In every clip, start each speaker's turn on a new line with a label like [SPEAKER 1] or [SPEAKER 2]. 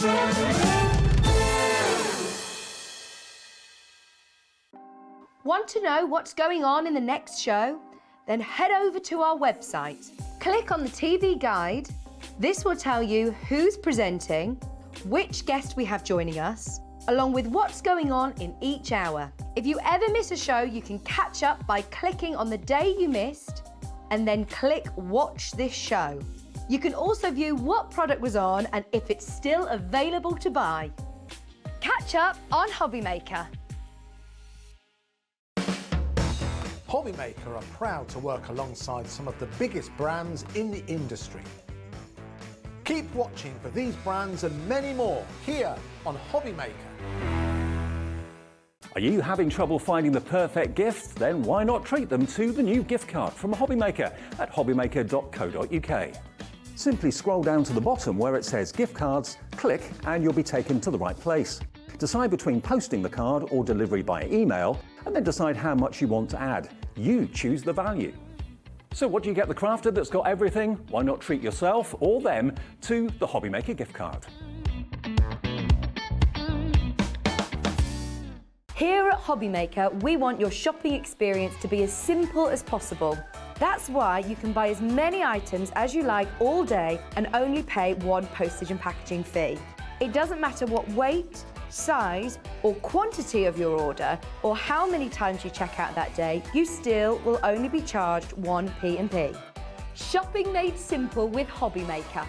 [SPEAKER 1] Want to know what's going on in the next show? Then head over to our website. Click on the TV guide. This will tell you who's presenting, which guest we have joining us, along with what's going on in each hour. If you ever miss a show, you can catch up by clicking on the day you missed and then click Watch This Show. You can also view what product was on and if it's still available to buy. Catch up on HobbyMaker.
[SPEAKER 2] HobbyMaker are proud to work alongside some of the biggest brands in the industry. Keep watching for these brands and many more here on HobbyMaker.
[SPEAKER 3] Are you having trouble finding the perfect gift? Then why not treat them to the new gift card from HobbyMaker at hobbymaker.co.uk. Simply scroll down to the bottom where it says gift cards, click and you'll be taken to the right place. Decide between posting the card or delivery by email and then decide how much you want to add. You choose the value. So what do you get the crafter that's got everything? Why not treat yourself or them to the HobbyMaker gift card?
[SPEAKER 1] Here at HobbyMaker, we want your shopping experience to be as simple as possible. That's why you can buy as many items as you like all day and only pay one postage and packaging fee. It doesn't matter what weight, size or quantity of your order or how many times you check out that day, you still will only be charged one P&P. Shopping made simple with HobbyMaker.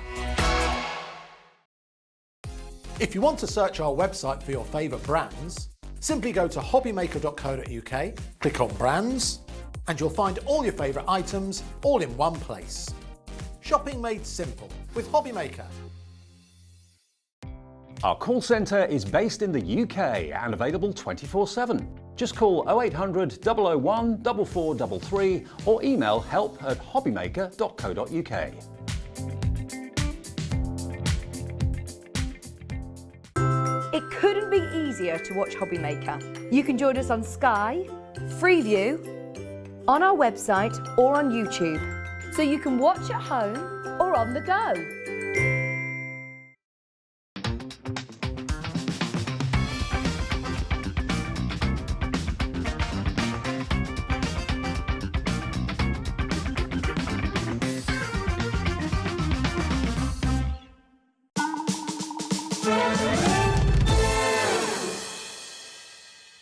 [SPEAKER 2] If you want to search our website for your favourite brands, simply go to hobbymaker.co.uk, click on brands, and you'll find all your favourite items all in one place. Shopping made simple with HobbyMaker.
[SPEAKER 3] Our call centre is based in the UK and available 24/7. Just call 0800 001 4433 or email help@hobbymaker.co.uk.
[SPEAKER 1] It couldn't be easier to watch HobbyMaker. You can join us on Sky, Freeview, on our website or on YouTube, so you can watch at home or on the go.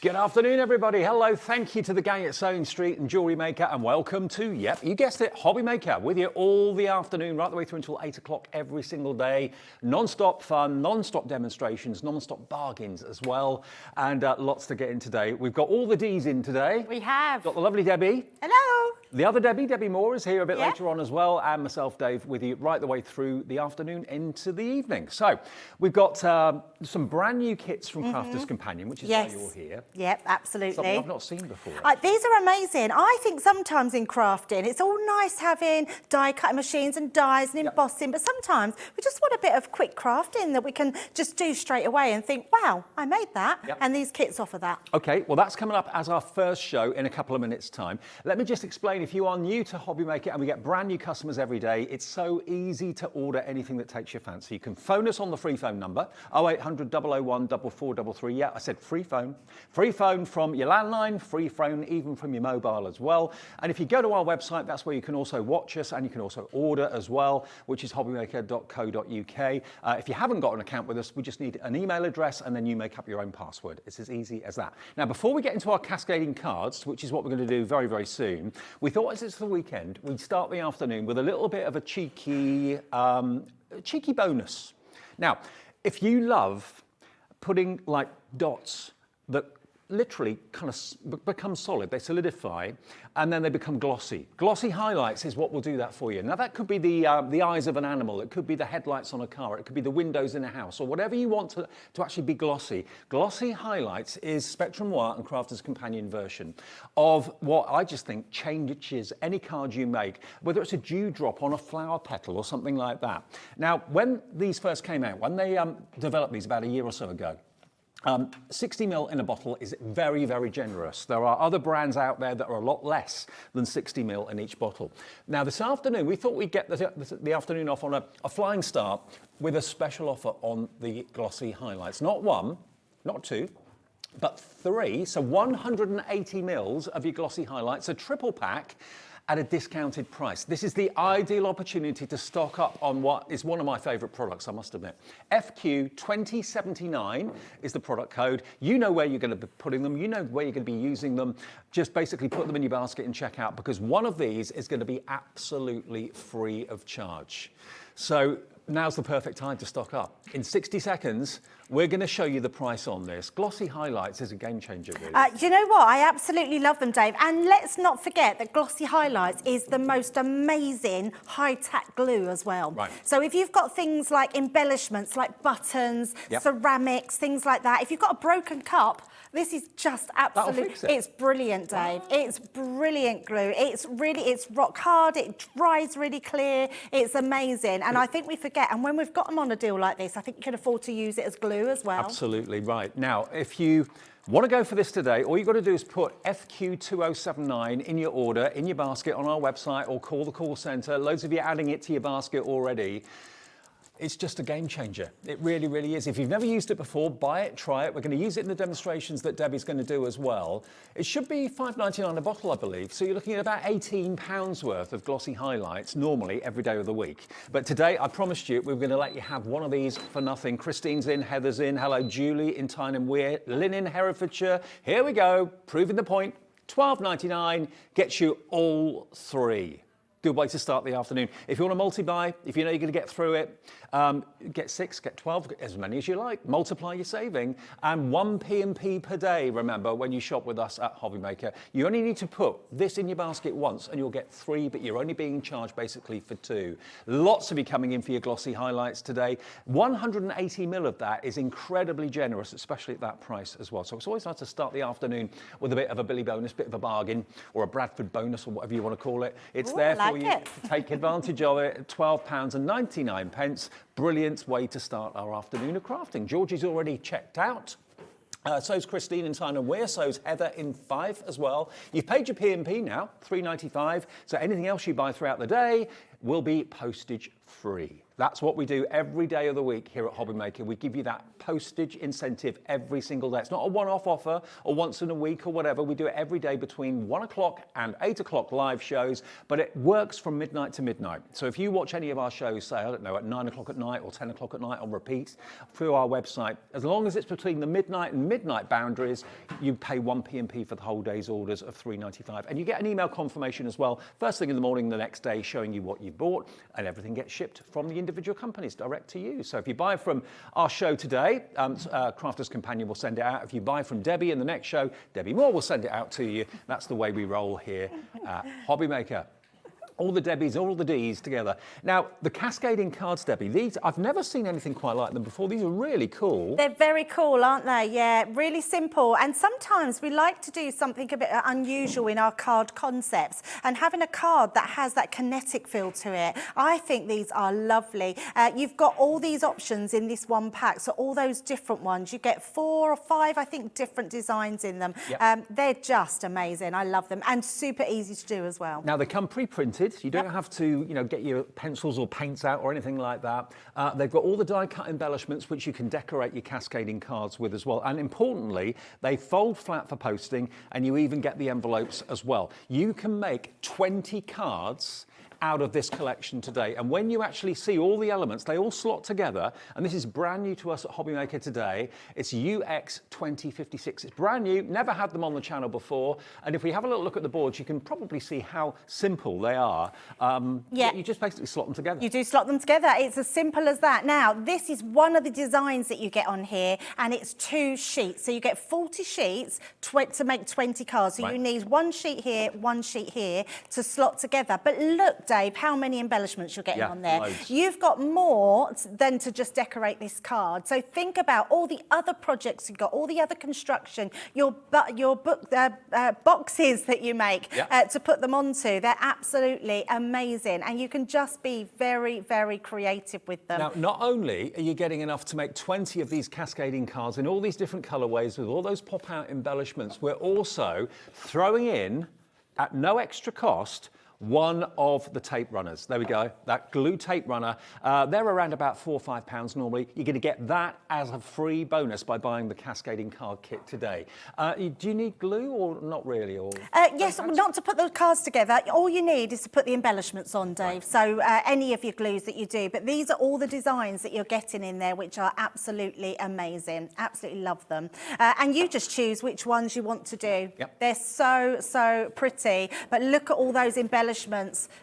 [SPEAKER 3] Good afternoon, everybody. Hello, thank you to the gang at Sewing Street and Jewellery Maker, and welcome to, yep, you guessed it, HobbyMaker, with you all the afternoon, right the way through until 8 o'clock every single day. Non-stop fun, non-stop demonstrations, non-stop bargains as well, and lots to get in today. We've got all the D's in today.
[SPEAKER 4] We have.
[SPEAKER 3] Got the lovely Debbie.
[SPEAKER 4] Hello.
[SPEAKER 3] The other Debbie, Debbie Moore, is here a bit later on as well, and myself, Dave, with you right the way through the afternoon into the evening. So we've got some brand new kits from Crafters Companion, which is why you're here.
[SPEAKER 4] Yep, absolutely.
[SPEAKER 3] Something I've not seen before.
[SPEAKER 4] These are amazing. I think sometimes in crafting, it's all nice having die cutting machines and dies and embossing, but sometimes we just want a bit of quick crafting that we can just do straight away and think, wow, I made that. And these kits offer that.
[SPEAKER 3] Okay, well, that's coming up as our first show in a couple of minutes' time. Let me just explain, if you are new to HobbyMaker, and we get brand new customers every day, it's so easy to order anything that takes your fancy. You can phone us on the free phone number, 0800 001 4433. Yeah, I said free phone. Free phone from your landline, free phone even from your mobile as well. And if you go to our website, that's where you can also watch us and you can also order as well, which is hobbymaker.co.uk. If you haven't got an account with us, we just need an email address and then you make up your own password. It's as easy as that. Now, before we get into our cascading cards, which is what we're going to do very, very soon, we thought as it's the weekend, we'd start the afternoon with a little bit of a cheeky bonus. Now, if you love putting like dots that literally kind of become solid, they solidify, and then they become glossy. Glossy highlights is what will do that for you. Now that could be the eyes of an animal, it could be the headlights on a car, it could be the windows in a house, or whatever you want to actually be glossy. Glossy highlights is Spectrum Wire and Crafters Companion version of what I just think changes any card you make, whether it's a dewdrop on a flower petal or something like that. Now, when these first came out, when they developed these about a year or so ago, 60ml in a bottle is very, very generous. There are other brands out there that are a lot less than 60ml in each bottle. Now, this afternoon, we thought we'd get the afternoon off on a flying start with a special offer on the Glossy Highlights. Not one, not two, but three. So 180 mils of your Glossy Highlights, a triple pack, at a discounted price. This is the ideal opportunity to stock up on what is one of my favourite products, I must admit. FQ2079 is the product code. You know where you're going to be putting them. You know where you're going to be using them. Just basically put them in your basket and check out, because one of these is going to be absolutely free of charge. So now's the perfect time to stock up. In 60 seconds, we're going to show you the price on this. Glossy Highlights is a game changer, really.
[SPEAKER 4] You know what? I absolutely love them, Dave. And let's not forget that Glossy Highlights is the most amazing high-tack glue as well.
[SPEAKER 3] Right.
[SPEAKER 4] So if you've got things like embellishments, like buttons, ceramics, things like that, if you've got a broken cup, this is just absolutely,
[SPEAKER 3] fix it.
[SPEAKER 4] It's brilliant, Dave. It's brilliant glue. It's rock hard. It dries really clear. It's amazing. And I think we forget, and when we've got them on a deal like this, I think you can afford to use it as glue as well.
[SPEAKER 3] Absolutely right. Now, if you want to go for this today, all you've got to do is put FQ2079 in your order, in your basket on our website, or call the call centre. Loads of you are adding it to your basket already. It's just a game changer. It really, really is. If you've never used it before, buy it, try it. We're going to use it in the demonstrations that Debbie's going to do as well. It should be $5.99 a bottle, I believe. So you're looking at about £18 worth of Glossy Highlights, normally every day of the week. But today, I promised you, we were going to let you have one of these for nothing. Christine's in, Heather's in. Hello, Julie in Tyne and Wear. Lynn in Herefordshire. Here we go, proving the point. $12.99 gets you all three. Good way to start the afternoon. If you want to multi-buy, if you know you're going to get through it, get 6, get 12, get as many as you like. Multiply your saving. And 1 P&P per day, remember, when you shop with us at Hobbymaker. You only need to put this in your basket once and you'll get 3, but you're only being charged basically for 2. Lots of you coming in for your Glossy Highlights today. 180 mil of that is incredibly generous, especially at that price as well. So it's always nice to start the afternoon with a bit of a Billy bonus, bit of a bargain, or a Bradford bonus, or whatever you want to call it. It's there for you. Take advantage of it. £12.99. Brilliant way to start our afternoon of crafting. Georgie's already checked out. So's Christine in Tyne and Wear, so's Heather in Fife as well. You've paid your P&P now, $3.95. So anything else you buy throughout the day will be postage free. That's what we do every day of the week here at Hobbymaker. We give you that postage incentive every single day. It's not a one-off offer or once in a week or whatever. We do it every day between 1 o'clock and 8 o'clock live shows, but it works from midnight to midnight. So if you watch any of our shows, say, I don't know, at 9 o'clock at night or 10 o'clock at night on repeat through our website, as long as it's between the midnight and midnight boundaries, you pay 1 P&P for the whole day's orders of $3.95. And you get an email confirmation as well, first thing in the morning the next day, showing you what you bought, and everything gets shipped from the individual companies direct to you. So if you buy from our show today, Crafter's Companion will send it out. If you buy from Debbie in the next show, Debbie Moore will send it out to you. That's the way we roll here at Hobbymaker. All the Debbies, all the Ds together. Now, the cascading cards, Debbie, these, I've never seen anything quite like them before. These are really cool.
[SPEAKER 4] They're very cool, aren't they? Yeah, really simple. And sometimes we like to do something a bit unusual in our card concepts. And having a card that has that kinetic feel to it, I think these are lovely. You've got all these options in this one pack. So all those different ones. You get 4 or 5, I think, different designs in them. Yep. They're just amazing. I love them. And super easy to do as well.
[SPEAKER 3] Now, they come pre-printed. You don't have to, get your pencils or paints out or anything like that. They've got all the die-cut embellishments which you can decorate your cascading cards with as well. And importantly, they fold flat for posting, and you even get the envelopes as well. You can make 20 cards out of this collection today. And when you actually see all the elements, they all slot together. And this is brand new to us at Hobbymaker today. It's UX2056. It's brand new, never had them on the channel before. And if we have a little look at the boards, you can probably see how simple they are. You just basically slot them together.
[SPEAKER 4] You do slot them together. It's as simple as that. Now, this is one of the designs that you get on here, and it's 2 sheets. So you get 40 sheets to make 20 cards. So you need 1 sheet here, 1 sheet here to slot together. But look, Dave, how many embellishments you're getting
[SPEAKER 3] Yeah,
[SPEAKER 4] on there.
[SPEAKER 3] loads.
[SPEAKER 4] You've got more than to just decorate this card. So think about all the other projects you've got, all the other construction, your book boxes that you make to put them onto. They're absolutely amazing, and you can just be very, very creative with them.
[SPEAKER 3] Now, not only are you getting enough to make 20 of these cascading cards in all these different colourways with all those pop-out embellishments, we're also throwing in, at no extra cost, one of the tape runners. There we go, that glue tape runner. They're around about £4 or £5 normally. You're going to get that as a free bonus by buying the cascading card kit today. Do you need glue or not really? Or
[SPEAKER 4] Yes, not to put the cards together. All you need is to put the embellishments on, Dave. Right. So any of your glues that you do. But these are all the designs that you're getting in there, which are absolutely amazing. Absolutely love them. And you just choose which ones you want to do.
[SPEAKER 3] Yep.
[SPEAKER 4] They're so, so pretty. But look at all those embellishments.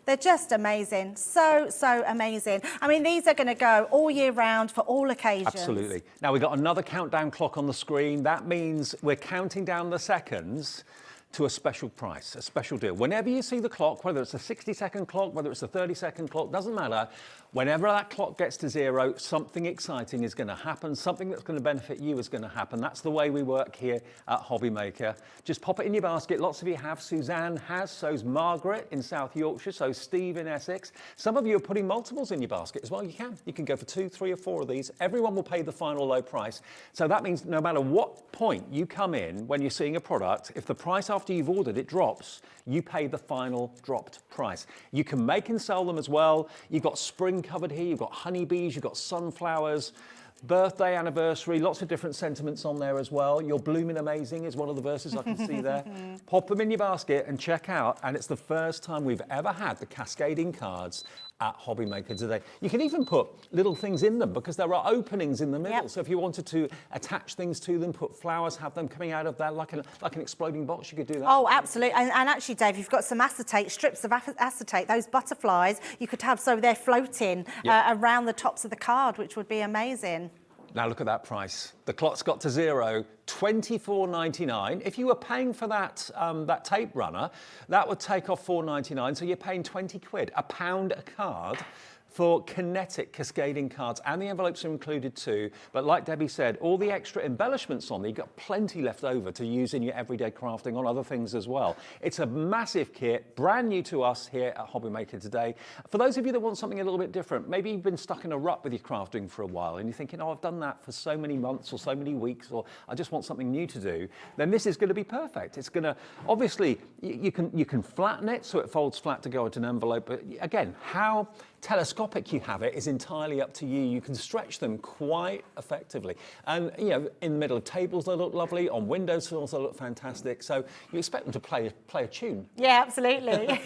[SPEAKER 4] They're just amazing. So, so amazing. I mean, these are going to go all year round for all occasions.
[SPEAKER 3] Absolutely. Now, we've got another countdown clock on the screen. That means we're counting down the seconds to a special price, a special deal. Whenever you see the clock, whether it's a 60-second clock, whether it's a 30-second clock, doesn't matter. Whenever that clock gets to zero, something exciting is going to happen. Something that's going to benefit you is going to happen. That's the way we work here at Hobbymaker. Just pop it in your basket. Lots of you have. Suzanne has. So's Margaret in South Yorkshire. So's Steve in Essex. Some of you are putting multiples in your basket as well. You can. You can go for 2, 3 or 4 of these. Everyone will pay the final low price. So that means no matter what point you come in when you're seeing a product, if the price after you've ordered it drops, you pay the final dropped price. You can make and sell them as well. You've got spring covered here, you've got honeybees, you've got sunflowers, birthday, anniversary, lots of different sentiments on there as well. You're blooming amazing is one of the verses I can see there. Pop them in your basket and check out, and it's the first time we've ever had the cascading cards at Hobbymaker today. You can even put little things in them because there are openings in the middle. Yep. So if you wanted to attach things to them, put flowers, have them coming out of there like an exploding box, you could do that.
[SPEAKER 4] Oh, absolutely. And actually, Dave, you've got some acetate, strips of acetate, those butterflies, you could have so they're floating around the tops of the card, which would be amazing.
[SPEAKER 3] Now look at that price. The clock's got to zero, £24.99. If you were paying for that that tape runner, that would take off £4.99. So you're paying 20 quid, £1 a card for Kinetic cascading cards, and the envelopes are included too. But like Debbie said, all the extra embellishments on there, you've got plenty left over to use in your everyday crafting on other things as well. It's a massive kit, brand new to us here at Hobbymaker today. For those of you that want something a little bit different, maybe you've been stuck in a rut with your crafting for a while and you're thinking, oh, I've done that for so many months or so many weeks, or I just want something new to do, then this is going to be perfect. It's going to, obviously, you can flatten it so it folds flat to go into an envelope, but again, how telescopic you have it is entirely up to you. You can stretch them quite effectively. And, you know, in the middle of tables, they look lovely. On windowsills, they look fantastic. So you expect them to play a tune.
[SPEAKER 4] Yeah, absolutely.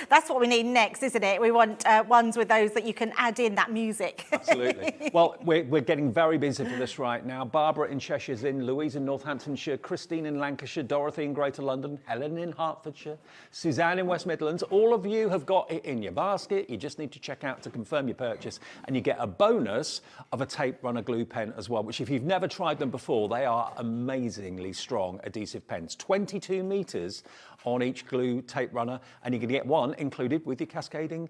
[SPEAKER 4] That's what we need next, isn't it? We want ones with those that you can add in that music.
[SPEAKER 3] Absolutely. Well, we're getting very busy for this right now. Barbara in Cheshire's in, Louise in Northamptonshire, Christine in Lancashire, Dorothy in Greater London, Helen in Hertfordshire, Suzanne in West Midlands. All of you have got it in your basket. You just need to check out to confirm your purchase, and you get a bonus of a tape runner glue pen as well, which if you've never tried them before, they are amazingly strong adhesive pens. 22 meters on each glue tape runner, and you can get one included with your cascading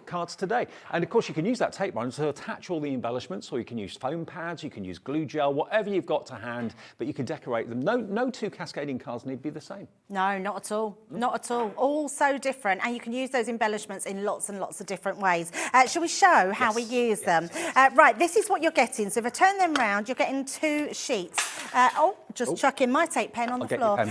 [SPEAKER 3] cards today. And of course you can use that tape runner to attach all the embellishments, or you can use foam pads, you can use glue gel, whatever you've got to hand, but you can decorate them. No two cascading cards need to be the same.
[SPEAKER 4] No, not at all. Not at all. All so different, and you can use those embellishments in lots and lots of different ways. Shall we show how we use them? Right, this is what you're getting. So if I turn them round, you're getting 2 sheets. Chucking my tape pen on the floor.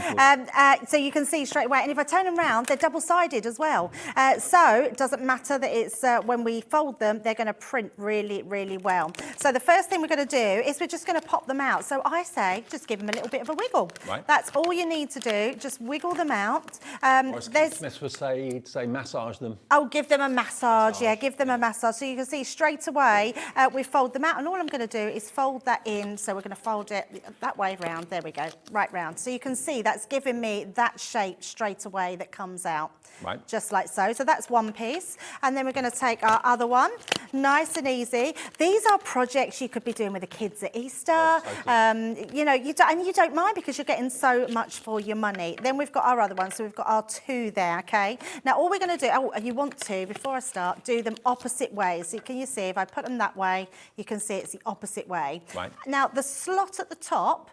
[SPEAKER 4] So you can see straight away. And if I turn them round, they're double-sided as well. So it doesn't matter that it's when we fold them, they're going to print really, really well. So the first thing we're going to do is we're just going to pop them out. So I say, just give them a little bit of a wiggle. Right. That's all you need to do. Just wiggle them out.
[SPEAKER 3] Or as Smith would say, he'd say massage them.
[SPEAKER 4] Oh, give them a massage. massage. Yeah, give them a massage. So you can see straight away, we fold them out, and all I'm going to do is fold that in. So we're going to fold it that way round. There we go, right round. So you can see that's giving me that shape straight away that comes out.
[SPEAKER 3] Right.
[SPEAKER 4] Just like so. So that's one piece. And then we're going to take our other one, nice and easy. These are projects you could be doing with the kids at Easter.
[SPEAKER 3] Oh, totally.
[SPEAKER 4] You know, you don't mind because you're getting so much for your money. Then we've got our other one. So we've got our 2 there, okay? Now, all we're going to do, you want to, before I start, do them opposite ways. So can you see, if I put them that way, you can see it's the opposite way.
[SPEAKER 3] Right.
[SPEAKER 4] Now, the slot at the top,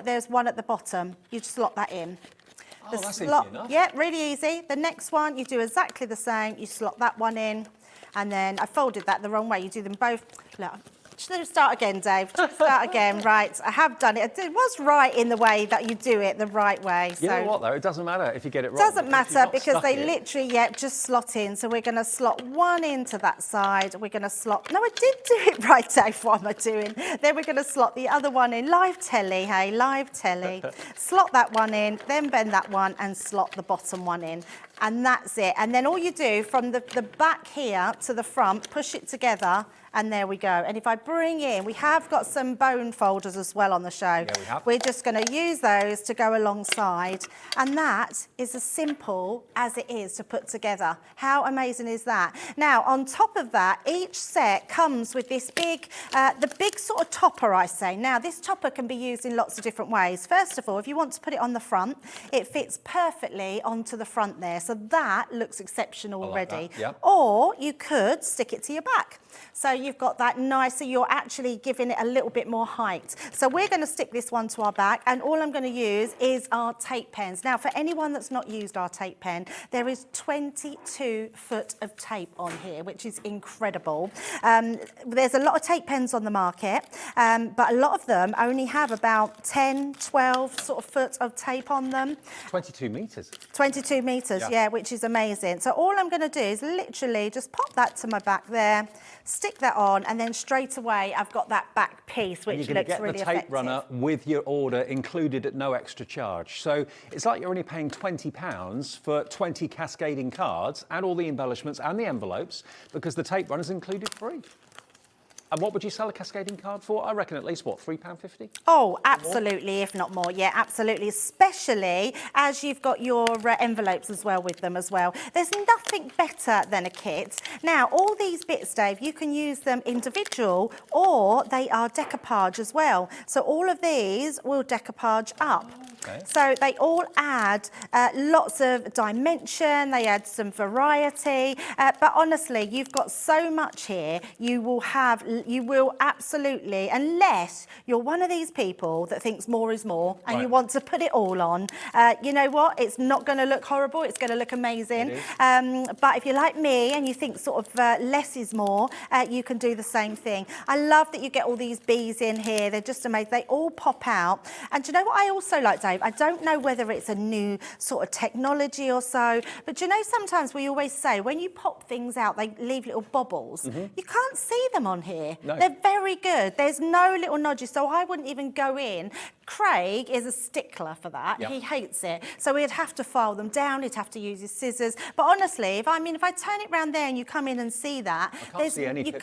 [SPEAKER 4] there's one at the bottom. You just slot that in.
[SPEAKER 3] Oh, that's easy enough.
[SPEAKER 4] Yeah, really easy. The next one, you do exactly the same. You slot that one in, and then I folded that the wrong way. You do them both. Look, just start again, Dave. Just start again. Right, I have done it. It was right in the way that you do it the right way.
[SPEAKER 3] You know what, though? It doesn't matter if you get it wrong.
[SPEAKER 4] Doesn't matter because they literally, just slot in. So we're going to slot one into that side. We're going to slot... No, I did do it right, Dave. What am I doing? Then we're going to slot the other one in. Live telly, hey, live telly. Slot that one in, then bend that one and slot the bottom one in. And that's it. And then all you do from the back here to the front, push it together, and there we go. And if I bring in, we have got some bone folders as well on the show.
[SPEAKER 3] Yeah, we have.
[SPEAKER 4] We're just going to use those to go alongside. And that is as simple as it is to put together. How amazing is that? Now, on top of that, each set comes with this big, the big sort of topper, I say. Now, this topper can be used in lots of different ways. First of all, if you want to put it on the front, it fits perfectly onto the front there. So that looks exceptional already.
[SPEAKER 3] That, yep.
[SPEAKER 4] Or you could stick it to your back. So you've got that nice, so you're actually giving it a little bit more height. So we're going to stick this one to our back, and all I'm going to use is our tape pens. Now, for anyone that's not used our tape pen, there is 22 foot of tape on here, which is incredible. There's a lot of tape pens on the market, but a lot of them only have about 10, 12 sort of foot of tape on them.
[SPEAKER 3] 22 metres.
[SPEAKER 4] 22 metres, yeah, which is amazing. So all I'm going to do is literally just pop that to my back there, stick that on, and then straight away I've got that back piece, which looks really effective.
[SPEAKER 3] You're going to get the tape runner with your order included at no extra charge. So it's like you're only paying £20 for 20 cascading cards and all the embellishments and the envelopes, because the tape runner's included free. And what would you sell a cascading card for? I reckon at least, what, £3.50?
[SPEAKER 4] Oh, absolutely, if not more. Yeah, absolutely, especially as you've got your envelopes as well with them as well. There's nothing better than a kit. Now, all these bits, Dave, you can use them individual, or they are decoupage as well. So all of these will decoupage up.
[SPEAKER 3] Okay.
[SPEAKER 4] So they all add lots of dimension, they add some variety, but honestly, you've got so much here, you will absolutely, unless you're one of these people that thinks more is more and you want to put it all on, you know what, it's not going to look horrible, it's going to look amazing. But if you're like me and you think sort of less is more, you can do the same thing. I love that you get all these bees in here, they're just amazing, they all pop out. And do you know what I also like, Dave? I don't know whether it's a new sort of technology or so, but do you know, sometimes we always say when you pop things out, they leave little bobbles. You can't see them on here.
[SPEAKER 3] No.
[SPEAKER 4] They're very good. There's no little nodges, so I wouldn't even go in. Craig is a stickler for that.
[SPEAKER 3] Yep.
[SPEAKER 4] He hates it. So he'd have to file them down, he'd have to use his scissors. But honestly, if I turn it round there and you come in and see that,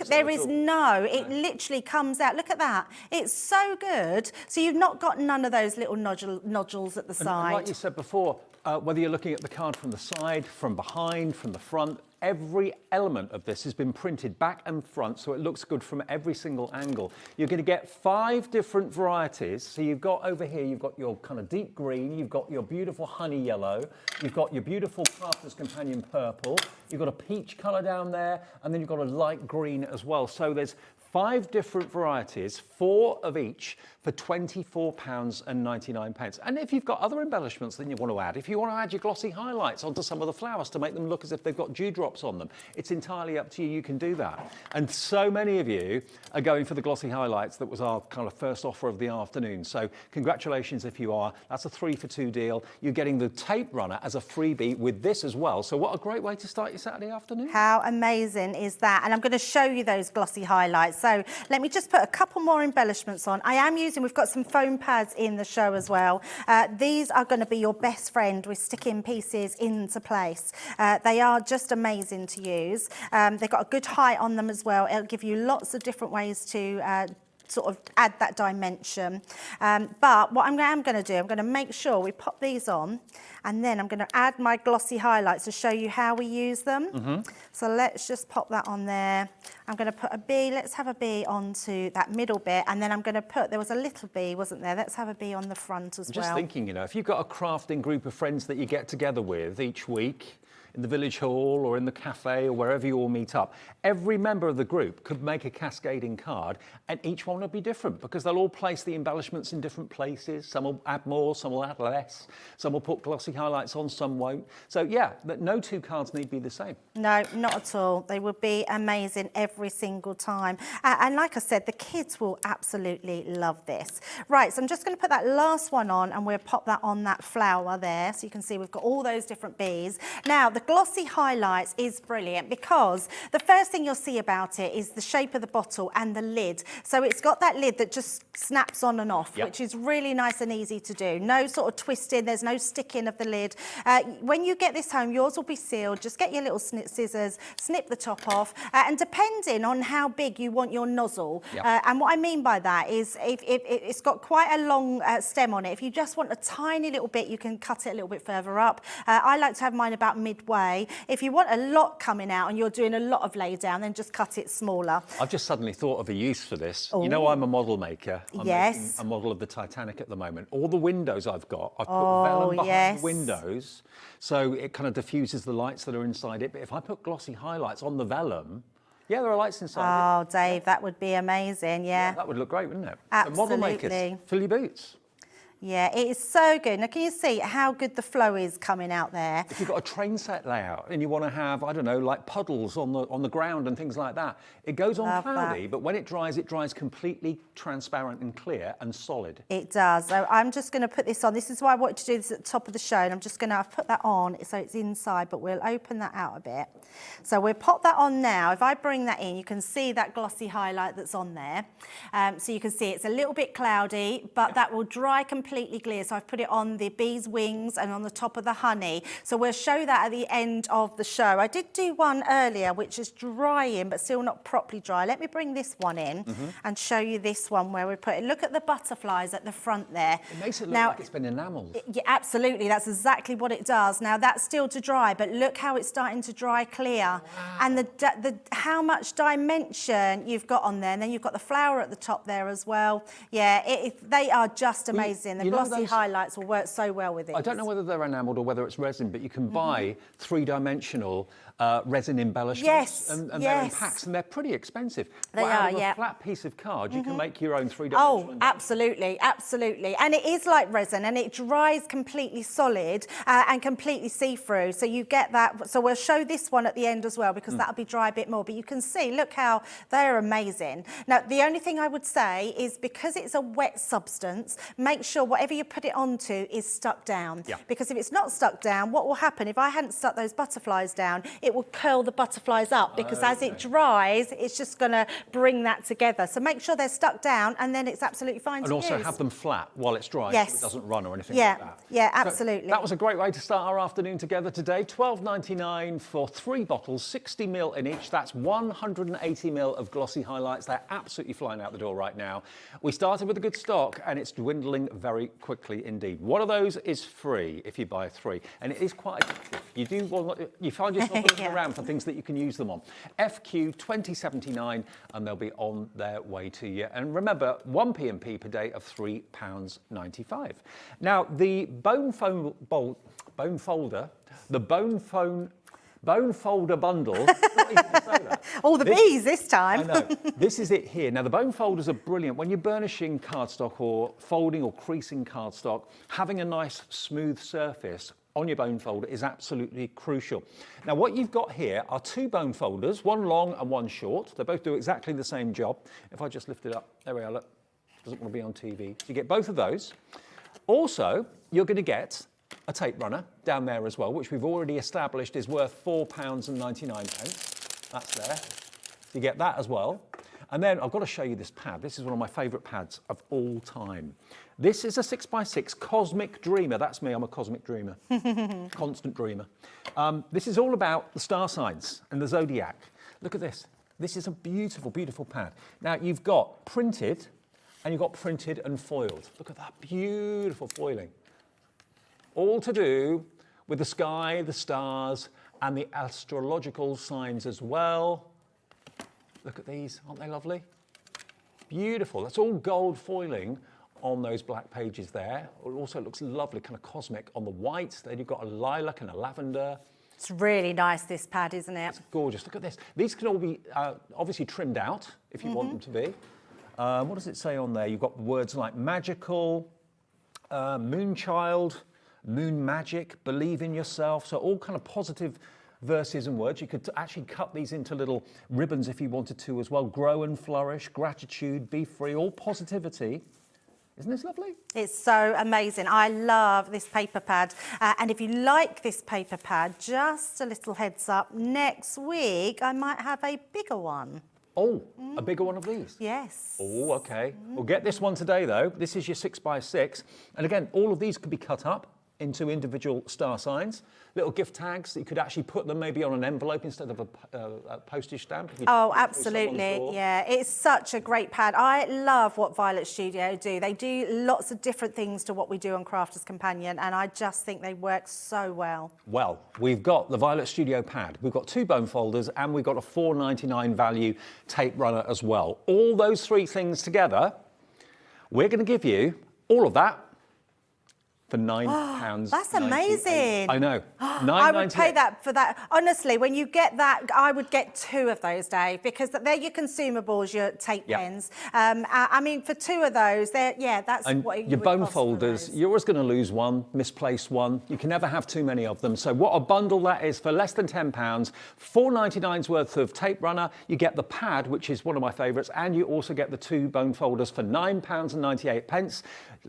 [SPEAKER 4] there is no, it literally comes out. Look at that. It's so good. So you've not got none of those little nodules at the side.
[SPEAKER 3] And like you said before, whether you're looking at the card from the side, from behind, from the front, every element of this has been printed back and front, so it looks good from every single angle. You're going to get 5 different varieties. So you've got over here, you've got your kind of deep green, you've got your beautiful honey yellow, you've got your beautiful Crafter's Companion purple, you've got a peach colour down there, and then you've got a light green as well. So there's 5 different varieties, 4 of each, for £24.99. And if you've got other embellishments that you want to add, if you want to add your glossy highlights onto some of the flowers to make them look as if they've got dewdrops on them, it's entirely up to you. You can do that. And so many of you are going for the glossy highlights. That was our kind of first offer of the afternoon. So congratulations if you are. That's a 3 for 2 deal. You're getting the tape runner as a freebie with this as well. So what a great way to start your Saturday afternoon.
[SPEAKER 4] How amazing is that? And I'm going to show you those glossy highlights. So let me just put a couple more embellishments on. We've got some foam pads in the show as well. These are going to be your best friend with sticking pieces into place. They are just amazing to use. They've got a good height on them as well. It'll give you lots of different ways to sort of add that dimension. But what I'm going to do, I'm going to make sure we pop these on, and then I'm going to add my glossy highlights to show you how we use them. So let's just pop that on there. I'm going to put a bee, let's have a bee onto that middle bit, and then I'm going to put, there was a little bee, wasn't there? Let's have a bee on the front as well.
[SPEAKER 3] Just thinking, if you've got a crafting group of friends that you get together with each week, in the village hall or in the cafe or wherever you all meet up, every member of the group could make a cascading card, and each one would be different because they'll all place the embellishments in different places. Some will add more, some will add less, some will put glossy highlights on, some won't. So yeah, but no two cards need be the same.
[SPEAKER 4] No, not at all. They would be amazing every single time. And like I said, the kids will absolutely love this. Right, so I'm just going to put that last one on, and we'll pop that on that flower there. So you can see we've got all those different bees. Now, the glossy highlights is brilliant because the first thing you'll see about it is the shape of the bottle and the lid. So it's got that lid that just snaps on and off, which is really nice and easy to do. No sort of twisting, there's no sticking of the lid. When you get this home, yours will be sealed. Just get your little scissors, snip the top off, and depending on how big you want your nozzle, and what I mean by that is if it's got quite a long stem on it, if you just want a tiny little bit, you can cut it a little bit further up. I like to have mine about midway. If you want a lot coming out and you're doing a lot of lay down, then just cut it smaller.
[SPEAKER 3] I've just suddenly thought of a use for this. You know, I'm a model maker. I'm making a model of the Titanic at the moment. All the windows I've got, I've put vellum behind the windows, so it kind of diffuses the lights that are inside it. But if I put glossy highlights on the vellum, there are lights inside it.
[SPEAKER 4] Oh, Dave, that would be amazing, yeah.
[SPEAKER 3] That would look great, wouldn't it?
[SPEAKER 4] Absolutely.
[SPEAKER 3] So model makers, fill your boots.
[SPEAKER 4] Yeah, it is so good. Now, can you see how good the flow is coming out there?
[SPEAKER 3] If you've got a train set layout and you want to have, I don't know, like puddles on the ground and things like that, it goes on cloudy, but when it dries completely transparent and clear and solid.
[SPEAKER 4] It does. So I'm just going to put this on. This is why I wanted to do this at the top of the show, and I'm just going to put that on so it's inside, but we'll open that out a bit. So we'll pop that on now. If I bring that in, you can see that glossy highlight that's on there. So you can see it's a little bit cloudy, but that will dry completely clear. So I've put it on the bee's wings and on the top of the honey. So we'll show that at the end of the show. I did do one earlier, which is drying, but still not properly dry. Let me bring this one in and show you this one where we put it. Look at the butterflies at the front there.
[SPEAKER 3] It makes it look like it's been enamelled.
[SPEAKER 4] Yeah, absolutely. That's exactly what it does. Now, that's still to dry, but look how it's starting to dry clear. Wow. And how much dimension you've got on there. And then you've got the flower at the top there as well. Yeah, they are just amazing. The glossy highlights will work so well with it.
[SPEAKER 3] I don't know whether they're enamelled or whether it's resin, but you can buy three-dimensional resin embellishments. And they're in packs, and they're pretty expensive.
[SPEAKER 4] They are,
[SPEAKER 3] a flat piece of card, you can make your own three-dimensional.
[SPEAKER 4] Oh, absolutely, absolutely. And it is like resin, and it dries completely solid and completely see-through. So you get that. So we'll show this one at the end as well, because that'll be dry a bit more. But you can see, look how they're amazing. Now, the only thing I would say is because it's a wet substance, make sure whatever you put it onto is stuck down. Yeah. Because if it's not stuck down, what will happen, if I hadn't stuck those butterflies down, it will curl the butterflies up, because as it dries, it's just going to bring that together. So make sure they're stuck down, and then it's absolutely fine to use.
[SPEAKER 3] And also have them flat while it's dry, so it doesn't run or anything like that.
[SPEAKER 4] Yeah, absolutely.
[SPEAKER 3] So that was a great way to start our afternoon together today. $12.99 for 3 bottles, 60 ml in each. That's 180 ml of glossy highlights. They're absolutely flying out the door right now. We started with a good stock, and it's dwindling very quickly indeed. One of those is free if you buy 3, and it is quite addictive. You find yourself looking around for things that you can use them on. FQ 2079, and they'll be on their way to you. And remember, 1 P&P per day of £3.95. Now, the bone folder bundle. Not even to say that.
[SPEAKER 4] All the bees this time.
[SPEAKER 3] I know. This is it here. Now, the bone folders are brilliant. When you're burnishing cardstock or folding or creasing cardstock, having a nice smooth surface on your bone folder is absolutely crucial. Now, what you've got here are 2 bone folders, one long and one short. They both do exactly the same job. If I just lift it up, there we are, look. Doesn't want to be on TV. So you get both of those. Also, you're going to get a tape runner down there as well, which we've already established is worth £4.99. That's there. So you get that as well. And then I've got to show you this pad. This is one of my favourite pads of all time. This is a 6x6 Cosmic Dreamer. That's me, I'm a cosmic dreamer. Constant dreamer. This is all about the star signs and the zodiac. Look at this. This is a beautiful, beautiful pad. Now, you've got printed, and you've got printed and foiled. Look at that beautiful foiling. All to do with the sky, the stars, and the astrological signs as well. Look at these, aren't they lovely? Beautiful. That's all gold foiling on those black pages there. It also looks lovely, kind of cosmic on the white. Then you've got a lilac and a lavender.
[SPEAKER 4] It's really nice, this pad, isn't it?
[SPEAKER 3] It's gorgeous. Look at this. These can all be obviously trimmed out if you want them to be. What does it say on there? You've got words like magical, moonchild, moon magic, believe in yourself. So all kind of positive verses and words. You could actually cut these into little ribbons if you wanted to as well. Grow and flourish, gratitude, be free, all positivity. Isn't this lovely?
[SPEAKER 4] It's so amazing. I love this paper pad. And if you like this paper pad, just a little heads up, next week I might have a bigger one.
[SPEAKER 3] Oh, a bigger one of these?
[SPEAKER 4] Yes.
[SPEAKER 3] Oh, okay. We'll get this one today, though. This is your 6x6. And again, all of these could be cut up into individual star signs, little gift tags that you could actually put them maybe on an envelope instead of a postage stamp.
[SPEAKER 4] Oh, absolutely, yeah. It's such a great pad. I love what Violet Studio do. They do lots of different things to what we do on Crafters Companion, and I just think they work so well.
[SPEAKER 3] Well, we've got the Violet Studio pad, we've got 2 bone folders, and we've got a £4.99 value tape runner as well. All those 3 things together, we're going to give you all of that for £9.
[SPEAKER 4] That's amazing.
[SPEAKER 3] I know.
[SPEAKER 4] I would pay that for that. Honestly, when you get that, I would get 2 of those, Dave, because they're your consumables, your tape pens. I mean, for 2 of those, that's
[SPEAKER 3] and
[SPEAKER 4] what you
[SPEAKER 3] your
[SPEAKER 4] would
[SPEAKER 3] bone
[SPEAKER 4] cost for
[SPEAKER 3] folders,
[SPEAKER 4] those.
[SPEAKER 3] you're always going to lose one, misplace one. You can never have too many of them. So what a bundle that is for less than £10. £4.99's worth of tape runner. You get the pad, which is one of my favourites, and you also get the 2 bone folders for £9.98.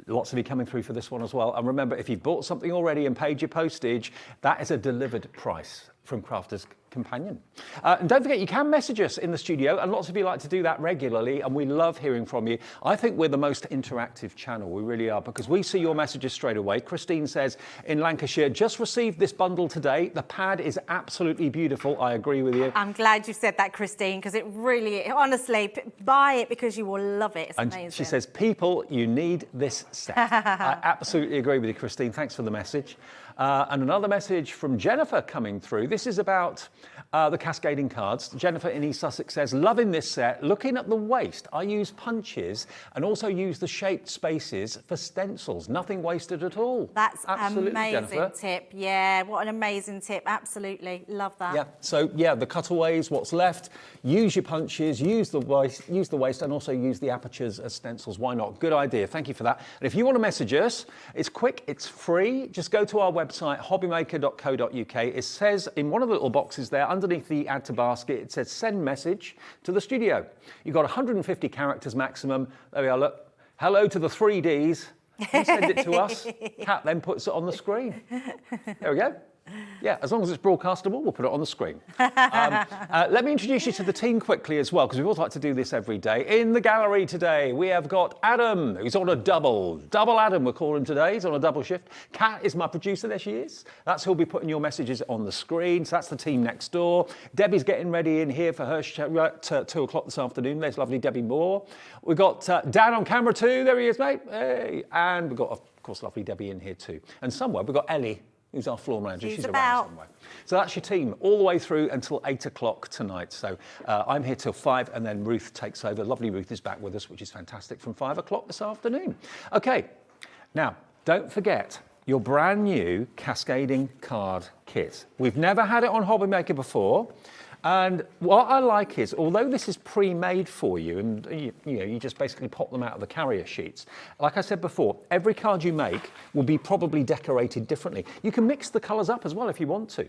[SPEAKER 3] Lots of you coming through for this one as well. And remember, if you've bought something already and paid your postage, that is a delivered price from Crafters Companion. And don't forget, you can message us in the studio, and lots of you like to do that regularly, and we love hearing from you. I think we're the most interactive channel, we really are, because we see your messages straight away. Christine says, in Lancashire, just received this bundle today. The pad is absolutely beautiful. I agree with you.
[SPEAKER 4] I'm glad you said that, Christine, because it really, honestly, buy it because you will love it. It's amazing.
[SPEAKER 3] And she says, people, you need this set. I absolutely agree with you, Christine. Thanks for the message. And another message from Jennifer coming through. This is about the cascading cards. Jennifer in East Sussex says, loving this set. Looking at the waist, I use punches and also use the shaped spaces for stencils. Nothing wasted at all.
[SPEAKER 4] That's
[SPEAKER 3] absolutely,
[SPEAKER 4] amazing
[SPEAKER 3] Jennifer.
[SPEAKER 4] tip. Yeah, what an amazing tip. Absolutely. Love that.
[SPEAKER 3] Yeah, so yeah, the cutaways, what's left, use your punches, use the waist and also use the apertures as stencils. Why not? Good idea. Thank you for that. And if you want to message us, it's quick, it's free. Just go to our website, hobbymaker.co.uk. It says in one of the little boxes there, underneath the add to basket, it says send message to the studio. You've got 150 characters maximum. There we are, look. Hello to the 3Ds. You send it to us. Kat then puts it on the screen. There we go. Yeah, as long as it's broadcastable, we'll put it on the screen. Let me introduce you to the team quickly as well, because we always like to do this every day. In the gallery today, we have got Adam, who's on a double Adam, we'll call him today. He's on a double shift. Kat is my producer, there she is. That's who'll be putting your messages on the screen. So that's the team next door. Debbie's getting ready in here for her show at 2 o'clock this afternoon. There's lovely Debbie Moore. We've got Dan on camera too. There he is, mate. Hey. And we've got, of course, lovely Debbie in here too. And somewhere we've got Ellie, who's our floor manager. She's around somewhere. So that's your team all the way through until 8 o'clock tonight. So I'm here till 5 and then Ruth takes over. Lovely Ruth is back with us, which is fantastic, from 5 o'clock this afternoon. Okay, now don't forget your brand new cascading card kit. We've never had it on Hobby Maker before. And what I like is, although this is pre-made for you, and you just basically pop them out of the carrier sheets, like I said before, every card you make will be probably decorated differently. You can mix the colours up as well if you want to.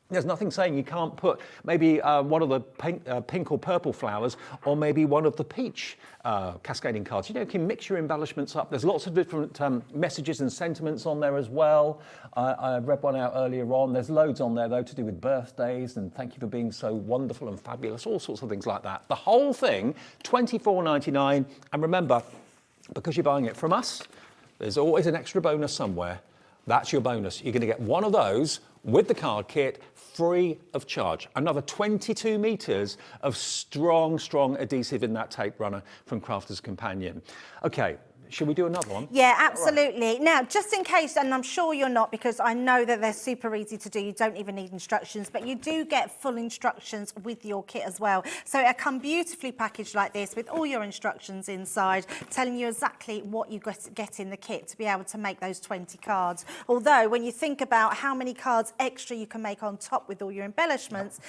[SPEAKER 3] There's nothing saying you can't put maybe one of the pink or purple flowers, or maybe one of the peach cascading cards. You know, you can mix your embellishments up. There's lots of different messages and sentiments on there as well. I read one out earlier on. There's loads on there, though, to do with birthdays and thank you for being so wonderful and fabulous, all sorts of things like that. The whole thing, $24.99. And remember, because you're buying it from us, there's always an extra bonus somewhere. That's your bonus. You're going to get one of those with the card kit, free of charge. Another 22 metres of strong, strong adhesive in that tape runner from Crafters Companion. Okay, should we do another one?
[SPEAKER 4] Yeah, absolutely. Right. Now, just in case, and I'm sure you're not, because I know that they're super easy to do, you don't even need instructions, but you do get full instructions with your kit as well. So it'll come beautifully packaged like this with all your instructions inside, telling you exactly what you get in the kit to be able to make those 20 cards. Although, when you think about how many cards extra you can make on top with all your embellishments,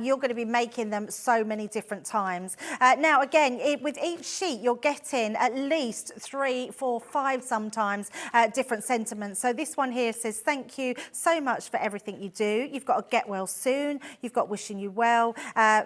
[SPEAKER 4] you're going to be making them so many different times. Now, again, with each sheet, you're getting at least 3, 4, 5 sometimes different sentiments. So this one here says, thank you so much for everything you do. You've got a get well soon. You've got wishing you well,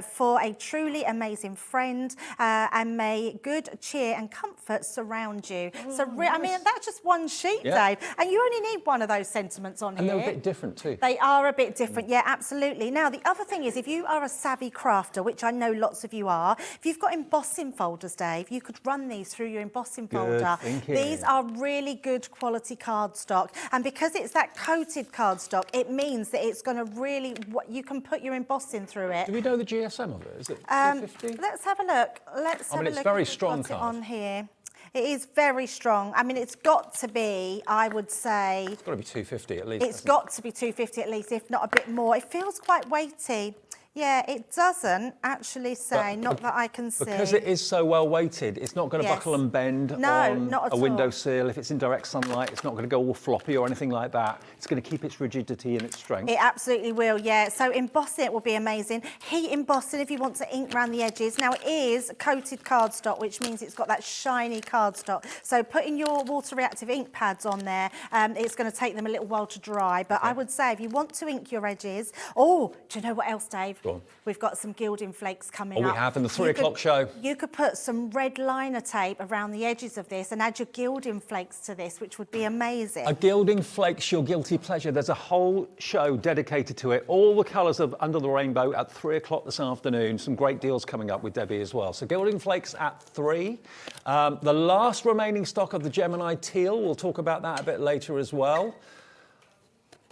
[SPEAKER 4] for a truly amazing friend, and may good cheer and comfort surround you. So, I mean, that's just one sheet, Dave. And you only need one of those sentiments on here.
[SPEAKER 3] And they're a bit different too.
[SPEAKER 4] They are a bit different, yeah, absolutely. Now, the other thing is, if you are a savvy crafter, which I know lots of you are, if you've got embossing folders, Dave, you could run these through your embossing folder. These are really good quality cardstock, and because it's that coated cardstock, it means that it's going to really, you can put your embossing through it.
[SPEAKER 3] Do we know the GSM of it? Is it 250?
[SPEAKER 4] Let's have a look. Let's have a look.
[SPEAKER 3] It's very strong
[SPEAKER 4] card. On here. It is very strong. I mean, it's got to be, I would say...
[SPEAKER 3] It's got to be 250 at least.
[SPEAKER 4] It's got to be 250 at least, if not a bit more. It feels quite weighty. Yeah, it doesn't actually say, not that I can see.
[SPEAKER 3] Because it is so well weighted, it's not going to buckle and bend on a windowsill. If it's in direct sunlight, it's not going to go all floppy or anything like that. It's going to keep its rigidity and its strength.
[SPEAKER 4] It absolutely will, yeah. So embossing it will be amazing. Heat embossing if you want to ink around the edges. Now, it is coated cardstock, which means it's got that shiny cardstock. So putting your water reactive ink pads on there, it's going to take them a little while to dry. But I would say if you want to ink your edges... Oh, do you know what else, Dave?
[SPEAKER 3] Go on.
[SPEAKER 4] We've got some gilding flakes coming up.
[SPEAKER 3] We have in the 3 o'clock show.
[SPEAKER 4] You could put some red liner tape around the edges of this and add your gilding flakes to this, which would be amazing.
[SPEAKER 3] A gilding flakes, your guilty pleasure. There's a whole show dedicated to it. All the colours of Under the Rainbow at 3 o'clock this afternoon. Some great deals coming up with Debbie as well. So gilding flakes at 3. The last remaining stock of the Gemini teal. We'll talk about that a bit later as well.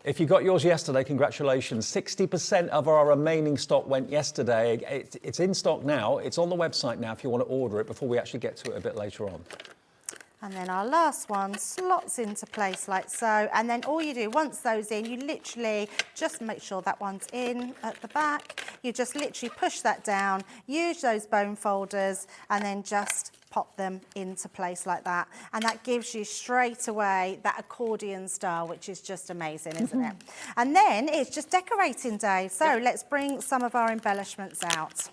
[SPEAKER 3] If you got yours yesterday, congratulations. 60% of our remaining stock went yesterday. It's in stock now. It's on the website now if you want to order it before we actually get to it a bit later on.
[SPEAKER 4] And then our last one slots into place like so. And then all you do, once those in, you literally just make sure that one's in at the back. You just literally push that down, use those bone folders, and then just pop them into place like that. And that gives you straight away that accordion style, which is just amazing, isn't it? And then it's just decorating day. So let's bring some of our embellishments out.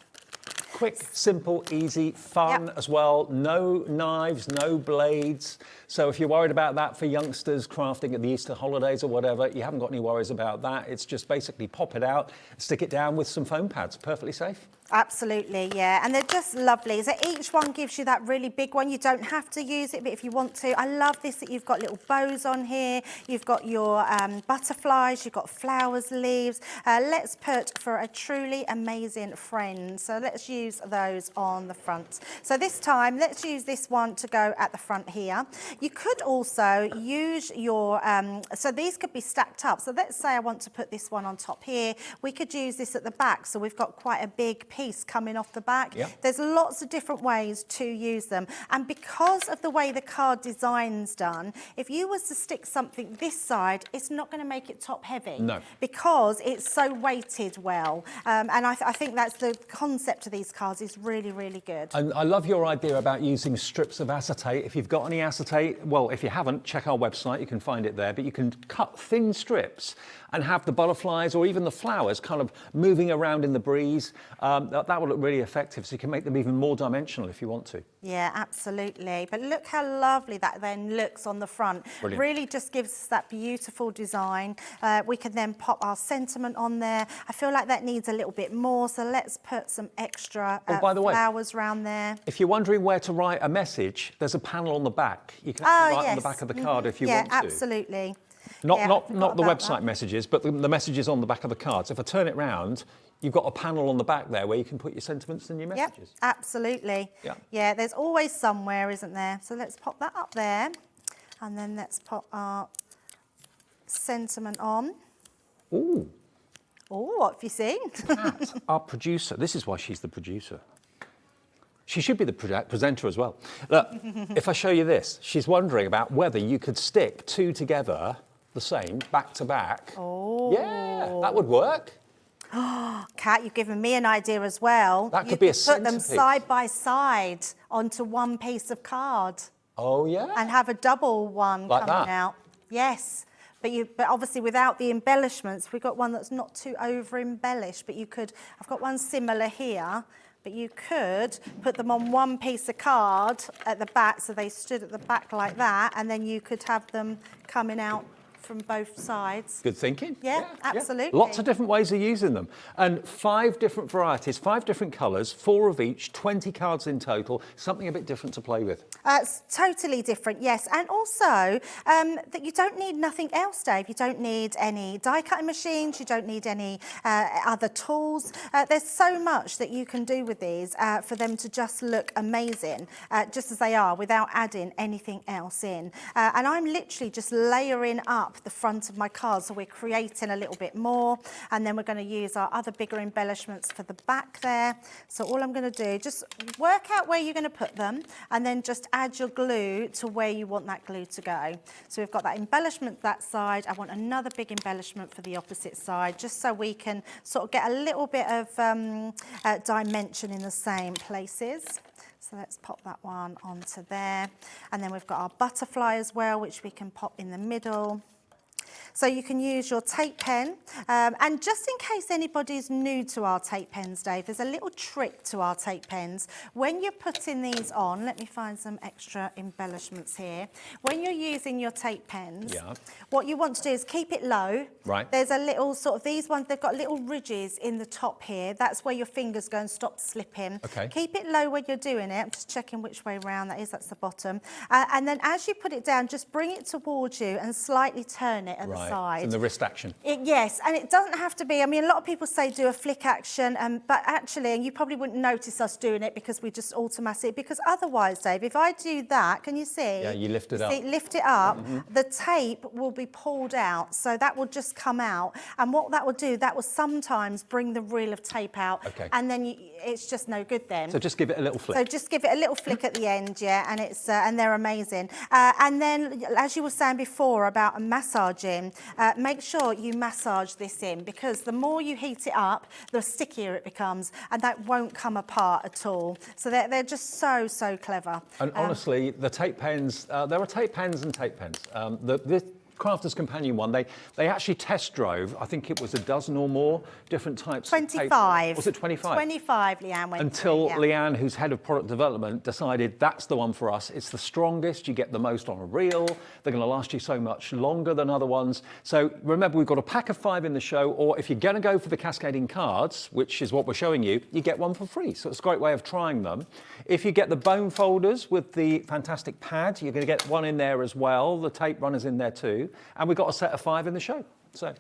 [SPEAKER 3] Quick, simple, easy, fun as well. No knives, no blades. So if you're worried about that for youngsters crafting at the Easter holidays or whatever, you haven't got any worries about that. It's just basically pop it out, stick it down with some foam pads. Perfectly safe.
[SPEAKER 4] Absolutely, yeah, and they're just lovely. So each one gives you that really big one. You don't have to use it, but if you want to. I love this that you've got little bows on here. You've got your butterflies, you've got flowers, leaves. Let's put for a truly amazing friend. So let's use those on the front. So this time, let's use this one to go at the front here. You could also use your, so these could be stacked up. So let's say I want to put this one on top here. We could use this at the back. So we've got quite a big piece coming off the back. There's lots of different ways to use them, and because of the way the card design's done, if you was to stick something this side, it's not going to make it top heavy.
[SPEAKER 3] No,
[SPEAKER 4] because it's so weighted well, and I think that's the concept of these cards is really, really good.
[SPEAKER 3] And I love your idea about using strips of acetate. If you've got any acetate, well, if you haven't, check our website, you can find it there, but you can cut thin strips and have the butterflies or even the flowers kind of moving around in the breeze. that will look really effective, so you can make them even more dimensional if you want to.
[SPEAKER 4] Yeah, absolutely. But look how lovely that then looks on the front.
[SPEAKER 3] Brilliant.
[SPEAKER 4] Really just gives us that beautiful design. We can then pop our sentiment on there. I feel like that needs a little bit more, so let's put some extra
[SPEAKER 3] by the way,
[SPEAKER 4] flowers around there.
[SPEAKER 3] If you're wondering where to write a message, there's a panel on the back. You can actually write on the back of the card if you want to.
[SPEAKER 4] Yeah, absolutely.
[SPEAKER 3] Not
[SPEAKER 4] Yeah,
[SPEAKER 3] the
[SPEAKER 4] about
[SPEAKER 3] website
[SPEAKER 4] that.
[SPEAKER 3] messages, but the messages on the back of the cards. If I turn it round, you've got a panel on the back there where you can put your sentiments and your
[SPEAKER 4] Yep,
[SPEAKER 3] messages.
[SPEAKER 4] absolutely.
[SPEAKER 3] Yeah.
[SPEAKER 4] Yeah, there's always somewhere, isn't there? So let's pop that up there. And then let's pop our sentiment on.
[SPEAKER 3] Ooh,
[SPEAKER 4] Oh, what have you seen?
[SPEAKER 3] Kat, our producer. This is why she's the producer. She should be the presenter as well. Look, if I show you this, she's wondering about whether you could stick two together the same, back to back.
[SPEAKER 4] Oh.
[SPEAKER 3] Yeah, that would work.
[SPEAKER 4] Kat, you've given me an idea as well.
[SPEAKER 3] That could
[SPEAKER 4] You
[SPEAKER 3] be a
[SPEAKER 4] put them
[SPEAKER 3] centrepiece.
[SPEAKER 4] side by side onto one piece of card
[SPEAKER 3] Oh, yeah.
[SPEAKER 4] and have a double one
[SPEAKER 3] Like
[SPEAKER 4] coming
[SPEAKER 3] that?
[SPEAKER 4] out. Yes. But obviously without the embellishments, we've got one that's not too over embellished, but you could, I've got one similar here, but you could put them on one piece of card at the back, so they stood at the back like that, and then you could have them coming out from both sides.
[SPEAKER 3] Good thinking.
[SPEAKER 4] Yeah, absolutely.
[SPEAKER 3] Lots of different ways of using them. And 5 different varieties, 5 different colours, 4 of each, 20 cards in total, something a bit different to play with.
[SPEAKER 4] It's totally different, yes. And also, that you don't need nothing else, Dave. You don't need any die cutting machines. You don't need any other tools. There's so much that you can do with these for them to just look amazing, just as they are, without adding anything else in. And I'm literally just layering up the front of my card, so we're creating a little bit more, and then we're going to use our other bigger embellishments for the back there. So all I'm going to do, just work out where you're going to put them, and then just add your glue to where you want that glue to go. So we've got that embellishment that side. I want another big embellishment for the opposite side, just so we can sort of get a little bit of dimension in the same places. So let's pop that one onto there. And then we've got our butterfly as well, which we can pop in the middle. So you can use your tape pen. And just in case anybody's new to our tape pens, Dave, there's a little trick to our tape pens. When you're putting these on, let me find some extra embellishments here. When you're using your tape pens, what you want to do is keep it low.
[SPEAKER 3] Right.
[SPEAKER 4] There's a little sort of, these ones, they've got little ridges in the top here. That's where your fingers go and stop slipping.
[SPEAKER 3] Okay.
[SPEAKER 4] Keep it low when you're doing it. I'm just checking which way round that is. That's the bottom. And then as you put it down, just bring it towards you and slightly turn it at the side.
[SPEAKER 3] And the wrist action.
[SPEAKER 4] Yes, and it doesn't have to be, I mean, a lot of people say do a flick action, but actually, and you probably wouldn't notice us doing it because we just automatically, because otherwise, Dave, if I do that, can you see?
[SPEAKER 3] Yeah, you lift it up.
[SPEAKER 4] See, lift it up, the tape will be pulled out, so that will just come out. And what that will do, that will sometimes bring the reel of tape out, and then it's just no good then.
[SPEAKER 3] So just give it a little flick.
[SPEAKER 4] So just give it a little flick at the end, yeah, and it's and they're amazing. And then, as you were saying before about massaging, make sure you massage this in, because the more you heat it up, the stickier it becomes, and that won't come apart at all. So they're just so clever.
[SPEAKER 3] And honestly, the tape pens, there are tape pens and tape pens. The Crafter's Companion one, they actually test drove, I think it was a dozen or more different types
[SPEAKER 4] 25.
[SPEAKER 3] of tape. Was it 25?
[SPEAKER 4] 25, Leanne went
[SPEAKER 3] Until
[SPEAKER 4] through, yeah.
[SPEAKER 3] Leanne, who's head of product development, decided that's the one for us. It's the strongest, you get the most on a reel, they're going to last you so much longer than other ones. So remember, we've got a pack of 5 in the show, or if you're going to go for the cascading cards, which is what we're showing you, you get one for free. So it's a great way of trying them. If you get the bone folders with the fantastic pad, you're going to get one in there as well. The tape runner's in there too. And we've got a set of 5 in the show. So.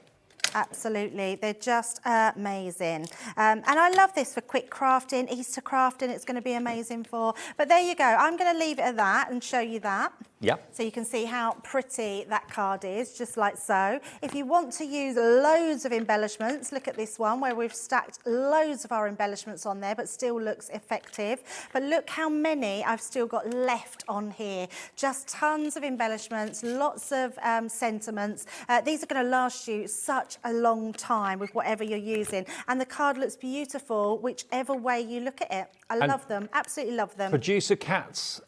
[SPEAKER 4] Absolutely, they're just amazing. And I love this for quick crafting, Easter crafting, it's going to be amazing for. But there you go, I'm going to leave it at that and show you that.
[SPEAKER 3] Yeah.
[SPEAKER 4] So you can see how pretty that card is, just like so. If you want to use loads of embellishments, look at this one where we've stacked loads of our embellishments on there, but still looks effective. But look how many I've still got left on here. Just tons of embellishments, lots of sentiments. These are going to last you such a long time with whatever you're using. And the card looks beautiful, whichever way you look at it. I love them, absolutely love them.
[SPEAKER 3] Producer Kat's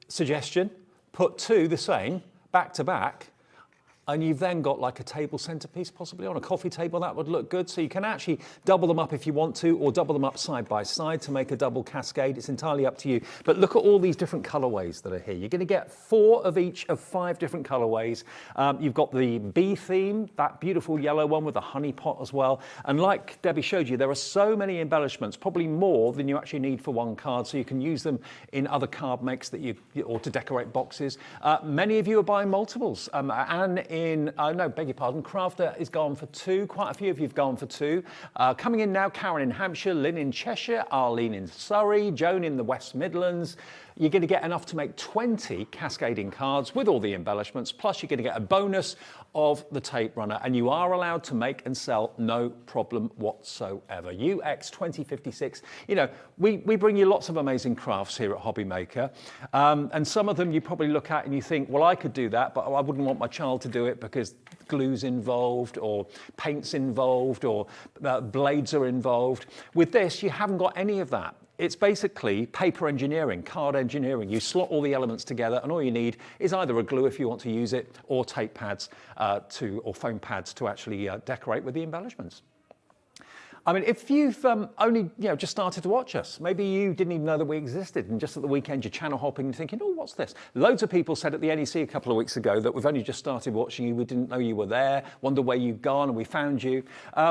[SPEAKER 3] suggestion, put 2 the same, back to back. And you've then got like a table centerpiece, possibly on a coffee table. That would look good. So you can actually double them up if you want to, or double them up side by side to make a double cascade. It's entirely up to you. But look at all these different colorways that are here. You're going to get 4 of each of 5 different colorways. You've got the bee theme, that beautiful yellow one with the honey pot as well. And like Debbie showed you, there are so many embellishments, probably more than you actually need for one card. So you can use them in other card makes that or to decorate boxes. Many of you are buying multiples. Anne beg your pardon, Crafter is gone for 2. Quite a few of you have gone for 2. Coming in now, Karen in Hampshire, Lynn in Cheshire, Arlene in Surrey, Joan in the West Midlands. You're going to get enough to make 20 cascading cards with all the embellishments, plus you're going to get a bonus of the tape runner, and you are allowed to make and sell no problem whatsoever. UX 2056, you know, we bring you lots of amazing crafts here at Hobby Maker, and some of them you probably look at and you think, well, I could do that, but I wouldn't want my child to do it because glue's involved or paint's involved or blades are involved. With this, you haven't got any of that. It's basically paper engineering, card engineering. You slot all the elements together and all you need is either a glue if you want to use it, or tape pads or foam pads to actually decorate with the embellishments. I mean, if you've only just started to watch us, maybe you didn't even know that we existed, and just at the weekend you're channel hopping and thinking, oh, what's this? Loads of people said at the NEC a couple of weeks ago that we've only just started watching you, we didn't know you were there, wonder where you've gone, and we found you.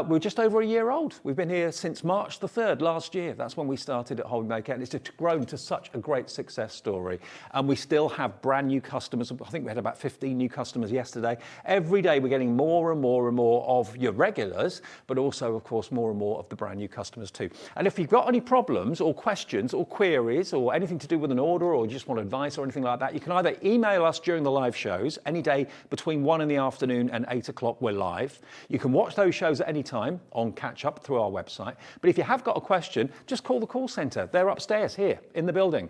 [SPEAKER 3] We're just over a year old. We've been here since March the 3rd last year. That's when we started at Hobby Maker, and it's just grown to such a great success story. And we still have brand new customers. I think we had about 15 new customers yesterday. Every day we're getting more and more and more of your regulars, but also, of course, more and more of the brand new customers too. And if you've got any problems or questions or queries or anything to do with an order, or you just want advice or anything like that, you can either email us during the live shows any day between 1 in the afternoon and 8 o'clock. We're live. You can watch those shows at any time on catch up through our website. But if you have got a question, just call the call centre. They're upstairs here in the building.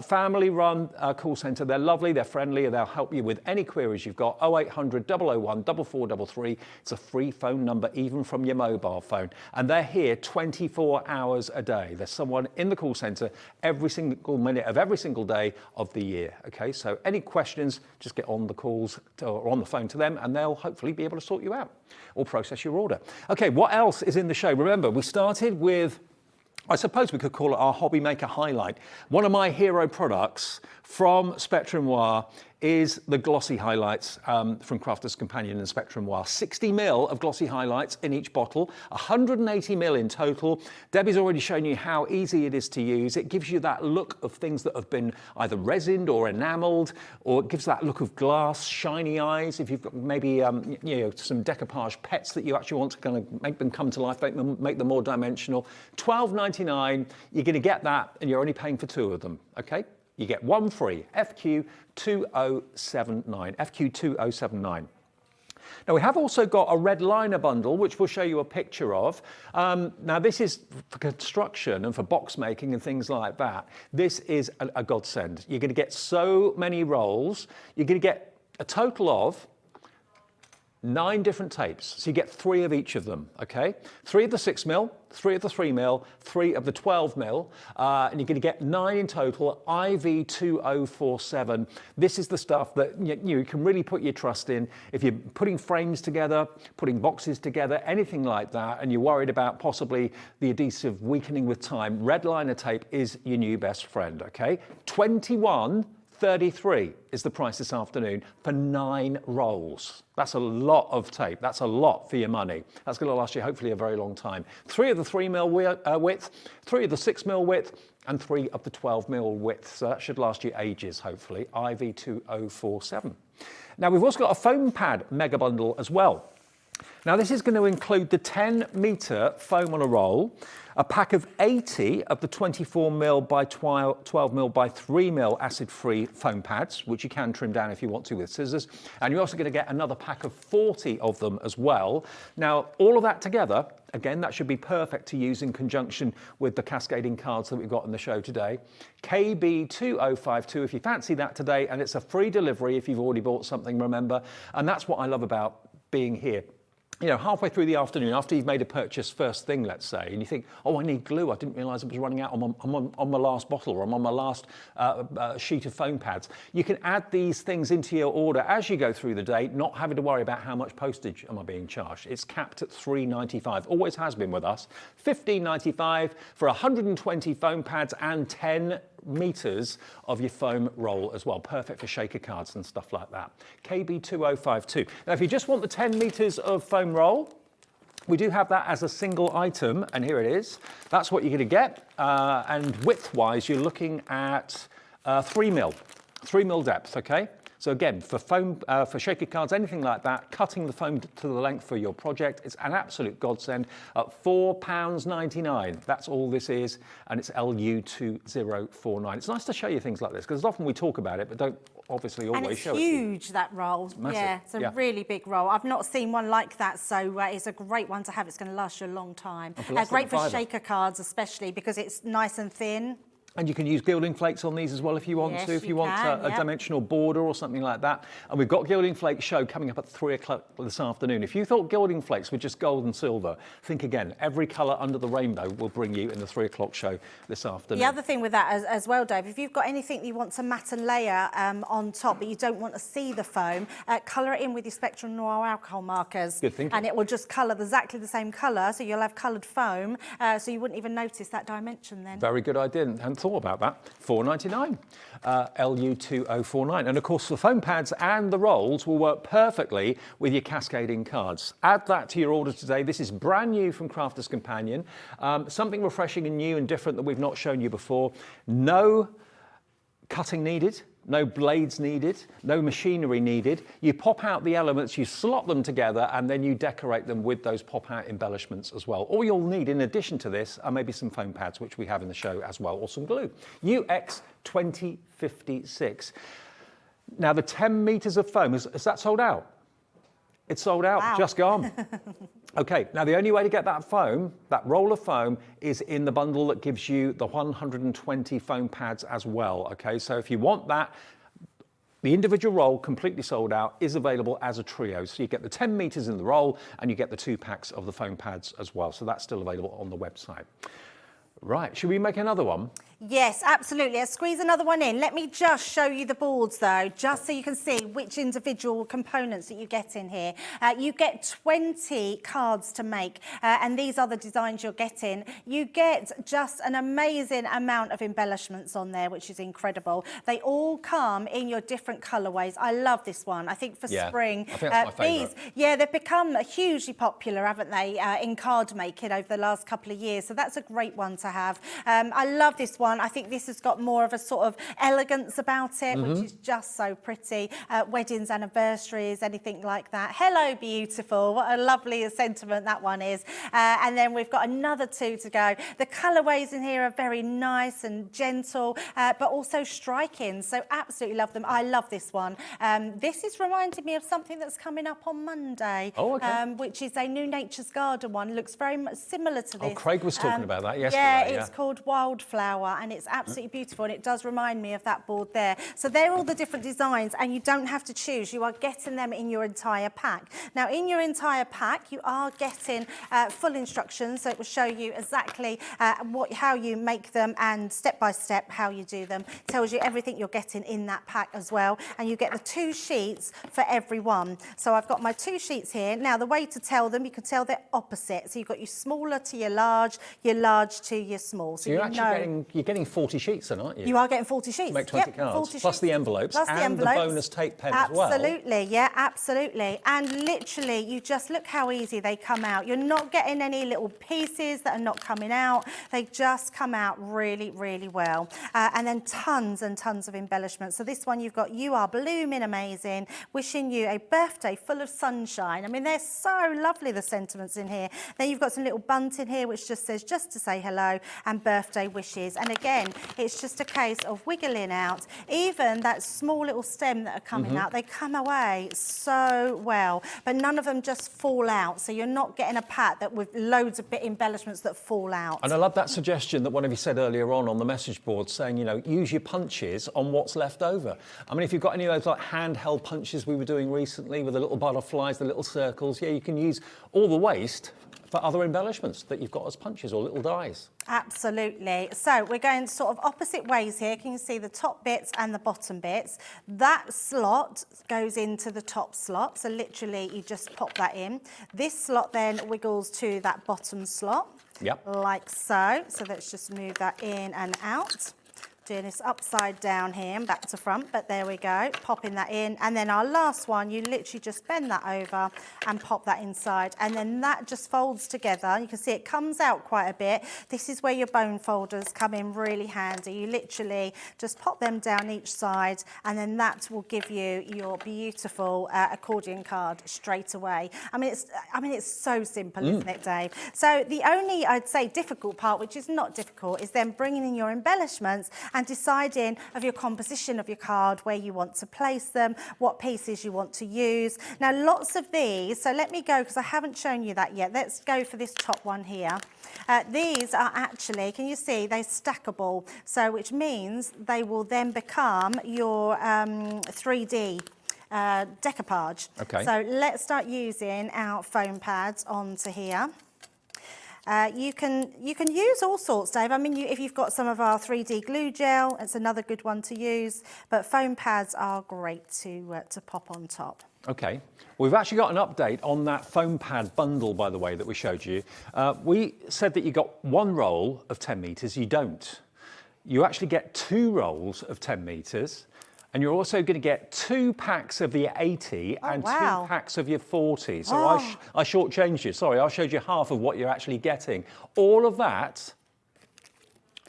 [SPEAKER 3] Family run call centre. They're lovely, they're friendly, and they'll help you with any queries you've got. 0800 001 4433. It's a free phone number, even from your mobile phone. And they're here 24 hours a day. There's someone in the call centre every single minute of every single day of the year. Okay, so any questions, just get on the calls or on the phone to them, and they'll hopefully be able to sort you out or process your order. Okay, what else is in the show? Remember, we started with, I suppose we could call it our Hobby Maker highlight. One of my hero products from Spectrum Noir is the glossy highlights from Crafter's Companion and Spectrum Noir. 60 ml of glossy highlights in each bottle, 180 ml in total. Debbie's already shown you how easy it is to use. It gives you that look of things that have been either resined or enameled, or it gives that look of glass, shiny eyes. If you've got maybe some decoupage pets that you actually want to kind of make them come to life, make them more dimensional. $12.99, you're going to get that, and you're only paying for 2 of them, okay? You get 1 free, FQ2079, FQ2079. Now, we have also got a red liner bundle, which we'll show you a picture of. Now, this is for construction and for box making and things like that. This is a godsend. You're going to get so many rolls. You're going to get a total of 9 different tapes. So you get 3 of each of them, okay? 3 of the 6 mil, 3 of the 3 mil, 3 of the 12 mil, and you're going to get 9 in total, IV2047. This is the stuff that you can really put your trust in. If you're putting frames together, putting boxes together, anything like that, and you're worried about possibly the adhesive weakening with time, red liner tape is your new best friend, okay? $21.33 is the price this afternoon for 9 rolls. That's a lot of tape. That's a lot for your money. That's going to last you hopefully a very long time. 3 of the 3 mil width, 3 of the 6 mil width, and 3 of the 12 mil width. So that should last you ages, hopefully. IV2047. Now, we've also got a foam pad mega bundle as well. Now, this is going to include the 10-metre foam on a roll, a pack of 80 of the 24 mil by 12 mil by 3 mil acid-free foam pads, which you can trim down if you want to with scissors. And you're also going to get another pack of 40 of them as well. Now, all of that together, again, that should be perfect to use in conjunction with the cascading cards that we've got in the show today. KB2052 if you fancy that today, and it's a free delivery if you've already bought something, remember. And that's what I love about being here you know, halfway through the afternoon, after you've made a purchase first thing, let's say, and you think, oh, I need glue. I didn't realise I was running out. On my last bottle, or I'm on my last sheet of foam pads. You can add these things into your order as you go through the day, not having to worry about how much postage am I being charged. It's capped at $3.95. Always has been with us. $15.95 for 120 foam pads and 10 meters of your foam roll as well. Perfect for shaker cards and stuff like that. KB2052. Now, if you just want the 10 meters of foam roll, we do have that as a single item, and here it is. That's what you're going to get. And width-wise, you're looking at 3 mil depth, okay? So again, for foam, for shaker cards, anything like that, cutting the foam to the length for your project, it's an absolute godsend at £4.99. That's all this is, and it's LU2049. It's nice to show you things like this, because often we talk about it, but don't obviously always show it.
[SPEAKER 4] And it's huge, that roll.
[SPEAKER 3] Massive.
[SPEAKER 4] Yeah, it's a really big roll. I've not seen one like that, so it's a great one to have. It's going to last you a long time. Great for shaker cards, especially, because it's nice and thin.
[SPEAKER 3] And you can use gilding flakes on these as well if you want to, if you want a dimensional border or something like that. And we've got Gilding Flakes show coming up at 3 o'clock this afternoon. If you thought Gilding Flakes were just gold and silver, think again. Every colour under the rainbow will bring you in the 3 o'clock show this afternoon.
[SPEAKER 4] The other thing with that as well, Dave, if you've got anything that you want to matte and layer on top, but you don't want to see the foam, colour it in with your Spectrum Noir alcohol markers.
[SPEAKER 3] Good thinking.
[SPEAKER 4] And it will just colour exactly the same colour, so you'll have coloured foam, so you wouldn't even notice that dimension then.
[SPEAKER 3] Very good idea. Hadn't thought about that. $4.99, LU2049. And of course, the foam pads and the rolls will work perfectly with your cascading cards. Add that to your order today. This is brand new from Crafters Companion. Something refreshing and new and different that we've not shown you before. No cutting needed. No blades needed, no machinery needed. You pop out the elements, you slot them together, and then you decorate them with those pop-out embellishments as well. All you'll need in addition to this are maybe some foam pads, which we have in the show as well, or some glue. UX2056. Now, the 10 meters of foam, is that sold out? It's sold out,
[SPEAKER 4] wow.
[SPEAKER 3] Just gone. Okay, now the only way to get that foam, that roll of foam, is in the bundle that gives you the 120 foam pads as well, okay? So if you want that, the individual roll, completely sold out, is available as a trio. So you get the 10 meters in the roll, and you get the 2 packs of the foam pads as well. So that's still available on the website. Right, should we make another one?
[SPEAKER 4] Yes, absolutely. Let's squeeze another one in. Let me just show you the boards, though, just so you can see which individual components that you get in here. You get 20 cards to make, and these are the designs you're getting. You get just an amazing amount of embellishments on there, which is incredible. They all come in your different colourways. I love this one. I think for spring,
[SPEAKER 3] I think that's my favourite.
[SPEAKER 4] they've become hugely popular, haven't they, in card making over the last couple of years. So that's a great one to have. I love this one. I think this has got more of a sort of elegance about it, which is just so pretty. Weddings, anniversaries, anything like that. Hello, beautiful. What a lovely sentiment that one is. And then we've got another 2 to go. The colourways in here are very nice and gentle, but also striking. So absolutely love them. I love this one. This is reminding me of something that's coming up on Monday, which is a New Nature's Garden one. Looks very much similar to this.
[SPEAKER 3] Oh, Craig was talking about that yesterday.
[SPEAKER 4] Yeah, it's called Wildflower, and it's absolutely beautiful, and it does remind me of that board there. So they're all the different designs, and you don't have to choose. You are getting them in your entire pack. Now, in your entire pack, you are getting full instructions, so it will show you exactly how you make them and step by step how you do them. Tells you everything you're getting in that pack as well, and you get the 2 sheets for every one. So I've got my 2 sheets here. Now, the way to tell them, you can tell they're opposite. So you've got your smaller to your large to your small. So
[SPEAKER 3] you're getting 40 sheets then, aren't you?
[SPEAKER 4] You are getting 40 sheets.
[SPEAKER 3] Make 20 cards,
[SPEAKER 4] 40
[SPEAKER 3] plus
[SPEAKER 4] sheets.
[SPEAKER 3] the envelopes, and the bonus tape pen as well.
[SPEAKER 4] Absolutely, yeah, absolutely. And literally, you just look how easy they come out. You're not getting any little pieces that are not coming out. They just come out really, really well. And then tons and tons of embellishments. So this one you've got, you are blooming amazing, wishing you a birthday full of sunshine. I mean, they're so lovely, the sentiments in here. Then you've got some little bunting here, which just says, just to say hello, and birthday wishes. And again, it's just a case of wiggling out. Even that small little stem that are coming out, they come away so well, but none of them just fall out. So you're not getting a pat that with loads of bit embellishments that fall out.
[SPEAKER 3] And I love that suggestion that one of you said earlier on the message board, saying, you know, use your punches on what's left over. I mean, if you've got any of those like handheld punches we were doing recently with the little butterflies, the little circles, yeah, you can use all the waste for other embellishments that you've got as punches or little dies.
[SPEAKER 4] Absolutely. So we're going sort of opposite ways here. Can you see the top bits and the bottom bits? That slot goes into the top slot. So literally you just pop that in. This slot then wiggles to that bottom slot.
[SPEAKER 3] Yep.
[SPEAKER 4] Like so. So let's just move that in and out. Doing this upside down here and back to front, but there we go, popping that in. And then our last one, you literally just bend that over and pop that inside. And then that just folds together. You can see it comes out quite a bit. This is where your bone folders come in really handy. You literally just pop them down each side, and then that will give you your beautiful accordion card straight away. I mean, it's so simple, isn't it, Dave? So the only, I'd say, difficult part, which is not difficult, is then bringing in your embellishments and deciding of your composition of your card, where you want to place them, what pieces you want to use. Now, lots of these, so let me go, because I haven't shown you that yet. Let's go for this top one here. These are actually, can you see, they're stackable, so which means they will then become your 3D decoupage.
[SPEAKER 3] Okay.
[SPEAKER 4] So let's start using our foam pads onto here. You can use all sorts, Dave. I mean, if you've got some of our 3D glue gel, it's another good one to use. But foam pads are great to pop on top.
[SPEAKER 3] Okay, we've actually got an update on that foam pad bundle, by the way, that we showed you. We said that you got one roll of 10 metres. You don't. You actually get 2 rolls of 10 metres. And you're also going to get 2 packs of the 80 and 2 packs of your 40. So I shortchanged you. Sorry, I showed you half of what you're actually getting. All of that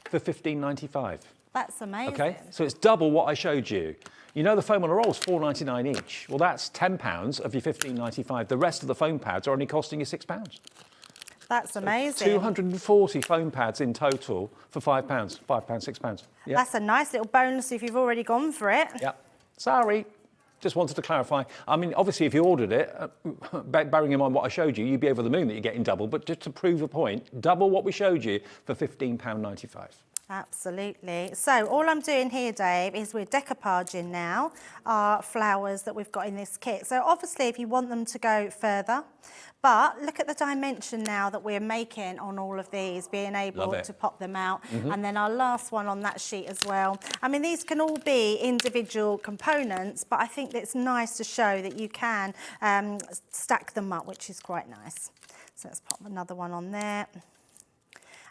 [SPEAKER 3] for $15.95.
[SPEAKER 4] That's amazing.
[SPEAKER 3] Okay, so it's double what I showed you. You know the foam on a roll is $4.99 each. Well, that's £10 of your $15.95. The rest of the foam pads are only costing you £6.
[SPEAKER 4] That's amazing.
[SPEAKER 3] 240 foam pads in total for £5, £6. Yeah.
[SPEAKER 4] That's a nice little bonus if you've already gone for it.
[SPEAKER 3] Yeah. Sorry. Just wanted to clarify. I mean, obviously, if you ordered it, bearing in mind what I showed you, you'd be over the moon that you're getting double. But just to prove a point, double what we showed you for £15.95.
[SPEAKER 4] Absolutely. So all I'm doing here, Dave, is we're decoupaging now our flowers that we've got in this kit. So obviously, if you want them to go further, but look at the dimension now that we're making on all of these, being able to pop them out. And then our last one on that sheet as well. I mean, these can all be individual components, but I think it's nice to show that you can stack them up, which is quite nice. So let's pop another one on there.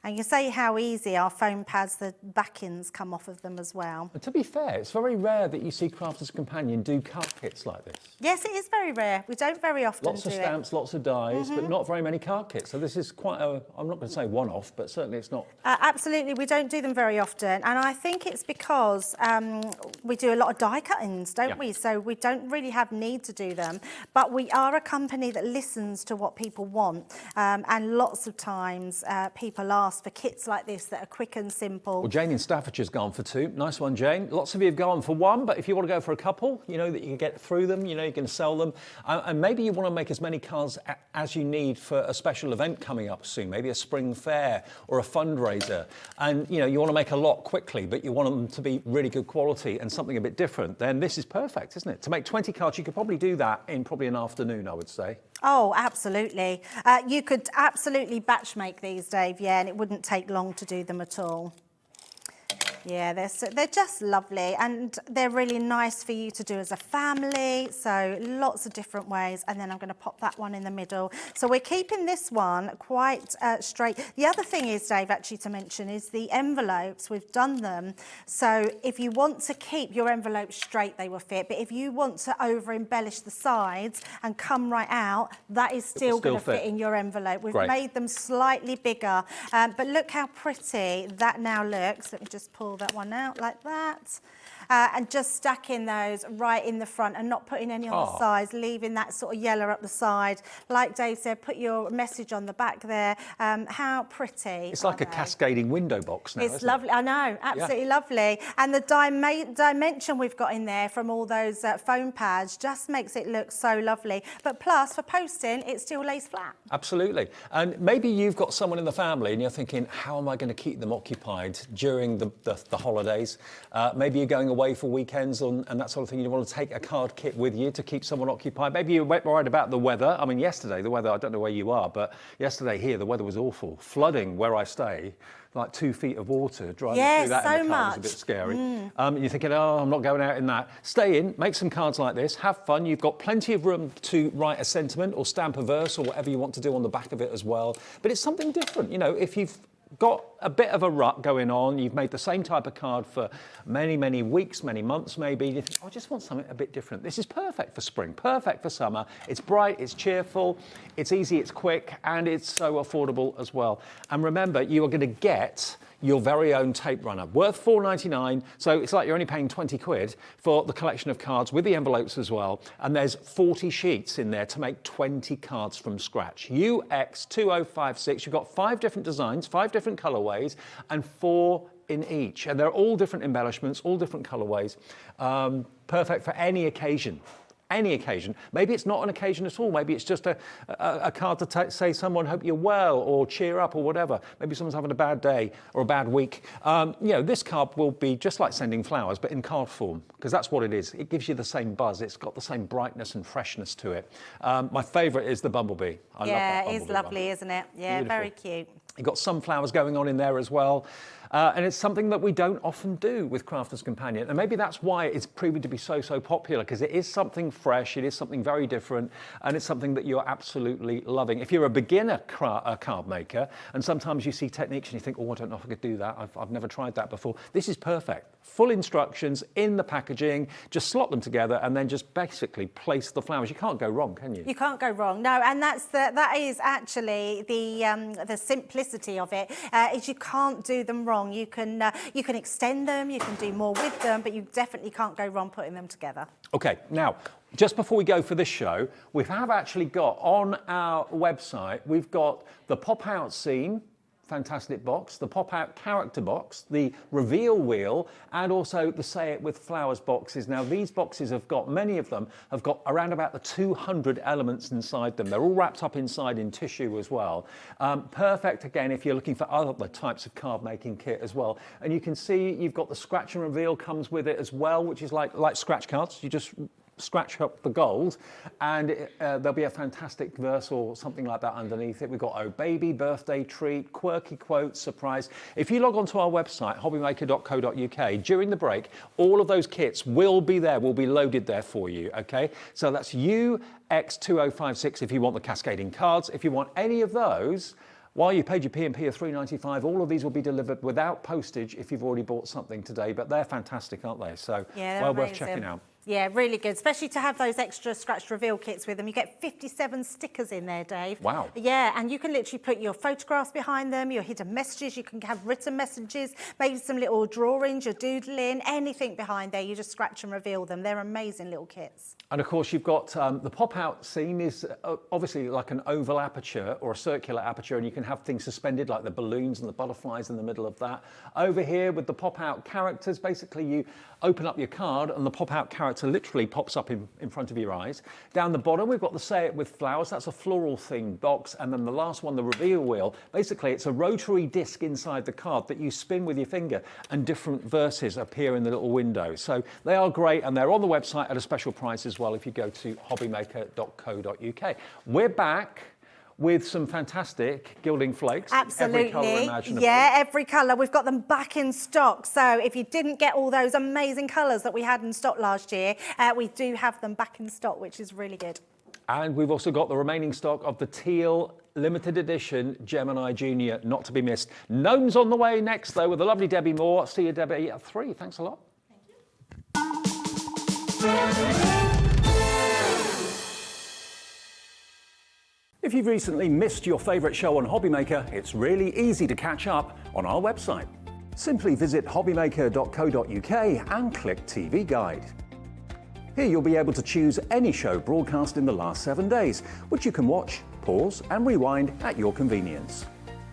[SPEAKER 4] And you say how easy our foam pads, the backings come off of them as well.
[SPEAKER 3] And to be fair, it's very rare that you see Crafters Companion do card kits like this.
[SPEAKER 4] Yes, it is very rare. We don't very often
[SPEAKER 3] Lots of stamps, lots of dies, but not very many card kits. So this is quite a, I'm not going to say one-off, but certainly it's not.
[SPEAKER 4] Absolutely, we don't do them very often. And I think it's because we do a lot of die cuttings, don't we? So we don't really have need to do them. But we are a company that listens to what people want. And lots of times people ask for kits like this that are quick and simple.
[SPEAKER 3] Well, Jane in Staffordshire's gone for 2. Nice one, Jane. Lots of you have gone for 1, but if you want to go for a couple, you know that you can get through them, you know you can sell them. And maybe you want to make as many cards as you need for a special event coming up soon, maybe a spring fair or a fundraiser. And, you know, you want to make a lot quickly, but you want them to be really good quality and something a bit different. Then this is perfect, isn't it? To make 20 cards, you could probably do that in probably an afternoon, I would say.
[SPEAKER 4] Oh, absolutely. You could absolutely batch make these, Dave, yeah, and it wouldn't take long to do them at all. Yeah, they're just lovely, and they're really nice for you to do as a family, so lots of different ways. And then I'm going to pop that one in the middle. So we're keeping this one quite straight. The other thing is, Dave, actually to mention is the envelopes. We've done them. So if you want to keep your envelopes straight, they will fit. But if you want to over-embellish the sides and come right out, that is still going to fit in your envelope. We've made them slightly bigger. But look how pretty that now looks. Let me just pull that one out like that. and just stacking those right in the front and not putting any on the sides, leaving that sort of yellow up the side. Like Dave said, put your message on the back there. How pretty.
[SPEAKER 3] It's like a cascading window box now,
[SPEAKER 4] It's
[SPEAKER 3] isn't
[SPEAKER 4] lovely. I know, absolutely lovely. And the dimension we've got in there from all those foam pads just makes it look so lovely. But plus, for posting, it still lays flat.
[SPEAKER 3] Absolutely. And maybe you've got someone in the family and you're thinking, how am I going to keep them occupied during the holidays? Maybe you're going away for weekends and that sort of thing. You want to take a card kit with you to keep someone occupied. Maybe you're worried about the weather. I mean, yesterday, the weather, I don't know where you are, but yesterday here, the weather was awful. Flooding where I stay, like 2 feet of water driving through that in the car was a bit scary. You're thinking, oh, I'm not going out in that. Stay in, make some cards like this, have fun. You've got plenty of room to write a sentiment or stamp a verse or whatever you want to do on the back of it as well. But it's something different. You know, if you've got a bit of a rut going on, you've made the same type of card for many, many weeks, many months maybe, you think, oh, I just want something a bit different. This is perfect for spring, perfect for summer. It's bright, it's cheerful, it's easy, it's quick, and it's so affordable as well. And remember, you are going to get your very own tape runner, worth £4.99. So it's like you're only paying 20 quid for the collection of cards with the envelopes as well. And there's 40 sheets in there to make 20 cards from scratch. UX2056, you've got 5 different designs, 5 different colorways, and 4 in each. And they're all different embellishments, all different colorways. Perfect for any occasion. Any occasion. Maybe it's not an occasion at all. Maybe it's just a card to say someone, hope you're well, or cheer up, or whatever. Maybe someone's having a bad day or a bad week. You know, this card will be just like sending flowers, but in card form, because that's what it is. It gives you the same buzz. It's got the same brightness and freshness to it. My favourite is the bumblebee. I love that bumblebee,
[SPEAKER 4] it's lovely, isn't it? Yeah, beautiful. Very cute.
[SPEAKER 3] You've got sunflowers going on in there as well. And it's something that we don't often do with Crafter's Companion. And maybe that's why it's proving to be so popular, because it is something fresh, it is something very different, and it's something that you're absolutely loving. If you're a beginner card maker, and sometimes you see techniques and you think, oh, I don't know if I could do that, I've never tried that before, this is perfect. Full instructions in the packaging, just slot them together and then just basically place the flowers. You can't go wrong, can you?
[SPEAKER 4] You can't go wrong, no, and that is actually the simplicity of it, is you can't do them wrong. You can extend them, you can do more with them, but you definitely can't go wrong putting them together.
[SPEAKER 3] Okay, now, just before we go for this show, we have actually got on our website, we've got the pop-out scene, fantastic box, the pop-out character box, the reveal wheel, and also the Say It With Flowers boxes. Now, these boxes have got, many of them have got around about the 200 elements inside them. They're all wrapped up inside in tissue as well. Perfect, again, if you're looking for other types of card making kit as well. And you can see you've got the scratch and reveal comes with it as well, which is like scratch cards. You just scratch up the gold and there'll be a fantastic verse or something like that underneath it. We've got Oh Baby, birthday treat, quirky quote, surprise. If you log onto our website, hobbymaker.co.uk, during the break, all of those kits will be there, will be loaded there for you, okay? So that's UX2056 if you want the cascading cards. If you want any of those, while you paid your P&P of $3.95, all of these will be delivered without postage if you've already bought something today, but they're fantastic, aren't they? So,
[SPEAKER 4] yeah,
[SPEAKER 3] well worth checking out.
[SPEAKER 4] Yeah, really good, especially to have those extra scratch reveal kits with them. You get 57 stickers in there, Dave.
[SPEAKER 3] Wow.
[SPEAKER 4] Yeah, and you can literally put your photographs behind them, your hidden messages, you can have written messages, maybe some little drawings, your doodling, anything behind there. You just scratch and reveal them. They're amazing little kits.
[SPEAKER 3] And of course, you've got the pop-out scene is obviously like an oval aperture or a circular aperture, and you can have things suspended like the balloons and the butterflies in the middle of that. Over here with the pop-out characters, basically you open up your card and the pop-out character literally pops up in front of your eyes. Down the bottom, we've got the Say It With Flowers. That's a floral themed box. And then the last one, the reveal wheel. Basically, it's a rotary disc inside the card that you spin with your finger and different verses appear in the little window. So they are great and they're on the website at a special price as well if you go to hobbymaker.co.uk. We're back with some fantastic gilding flakes.
[SPEAKER 4] Absolutely.
[SPEAKER 3] Every colour imaginable.
[SPEAKER 4] Yeah, every colour. We've got them back in stock. So if you didn't get all those amazing colours that we had in stock last year, we do have them back in stock, which is really good.
[SPEAKER 3] And we've also got the remaining stock of the teal limited edition Gemini Junior, not to be missed. Gnomes on the way next, though, with the lovely Debbie Moore. See you, Debbie, at 3. Thanks a lot. Thank you. If you've recently missed your favourite show on Hobbymaker, it's really easy to catch up on our website. Simply visit hobbymaker.co.uk and click TV Guide. Here you'll be able to choose any show broadcast in the last 7 days, which you can watch, pause and rewind at your convenience.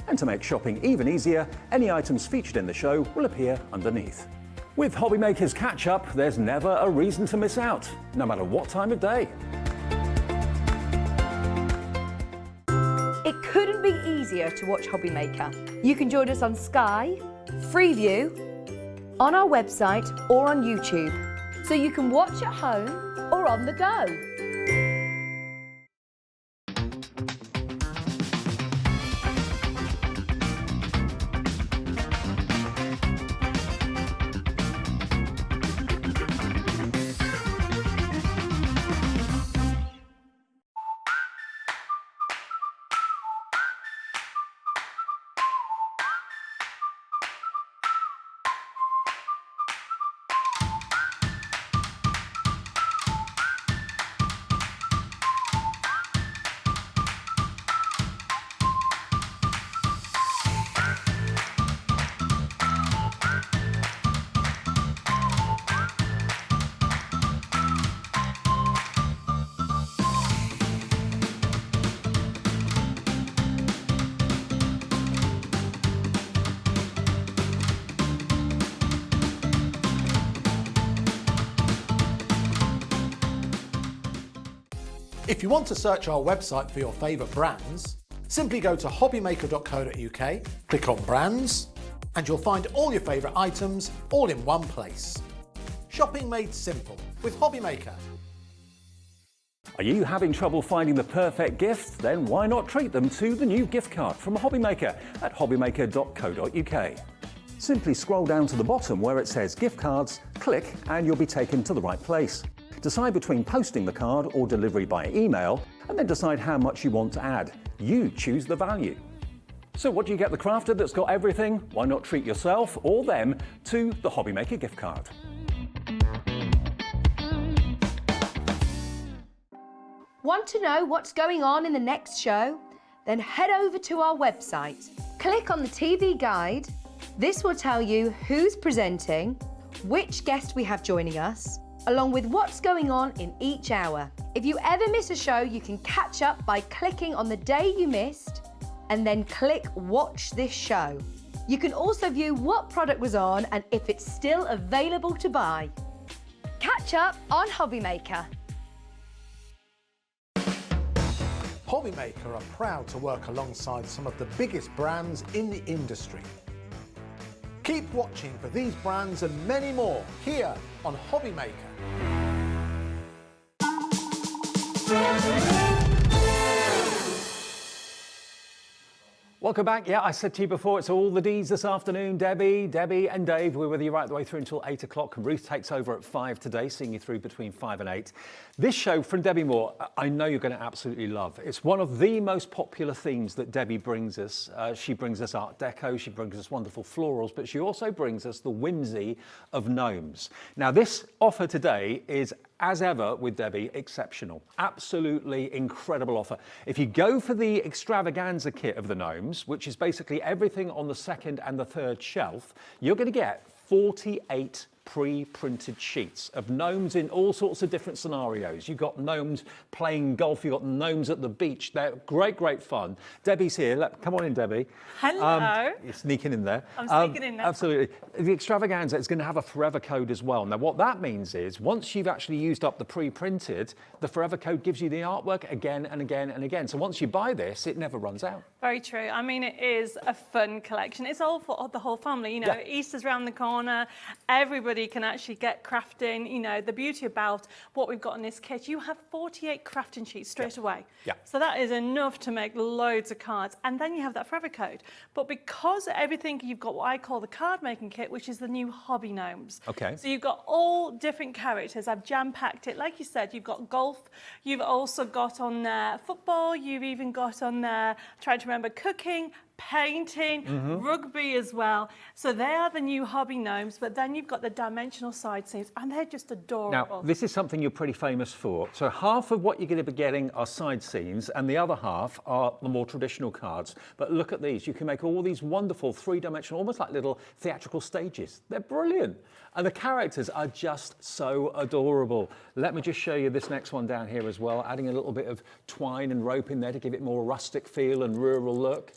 [SPEAKER 3] And to make shopping even easier, any items featured in the show will appear underneath. With Hobbymaker's Catch-Up, there's never a reason to miss out, no matter what time of day.
[SPEAKER 1] It couldn't be easier to watch Hobbymaker. You can join us on Sky, Freeview, on our website or on YouTube, so you can watch at home or on the go.
[SPEAKER 2] If you want to search our website for your favourite brands, simply go to hobbymaker.co.uk, click on Brands, and you'll find all your favourite items all in one place. Shopping made simple with Hobbymaker.
[SPEAKER 3] Are you having trouble finding the perfect gift? Then why not treat them to the new gift card from Hobbymaker at hobbymaker.co.uk. Simply scroll down to the bottom where it says gift cards, click and you'll be taken to the right place. Decide between posting the card or delivery by email, and then decide how much you want to add. You choose the value. So what do you get the crafter that's got everything? Why not treat yourself or them to the Hobbymaker gift card?
[SPEAKER 1] Want to know what's going on in the next show? Then head over to our website. Click on the TV Guide. This will tell you who's presenting, which guest we have joining us, along with what's going on in each hour. If you ever miss a show, you can catch up by clicking on the day you missed and then click Watch This Show. You can also view what product was on and if it's still available to buy. Catch up on Hobbymaker.
[SPEAKER 2] Hobbymaker are proud to work alongside some of the biggest brands in the industry. Keep watching for these brands and many more here on Hobbymaker.
[SPEAKER 3] Welcome back. Yeah, I said to you before, it's all the Ds this afternoon. Debbie and Dave. We're with you right the way through until 8 o'clock. And Ruth takes over at 5 today, seeing you through between 5 and 8. This show from Debbie Moore, I know you're going to absolutely love. It's one of the most popular themes that Debbie brings us. She brings us Art Deco, she brings us wonderful florals, but she also brings us the whimsy of gnomes. Now, this offer today is, as ever with Debbie, exceptional. Absolutely incredible offer. If you go for the extravaganza kit of the gnomes, which is basically everything on the second and the third shelf, you're going to get 48 pre-printed sheets of gnomes in all sorts of different scenarios. You've got gnomes playing golf, you've got gnomes at the beach. They're great fun. Debbie's here. Come on in, Debbie.
[SPEAKER 5] Hello.
[SPEAKER 3] You're sneaking in there.
[SPEAKER 5] I'm sneaking in now.
[SPEAKER 3] Absolutely. The extravaganza is going to have a forever code as well. Now, what that means is once you've actually used up the pre-printed, the forever code gives you the artwork again and again and again. So once you buy this, it never runs out.
[SPEAKER 5] Very true. I mean, it is a fun collection. It's all for the whole family. You know,
[SPEAKER 3] Yeah.
[SPEAKER 5] Easter's around the corner. Everybody can actually get crafting. You know, the beauty about what we've got in this kit, you have 48 crafting sheets straight away.
[SPEAKER 3] Yeah.
[SPEAKER 5] So that is enough to make loads of cards. And then you have that forever code. But because everything, you've got what I call the card making kit, which is the new Hobby Gnomes.
[SPEAKER 3] Okay.
[SPEAKER 5] So you've got all different characters. I've jam-packed it. Like you said, you've got golf. You've also got on there football. You've even got on there, trying to remember, cooking, painting, rugby as well. So they are the new hobby gnomes, but then you've got the dimensional side scenes, and they're just adorable.
[SPEAKER 3] Now, this is something you're pretty famous for. So half of what you're going to be getting are side scenes, and the other half are the more traditional cards. But look at these. You can make all these wonderful three-dimensional, almost like little theatrical stages. They're brilliant. And the characters are just so adorable. Let me just show you this next one down here as well, adding a little bit of twine and rope in there to give it more rustic feel and rural look.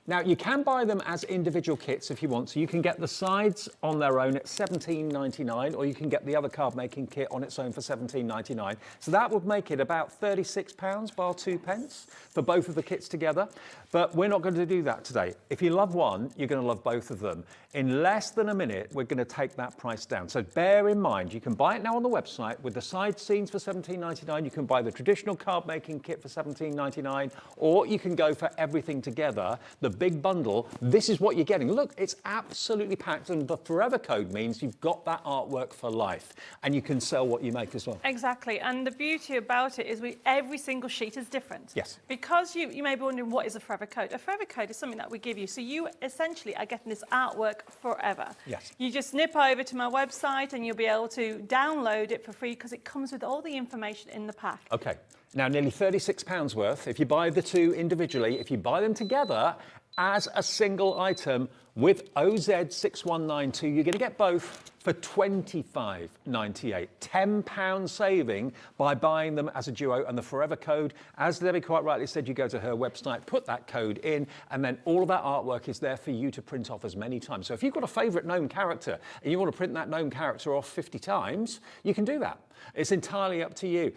[SPEAKER 3] Now, you can buy them as individual kits if you want. So you can get the sides on their own at $17.99, or you can get the other card making kit on its own for $17.99. So that would make it about £36 bar 2p for both of the kits together. But we're not going to do that today. If you love one, you're going to love both of them. In less than a minute, we're going to take that price down. So bear in mind, you can buy it now on the website with the side scenes for $17.99. You can buy the traditional card making kit for $17.99, or you can go for everything together, the big bundle. This is what you're getting. Look, it's absolutely packed, and the Forever Code means you've got that artwork for life, and you can sell what you make as well.
[SPEAKER 5] Exactly, and the beauty about it is every single sheet is different.
[SPEAKER 3] Yes.
[SPEAKER 5] Because you may be wondering, what is a Forever Code? A Forever Code is something that we give you, so you essentially are getting this artwork forever.
[SPEAKER 3] Yes.
[SPEAKER 5] You just nip over to my website and you'll be able to download it for free because it comes with all the information in the pack.
[SPEAKER 3] Okay, now nearly £36 worth. If you buy the two individually, if you buy them together as a single item with OZ6192, you're going to get both for £25.98. £10 saving by buying them as a duo. And the Forever Code, as Debbie quite rightly said, you go to her website, put that code in, and then all of that artwork is there for you to print off as many times. So if you've got a favourite gnome character and you want to print that gnome character off 50 times, you can do that. It's entirely up to you.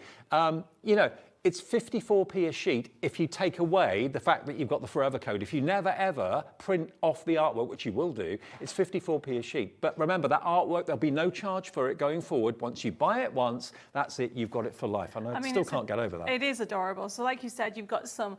[SPEAKER 3] You know, it's 54p a sheet if you take away the fact that you've got the Forever Code. If you never ever print off the artwork, which you will do, it's 54p a sheet. But remember, that artwork, there'll be no charge for it going forward. Once you buy it once, that's it, you've got it for life. And I still can't get over that.
[SPEAKER 5] It is adorable. So like you said, you've got some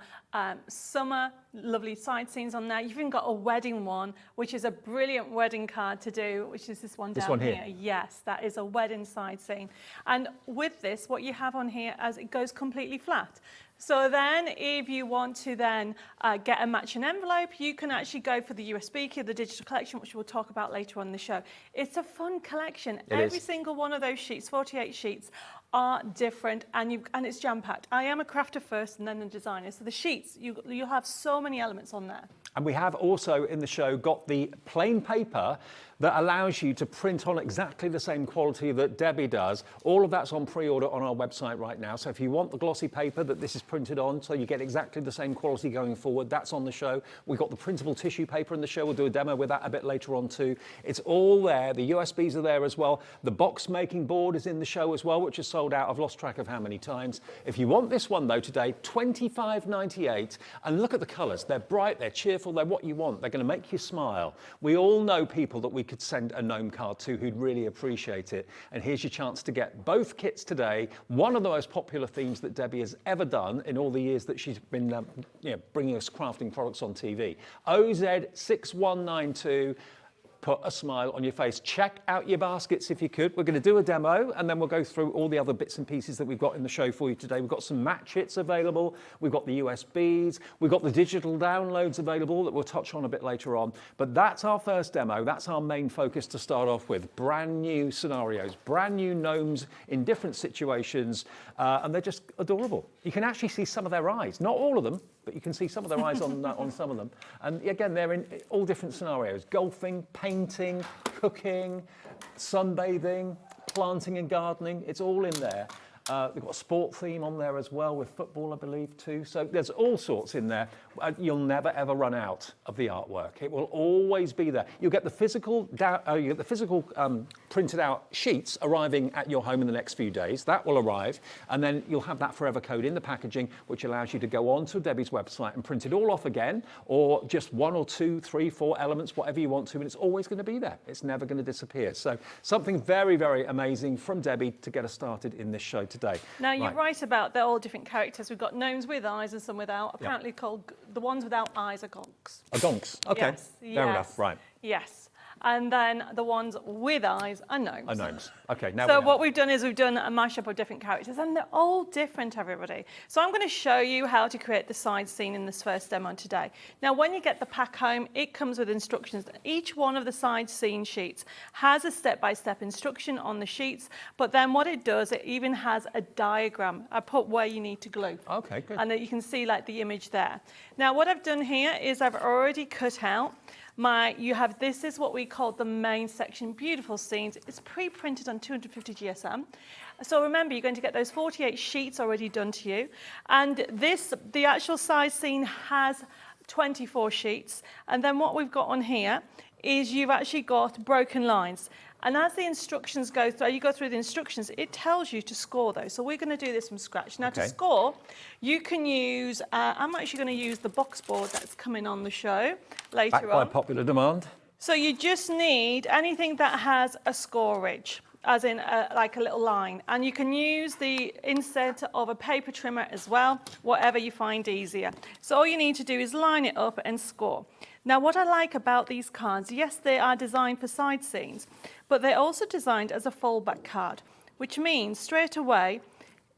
[SPEAKER 5] summer lovely side scenes on there. You've even got a wedding one, which is a brilliant wedding card to do, which is this one down here. Yes, that is a wedding side scene. And with this, what you have on here, as it goes completely flat. So then if you want to then get a matching envelope, you can actually go for the USB key, the digital collection, which we'll talk about later on in the show. It's a fun collection. Every single one of those sheets, 48 sheets, are different, and it's jam-packed. I am a crafter first and then a designer, so the sheets, you'll have so many elements on there.
[SPEAKER 3] And we have also in the show got the plain paper that allows you to print on exactly the same quality that Debbie does. All of that's on pre-order on our website right now. So if you want the glossy paper that this is printed on, so you get exactly the same quality going forward, that's on the show. We've got the printable tissue paper in the show. We'll do a demo with that a bit later on too. It's all there. The USBs are there as well. The box making board is in the show as well, which is sold out. I've lost track of how many times. If you want this one though today, $25.98. And look at the colours. They're bright, they're cheerful, they're what you want. They're going to make you smile. We all know people that we could send a gnome card to who'd really appreciate it. And here's your chance to get both kits today. One of the most popular themes that Debbie has ever done in all the years that she's been bringing us crafting products on TV. OZ6192. Put a smile on your face. Check out your baskets if you could. We're going to do a demo and then we'll go through all the other bits and pieces that we've got in the show for you today. We've got some match hits available. We've got the USBs. We've got the digital downloads available that we'll touch on a bit later on. But that's our first demo. That's our main focus to start off with. Brand new scenarios, brand new gnomes in different situations, and they're just adorable. You can actually see some of their eyes. Not all of them, but you can see some of their eyes on some of them. And again, they're in all different scenarios. Golfing, painting, cooking, sunbathing, planting and gardening. It's all in there. We've got a sport theme on there as well with football, I believe, too. So there's all sorts in there. You'll never, ever run out of the artwork. It will always be there. You'll get the physical, printed out sheets arriving at your home in the next few days. That will arrive. And then you'll have that Forever Code in the packaging, which allows you to go on to Debbie's website and print it all off again, or just 1 or 2, 3, 4 elements, whatever you want to, and it's always going to be there. It's never going to disappear. So something very, very amazing from Debbie to get us started in this show today.
[SPEAKER 5] Now, you're right about they're all different characters. We've got gnomes with eyes and some without. Apparently called, the ones without eyes are gonks.
[SPEAKER 3] Gonks, okay.
[SPEAKER 5] Yes,
[SPEAKER 3] Fair enough, right.
[SPEAKER 5] Yes. and then the ones with eyes are gnomes.
[SPEAKER 3] Are gnomes. Okay, now
[SPEAKER 5] So
[SPEAKER 3] we know.
[SPEAKER 5] what we've done is we've done a mashup of different characters, and they're all different, everybody. So I'm going to show you how to create the side scene in this first demo today. Now, when you get the pack home, it comes with instructions. Each one of the side scene sheets has a step-by-step instruction on the sheets, but then what it does, it even has a diagram. I put where you need to glue.
[SPEAKER 3] Okay, good.
[SPEAKER 5] And that you can see like the image there. Now, what I've done here is I've already cut out this is what we call the main section, beautiful scenes. It's pre-printed on 250 GSM. So remember, you're going to get those 48 sheets already done to you. And the actual side scene has 24 sheets. And then what we've got on here is you've actually got broken lines. And as the instructions go through, you go through the instructions, it tells you to score those. So we're going to do this from scratch. Now, to score, you can use, I'm actually going to use the box board that's coming on the show later
[SPEAKER 3] Backed by
[SPEAKER 5] on.
[SPEAKER 3] popular demand.
[SPEAKER 5] So you just need anything that has a score ridge, as in like a little line. And you can use the insert of a paper trimmer as well, whatever you find easier. So all you need to do is line it up and score. Now, what I like about these cards, yes, they are designed for side scenes, but they're also designed as a foldback card, which means straight away,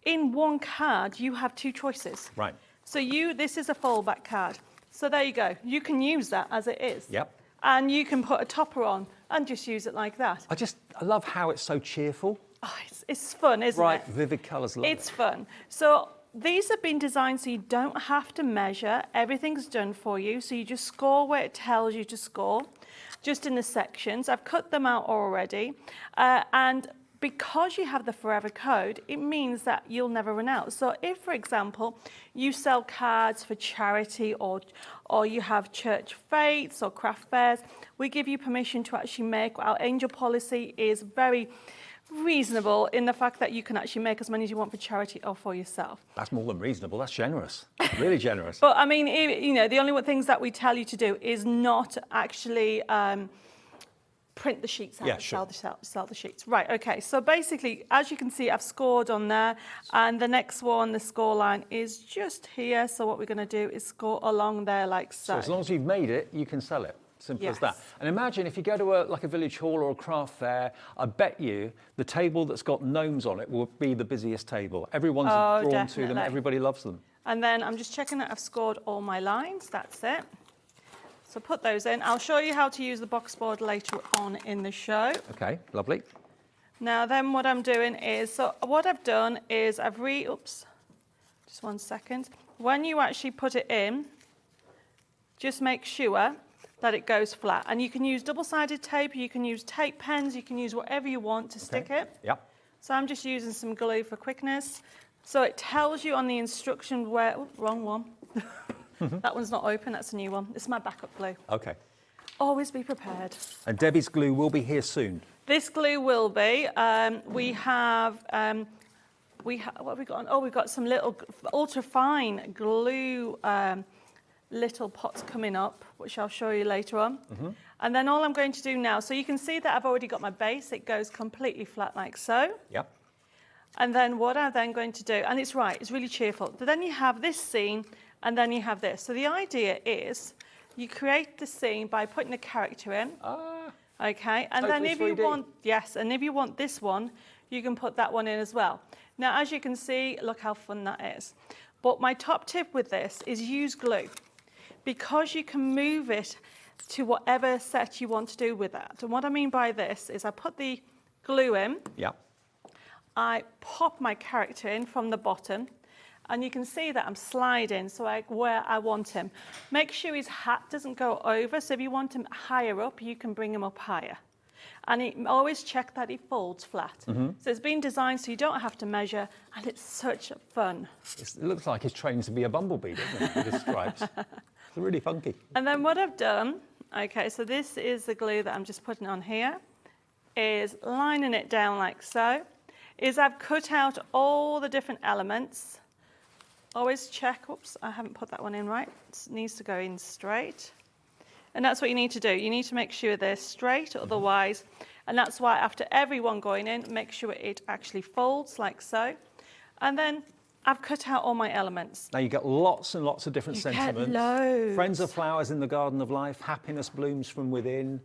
[SPEAKER 5] in one card, you have two choices.
[SPEAKER 3] Right.
[SPEAKER 5] So this is a foldback card. So there you go. You can use that as it is.
[SPEAKER 3] Yep.
[SPEAKER 5] And you can put a topper on and just use it like that.
[SPEAKER 3] I love how it's so cheerful.
[SPEAKER 5] Oh, it's fun, isn't
[SPEAKER 3] Bright,
[SPEAKER 5] it?
[SPEAKER 3] vivid colours.
[SPEAKER 5] It's fun. So these have been designed so you don't have to measure. Everything's done for you. So you just score where it tells you to score, just in the sections. I've cut them out already. And because you have the forever code, it means that you'll never run out. So if, for example, you sell cards for charity or you have church fates or craft fairs, we give you permission to actually make. Our angel policy is very reasonable in the fact that you can actually make as many as you want for charity or for yourself.
[SPEAKER 3] That's more than reasonable. That's generous. Really generous.
[SPEAKER 5] But I mean, the only things that we tell you to do is not actually print the sheets out, sell the sheets. Right, okay, so basically, as you can see, I've scored on there, and the next one, the score line, is just here. So what we're going to do is score along there like so.
[SPEAKER 3] So as long as you've made it, you can sell it. Simple as that.
[SPEAKER 5] Yes.
[SPEAKER 3] And imagine if you go to a village hall or a craft fair, I bet you the table that's got gnomes on it will be the busiest table. Everyone's drawn to them,
[SPEAKER 5] definitely.
[SPEAKER 3] everybody loves them.
[SPEAKER 5] And then I'm just checking that I've scored all my lines, that's it. So put those in. I'll show you how to use the box board later on in the show.
[SPEAKER 3] Okay, lovely.
[SPEAKER 5] Now then what I'm doing is, so what I've done is just 1 second. When you actually put it in, just make sure that it goes flat. And you can use double-sided tape, you can use tape pens, you can use whatever you want to stick it.
[SPEAKER 3] Yep.
[SPEAKER 5] So I'm just using some glue for quickness. So it tells you on the instruction where, wrong one. That one's not open, that's a new one. It's my backup glue.
[SPEAKER 3] Okay.
[SPEAKER 5] Always be prepared.
[SPEAKER 3] And Debbie's glue will be here soon.
[SPEAKER 5] This glue will be. We have, what have we got on? Oh, we've got some little ultra fine glue little pots coming up, which I'll show you later on. And then all I'm going to do now, so you can see that I've already got my base. It goes completely flat like so.
[SPEAKER 3] Yep.
[SPEAKER 5] And then what I'm then going to do, and it's really cheerful. But then you have this scene, and then you have this. So the idea is you create the scene by putting a character in. Okay, and then if you
[SPEAKER 3] 3D.
[SPEAKER 5] want, and if you want this one, you can put that one in as well. Now, as you can see, look how fun that is. But my top tip with this is use glue, because you can move it to whatever set you want to do with that. And what I mean by this is I put the glue in,
[SPEAKER 3] Yep.
[SPEAKER 5] I pop my character in from the bottom, and you can see that I'm sliding where I want him. Make sure his hat doesn't go over, so if you want him higher up, you can bring him up higher. And always check that he folds flat. So it's been designed so you don't have to measure, and it's such fun.
[SPEAKER 3] It looks like he's trained to be a bumblebee, doesn't it, with his stripes? It's really funky.
[SPEAKER 5] And then what I've done, okay, so this is the glue that I'm just putting on here, is lining it down like so, is I've cut out all the different elements. Always check, oops, I haven't put that one in right. It needs to go in straight. And that's what you need to do. You need to make sure they're straight, otherwise, and that's why after every one going in, make sure it actually folds like so. And then I've cut out all my elements.
[SPEAKER 3] Now you get lots and lots of different sentiments.
[SPEAKER 5] Loads.
[SPEAKER 3] Friends are flowers in the garden of life. Happiness blooms from within.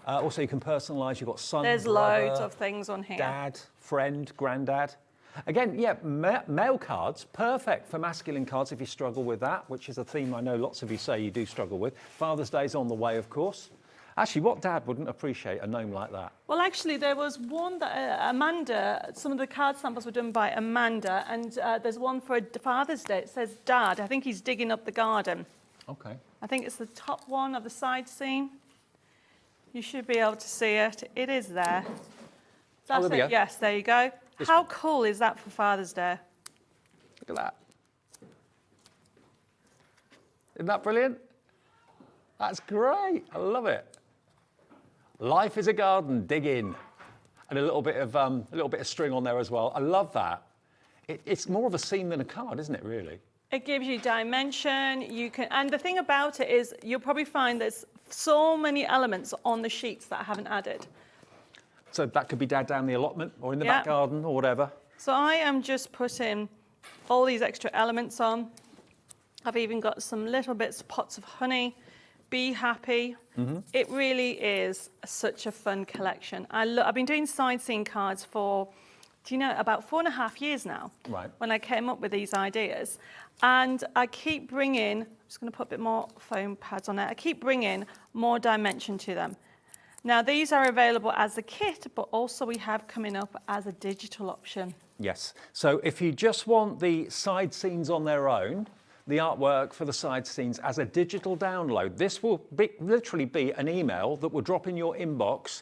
[SPEAKER 3] Also, you can personalise. You've got son,
[SPEAKER 5] There's
[SPEAKER 3] brother,
[SPEAKER 5] loads of things on here.
[SPEAKER 3] dad, friend, granddad. Again, yeah, male cards, perfect for masculine cards if you struggle with that, which is a theme I know lots of you say you do struggle with. Father's Day's on the way, of course. Actually, what dad wouldn't appreciate a gnome like that?
[SPEAKER 5] Well, actually, there was one that Amanda, some of the card samples were done by Amanda, and there's one for Father's Day. It says Dad. I think he's digging up the garden.
[SPEAKER 3] Okay.
[SPEAKER 5] I think it's the top one of the side seam. You should be able to see it. It is there. That's
[SPEAKER 3] there we
[SPEAKER 5] it.
[SPEAKER 3] go.
[SPEAKER 5] Yes, there you go. How cool is that for Father's Day?
[SPEAKER 3] Look at that. Isn't that brilliant? That's great. I love it. Life is a garden, dig in. And a little bit of string on there as well. I love that. It's more of a seam than a card, isn't it, really?
[SPEAKER 5] It gives you dimension. And the thing about it is you'll probably find there's so many elements on the sheets that I haven't added.
[SPEAKER 3] So that could be dad down the allotment or in the
[SPEAKER 5] Yeah.
[SPEAKER 3] back garden or whatever.
[SPEAKER 5] So I am just putting all these extra elements on. I've even got some little bits, pots of honey. Be happy. It really is such a fun collection. I've been doing side scene cards for, about 4.5 years now.
[SPEAKER 3] Right.
[SPEAKER 5] When I came up with these ideas. And I keep bringing, I'm just going to put a bit more foam pads on there. I keep bringing more dimension to them. Now, these are available as a kit, but also we have coming up as a digital option.
[SPEAKER 3] Yes. So if you just want the side scenes on their own, the artwork for the side scenes as a digital download, this will literally be an email that will drop in your inbox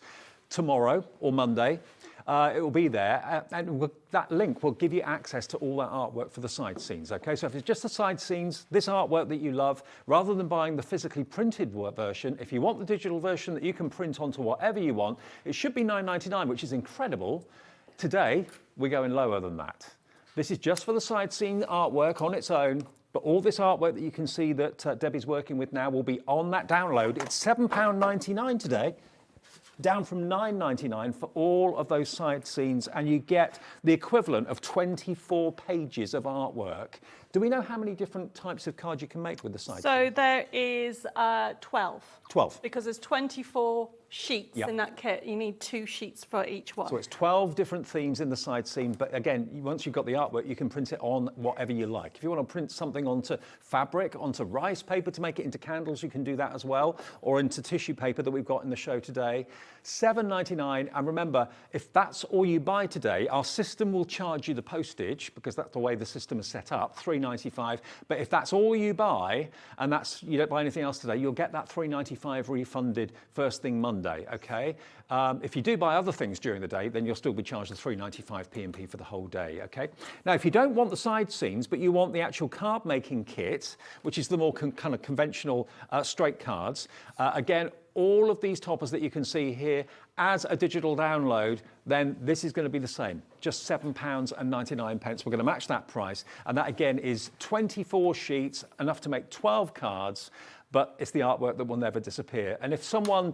[SPEAKER 3] tomorrow or Monday. It will be there, and that link will give you access to all that artwork for the side scenes. Okay, so if it's just the side scenes, this artwork that you love, rather than buying the physically printed version, if you want the digital version that you can print onto whatever you want, it should be $9.99, which is incredible. Today, we're going lower than that. This is just for the side scene artwork on its own, but all this artwork that you can see that Debbie's working with now will be on that download. It's £7.99 today, down from $9.99 for all of those side scenes, and you get the equivalent of 24 pages of artwork. Do we know how many different types of cards you can make with the side?
[SPEAKER 5] So there is 12.
[SPEAKER 3] 12.
[SPEAKER 5] Because there's 24 sheets
[SPEAKER 3] Yep.
[SPEAKER 5] in that kit. You need 2 sheets for each one.
[SPEAKER 3] So it's 12 different themes in the side scene, but again, once you've got the artwork, you can print it on whatever you like. If you want to print something onto fabric, onto rice paper to make it into candles, you can do that as well, or into tissue paper that we've got in the show today. $7.99, and remember, if that's all you buy today, our system will charge you the postage, because that's the way the system is set up, $3.95. But if that's all you buy, and you don't buy anything else today, you'll get that $3.95 refunded first thing Monday, okay? If you do buy other things during the day, then you'll still be charged the $3.95 P&P for the whole day, okay? Now, if you don't want the side scenes, but you want the actual card making kit, which is the more kind of conventional straight cards, again, all of these toppers that you can see here as a digital download, then this is going to be the same, just £7.99. We're going to match that price, and that again is 24 sheets, enough to make 12 cards, but it's the artwork that will never disappear. And if someone,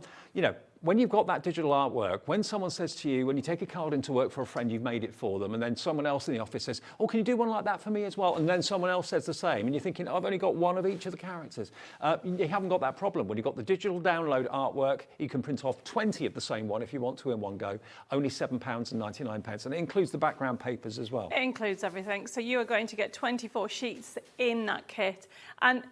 [SPEAKER 3] when you've got that digital artwork, when someone says to you, when you take a card into work for a friend, you've made it for them, and then someone else in the office says, oh, can you do one like that for me as well? And then someone else says the same, and you're thinking, I've only got one of each of the characters. You haven't got that problem. When you've got the digital download artwork, you can print off 20 of the same one if you want to in one go, only £7.99, and it includes the background papers as well.
[SPEAKER 5] It includes everything. So you are going to get 24 sheets in that kit, and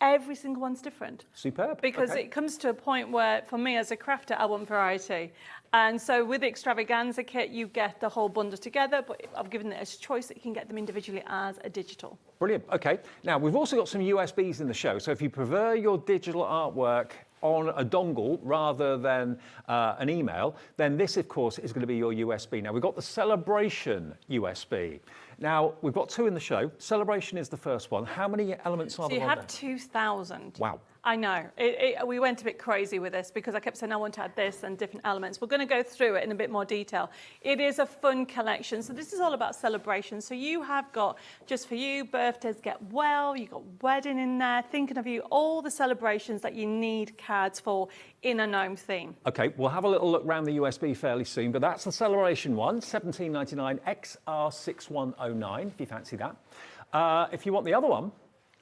[SPEAKER 5] every single one's different.
[SPEAKER 3] Superb.
[SPEAKER 5] Because
[SPEAKER 3] okay.
[SPEAKER 5] it comes to a point where, for me as a crafter, I want variety. And so with the extravaganza kit, you get the whole bundle together, but I've given it as a choice that you can get them individually as a digital.
[SPEAKER 3] Brilliant. Okay. Now, we've also got some USBs in the show. So if you prefer your digital artwork on a dongle rather than an email, then this, of course, is going to be your USB. Now, we've got the Celebration USB. Now, we've got 2 in the show. Celebration is the first one. How many elements are
[SPEAKER 5] So
[SPEAKER 3] there
[SPEAKER 5] you
[SPEAKER 3] on
[SPEAKER 5] have
[SPEAKER 3] there?
[SPEAKER 5] 2,000.
[SPEAKER 3] Wow.
[SPEAKER 5] I know. We went a bit crazy with this because I kept saying I want to add this and different elements. We're going to go through it in a bit more detail. It is a fun collection. So this is all about celebration. So you have got, just for you, birthdays get well, you've got wedding in there, thinking of you, all the celebrations that you need cards for in a gnome theme.
[SPEAKER 3] Okay, we'll have a little look around the USB fairly soon, but that's the Celebration one, $17.99 XR6109, if you fancy that. If you want the other one,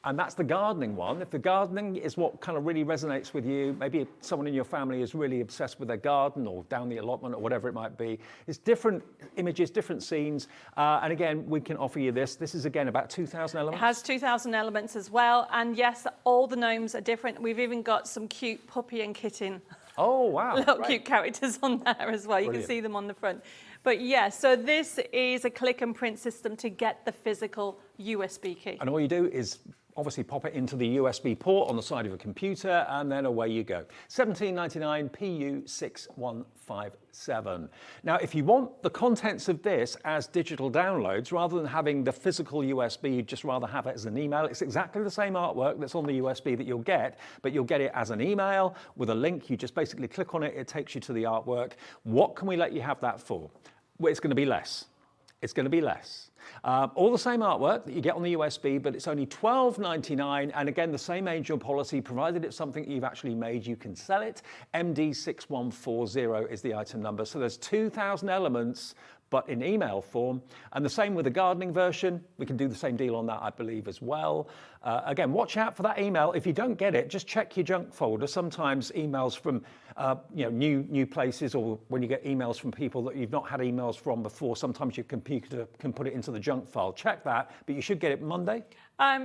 [SPEAKER 3] And that's the gardening one. If the gardening is what kind of really resonates with you, maybe someone in your family is really obsessed with their garden or down the allotment or whatever it might be. It's different images, different scenes. And again, we can offer you this. This is again about 2,000 elements.
[SPEAKER 5] It has 2,000 elements as well. And yes, all the gnomes are different. We've even got some cute puppy and kitten.
[SPEAKER 3] Oh, wow.
[SPEAKER 5] Little
[SPEAKER 3] Great.
[SPEAKER 5] cute characters on there as well. You
[SPEAKER 3] Brilliant.
[SPEAKER 5] can see them on the front. But yeah, so this is a click and print system to get the physical USB key.
[SPEAKER 3] And all you do is obviously pop it into the USB port on the side of a computer, and then away you go. $17.99 PU6157. Now, if you want the contents of this as digital downloads, rather than having the physical USB, you'd just rather have it as an email. It's exactly the same artwork that's on the USB that you'll get, but you'll get it as an email with a link. You just basically click on it, it takes you to the artwork. What can we let you have that for? Well, it's going to be less. It's going to be less. All the same artwork that you get on the USB, but it's only $12.99. And again, the same age or policy, provided it's something that you've actually made, you can sell it. MD6140 is the item number. So there's 2,000 elements, but in email form. And the same with the gardening version. We can do the same deal on that, I believe, as well. Again, watch out for that email. If you don't get it, just check your junk folder. Sometimes emails from new places, or when you get emails from people that you've not had emails from before, sometimes your computer can put it into the junk file. Check that, but you should get it Monday.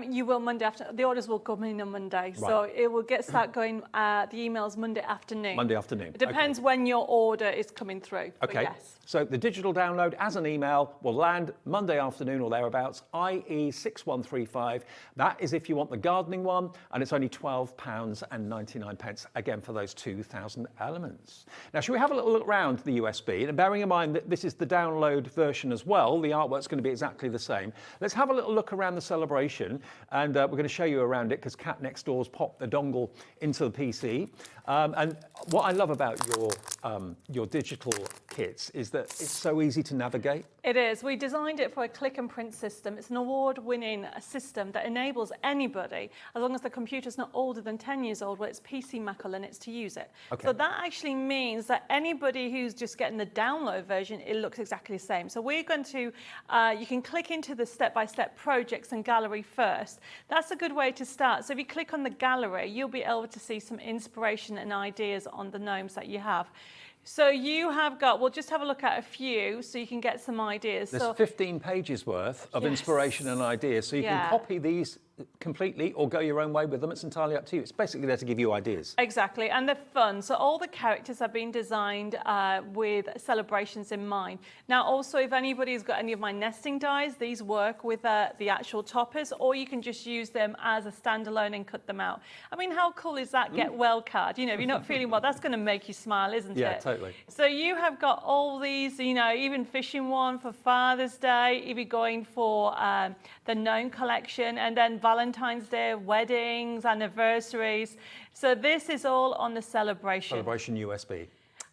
[SPEAKER 5] You will Monday after. The orders will come in on Monday, so it will start going. The emails Monday afternoon.
[SPEAKER 3] Monday afternoon.
[SPEAKER 5] It depends when your order is coming through.
[SPEAKER 3] Okay.
[SPEAKER 5] Yes.
[SPEAKER 3] So the digital download as an email will land Monday afternoon or thereabouts. IE 6135. That is if you want the gardening one, and it's only £12.99. Again for those 2,000 elements. Now, should we have a little look around the USB? And bearing in mind that this is the download version as well, the artwork's going to be exactly the same. Let's have a little look around the celebration. And we're going to show you around it because Cat Next Door's popped the dongle into the PC. And what I love about your digital kits is that it's so easy to navigate.
[SPEAKER 5] It is. We designed it for a click and print system. It's an award-winning system that enables anybody, as long as the computer's not older than 10 years old, where it's PC, Mac or Linux, to use it.
[SPEAKER 3] Okay.
[SPEAKER 5] So that actually means that anybody who's just getting the download version, it looks exactly the same. So we're going to, you can click into the step-by-step projects and gallery first. That's a good way to start. So if you click on the gallery, you'll be able to see some inspiration and ideas on the gnomes that you have. So you have got, we'll just have a look at a few so you can get some ideas.
[SPEAKER 3] There's 15 pages worth of inspiration and ideas, so you can copy these completely or go your own way with them. It's entirely up to you. It's basically there to give you ideas.
[SPEAKER 5] Exactly, and they're fun. So all the characters have been designed with celebrations in mind. Now, also, if anybody's got any of my nesting dies, these work with the actual toppers, or you can just use them as a standalone and cut them out. I mean, how cool is that? Get well card. You know, if you're not feeling well, that's going to make you smile, isn't it?
[SPEAKER 3] Yeah, totally.
[SPEAKER 5] So you have got all these, you know, even fishing one for Father's Day, if you're going for the gnome collection, and then Valentine's Day, weddings, anniversaries. So this is all on the celebration.
[SPEAKER 3] Celebration USB.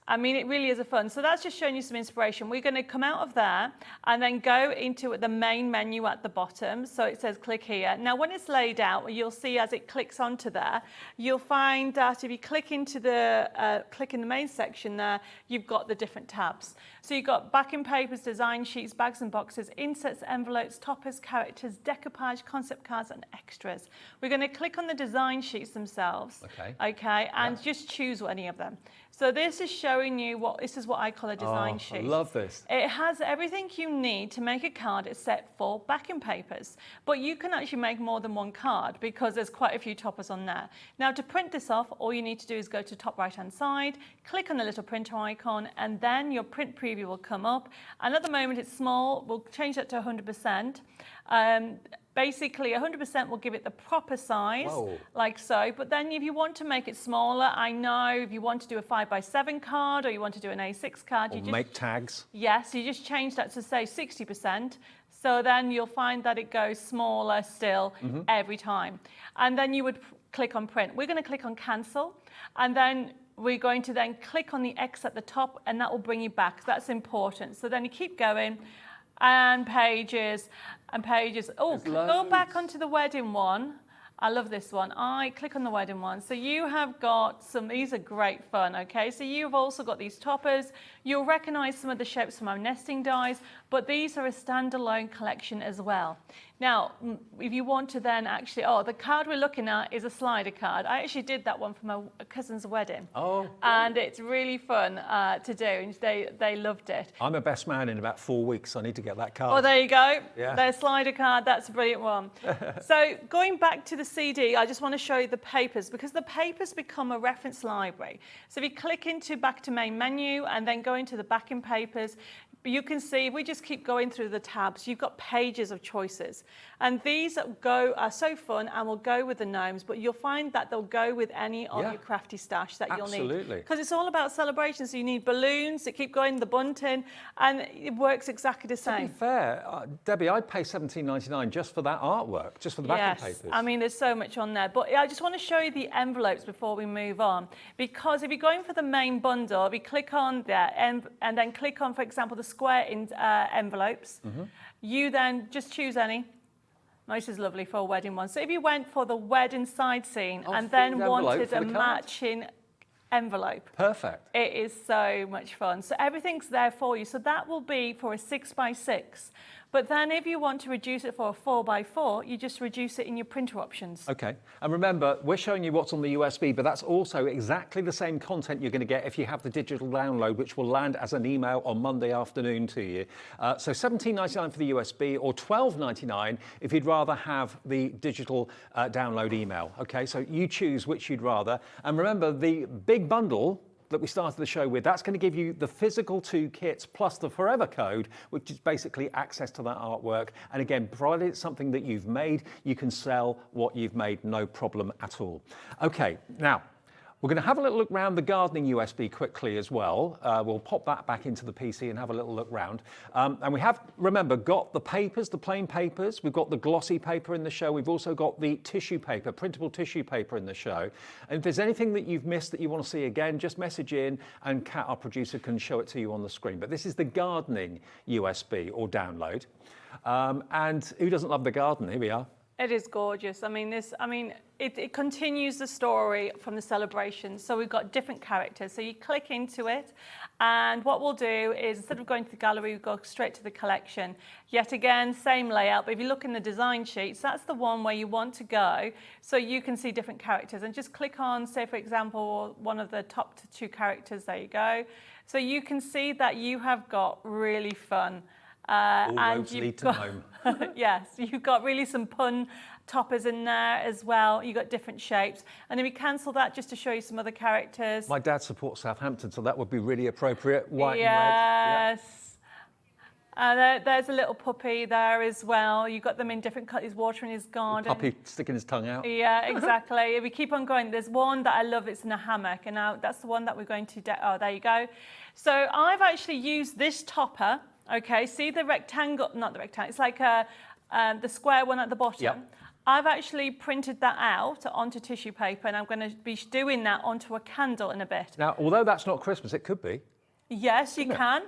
[SPEAKER 5] I mean, it really is a fun. So that's just showing you some inspiration. We're going to come out of there and then go into the main menu at the bottom. So it says click here. Now, when it's laid out, you'll see as it clicks onto there, you'll find that if you click into the click in the main section there, you've got the different tabs. So you've got backing papers, design sheets, bags and boxes, inserts, envelopes, toppers, characters, decoupage, concept cards, and extras. We're going to click on the design sheets themselves. Okay, and just choose any of them. So this is showing you this is what I call a design sheet.
[SPEAKER 3] I love this.
[SPEAKER 5] It has everything you need to make a card except for backing papers. But you can actually make more than one card because there's quite a few toppers on there. Now, to print this off, all you need to do is go to top right-hand side, click on the little printer icon, and then your print preview will come up. And at the moment, it's small. We'll change that to 100%. Basically, 100% will give it the proper size, like so. But then if you want to make it smaller, I know if you want to do a 5x7 card or you want to do an A6 card,
[SPEAKER 3] Or
[SPEAKER 5] you just
[SPEAKER 3] make tags.
[SPEAKER 5] Yes, you just change that to say 60%. So then you'll find that it goes smaller still every time. And then you would click on print. We're going to click on cancel, and then we're going to then click on the X at the top, and that will bring you back. That's important. So then you keep going. And pages and pages. Oh, go back onto the wedding one. I love this one. I click on the wedding one. So you have got some, these are great fun, okay? So you've also got these toppers. You'll recognize some of the shapes from our nesting dies, but these are a standalone collection as well. Now, if you want to then actually, the card we're looking at is a slider card. I actually did that one for my cousin's wedding.
[SPEAKER 3] Oh.
[SPEAKER 5] And it's really fun to do, and they loved it.
[SPEAKER 3] I'm a best man in about 4 weeks. I need to get that card.
[SPEAKER 5] Oh, there you go.
[SPEAKER 3] Yeah.
[SPEAKER 5] Their slider card, that's a brilliant one. So going back to the CD, I just want to show you the papers, because the papers become a reference library. So if you click into back to main menu and then go into the backing papers, you can see, if we just keep going through the tabs, you've got pages of choices. And these are so fun and will go with the gnomes, but you'll find that they'll go with any of your crafty stash that you'll need.
[SPEAKER 3] Absolutely.
[SPEAKER 5] Because it's all about celebrations. So you need balloons that keep going, the bunting, and it works exactly the
[SPEAKER 3] To
[SPEAKER 5] same.
[SPEAKER 3] be fair, Debbie, I'd pay $17.99 just for that artwork, just for the backing papers.
[SPEAKER 5] I mean, there's so much on there. But I just want to show you the envelopes before we move on. Because if you're going for the main bundle, if you click on there and then click on, for example, the square envelopes, you then just choose any. Oh, this is lovely for a wedding one. So if you went for the wedding side scene and then wanted a matching envelope.
[SPEAKER 3] Perfect.
[SPEAKER 5] It is so much fun. So everything's there for you. So that will be for a 6x6. But then if you want to reduce it for a 4x4, you just reduce it in your printer options.
[SPEAKER 3] Okay. And remember, we're showing you what's on the USB, but that's also exactly the same content you're going to get if you have the digital download, which will land as an email on Monday afternoon to you. So $17.99 for the USB, or $12.99 if you'd rather have the digital download email. Okay, so you choose which you'd rather. And remember, the big bundle that we started the show with, that's going to give you the physical 2 kits plus the Forever Code, which is basically access to that artwork. And again, provided it's something that you've made, you can sell what you've made, no problem at all. Okay, now, we're going to have a little look around the gardening USB quickly as well. We'll pop that back into the PC and have a little look round. And we have, remember, got the papers, the plain papers. We've got the glossy paper in the show. We've also got the tissue paper, printable tissue paper in the show. And if there's anything that you've missed that you want to see again, just message in and Kat, our producer, can show it to you on the screen. But this is the gardening USB or download. And who doesn't love the garden? Here we are.
[SPEAKER 5] It is gorgeous. It continues the story from the celebration. So we've got different characters. So you click into it, and what we'll do is, instead of going to the gallery, we go straight to the collection. Yet again, same layout, but if you look in the design sheets, that's the one where you want to go, so you can see different characters. And just click on, say for example, one of the top 2 characters, there you go. So you can see that you have got really fun.
[SPEAKER 3] All roads lead to home.
[SPEAKER 5] Yes, you've got really some pun toppers in there as well. You've got different shapes. And then we cancel that just to show you some other characters.
[SPEAKER 3] My dad supports Southampton, so that would be really appropriate. White
[SPEAKER 5] yes.
[SPEAKER 3] and red. Yeah.
[SPEAKER 5] There's a little puppy there as well. You've got them in different colours. He's watering his garden.
[SPEAKER 3] Puppy sticking his tongue out.
[SPEAKER 5] Yeah, exactly. We keep on going. There's one that I love. It's in a hammock. And now that's the one that we're going to... oh, there you go. So I've actually used this topper. Okay, see the rectangle, not the rectangle, it's like the square one at the bottom.
[SPEAKER 3] Yep.
[SPEAKER 5] I've actually printed that out onto tissue paper, and I'm going to be doing that onto a candle in a bit.
[SPEAKER 3] Now, although that's not Christmas, it could be.
[SPEAKER 5] Yes, you can.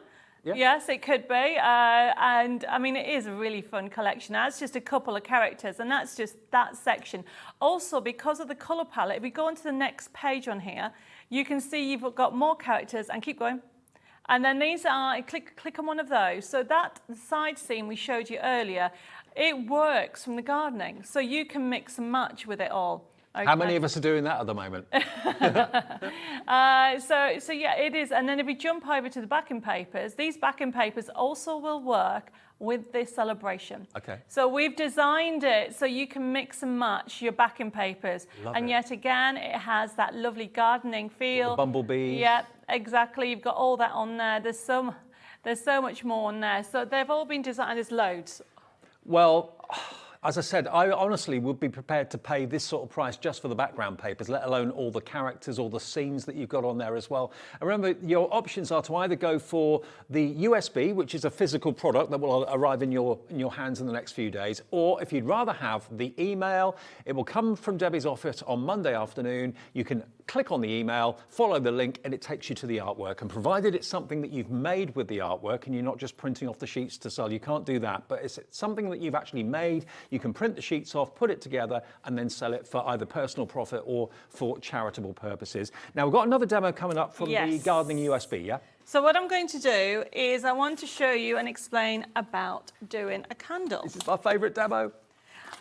[SPEAKER 3] Yeah.
[SPEAKER 5] Yes, it could be. And I mean, it is a really fun collection. That's just a couple of characters, and that's just that section. Also, because of the colour palette, if we go on to the next page on here, you can see you've got more characters, and keep going. And then these are, click on one of those. So that side scene we showed you earlier, it works from the gardening. So you can mix and match with it all. Okay.
[SPEAKER 3] How many of us are doing that at the moment?
[SPEAKER 5] So yeah, it is. And then if we jump over to the backing papers, these backing papers also will work with this celebration.
[SPEAKER 3] Okay.
[SPEAKER 5] So we've designed it so you can mix and match your backing papers.
[SPEAKER 3] Love
[SPEAKER 5] and
[SPEAKER 3] it.
[SPEAKER 5] yet again, it has that lovely gardening feel.
[SPEAKER 3] The bumblebees.
[SPEAKER 5] Yeah, exactly. You've got all that on there. There's so much more on there. So they've all been designed. There's loads.
[SPEAKER 3] Well, as I said, I honestly would be prepared to pay this sort of price just for the background papers, let alone all the characters, all the scenes that you've got on there as well. And remember, your options are to either go for the USB, which is a physical product that will arrive in your hands in the next few days, or if you'd rather have the email, it will come from Debbie's office on Monday afternoon. You can click on the email, follow the link, and it takes you to the artwork. And provided it's something that you've made with the artwork and you're not just printing off the sheets to sell, you can't do that, but it's something that you've actually made, You can print the sheets off, put it together, and then sell it for either personal profit or for charitable purposes. Now, we've got another demo coming up from the Gardening USB, yeah?
[SPEAKER 5] So what I'm going to do is I want to show you and explain about doing a candle.
[SPEAKER 3] This is my favourite demo.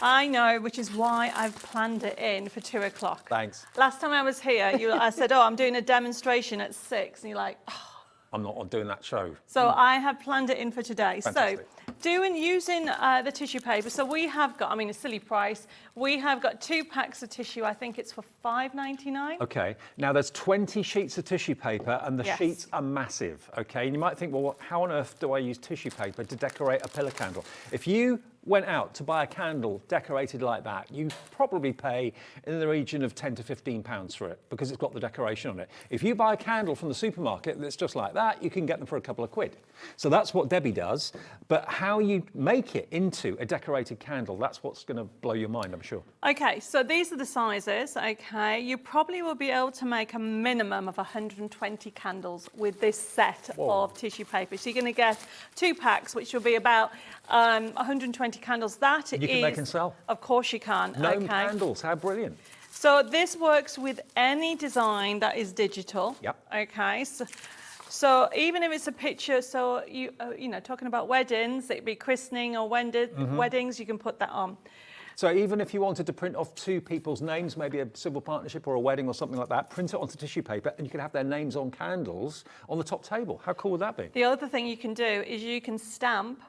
[SPEAKER 5] I know, which is why I've planned it in for 2 o'clock.
[SPEAKER 3] Thanks.
[SPEAKER 5] Last time I was here, I said, oh, I'm doing a demonstration at 6. And you're like, oh.
[SPEAKER 3] I'm not doing that show.
[SPEAKER 5] So I have planned it in for today.
[SPEAKER 3] Fantastic.
[SPEAKER 5] So using the tissue paper, so we have got, I mean, a silly price. We have got 2 packs of tissue. I think it's for $5.99.
[SPEAKER 3] Okay. Now, there's 20 sheets of tissue paper, and the
[SPEAKER 5] Yes.
[SPEAKER 3] sheets are massive, okay? And you might think, well, how on earth do I use tissue paper to decorate a pillar candle? If you went out to buy a candle decorated like that, you probably pay in the region of £10 to £15 for it because it's got the decoration on it. If you buy a candle from the supermarket that's just like that, you can get them for a couple of quid. So that's what Debbie does, but how you make it into a decorated candle, that's what's going to blow your mind, I'm sure.
[SPEAKER 5] Okay, so these are the sizes, okay? You probably will be able to make a minimum of 120 candles with this set of tissue paper. So you're going to get 2 packs, which will be about 120 candles. That
[SPEAKER 3] You can make and sell?
[SPEAKER 5] Of course you can.
[SPEAKER 3] Gnome
[SPEAKER 5] okay.
[SPEAKER 3] candles, how brilliant.
[SPEAKER 5] So this works with any design that is digital.
[SPEAKER 3] Yep.
[SPEAKER 5] Okay. So even if it's a picture, so you know, talking about weddings, it'd be christening or weddings, you can put that on.
[SPEAKER 3] So even if you wanted to print off 2 people's names, maybe a civil partnership or a wedding or something like that, print it onto tissue paper and you could have their names on candles on the top table. How cool would that be?
[SPEAKER 5] The other thing you can do is you can stamp,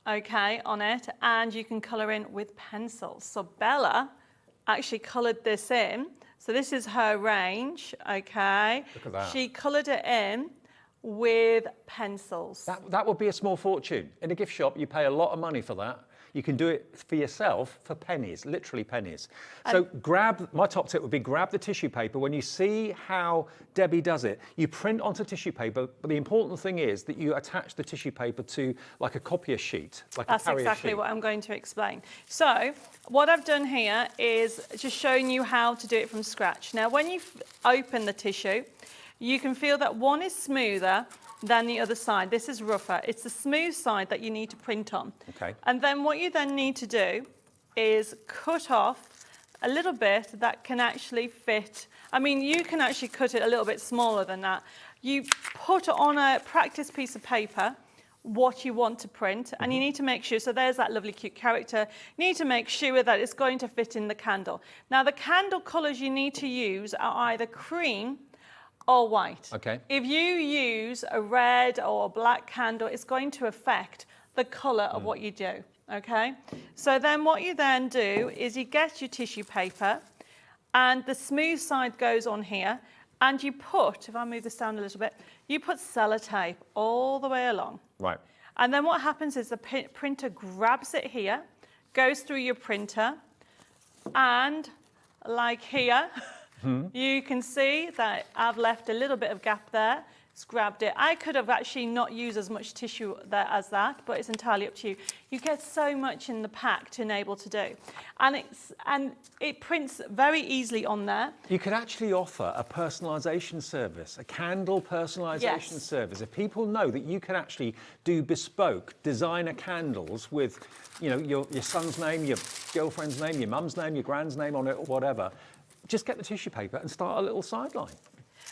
[SPEAKER 5] okay, on it, and you can colour in with pencils. So Bella actually coloured this in. So this is her range, okay?
[SPEAKER 3] Look at that.
[SPEAKER 5] She coloured it in with pencils.
[SPEAKER 3] That would be a small fortune. In a gift shop, you pay a lot of money for that. You can do it for yourself for pennies, literally pennies. So my top tip would be grab the tissue paper. When you see how Debbie does it, you print onto tissue paper, but the important thing is that you attach the tissue paper to like a copier sheet, like
[SPEAKER 5] That's
[SPEAKER 3] a carrier
[SPEAKER 5] exactly
[SPEAKER 3] sheet.
[SPEAKER 5] what I'm going to explain. So what I've done here is just showing you how to do it from scratch. Now, when you open the tissue, you can feel that one is smoother than the other side. This is rougher. It's the smooth side that you need to print on.
[SPEAKER 3] Okay.
[SPEAKER 5] And then what you then need to do is cut off a little bit that can actually fit. I mean, you can actually cut it a little bit smaller than that. You put on a practice piece of paper what you want to print, and you need to make sure, so there's that lovely cute character, you need to make sure that it's going to fit in the candle. Now, the candle colours you need to use are either cream or white.
[SPEAKER 3] Okay.
[SPEAKER 5] If you use a red or a black candle, it's going to affect the colour of what you do, okay? So then what you then do is you get your tissue paper and the smooth side goes on here and you put, if I move this down a little bit, you put sellotape all the way along.
[SPEAKER 3] Right.
[SPEAKER 5] And then what happens is the printer grabs it here, goes through your printer, and like here, you can see that I've left a little bit of gap there. It's grabbed it. I could have actually not used as much tissue there as that, but it's entirely up to you. You get so much in the pack to enable to do. And it prints very easily on there.
[SPEAKER 3] You could actually offer a personalisation service, a candle personalisation service. If people know that you can actually do bespoke designer candles with, you know, your son's name, your girlfriend's name, your mum's name, your grand's name on it, or whatever, just get the tissue paper and start a little sideline.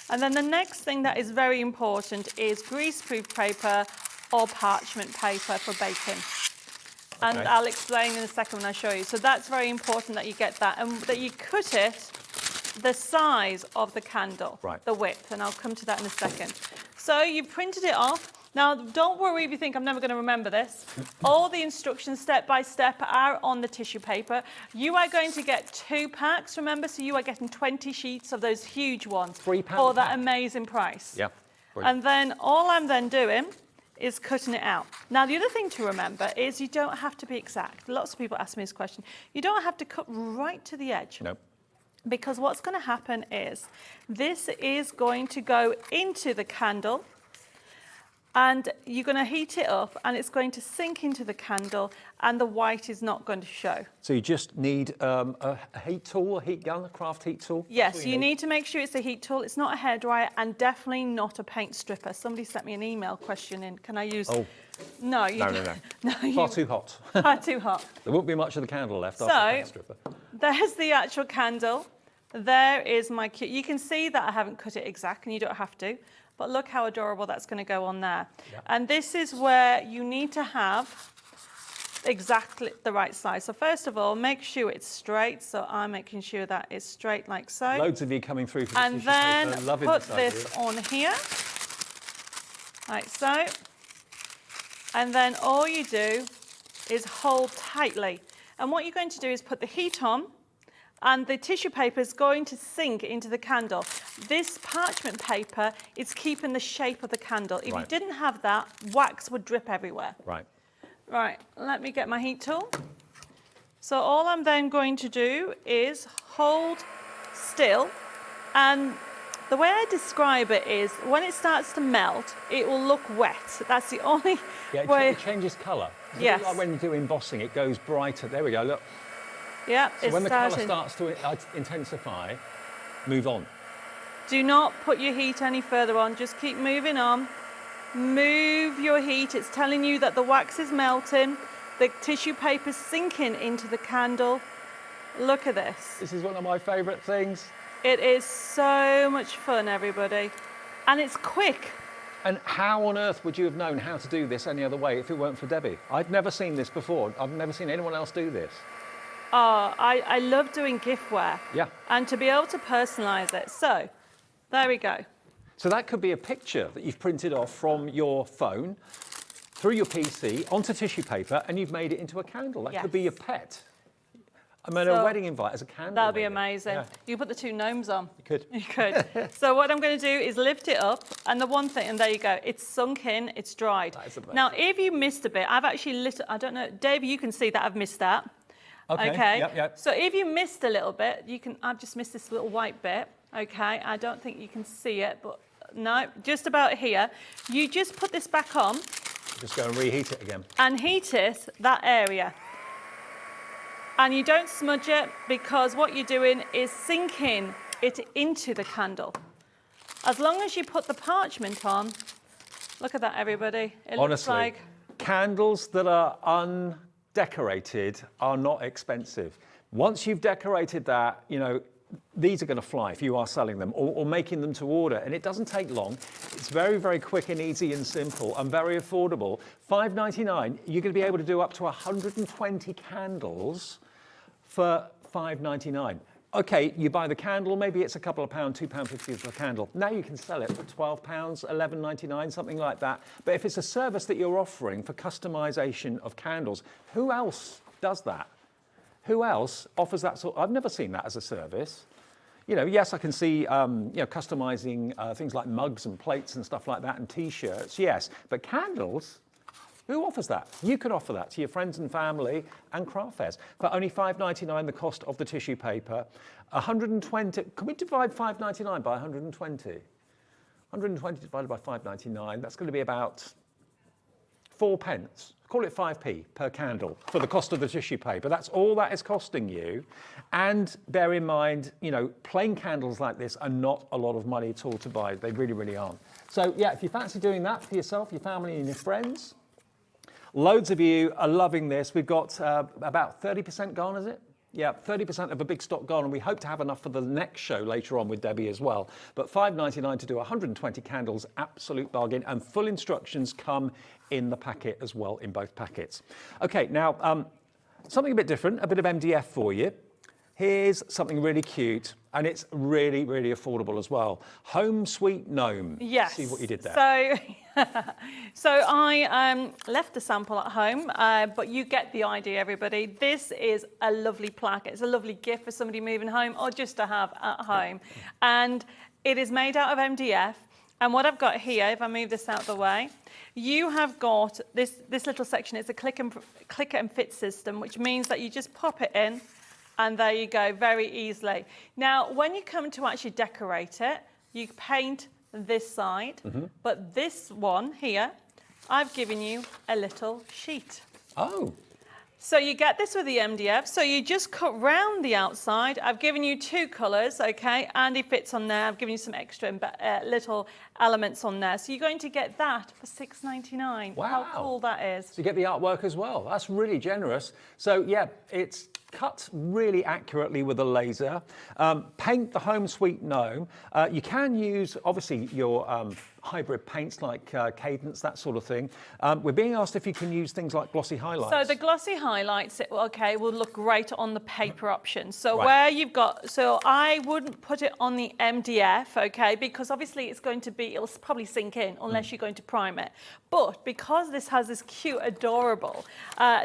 [SPEAKER 5] And then the next thing that is very important is greaseproof paper or parchment paper for baking. And
[SPEAKER 3] Okay.
[SPEAKER 5] I'll explain in a second when I show you. So that's very important that you get that and that you cut it the size of the candle,
[SPEAKER 3] Right.
[SPEAKER 5] the width, and I'll come to that in a second. So you've printed it off. Now, don't worry if you think I'm never going to remember this. All the instructions step by step are on the tissue paper. You are going to get 2 packs, remember? So you are getting 20 sheets of those huge ones
[SPEAKER 3] £3
[SPEAKER 5] for that
[SPEAKER 3] pack.
[SPEAKER 5] amazing price.
[SPEAKER 3] Yeah. Brilliant.
[SPEAKER 5] And then all I'm then doing is cutting it out. Now, the other thing to remember is you don't have to be exact. Lots of people ask me this question. You don't have to cut right to the edge.
[SPEAKER 3] No.
[SPEAKER 5] Because what's going to happen is this is going to go into the candle. And you're going to heat it up and it's going to sink into the candle and the white is not going to show.
[SPEAKER 3] So you just need a heat tool, a heat gun, a craft heat tool?
[SPEAKER 5] Yes, you need to make sure it's a heat tool. It's not a hairdryer and definitely not a paint stripper. Somebody sent me an email questioning, can I use...
[SPEAKER 3] Oh.
[SPEAKER 5] No, you
[SPEAKER 3] No,
[SPEAKER 5] don't.
[SPEAKER 3] no. Far too hot.
[SPEAKER 5] Far too hot.
[SPEAKER 3] There won't be much of the candle left after the paint stripper.
[SPEAKER 5] There's the actual candle. There is my cute. You can see that I haven't cut it exact and you don't have to, but look how adorable that's going to go on there.
[SPEAKER 3] Yeah.
[SPEAKER 5] And this is where you need to have exactly the right size. So first of all, make sure it's straight. So I'm making sure that it's straight like so.
[SPEAKER 3] Loads of you coming through for the
[SPEAKER 5] And
[SPEAKER 3] tissue
[SPEAKER 5] then
[SPEAKER 3] paper. Loving
[SPEAKER 5] put
[SPEAKER 3] this
[SPEAKER 5] this
[SPEAKER 3] idea.
[SPEAKER 5] on here, like so. And then all you do is hold tightly. And what you're going to do is put the heat on and the tissue paper is going to sink into the candle. This parchment paper is keeping the shape of the candle. If you
[SPEAKER 3] Right.
[SPEAKER 5] didn't have that, wax would drip everywhere.
[SPEAKER 3] Right.
[SPEAKER 5] Right, let me get my heat tool. So all I'm then going to do is hold still, and the way I describe it is when it starts to melt, it will look wet. That's the only
[SPEAKER 3] Yeah,
[SPEAKER 5] way.
[SPEAKER 3] it changes colour.
[SPEAKER 5] Yes.
[SPEAKER 3] Like when you do embossing, it goes brighter. There we go, look.
[SPEAKER 5] Yeah,
[SPEAKER 3] So
[SPEAKER 5] it's
[SPEAKER 3] when the colour
[SPEAKER 5] starting.
[SPEAKER 3] starts to intensify, move on.
[SPEAKER 5] Do not put your heat any further on, just keep moving on. Move your heat, it's telling you that the wax is melting, the tissue paper's sinking into the candle. Look at this.
[SPEAKER 3] This is one of my favourite things.
[SPEAKER 5] It is so much fun, everybody. And it's quick.
[SPEAKER 3] And how on earth would you have known how to do this any other way if it weren't for Debbie? I'd never seen this before. I've never seen anyone else do this.
[SPEAKER 5] Oh, I love doing giftware.
[SPEAKER 3] Yeah.
[SPEAKER 5] And to be able to personalise it. So, there we go.
[SPEAKER 3] So that could be a picture that you've printed off from your phone, through your PC, onto tissue paper, and you've made it into a candle. That could be your pet. I mean, a
[SPEAKER 5] So,
[SPEAKER 3] wedding invite as a candle.
[SPEAKER 5] That would be
[SPEAKER 3] maybe.
[SPEAKER 5] amazing.
[SPEAKER 3] Yeah.
[SPEAKER 5] You put the two gnomes on.
[SPEAKER 3] You could.
[SPEAKER 5] You could. So what I'm going to do is lift it up, and the one thing, and there you go, it's sunk in, it's dried.
[SPEAKER 3] That is amazing.
[SPEAKER 5] Now, if you missed a bit, I've actually lit, I don't know, Dave, you can see that I've missed that.
[SPEAKER 3] Okay. Yep.
[SPEAKER 5] So if you missed a little bit, I've just missed this little white bit. Okay. I don't think you can see it, but no, just about here. You just put this back on
[SPEAKER 3] Just go and reheat it again.
[SPEAKER 5] and heat it, that area. And you don't smudge it because what you're doing is sinking it into the candle. As long as you put the parchment on, look at that, everybody. It looks
[SPEAKER 3] Honestly,
[SPEAKER 5] like,
[SPEAKER 3] candles that are undecorated are not expensive. Once you've decorated that, you know, these are going to fly if you are selling them or making them to order, and it doesn't take long. It's very, very quick and easy and simple and very affordable. $5.99, you're going to be able to do up to 120 candles for $5.99. Okay, you buy the candle, maybe it's a couple of pounds, £2.50 per candle. Now you can sell it for £12, £11.99, something like that. But if it's a service that you're offering for customisation of candles, who else does that? Who else offers that sort? I've never seen that as a service. You know, yes, I can see, you know, customising things like mugs and plates and stuff like that and T-shirts, yes. But candles, who offers that? You could offer that to your friends and family and craft fairs for only $5.99, the cost of the tissue paper. 120, can we divide $5.99 by 120? 120 divided by $5.99, that's going to be about 4 pence. Call it 5p per candle for the cost of the tissue paper. That's all that is costing you. And bear in mind, you know, plain candles like this are not a lot of money at all to buy. They really, really aren't. So yeah, if you fancy doing that for yourself, your family and your friends, loads of you are loving this. We've got about 30% gone, is it? Yeah, 30% of a big stock gone, and we hope to have enough for the next show later on with Debbie as well. But $5.99 to do 120 candles, absolute bargain, and full instructions come in the packet as well, in both packets. Okay, now, something a bit different, a bit of MDF for you. Here's something really cute, and it's really, really affordable as well. Home Sweet Gnome.
[SPEAKER 5] yes.
[SPEAKER 3] See what you did there.
[SPEAKER 5] So I left a sample at home, but you get the idea, everybody. This is a lovely plaque. It's a lovely gift for somebody moving home or just to have at home. And it is made out of MDF. And what I've got here, if I move this out of the way, you have got this little section. It's a click and fit system, which means that you just pop it in and there you go, very easily. Now, when you come to actually decorate it, you paint this side, but this one here I've given you a little sheet.
[SPEAKER 3] Oh,
[SPEAKER 5] So you get this with the MDF. So you just cut round the outside. I've given you 2 colours, okay? Andy fits on there. I've given you some extra little elements on there. So you're going to get that for $6.99.
[SPEAKER 3] Wow.
[SPEAKER 5] How cool that is.
[SPEAKER 3] so you get the artwork as well. That's really generous. So yeah, it's cut really accurately with a laser. Paint the home sweet gnome. You can use, obviously, your hybrid paints like Cadence, that sort of thing. We're being asked if you can use things like glossy highlights.
[SPEAKER 5] So the glossy highlights, okay, will look great on the paper option. So
[SPEAKER 3] Right.
[SPEAKER 5] where you've got, so I wouldn't put it on the MDF, okay, because obviously it's going to be, it'll probably sink in unless you're going to prime it. But because this has this cute, adorable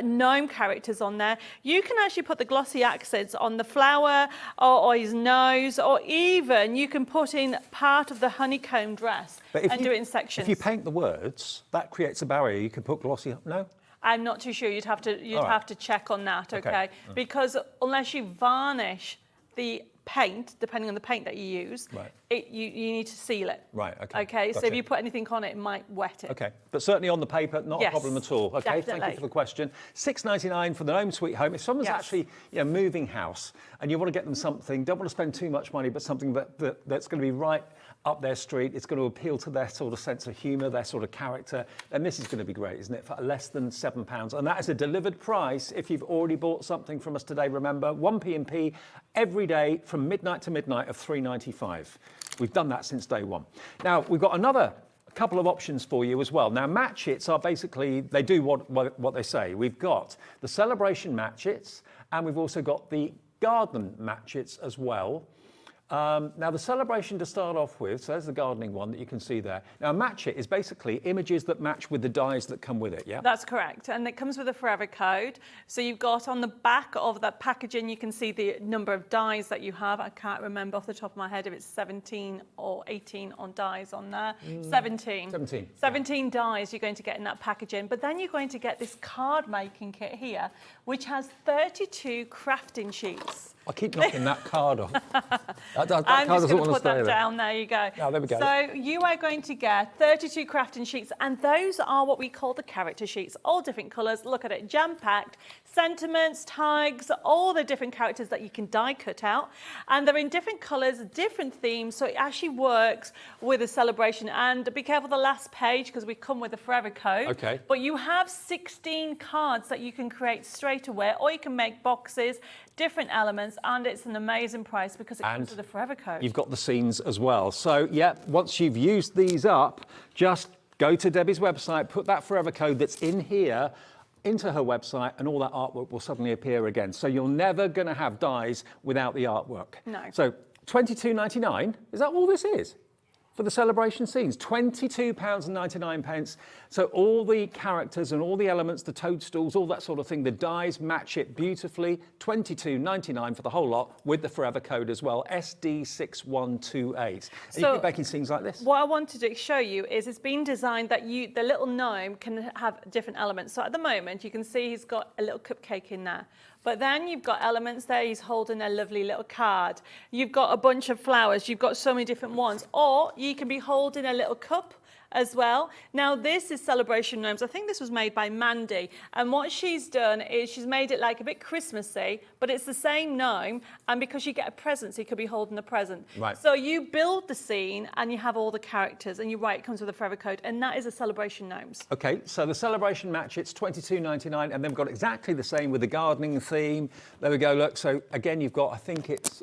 [SPEAKER 5] gnome characters on there, you can actually put the glossy accents on the flower or his nose, or even you can put in part of the honeycomb dress and do it in sections.
[SPEAKER 3] If you paint the words, that creates a barrier. You can put glossy, no?
[SPEAKER 5] I'm not too sure. You'd have to check on that, okay? Because unless you varnish the paint, depending on the paint that you use,
[SPEAKER 3] Right.
[SPEAKER 5] you need to seal it.
[SPEAKER 3] Right, okay.
[SPEAKER 5] Okay, so
[SPEAKER 3] Gotcha.
[SPEAKER 5] if you put anything on it, it might wet it.
[SPEAKER 3] Okay, but certainly on the paper, not a
[SPEAKER 5] Yes,
[SPEAKER 3] problem at all. Okay, thank you
[SPEAKER 5] definitely.
[SPEAKER 3] for the question. $6.99 for the Gnome Sweet Home. If someone's
[SPEAKER 5] Yes.
[SPEAKER 3] actually moving house and you want to get them something, don't want to spend too much money, but something that's going to be right up their street, it's going to appeal to their sort of sense of humour, their sort of character, then this is going to be great, isn't it? For less than £7. And that is a delivered price if you've already bought something from us today. Remember, 1p&p every day from midnight to midnight of £3.95. We've done that since day one. Now, we've got a couple of options for you as well. Now, matchits are basically, they do what they say. We've got the Celebration matchits, and we've also got the Garden matchits as well. Now, the Celebration to start off with, so there's the gardening one that you can see there. Now, match it is basically images that match with the dies that come with it, yeah?
[SPEAKER 5] That's correct, and it comes with a forever code. So you've got on the back of that packaging, you can see the number of dies that you have. I can't remember off the top of my head if it's 17 or 18 on dies on there. 17. 17 dies you're going to get in that packaging, but then you're going to get this card making kit here, which has 32 crafting sheets.
[SPEAKER 3] I keep knocking that card off. That
[SPEAKER 5] I'm
[SPEAKER 3] card
[SPEAKER 5] just
[SPEAKER 3] doesn't
[SPEAKER 5] going
[SPEAKER 3] want
[SPEAKER 5] to
[SPEAKER 3] to
[SPEAKER 5] put
[SPEAKER 3] stay
[SPEAKER 5] that
[SPEAKER 3] there.
[SPEAKER 5] down. There you go.
[SPEAKER 3] Oh, there we go.
[SPEAKER 5] So you are going to get 32 crafting sheets, and those are what we call the character sheets. All different colours. Look at it, jam-packed. Sentiments, tags, all the different characters that you can die cut out. And they're in different colours, different themes, so it actually works with a celebration. And be careful the last page, because we come with a forever code.
[SPEAKER 3] Okay.
[SPEAKER 5] But you have 16 cards that you can create straight away, or you can make boxes, different elements, and it's an amazing price because it comes with a forever code.
[SPEAKER 3] You've got the scenes as well. So, yeah, once you've used these up, just go to Debbie's website, put that forever code that's in here into her website, and all that artwork will suddenly appear again. So you're never going to have dies without the artwork.
[SPEAKER 5] No.
[SPEAKER 3] So £22.99, is that all this is? For the celebration scenes, £22.99. So all the characters and all the elements, the toadstools, all that sort of thing, the dies match it beautifully. £22.99 for the whole lot with the forever code as well, SD6128. And you can be making scenes like this.
[SPEAKER 5] What I wanted to show you is it's been designed that the little gnome can have different elements. So at the moment, you can see he's got a little cupcake in there. But then you've got elements there. He's holding a lovely little card. You've got a bunch of flowers. You've got so many different ones. Or you can be holding a little cup as well. Now, this is Celebration Gnomes. I think this was made by Mandy. And what she's done is she's made it like a bit Christmassy, but it's the same gnome. And because you get a present, so you could be holding a present.
[SPEAKER 3] Right.
[SPEAKER 5] So you build the scene and you have all the characters. And you're right, it comes with a forever code. And that is a Celebration Gnomes.
[SPEAKER 3] Okay, so the celebration match, it's £22.99, and then we've got exactly the same with the gardening theme. There we go, look. So again, you've got, I think it's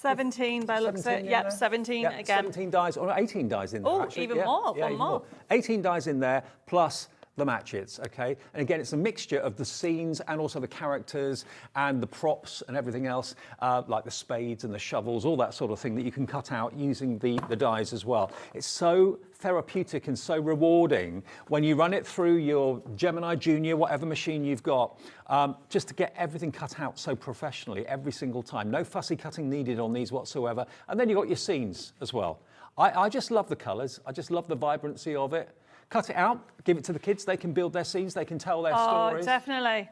[SPEAKER 5] 17 by looks of it. Yep, 17
[SPEAKER 3] Yep,
[SPEAKER 5] again.
[SPEAKER 3] 17 dies, or 18 dies in there,
[SPEAKER 5] Oh,
[SPEAKER 3] actually.
[SPEAKER 5] even more, one
[SPEAKER 3] even
[SPEAKER 5] more.
[SPEAKER 3] 18 dies in there, plus the matchets, okay? And again, it's a mixture of the scenes and also the characters and the props and everything else, like the spades and the shovels, all that sort of thing that you can cut out using the dies as well. It's so therapeutic and so rewarding when you run it through your Gemini Junior, whatever machine you've got, just to get everything cut out so professionally every single time. No fussy cutting needed on these whatsoever. And then you've got your scenes as well. I just love the colours. I just love the vibrancy of it. Cut it out, give it to the kids. They can build their scenes. They can tell their stories.
[SPEAKER 5] Oh, definitely.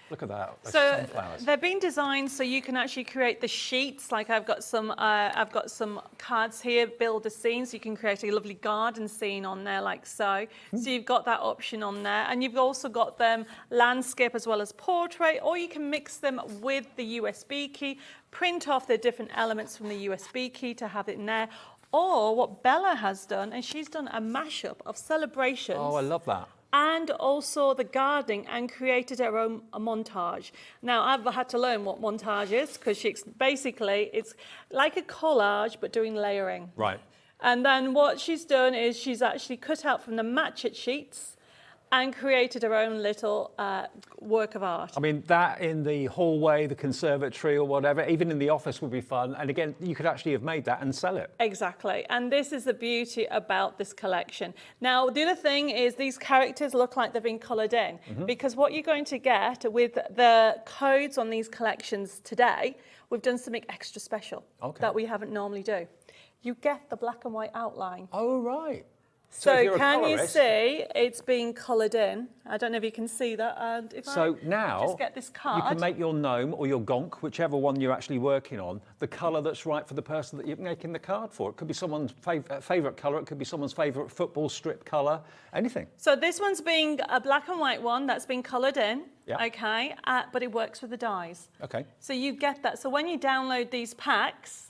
[SPEAKER 3] Look at that. Those
[SPEAKER 5] So
[SPEAKER 3] sunflowers.
[SPEAKER 5] they're being designed so you can actually create the sheets. Like I've got some cards here, build a scene, so you can create a lovely garden scene on there like so. So you've got that option on there, and you've also got them landscape as well as portrait, or you can mix them with the USB key, print off the different elements from the USB key to have it in there. Or what Bella has done, and she's done a mashup of celebrations.
[SPEAKER 3] Oh, I love that.
[SPEAKER 5] And also the gardening, and created her own montage. Now, I've had to learn what montage is, because basically it's like a collage, but doing layering.
[SPEAKER 3] Right.
[SPEAKER 5] And then what she's done is she's actually cut out from the match it sheets and created her own little work of art.
[SPEAKER 3] I mean, that in the hallway, the conservatory or whatever, even in the office would be fun. And again, you could actually have made that and sell it.
[SPEAKER 5] Exactly. And this is the beauty about this collection. Now, the other thing is these characters look like they've been coloured in, because what you're going to get with the codes on these collections today, we've done something extra special that we haven't normally do. You get the black and white outline.
[SPEAKER 3] Oh, right.
[SPEAKER 5] So
[SPEAKER 3] if you're a
[SPEAKER 5] can you
[SPEAKER 3] colorist-
[SPEAKER 5] see it's being coloured in? I don't know if you can see that. And if
[SPEAKER 3] So
[SPEAKER 5] I
[SPEAKER 3] now
[SPEAKER 5] just get this card.
[SPEAKER 3] you can make your gnome or your gonk, whichever one you're actually working on, the colour that's right for the person that you're making the card for. It could be someone's favourite colour, it could be someone's favourite football strip colour, anything.
[SPEAKER 5] So this one's being a black and white one that's been coloured in,
[SPEAKER 3] Yeah.
[SPEAKER 5] okay, but it works with the dyes.
[SPEAKER 3] Okay.
[SPEAKER 5] So you get that. So when you download these packs,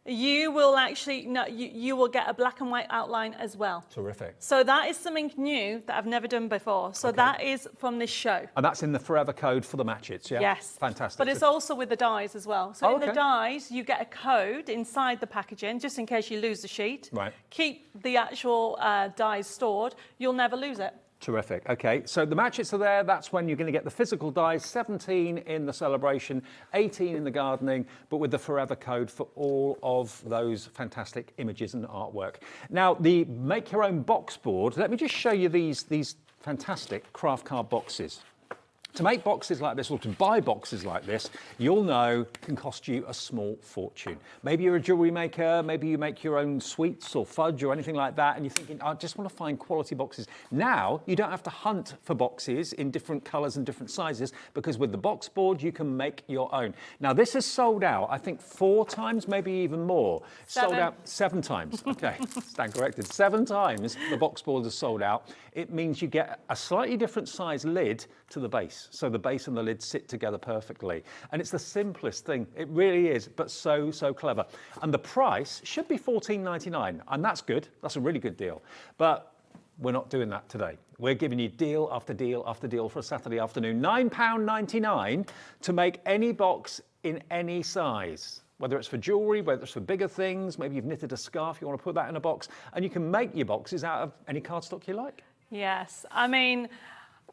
[SPEAKER 5] you will actually, you will get a black and white outline as well.
[SPEAKER 3] Terrific.
[SPEAKER 5] So that is something new that I've never done before. So that is from this show.
[SPEAKER 3] And that's in the forever code for the matches, yeah?
[SPEAKER 5] Yes.
[SPEAKER 3] Fantastic.
[SPEAKER 5] But it's also with the dies as well. So
[SPEAKER 3] Oh,
[SPEAKER 5] in the
[SPEAKER 3] okay.
[SPEAKER 5] dies, you get a code inside the packaging, just in case you lose the sheet.
[SPEAKER 3] Right.
[SPEAKER 5] Keep the actual dies stored. You'll never lose it.
[SPEAKER 3] Terrific. Okay, so the matches are there. That's when you're going to get the physical dies, 17 in the celebration, 18 in the gardening, but with the forever code for all of those fantastic images and artwork. Now, the make your own box board, let me just show you these fantastic craft card boxes. To make boxes like this, or to buy boxes like this, you'll know can cost you a small fortune. Maybe you're a jewellery maker, maybe you make your own sweets or fudge or anything like that, and you're thinking, I just want to find quality boxes. Now, you don't have to hunt for boxes in different colours and different sizes, because with the box board, you can make your own. Now, this has sold out, I think 4 times, maybe even more. Sold
[SPEAKER 5] 7.
[SPEAKER 3] out 7 times. Okay, stand corrected. 7 times the box board has sold out. It means you get a slightly different size lid to the base. So the base and the lid sit together perfectly. And it's the simplest thing. It really is, but so clever. And the price should be $14.99. And that's good. That's a really good deal. But we're not doing that today. We're giving you deal after deal after deal for a Saturday afternoon. £9.99 to make any box in any size. Whether it's for jewellery, whether it's for bigger things, maybe you've knitted a scarf, you want to put that in a box, and you can make your boxes out of any cardstock you like.
[SPEAKER 5] Yes. I mean,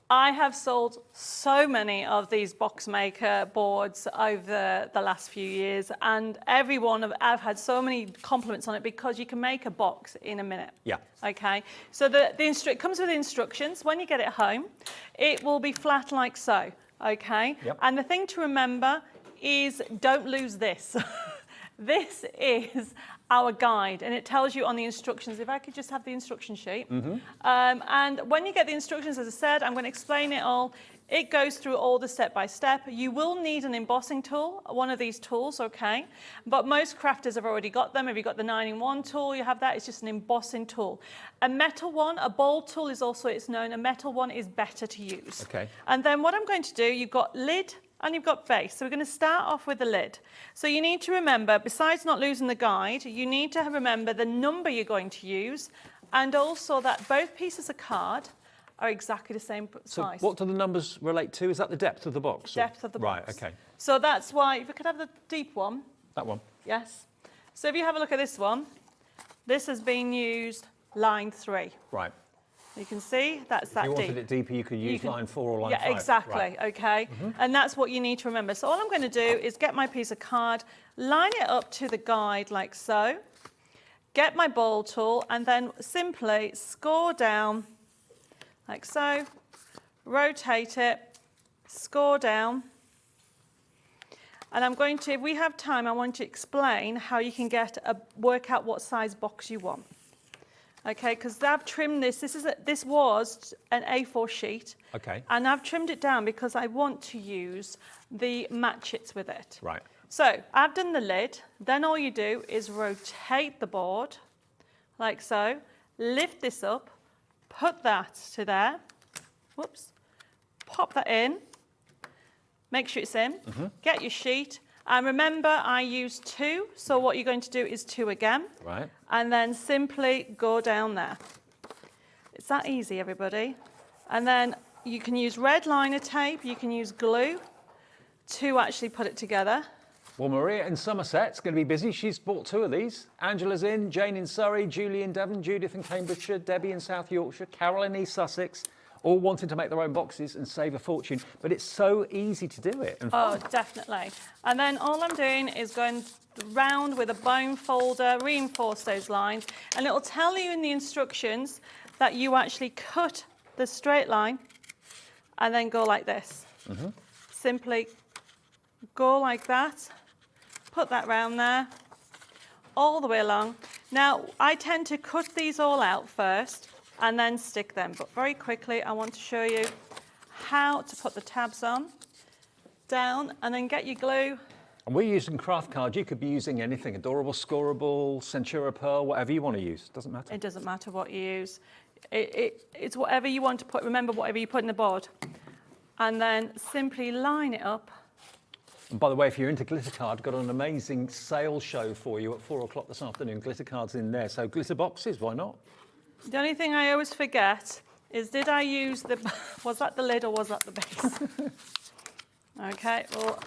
[SPEAKER 5] I have sold so many of these box maker boards over the last few years, and I've had so many compliments on it, because you can make a box in a minute.
[SPEAKER 3] Yeah.
[SPEAKER 5] Okay. So it comes with instructions. When you get it home, it will be flat like so. Okay.
[SPEAKER 3] Yep.
[SPEAKER 5] And the thing to remember is don't lose this. This is our guide, and it tells you on the instructions. If I could just have the instruction sheet. And when you get the instructions, as I said, I'm going to explain it all. It goes through all the step by step. You will need an embossing tool, one of these tools, okay? But most crafters have already got them. If you've got the 9-in-1 tool, you have that. It's just an embossing tool. A metal one, a bowl tool is also, it's known, a metal one is better to use.
[SPEAKER 3] Okay.
[SPEAKER 5] And then what I'm going to do, you've got lid and you've got base. So we're going to start off with the lid. So you need to remember, besides not losing the guide, you need to remember the number you're going to use, and also that both pieces of card are exactly the same
[SPEAKER 3] So
[SPEAKER 5] size.
[SPEAKER 3] what do the numbers relate to? Is that the depth of the box?
[SPEAKER 5] Depth of the
[SPEAKER 3] Right,
[SPEAKER 5] box.
[SPEAKER 3] okay.
[SPEAKER 5] So that's why, if we could have the deep one,
[SPEAKER 3] That one.
[SPEAKER 5] yes. So if you have a look at this one, this has been used line 3.
[SPEAKER 3] Right.
[SPEAKER 5] You can see that's that
[SPEAKER 3] If you
[SPEAKER 5] deep.
[SPEAKER 3] wanted it deeper, you could use line 4 or line 5.
[SPEAKER 5] Yeah, exactly,
[SPEAKER 3] Right.
[SPEAKER 5] okay? And that's what you need to remember. So all I'm going to do is get my piece of card, line it up to the guide like so, get my bowl tool, and then simply score down like so, rotate it, score down. And I'm going to, if we have time, I want to explain how you can work out what size box you want. Okay, because I've trimmed this. This was an A4 sheet.
[SPEAKER 3] Okay.
[SPEAKER 5] And I've trimmed it down because I want to use the matchets with it.
[SPEAKER 3] Right.
[SPEAKER 5] So I've done the lid. Then all you do is rotate the board like so. Lift this up. Put that to there. Whoops. Pop that in. Make sure it's in. Get your sheet. And remember, I used 2. So what you're going to do is 2 again.
[SPEAKER 3] Right.
[SPEAKER 5] And then simply go down there. It's that easy, everybody. And then you can use red liner tape. You can use glue to actually put it together.
[SPEAKER 3] Well, Maria in Somerset's going to be busy. She's bought 2 of these. Angela's in, Jane in Surrey, Julie in Devon, Judith in Cambridgeshire, Debbie in South Yorkshire, Carol in East Sussex, all wanting to make their own boxes and save a fortune. But it's so easy to do it. And
[SPEAKER 5] Oh, definitely. And then all I'm doing is going round with a bone folder, reinforce those lines, and it'll tell you in the instructions that you actually cut the straight line and then go like this. Simply go like that. Put that round there, all the way along. Now, I tend to cut these all out first and then stick them. But very quickly, I want to show you how to put the tabs on, down, and then get your glue.
[SPEAKER 3] And we're using craft cards. You could be using anything, Adorable, Scoreable, Centura Pearl, whatever you want to use. Doesn't matter.
[SPEAKER 5] It doesn't matter what you use. It's whatever you want to put. Remember, whatever you put in the board. And then simply line it up.
[SPEAKER 3] And by the way, if you're into glitter card, got an amazing sale show for you at 4 o'clock this afternoon. Glitter cards in there. So glitter boxes, why not?
[SPEAKER 5] The only thing I always forget is, did I use was that the lid or was that the base? Okay, well,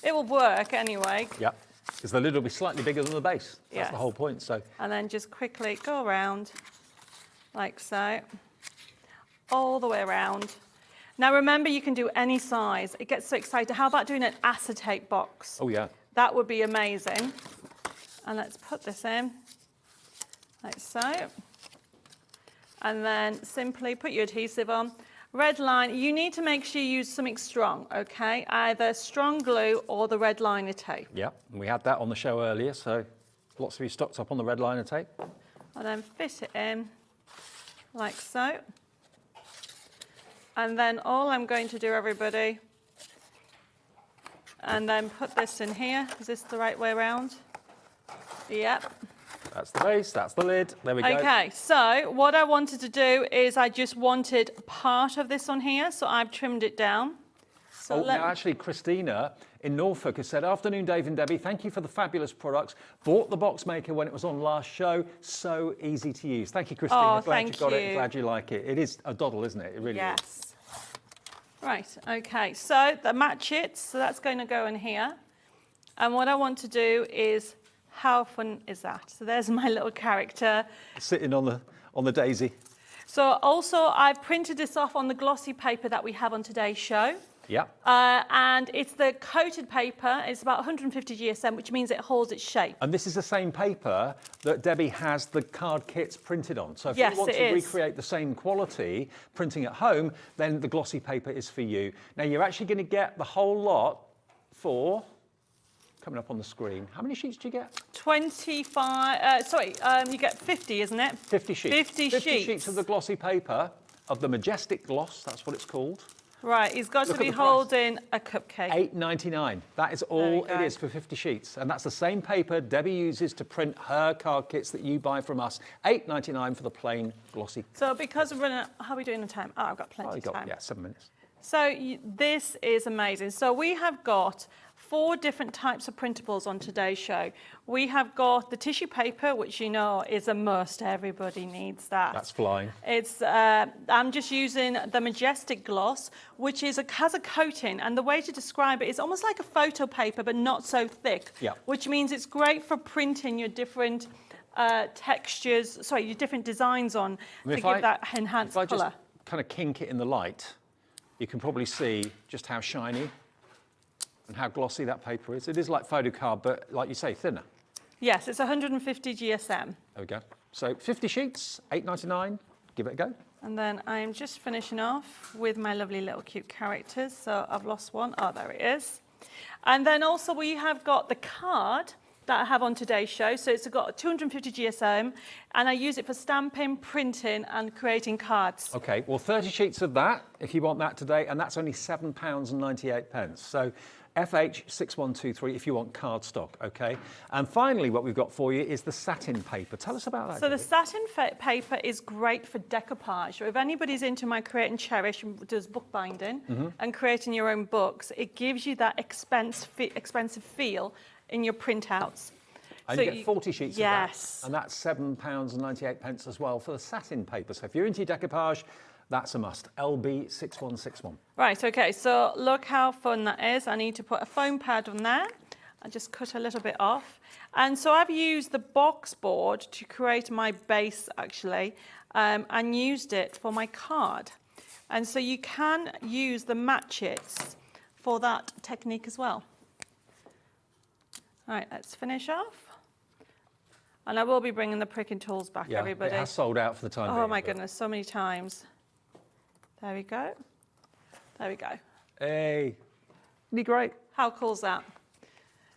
[SPEAKER 5] it will work anyway.
[SPEAKER 3] Yeah, because the lid will be slightly bigger than the base. That's
[SPEAKER 5] Yes.
[SPEAKER 3] the whole point. So
[SPEAKER 5] And then just quickly go around like so, all the way around. Now remember, you can do any size. It gets so excited. How about doing an acetate box?
[SPEAKER 3] oh yeah.
[SPEAKER 5] That would be amazing. And let's put this in, like so. And then simply put your adhesive on. Red line, you need to make sure you use something strong, okay? Either strong glue or the red liner tape.
[SPEAKER 3] Yeah, and we had that on the show earlier, so lots of you stocked up on the red liner tape.
[SPEAKER 5] And then fit it in, like so. And then all I'm going to do, everybody, and then put this in here. Is this the right way around? Yep.
[SPEAKER 3] That's the base, that's the lid. There we go.
[SPEAKER 5] Okay, so what I wanted to do is I just wanted part of this on here, so I've trimmed it down. So
[SPEAKER 3] Oh, now actually, Christina in Norfolk has said, "Afternoon, Dave and Debbie. Thank you for the fabulous products. Bought the box maker when it was on last show. So easy to use." Thank you, Christina.
[SPEAKER 5] Oh,
[SPEAKER 3] Glad
[SPEAKER 5] thank
[SPEAKER 3] you got it.
[SPEAKER 5] you.
[SPEAKER 3] Glad you like it. It is a doddle, isn't it? It really is.
[SPEAKER 5] Yes. Right, okay, so the match it, so that's going to go in here. And what I want to do is, how fun is that? So there's my little character.
[SPEAKER 3] Sitting on the daisy.
[SPEAKER 5] So also I've printed this off on the glossy paper that we have on today's show.
[SPEAKER 3] Yeah.
[SPEAKER 5] And it's the coated paper. It's about 150 GSM, which means it holds its shape.
[SPEAKER 3] And this is the same paper that Debbie has the card kits printed on. So if
[SPEAKER 5] Yes,
[SPEAKER 3] you want
[SPEAKER 5] it
[SPEAKER 3] to
[SPEAKER 5] is.
[SPEAKER 3] recreate the same quality printing at home, then the glossy paper is for you. Now, you're actually going to get the whole lot for, coming up on the screen, how many sheets do you get?
[SPEAKER 5] 25, you get 50, isn't it?
[SPEAKER 3] 50 sheets.
[SPEAKER 5] 50
[SPEAKER 3] sheets of the glossy paper, of the Majestic Gloss, that's what it's called.
[SPEAKER 5] Right, he's got
[SPEAKER 3] Look
[SPEAKER 5] to
[SPEAKER 3] at
[SPEAKER 5] be
[SPEAKER 3] the price.
[SPEAKER 5] holding a cupcake.
[SPEAKER 3] $8.99. That is
[SPEAKER 5] There
[SPEAKER 3] all
[SPEAKER 5] you
[SPEAKER 3] it
[SPEAKER 5] go.
[SPEAKER 3] is for 50 sheets. And that's the same paper Debbie uses to print her card kits that you buy from us. $8.99 for the plain glossy.
[SPEAKER 5] So because we're running out, how are we doing the time? Oh, I've got plenty
[SPEAKER 3] Oh, you
[SPEAKER 5] of
[SPEAKER 3] got,
[SPEAKER 5] time.
[SPEAKER 3] yeah, 7 minutes.
[SPEAKER 5] So this is amazing. So we have got 4 different types of printables on today's show. We have got the tissue paper, which you know is a must. Everybody needs that.
[SPEAKER 3] That's flying.
[SPEAKER 5] It's I'm just using the Majestic Gloss, which has a coating, and the way to describe it is almost like a photo paper, but not so thick.
[SPEAKER 3] Yeah.
[SPEAKER 5] Which means it's great for printing your different your different designs on to
[SPEAKER 3] If
[SPEAKER 5] give
[SPEAKER 3] I-
[SPEAKER 5] that enhanced
[SPEAKER 3] If I just
[SPEAKER 5] colour.
[SPEAKER 3] kind of kink it in the light, you can probably see just how shiny and how glossy that paper is. It is like photo card, but like you say, thinner.
[SPEAKER 5] Yes, it's 150 GSM.
[SPEAKER 3] There we go. So 50 sheets, $8.99. Give it a go.
[SPEAKER 5] And then I'm just finishing off with my lovely little cute characters. So I've lost one. Oh, there it is. And then also we have got the card that I have on today's show. So it's got 250 GSM, and I use it for stamping, printing, and creating cards.
[SPEAKER 3] Okay, well, 30 sheets of that, if you want that today, and that's only £7.98. So FH6123 if you want cardstock, okay? And finally, what we've got for you is the satin paper. Tell us about that.
[SPEAKER 5] So the
[SPEAKER 3] Debbie.
[SPEAKER 5] satin paper is great for decoupage. If anybody's into my Create and Cherish, does bookbinding and creating your own books, it gives you that expensive feel in your printouts.
[SPEAKER 3] And
[SPEAKER 5] So
[SPEAKER 3] you get 40 sheets
[SPEAKER 5] yes.
[SPEAKER 3] of that, and that's £7.98 as well for the satin paper. So if you're into your decoupage, that's a must. LB6161.
[SPEAKER 5] Right, okay, so look how fun that is. I need to put a foam pad on there. I just cut a little bit off. And so I've used the box board to create my base, actually, and used it for my card. And so you can use the matchets for that technique as well. All right, let's finish off. And I will be bringing the pricking tools back,
[SPEAKER 3] Yeah,
[SPEAKER 5] everybody.
[SPEAKER 3] it has sold out for the time being.
[SPEAKER 5] Oh my
[SPEAKER 3] but-
[SPEAKER 5] goodness, so many times. There we go. There we go.
[SPEAKER 3] Hey, isn't he great?
[SPEAKER 5] How cool's that?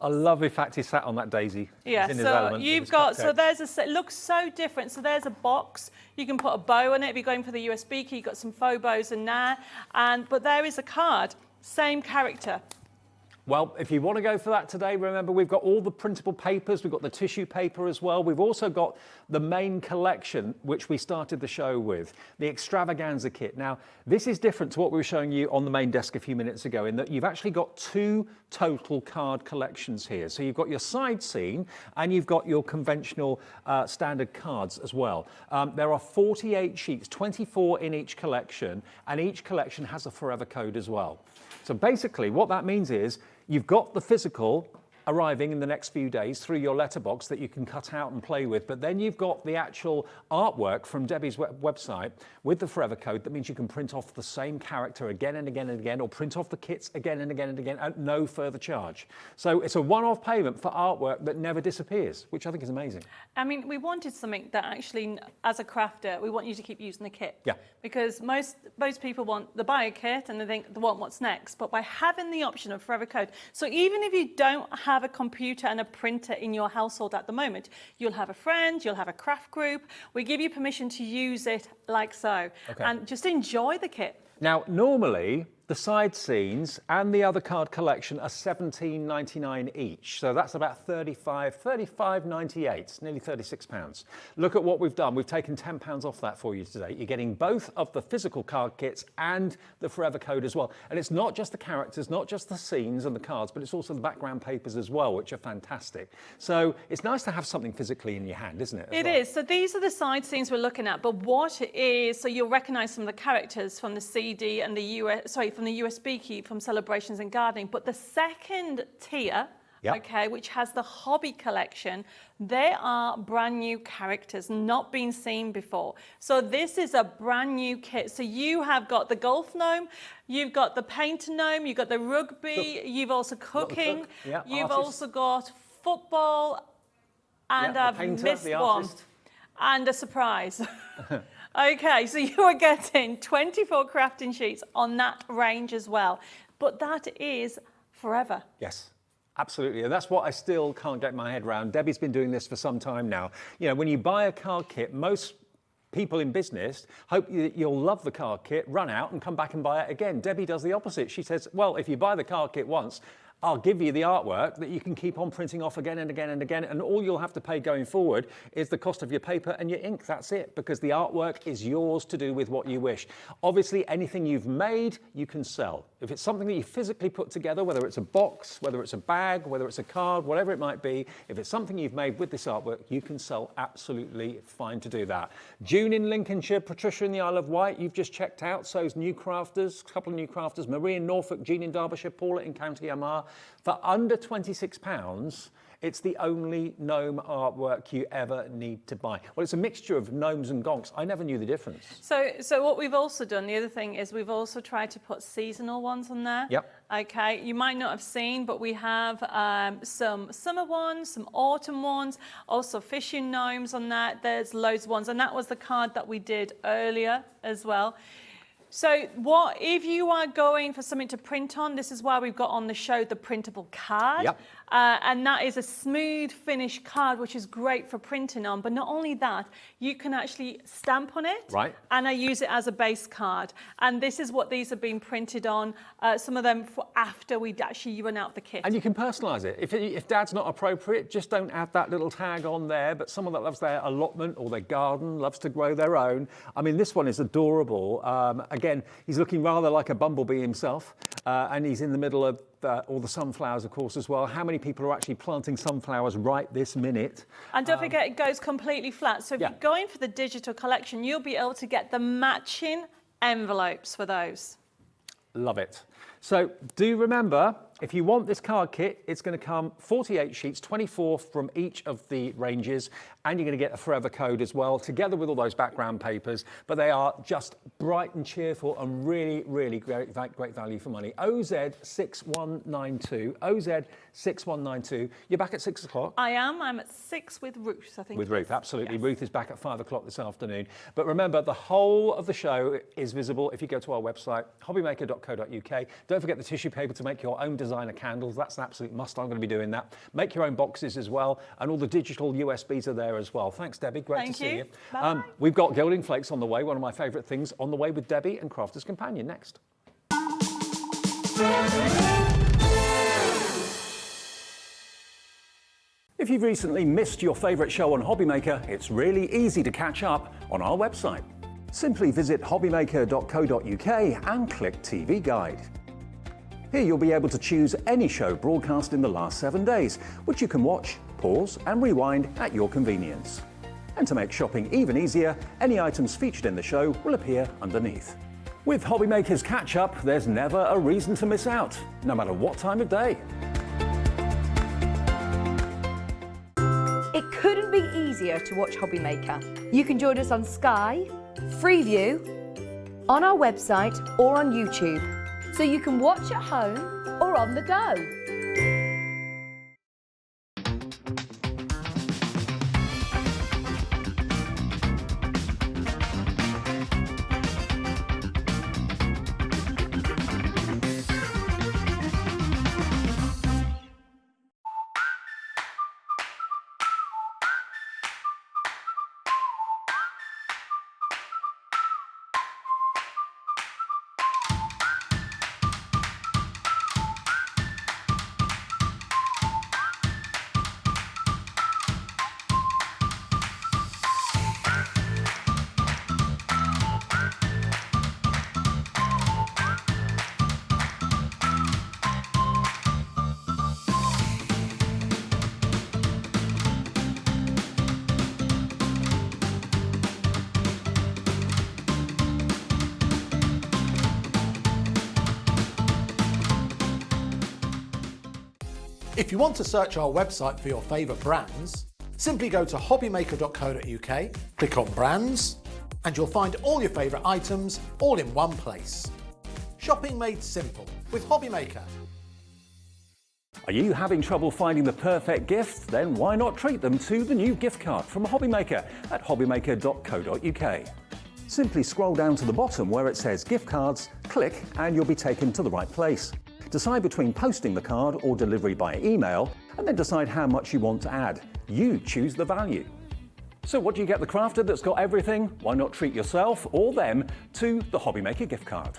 [SPEAKER 3] I love the fact he sat on that daisy.
[SPEAKER 5] Yeah,
[SPEAKER 3] He's in his
[SPEAKER 5] so
[SPEAKER 3] element with
[SPEAKER 5] you've
[SPEAKER 3] his
[SPEAKER 5] got, so
[SPEAKER 3] cupcake.
[SPEAKER 5] there's a, it looks so different. So there's a box, you can put a bow on it. If you're going for the USB key, you've got some faux bows in there. But there is a card, same character.
[SPEAKER 3] Well, if you want to go for that today, remember we've got all the printable papers, we've got the tissue paper as well. We've also got the main collection, which we started the show with, the extravaganza kit. Now, this is different to what we were showing you on the main desk a few minutes ago in that you've actually got two total card collections here. So you've got your side scene and you've got your conventional standard cards as well. There are 48 sheets, 24 in each collection, and each collection has a forever code as well. So basically what that means is you've got the physical arriving in the next few days through your letterbox that you can cut out and play with, but then you've got the actual artwork from Debbie's website with the forever code. That means you can print off the same character again and again and again, or print off the kits again and again and again at no further charge. So it's a one-off payment for artwork that never disappears, which I think is amazing.
[SPEAKER 5] I mean, we wanted something that actually, as a crafter, we want you to keep using the kit.
[SPEAKER 3] Yeah.
[SPEAKER 5] Because most people they buy a kit and they want what's next. But by having the option of forever code, so even if you don't have a computer and a printer in your household at the moment, you'll have a friend, you'll have a craft group. We give you permission to use it like so.
[SPEAKER 3] Okay.
[SPEAKER 5] And just enjoy the kit.
[SPEAKER 3] Now, normally, the side scenes and the other card collection are £17.99 each. So that's about $35.98, nearly £36. Look at what we've done. We've taken £10 off that for you today. You're getting both of the physical card kits and the forever code as well. And it's not just the characters, not just the scenes and the cards, but it's also the background papers as well, which are fantastic. So it's nice to have something physically in your hand, isn't it?
[SPEAKER 5] It is. So these are the side scenes we're looking at. But what is, so you'll recognise some of the characters from the CD and from the USB key from Celebrations and Gardening. But the second tier,
[SPEAKER 3] Yep.
[SPEAKER 5] okay, which has the hobby collection, they are brand new characters, not been seen before. So this is a brand new kit. So you have got the golf gnome, you've got the painter gnome, you've got the rugby, you've also cooking,
[SPEAKER 3] cook. Yeah,
[SPEAKER 5] you've
[SPEAKER 3] artist.
[SPEAKER 5] also got football, and
[SPEAKER 3] Yeah, the
[SPEAKER 5] I've
[SPEAKER 3] painter,
[SPEAKER 5] missed
[SPEAKER 3] the
[SPEAKER 5] one.
[SPEAKER 3] artist.
[SPEAKER 5] And a surprise. Okay, so you are getting 24 crafting sheets on that range as well. But that is forever.
[SPEAKER 3] Yes. Absolutely, and that's what I still can't get my head around. Debbie's been doing this for some time now. You know, when you buy a card kit, most people in business hope you'll love the card kit, run out and come back and buy it again. Debbie does the opposite. She says, well, if you buy the card kit once, I'll give you the artwork that you can keep on printing off again and again and again, and all you'll have to pay going forward is the cost of your paper and your ink. That's it, because the artwork is yours to do with what you wish. Obviously, anything you've made, you can sell. If it's something that you physically put together, whether it's a box, whether it's a bag, whether it's a card, whatever it might be, if it's something you've made with this artwork, you can sell. Absolutely fine to do that. June in Lincolnshire, Patricia in the Isle of Wight, you've just checked out. So's New Crafters, a couple of New Crafters, Marie in Norfolk, Jean in Derbyshire, Paula in County Armagh. For under £26, it's the only gnome artwork you ever need to buy. Well, it's a mixture of gnomes and gonks. I never knew the difference.
[SPEAKER 5] So what we've also done, the other thing is we've also tried to put seasonal ones on there.
[SPEAKER 3] Yep.
[SPEAKER 5] Okay, you might not have seen, but we have some summer ones, some autumn ones, also fishing gnomes on that. There's loads of ones, and that was the card that we did earlier as well. So if you are going for something to print on, this is why we've got on the show the printable card.
[SPEAKER 3] Yep.
[SPEAKER 5] And that is a smooth finish card, which is great for printing on. But not only that, you can actually stamp on it.
[SPEAKER 3] Right.
[SPEAKER 5] And I use it as a base card. And this is what these have been printed on, some of them for after we'd actually run out the kit.
[SPEAKER 3] And you can personalise it. If Dad's not appropriate, just don't add that little tag on there. But someone that loves their allotment or their garden, loves to grow their own. I mean, this one is adorable. Again, he's looking rather like a bumblebee himself. And he's in the middle of all the sunflowers, of course, as well. How many people are actually planting sunflowers right this minute?
[SPEAKER 5] And don't forget, it goes completely flat. So if
[SPEAKER 3] Yeah.
[SPEAKER 5] you're going for the digital collection, you'll be able to get the matching envelopes for those.
[SPEAKER 3] Love it. So do remember, if you want this card kit, it's going to come 48 sheets, 24 from each of the ranges, and you're going to get a forever code as well, together with all those background papers. But they are just bright and cheerful and really, really great value for money. OZ6192, OZ6192. You're back at 6 o'clock?
[SPEAKER 5] I am. I'm at 6 with Ruth, I think.
[SPEAKER 3] With Ruth, absolutely.
[SPEAKER 5] Yes.
[SPEAKER 3] Ruth is back at 5 o'clock this afternoon. But remember, the whole of the show is visible if you go to our website, hobbymaker.co.uk. Don't forget the tissue paper to make your own designer candles. That's an absolute must. I'm going to be doing that. Make your own boxes as well. And all the digital USBs are there as well. Thanks, Debbie. Great to see you.
[SPEAKER 5] Bye.
[SPEAKER 3] We've got Gilding Flakes on the way, one of my favourite things, on the way with Debbie and Crafter's Companion next. If you've recently missed your favourite show on Hobbymaker, it's really easy to catch up on our website. Simply visit hobbymaker.co.uk and click TV Guide. Here you'll be able to choose any show broadcast in the last 7 days, which you can watch, pause and rewind at your convenience. And to make shopping even easier, any items featured in the show will appear underneath. With Hobbymaker's Catch-Up, there's never a reason to miss out, no matter what time of day.
[SPEAKER 1] It couldn't be easier to watch Hobbymaker. You can join us on Sky, Freeview, on our website or on YouTube, so you can watch at home or on the go.
[SPEAKER 2] If you want to search our website for your favourite brands, simply go to hobbymaker.co.uk, click on Brands, and you'll find all your favourite items all in one place. Shopping made simple with Hobbymaker.
[SPEAKER 3] Are you having trouble finding the perfect gift? Then why not treat them to the new gift card from Hobbymaker at hobbymaker.co.uk. Simply scroll down to the bottom where it says gift cards, click and you'll be taken to the right place. Decide between posting the card or delivery by email, and then decide how much you want to add. You choose the value. So what do you get the crafter that's got everything? Why not treat yourself or them to the Hobbymaker gift card?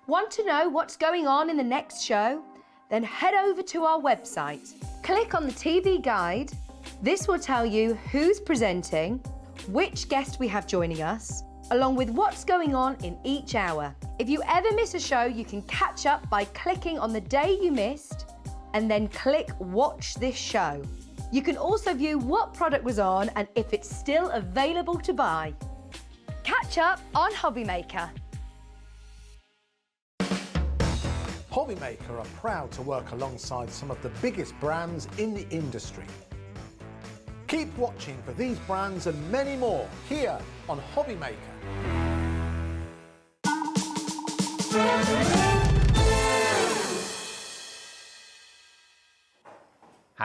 [SPEAKER 1] Want to know what's going on in the next show? Then head over to our website. Click on the TV guide. This will tell you who's presenting, which guest we have joining us, along with what's going on in each hour. If you ever miss a show, you can catch up by clicking on the day you missed and then click Watch This Show. You can also view what product was on and if it's still available to buy. Catch up on Hobbymaker.
[SPEAKER 2] Hobbymaker are proud to work alongside some of the biggest brands in the industry. Keep watching for these brands and many more here on Hobbymaker.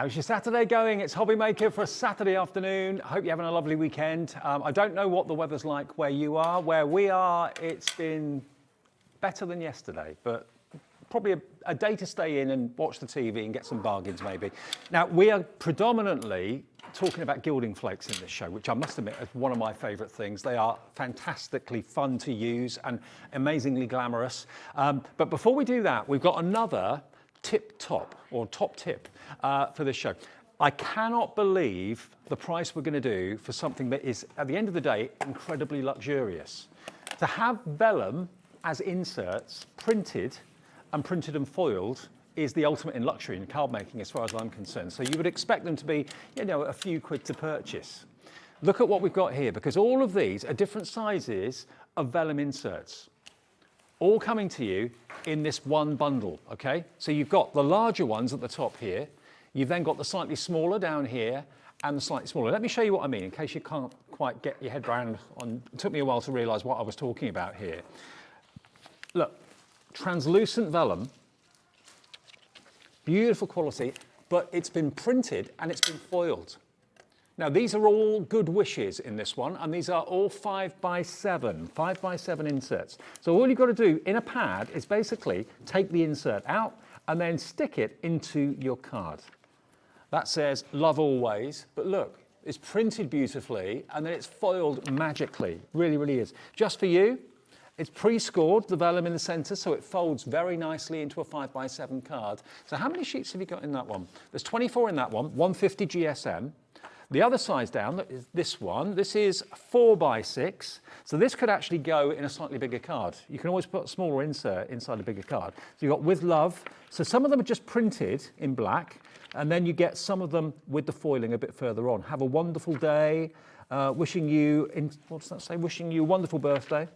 [SPEAKER 3] How's your Saturday going? It's Hobby Maker for a Saturday afternoon. I hope you're having a lovely weekend. I don't know what the weather's like where you are. Where we are, it's been better than yesterday, but probably a day to stay in and watch the TV and get some bargains maybe. Now, we are predominantly talking about gilding flakes in this show, which I must admit is one of my favourite things. They are fantastically fun to use and amazingly glamorous. But before we do that, we've got another top tip for this show. I cannot believe the price we're going to do for something that is, at the end of the day, incredibly luxurious. To have vellum as inserts printed and foiled is the ultimate in luxury in card making as far as I'm concerned. So you would expect them to be, you know, a few quid to purchase. Look at what we've got here, because all of these are different sizes of vellum inserts, all coming to you in this one bundle, okay? So you've got the larger ones at the top here, you've then got the slightly smaller down here, and the slightly smaller. Let me show you what I mean, in case you can't quite get your head around on, it took me a while to realise what I was talking about here. Look, translucent vellum, beautiful quality, but it's been printed and it's been foiled. Now, these are all good wishes in this one, and these are all 5x7 inserts. So all you've got to do in a pad is basically take the insert out and then stick it into your card. That says love always, but look, it's printed beautifully and then it's foiled magically. Really, really is. Just for you, it's pre-scored, the vellum in the centre, so it folds very nicely into a 5x7 card. So how many sheets have you got in that one? There's 24 in that one, 150 GSM. The other size down is this one. This is 4x6. So this could actually go in a slightly bigger card. You can always put a smaller insert inside a bigger card. So you've got with love. So some of them are just printed in black, and then you get some of them with the foiling a bit further on. Have a wonderful day. Wishing you, what does that say? Wishing you a wonderful birthday.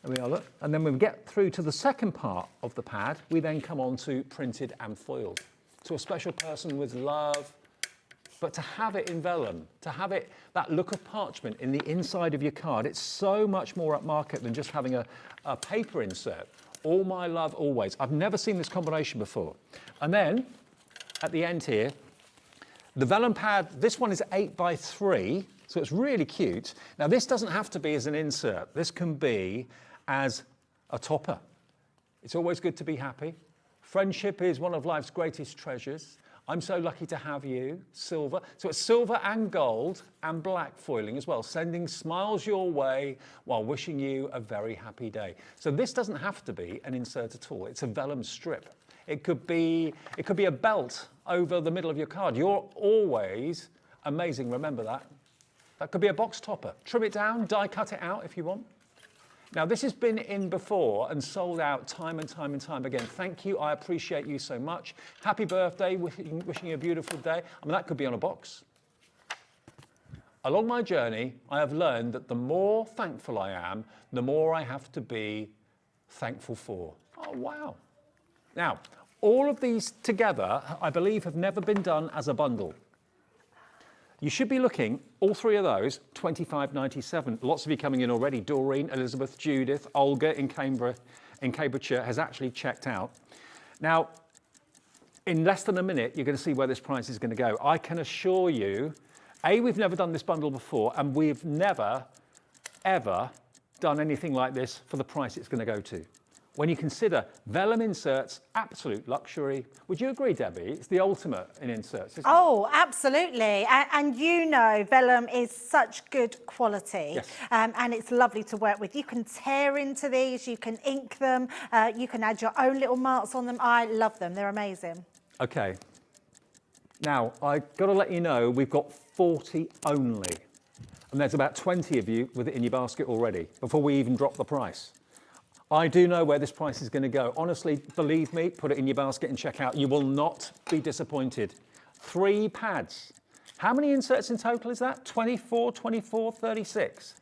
[SPEAKER 3] There we are, look. And then when we get through to the second part of the pad, we then come on to printed and foiled. To a special person with love. But to have it in vellum, to have it, that look of parchment in the inside of your card, it's so much more upmarket than just having a paper insert. All my love, always. I've never seen this combination before. And then, at the end here, the vellum pad, this one is 8x3, so it's really cute. Now, this doesn't have to be as an insert. This can be as a topper. It's always good to be happy. Friendship is one of life's greatest treasures. I'm so lucky to have you, silver. So it's silver and gold and black foiling as well, sending smiles your way while wishing you a very happy day. So this doesn't have to be an insert at all. It's a vellum strip. It could be a belt over the middle of your card. You're always amazing, remember that. That could be a box topper. Trim it down, die cut it out if you want. Now, this has been in before and sold out time and time and time again. Thank you. I appreciate you so much. Happy birthday. Wishing you a beautiful day. I mean, that could be on a box. Along my journey, I have learned that the more thankful I am, the more I have to be thankful for. Oh, wow. Now, all of these together, I believe, have never been done as a bundle. You should be looking, all three of those, $25.97. Lots of you coming in already. Doreen, Elizabeth, Judith, Olga in Cambridgeshire has actually checked out. Now, in less than a minute, you're going to see where this price is going to go. I can assure you, A, we've never done this bundle before, and we've never, ever done anything like this for the price it's going to go to. When you consider vellum inserts, absolute luxury. Would you agree, Debbie? It's the ultimate in inserts, isn't it?
[SPEAKER 4] Oh, absolutely. And you know, vellum is such good quality.
[SPEAKER 3] Yes.
[SPEAKER 4] And it's lovely to work with. You can tear into these, you can ink them, you can add your own little marks on them. I love them, they're amazing.
[SPEAKER 3] Okay. Now, I've got to let you know, we've got 40 only. And there's about 20 of you with it in your basket already, before we even drop the price. I do know where this price is going to go. Honestly, believe me, put it in your basket and check out. You will not be disappointed. 3 pads. How many inserts in total is that? 24, 36.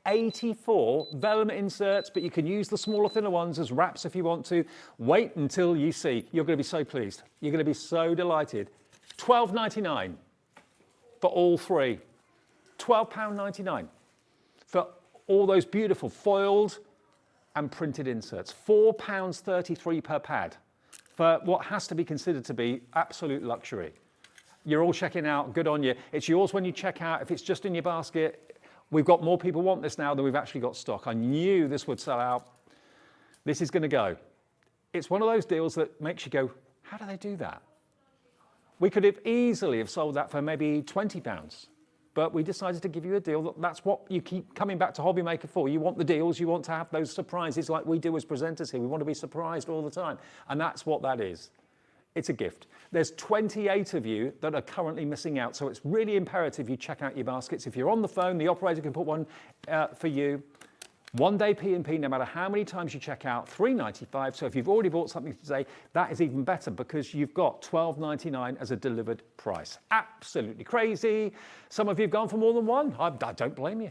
[SPEAKER 3] 84 vellum inserts, but you can use the smaller, thinner ones as wraps if you want to. Wait until you see. You're going to be so pleased. You're going to be so delighted. £12.99 for all 3. £12.99 for all those beautiful foiled and printed inserts. £4.33 per pad for what has to be considered to be absolute luxury. You're all checking out, good on you. It's yours when you check out. If it's just in your basket, we've got more people want this now than we've actually got stock. I knew this would sell out. This is going to go. It's one of those deals that makes you go, how do they do that? We could have easily have sold that for maybe £20, but we decided to give you a deal. That's what you keep coming back to Hobby Maker for. You want the deals, you want to have those surprises like we do as presenters here. We want to be surprised all the time, and that's what that is. It's a gift. There's 28 of you that are currently missing out, so it's really imperative you check out your baskets. If you're on the phone, the operator can put one for you. 1 day P&P, no matter how many times you check out, £3.95. So if you've already bought something today, that is even better because you've got £12.99 as a delivered price. Absolutely crazy. Some of you have gone for more than one. I don't blame you.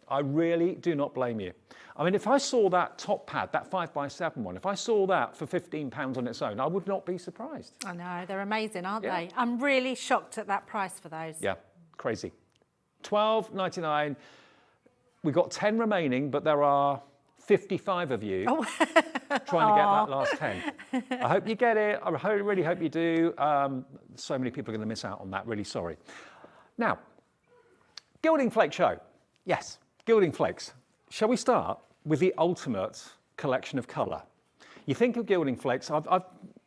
[SPEAKER 3] I really do not blame you. I mean, if I saw that top pad, that 5x7 one, if I saw that for £15 on its own, I would not be surprised.
[SPEAKER 4] I know, they're amazing, aren't
[SPEAKER 3] Yeah.
[SPEAKER 4] they? I'm really shocked at that price for those.
[SPEAKER 3] Yeah, crazy. £12.99. We've got 10 remaining, but there are 55 of you trying to get that last 10. I hope you get it. I really hope you do. So many people are going to miss out on that. Really sorry. Now, Gilding Flake Show. Yes, Gilding Flakes. Shall we start with the ultimate collection of colour? You think of Gilding Flakes, I've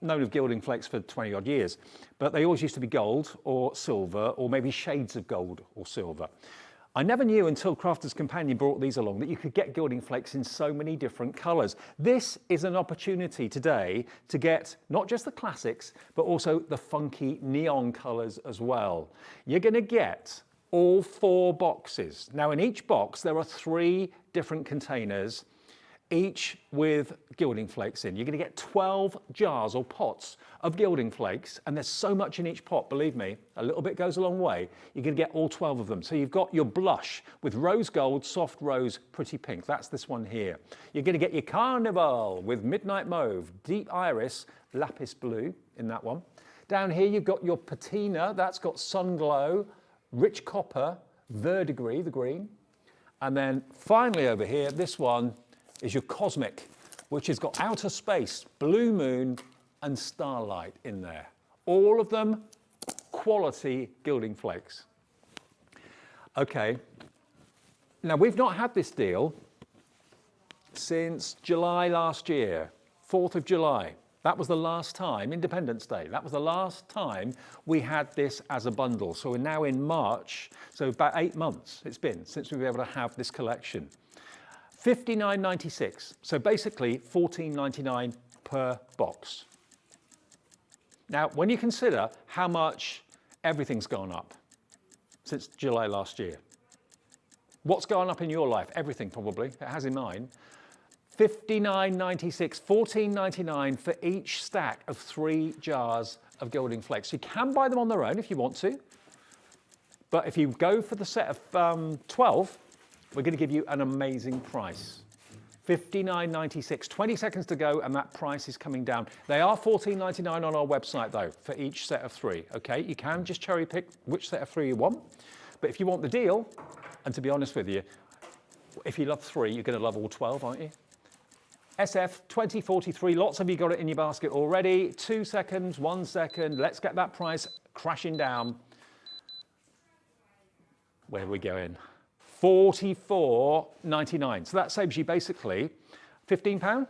[SPEAKER 3] known of Gilding Flakes for 20 odd years, but they always used to be gold or silver or maybe shades of gold or silver. I never knew until Crafter's Companion brought these along that you could get Gilding Flakes in so many different colours. This is an opportunity today to get not just the classics, but also the funky neon colours as well. You're going to get all 4 boxes. Now in each box there are 3 different containers, each with Gilding Flakes in. You're going to get 12 jars or pots of Gilding Flakes, and there's so much in each pot, believe me, a little bit goes a long way. You're going to get all 12 of them. So you've got your blush with rose gold, soft rose, pretty pink. That's this one here. You're going to get your Carnival with midnight mauve, deep iris, lapis blue in that one. Down here you've got your Patina, that's got sun glow, rich copper, verdigris, the green. And then finally over here, this one is your Cosmic, which has got outer space, blue moon, and starlight in there. All of them quality Gilding Flakes. Okay, now we've not had this deal since July last year, 4th of July. That was the last time, Independence Day, that was the last time we had this as a bundle. So we're now in March, so about 8 months it's been since we've been able to have this collection. $59.96, so basically $14.99 per box. Now, when you consider how much everything's gone up since July last year, what's gone up in your life? Everything probably, it has in mine. $59.96, $14.99 for each stack of 3 jars of Gilding Flakes. You can buy them on their own if you want to, but if you go for the set of 12, we're going to give you an amazing price. $59.96, 20 seconds to go, and that price is coming down. They are $14.99 on our website though, for each set of 3, okay? You can just cherry pick which set of 3 you want, but if you want the deal, and to be honest with you, if you love 3, you're going to love all 12, aren't you? SF 2043, lots of you got it in your basket already. 2 seconds, 1 second, let's get that price crashing down. Where are we going? $44.99. So that saves you basically £15.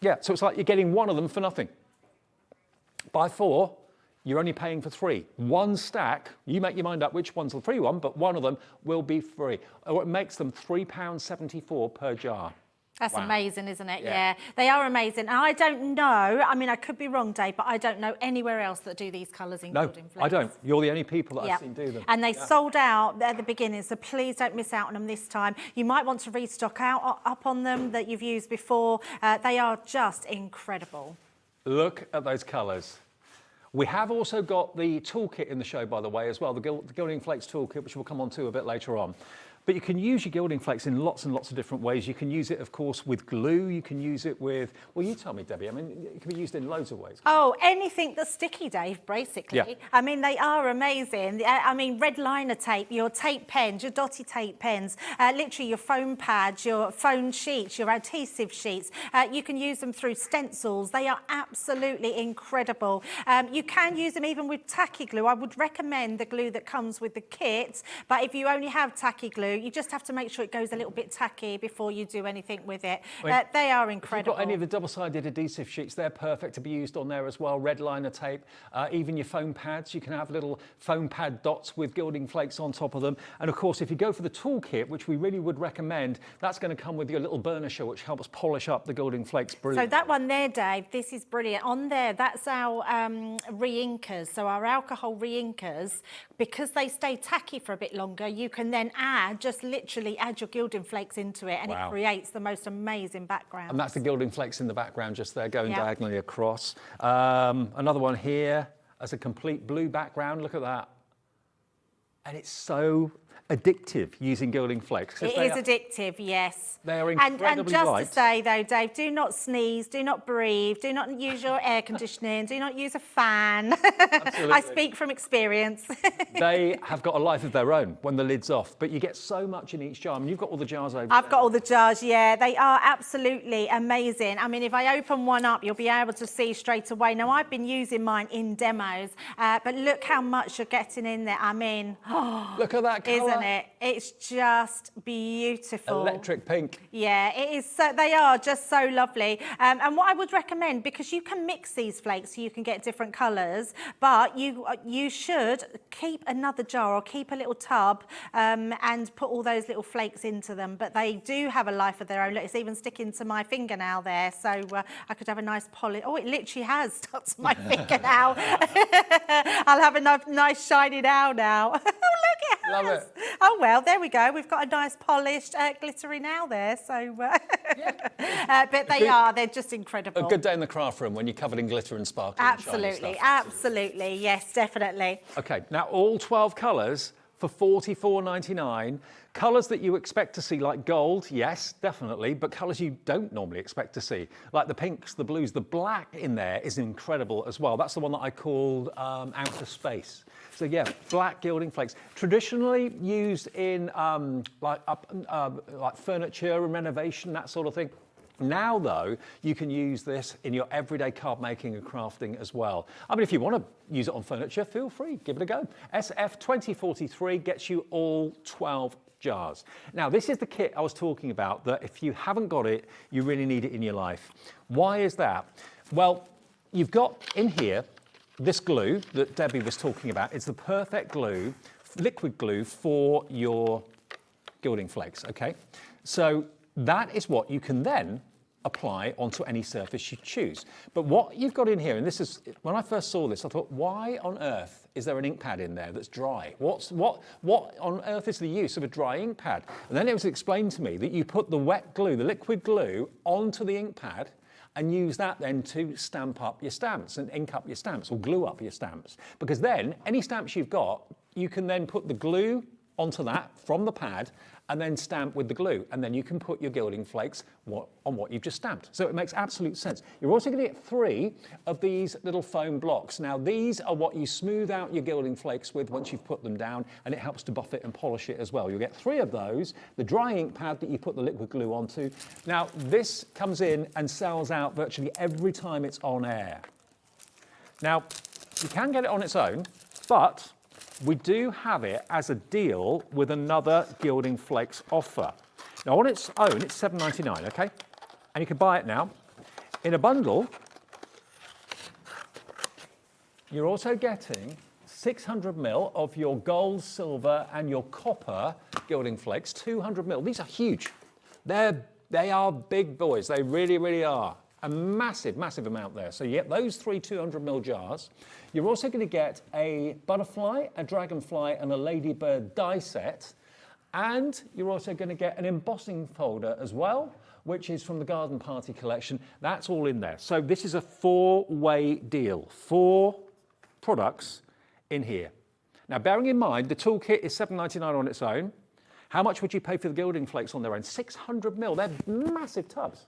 [SPEAKER 3] Yeah, so it's like you're getting one of them for nothing. Buy 4, you're only paying for 3. 1 stack, you make your mind up which one's the free one, but one of them will be free. Or it makes them £3.74 per jar.
[SPEAKER 4] That's
[SPEAKER 3] Wow.
[SPEAKER 4] amazing, isn't it?
[SPEAKER 3] Yeah.
[SPEAKER 4] Yeah, they are amazing. And I don't know, I mean, I could be wrong, Dave, but I don't know anywhere else that do these colours in
[SPEAKER 3] No,
[SPEAKER 4] Gilding Flakes.
[SPEAKER 3] I don't. You're the only people that
[SPEAKER 4] Yeah.
[SPEAKER 3] I've seen do them.
[SPEAKER 4] And they sold out at the beginning, so please don't miss out on them this time. You might want to restock up on them that you've used before. They are just incredible.
[SPEAKER 3] Look at those colours. We have also got the toolkit in the show, by the way, as well, the Gilding Flakes toolkit, which we'll come on to a bit later on. But you can use your gilding flakes in lots and lots of different ways. You can use it, of course, with glue. You can use it with, well, you tell me, Debbie. I mean, it can be used in loads of ways.
[SPEAKER 4] Oh, anything that's sticky, Dave, basically.
[SPEAKER 3] Yeah.
[SPEAKER 4] I mean, they are amazing. I mean, red liner tape, your tape pens, your dotty tape pens, literally your foam pads, your foam sheets, your adhesive sheets. You can use them through stencils. They are absolutely incredible. You can use them even with tacky glue. I would recommend the glue that comes with the kit, but if you only have tacky glue, you just have to make sure it goes a little bit tacky before you do anything with it. They are incredible.
[SPEAKER 3] If you've got any of the double-sided adhesive sheets, they're perfect to be used on there as well. Red liner tape, even your foam pads. You can have little foam pad dots with gilding flakes on top of them. And of course, if you go for the toolkit, which we really would recommend, that's going to come with your little burnisher, which helps polish up the gilding flakes brilliantly.
[SPEAKER 4] So that one there, Dave, this is brilliant. On there, that's our re-inkers. So our alcohol re-inkers, because they stay tacky for a bit longer, you can then just literally add your gilding flakes into it, and it creates the most amazing background.
[SPEAKER 3] And that's the gilding flakes in the background just there going diagonally across. Another one here as a complete blue background. Look at that. And it's so addictive using gilding flakes.
[SPEAKER 4] It is addictive, yes.
[SPEAKER 3] They are incredibly
[SPEAKER 4] and just
[SPEAKER 3] light.
[SPEAKER 4] to say though, Dave, do not sneeze, do not breathe, do not use your air conditioning, do not use a fan. I speak from experience.
[SPEAKER 3] They have got a life of their own when the lid's off, but you get so much in each jar. I mean, you've got all the jars over
[SPEAKER 4] I've
[SPEAKER 3] there.
[SPEAKER 4] got all the jars, yeah. They are absolutely amazing. I mean, if I open one up, you'll be able to see straight away. Now, I've been using mine in demos, but look how much you're getting in there. I mean,
[SPEAKER 3] look at that colour.
[SPEAKER 4] Isn't it? It's just beautiful.
[SPEAKER 3] Electric pink.
[SPEAKER 4] Yeah, it is. So they are just so lovely. And what I would recommend, because you can mix these flakes so you can get different colours, but you should keep another jar or keep a little tub and put all those little flakes into them. But they do have a life of their own. Look, it's even sticking to my fingernail there. So I could have a nice polish. Oh, it literally has stuck to my fingernail. I'll have a nice shiny nail now. Oh, look, it has.
[SPEAKER 3] Love it.
[SPEAKER 4] Oh, well, there we go. We've got a nice polished, glittery nail there. So, but they're just incredible.
[SPEAKER 3] A good day in the craft room when you're covered in glitter and sparkle.
[SPEAKER 4] Absolutely,
[SPEAKER 3] and shiny stuff.
[SPEAKER 4] absolutely. Yes, definitely.
[SPEAKER 3] Okay, now all 12 colours for $44.99. Colours that you expect to see, like gold, yes, definitely, but colours you don't normally expect to see, like the pinks, the blues, the black in there is incredible as well. That's the one that I called Outer Space. So yeah, black gilding flakes, traditionally used in like furniture and renovation, that sort of thing. Now, though, you can use this in your everyday card making and crafting as well. I mean, if you want to use it on furniture, feel free, give it a go. SF2043 gets you all 12 jars. Now, this is the kit I was talking about, that if you haven't got it, you really need it in your life. Why is that? Well, you've got in here this glue that Debbie was talking about. It's the perfect glue, liquid glue for your gilding flakes, okay? So that is what you can then apply onto any surface you choose. But what you've got in here, and this is, when I first saw this, I thought, why on earth is there an ink pad in there that's dry? What on earth is the use of a dry ink pad? And then it was explained to me that you put the wet glue, the liquid glue, onto the ink pad and use that then to stamp up your stamps and ink up your stamps or glue up your stamps. Because then any stamps you've got, you can then put the glue onto that from the pad and then stamp with the glue, and then you can put your gilding flakes on what you've just stamped. So it makes absolute sense. You're also going to get 3 of these little foam blocks. Now these are what you smooth out your gilding flakes with once you've put them down, and it helps to buff it and polish it as well. You'll get 3 of those, the dry ink pad that you put the liquid glue onto. Now this comes in and sells out virtually every time it's on air. Now you can get it on its own, but we do have it as a deal with another Gilding Flakes offer. Now on its own, it's $7.99, okay? And you can buy it now. In a bundle, you're also getting 600 ml of your gold, silver, and your copper Gilding Flakes, 200 ml. These are huge. They are big boys. They really, really are. A massive, massive amount there. So you get those 3 200 ml jars. You're also going to get a butterfly, a dragonfly, and a ladybird die set. And you're also going to get an embossing folder as well, which is from the Garden Party collection. That's all in there. So this is a 4-way deal. 4 products in here. Now, bearing in mind, the toolkit is $7.99 on its own. How much would you pay for the gilding flakes on their own? 600ml, they're massive tubs.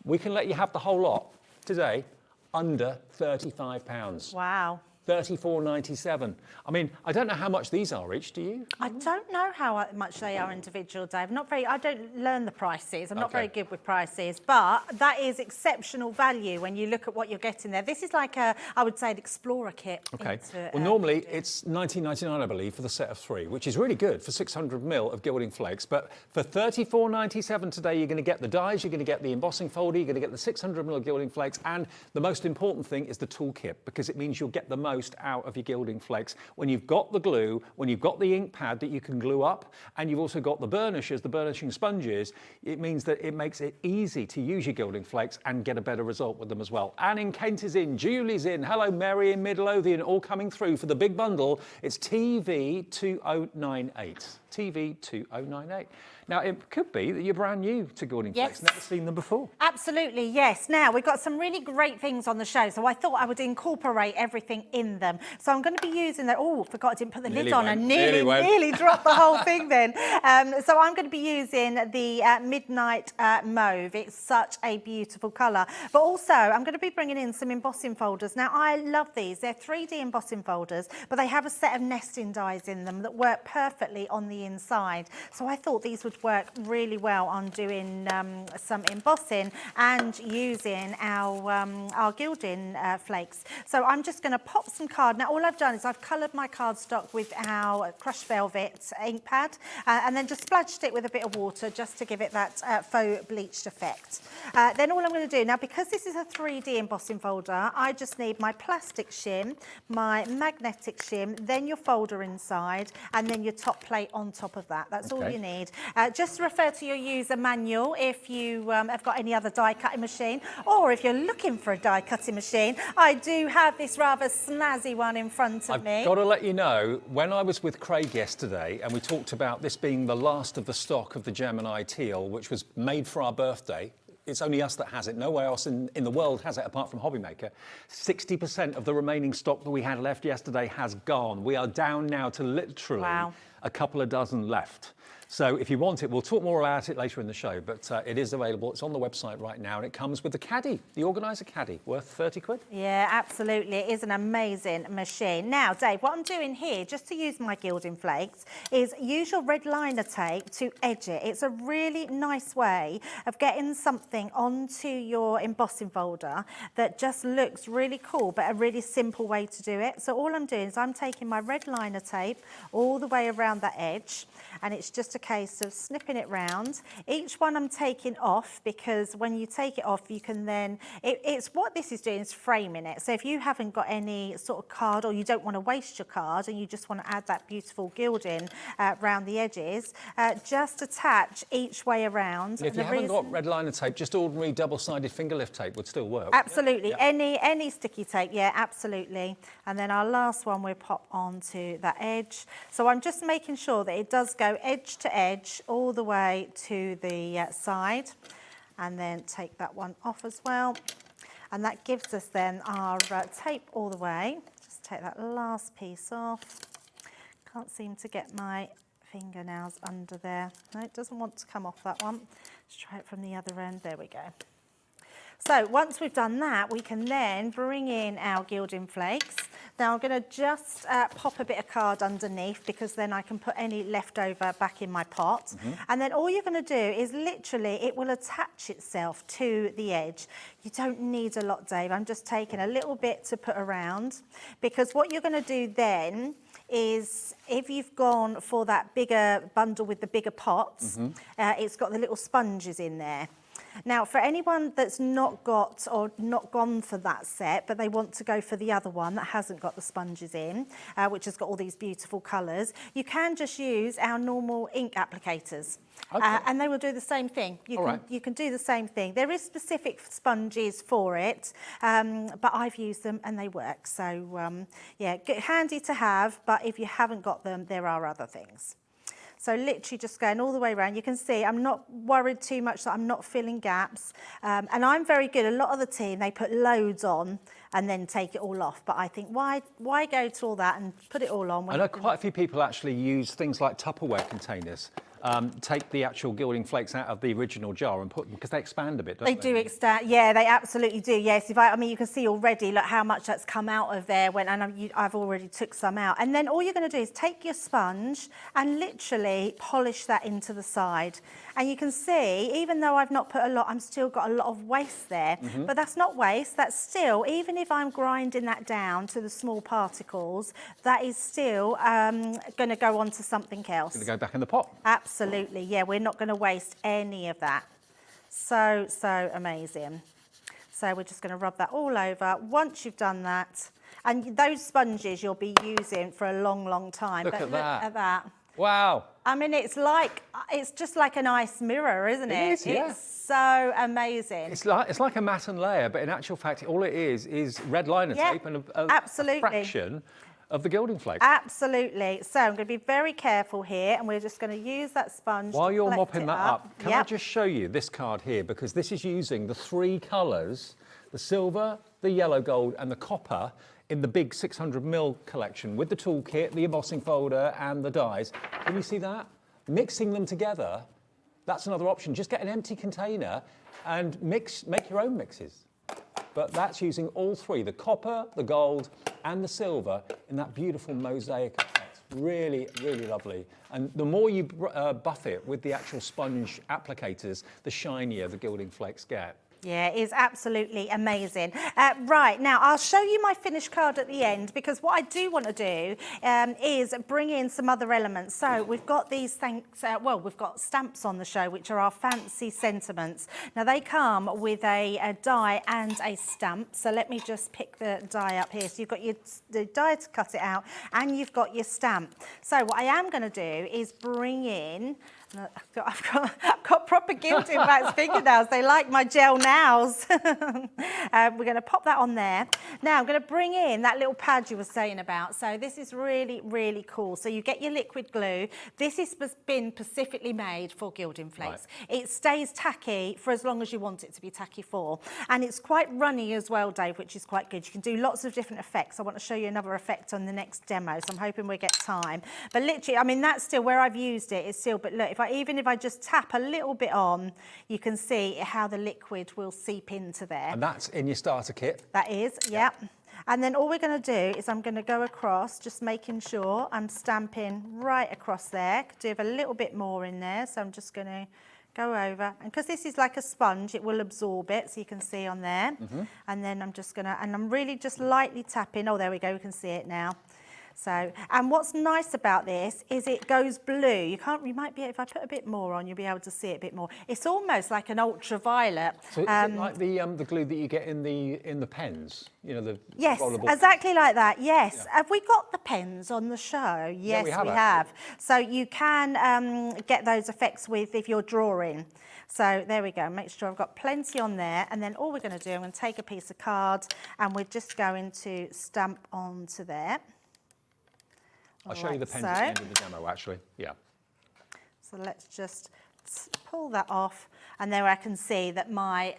[SPEAKER 3] We can let you have the whole lot today under £35.
[SPEAKER 4] Wow.
[SPEAKER 3] $34.97. I mean, I don't know how much these are each, do you?
[SPEAKER 4] I don't know how much they are individual, Dave. I don't learn the prices. I'm not very good with prices, but that is exceptional value when you look at what you're getting there. This is like I would say, an Explorer kit.
[SPEAKER 3] Okay. Well, normally it's $19.99, I believe, for the set of 3, which is really good for 600ml of gilding flakes. But for $34.97 today, you're going to get the dies, you're going to get the embossing folder, you're going to get the 600ml gilding flakes, and the most important thing is the toolkit, because it means you'll get the most out of your gilding flakes when you've got the glue, when you've got the ink pad that you can glue up, and you've also got the burnishers, the burnishing sponges. It means that it makes it easy to use your gilding flakes and get a better result with them as well. Anne in Kent is in, Julie's in, hello Mary in Midlothian, all coming through for the big bundle. It's TV2098. TV2098. Now, it could be that you're brand new to gilding flakes, never seen them before.
[SPEAKER 4] Absolutely, yes. Now, we've got some really great things on the show, so I thought I would incorporate everything in them. So I'm going to be using the... Oh, forgot I didn't put the lid on. I nearly dropped the whole thing then. So I'm going to be using the Midnight Mauve. It's such a beautiful colour. But also, I'm going to be bringing in some embossing folders. Now, I love these. They're 3D embossing folders, but they have a set of nesting dies in them that work perfectly on the inside. So I thought these would work really well on doing some embossing and using our gilding flakes. So I'm just going to pop some card. Now all I've done is I've coloured my cardstock with our crushed velvet ink pad and then just splashed it with a bit of water just to give it that faux bleached effect. Then all I'm going to do, now because this is a 3D embossing folder, I just need my plastic shim, my magnetic shim, then your folder inside, and then your top plate on top of that. That's all you need. Just refer to your user manual if you have got any other die cutting machine, or if you're looking for a die cutting machine, I do have this rather snazzy one in front of me.
[SPEAKER 3] I've got to let you know, when I was with Craig yesterday and we talked about this being the last of the stock of the Gemini Teal, which was made for our birthday, it's only us that has it. Nowhere else in the world has it apart from Hobbymaker. 60% of the remaining stock that we had left yesterday has gone. We are down now to literally a couple of dozen left. So if you want it, we'll talk more about it later in the show, but it is available. It's on the website right now, and it comes with the caddy, the Organiser caddy, worth 30 quid.
[SPEAKER 4] Yeah, absolutely. It is an amazing machine. Now, Dave, what I'm doing here, just to use my gilding flakes, is use your red liner tape to edge it. It's a really nice way of getting something onto your embossing folder that just looks really cool, but a really simple way to do it. So all I'm doing is I'm taking my red liner tape all the way around that edge, and it's just a case of snipping it round. Each one I'm taking off, because when you take it off, you can then, it's what this is doing is framing it. So if you haven't got any sort of card, or you don't want to waste your card and you just want to add that beautiful gilding around the edges, just attach each way around.
[SPEAKER 3] And if you haven't got red liner tape, just ordinary double-sided finger lift tape would still work.
[SPEAKER 4] Absolutely. Yeah. Any sticky tape, yeah, absolutely. And then our last one we'll pop onto that edge. So I'm just making sure that it does go edge to edge all the way to the side, and then take that one off as well, and that gives us then our tape all the way. Just take that last piece off. Can't seem to get my fingernails under there. No, it doesn't want to come off that one. Let's try it from the other end. There we go. So once we've done that, we can then bring in our gilding flakes. Now I'm going to just pop a bit of card underneath, because then I can put any leftover back in my pot. And then all you're going to do is literally, it will attach itself to the edge. You don't need a lot, Dave. I'm just taking a little bit to put around, because what you're going to do then is, if you've gone for that bigger bundle with the bigger pots, it's got the little sponges in there. Now, for anyone that's not got or not gone for that set, but they want to go for the other one that hasn't got the sponges in, which has got all these beautiful colours, you can just use our normal ink applicators. And they will do the same thing. You can do the same thing. There is specific sponges for it, but I've used them and they work. So, yeah, handy to have, but if you haven't got them, there are other things. So literally just going all the way around. You can see I'm not worried too much that I'm not filling gaps. And I'm very good. A lot of the team, they put loads on and then take it all off. But I think, why go to all that and put it all on?
[SPEAKER 3] I know quite a few people actually use things like Tupperware containers. Take the actual gilding flakes out of the original jar and put them, because they expand a bit, don't they?
[SPEAKER 4] They do expand, yeah, they absolutely do. Yes, I mean, you can see already, look how much that's come out of there I've already took some out. And then all you're going to do is take your sponge and literally polish that into the side. And you can see, even though I've not put a lot, I'm still got a lot of waste there. But that's not waste, that's still, even if I'm grinding that down to the small particles, that is still going to go on to something else.
[SPEAKER 3] Going to go back in the pot.
[SPEAKER 4] Absolutely, yeah, we're not going to waste any of that. So amazing. So we're just going to rub that all over. Once you've done that, and those sponges you'll be using for a long, long time.
[SPEAKER 3] Look at that.
[SPEAKER 4] Look at that.
[SPEAKER 3] Wow.
[SPEAKER 4] I mean, it's just like a nice mirror, isn't it?
[SPEAKER 3] It is, yeah.
[SPEAKER 4] It's so amazing.
[SPEAKER 3] It's like a matte and layer, but in actual fact, all it is red liner tape and a fraction of the gilding flakes.
[SPEAKER 4] Absolutely. So I'm going to be very careful here, and we're just going to use that sponge.
[SPEAKER 3] While you're
[SPEAKER 4] collect
[SPEAKER 3] mopping
[SPEAKER 4] it
[SPEAKER 3] that up, can I just show you this card here? Because this is using the 3 colours, the silver, the yellow gold, and the copper, in the big 600ml collection with the toolkit, the embossing folder, and the dies. Can you see that? Mixing them together, that's another option. Just get an empty container and make your own mixes. But that's using all 3, the copper, the gold, and the silver in that beautiful mosaic effect. Really, really lovely. And the more you buff it with the actual sponge applicators, the shinier the gilding flakes get.
[SPEAKER 4] Yeah, it is absolutely amazing. Right, now I'll show you my finished card at the end, because what I do want to do is bring in some other elements. So we've got these we've got stamps on the show, which are our fancy sentiments. Now they come with a die and a stamp. So let me just pick the die up here. So you've got the die to cut it out, and you've got your stamp. So what I am going to do is bring in, I've got proper gilding wax fingernails. They like my gel nails. We're going to pop that on there. Now I'm going to bring in that little pad you were saying about. So this is really, really cool. So you get your liquid glue. This has been specifically made for gilding flakes. Right. It stays tacky for as long as you want it to be tacky for. And it's quite runny as well, Dave, which is quite good. You can do lots of different effects. I want to show you another effect on the next demo, so I'm hoping we get time. But literally, I mean, that's still where I've used it. It's still, but look, even if I just tap a little bit on, you can see how the liquid will seep into there.
[SPEAKER 3] And that's in your starter kit?
[SPEAKER 4] That is, yep. And then all we're going to do is I'm going to go across, just making sure I'm stamping right across there. Could do with a little bit more in there, so I'm just going to go over. And because this is like a sponge, it will absorb it, so you can see on there. And then I'm just going to, and I'm really just lightly tapping. Oh, there we go, we can see it now. So, and what's nice about this is it goes blue. You might be, if I put a bit more on, you'll be able to see it a bit more. It's almost like an ultraviolet.
[SPEAKER 3] So is it like the glue that you get in the pens? You know, the
[SPEAKER 4] yes,
[SPEAKER 3] rollable.
[SPEAKER 4] Exactly like that. Yes. Yeah. Have we got the pens on the show? Yes,
[SPEAKER 3] yeah, we
[SPEAKER 4] have. So you can get those effects if you're drawing. So there we go. Make sure I've got plenty on there. And then all we're going to do, I'm going to take a piece of card and we're just going to stamp onto there.
[SPEAKER 3] I'll show you the pens at the end of the demo, actually. Yeah.
[SPEAKER 4] So let's just pull that off, and there I can see that my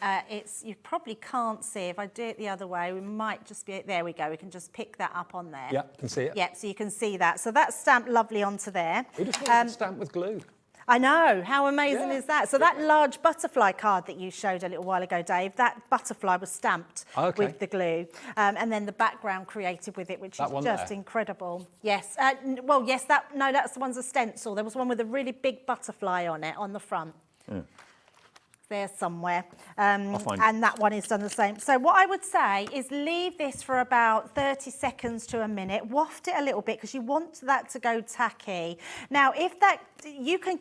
[SPEAKER 4] you probably can't see. If I do it the other way, we might just be, there we go, we can just pick that up on there.
[SPEAKER 3] Yeah, you can see it.
[SPEAKER 4] Yeah, so you can see that. So that's stamped lovely onto there.
[SPEAKER 3] We just want it stamped with glue.
[SPEAKER 4] I know, how amazing is that? So that large butterfly card that you showed a little while ago, Dave, that butterfly was stamped with the glue. And then the background created with it, which is just incredible. Yes, well, yes, that's the one's a stencil. There was one with a really big butterfly on it, on the front. There somewhere, and that one is done the same. So what I would say is leave this for about 30 seconds to a minute, waft it a little bit because you want that to go tacky. Now, if that, you can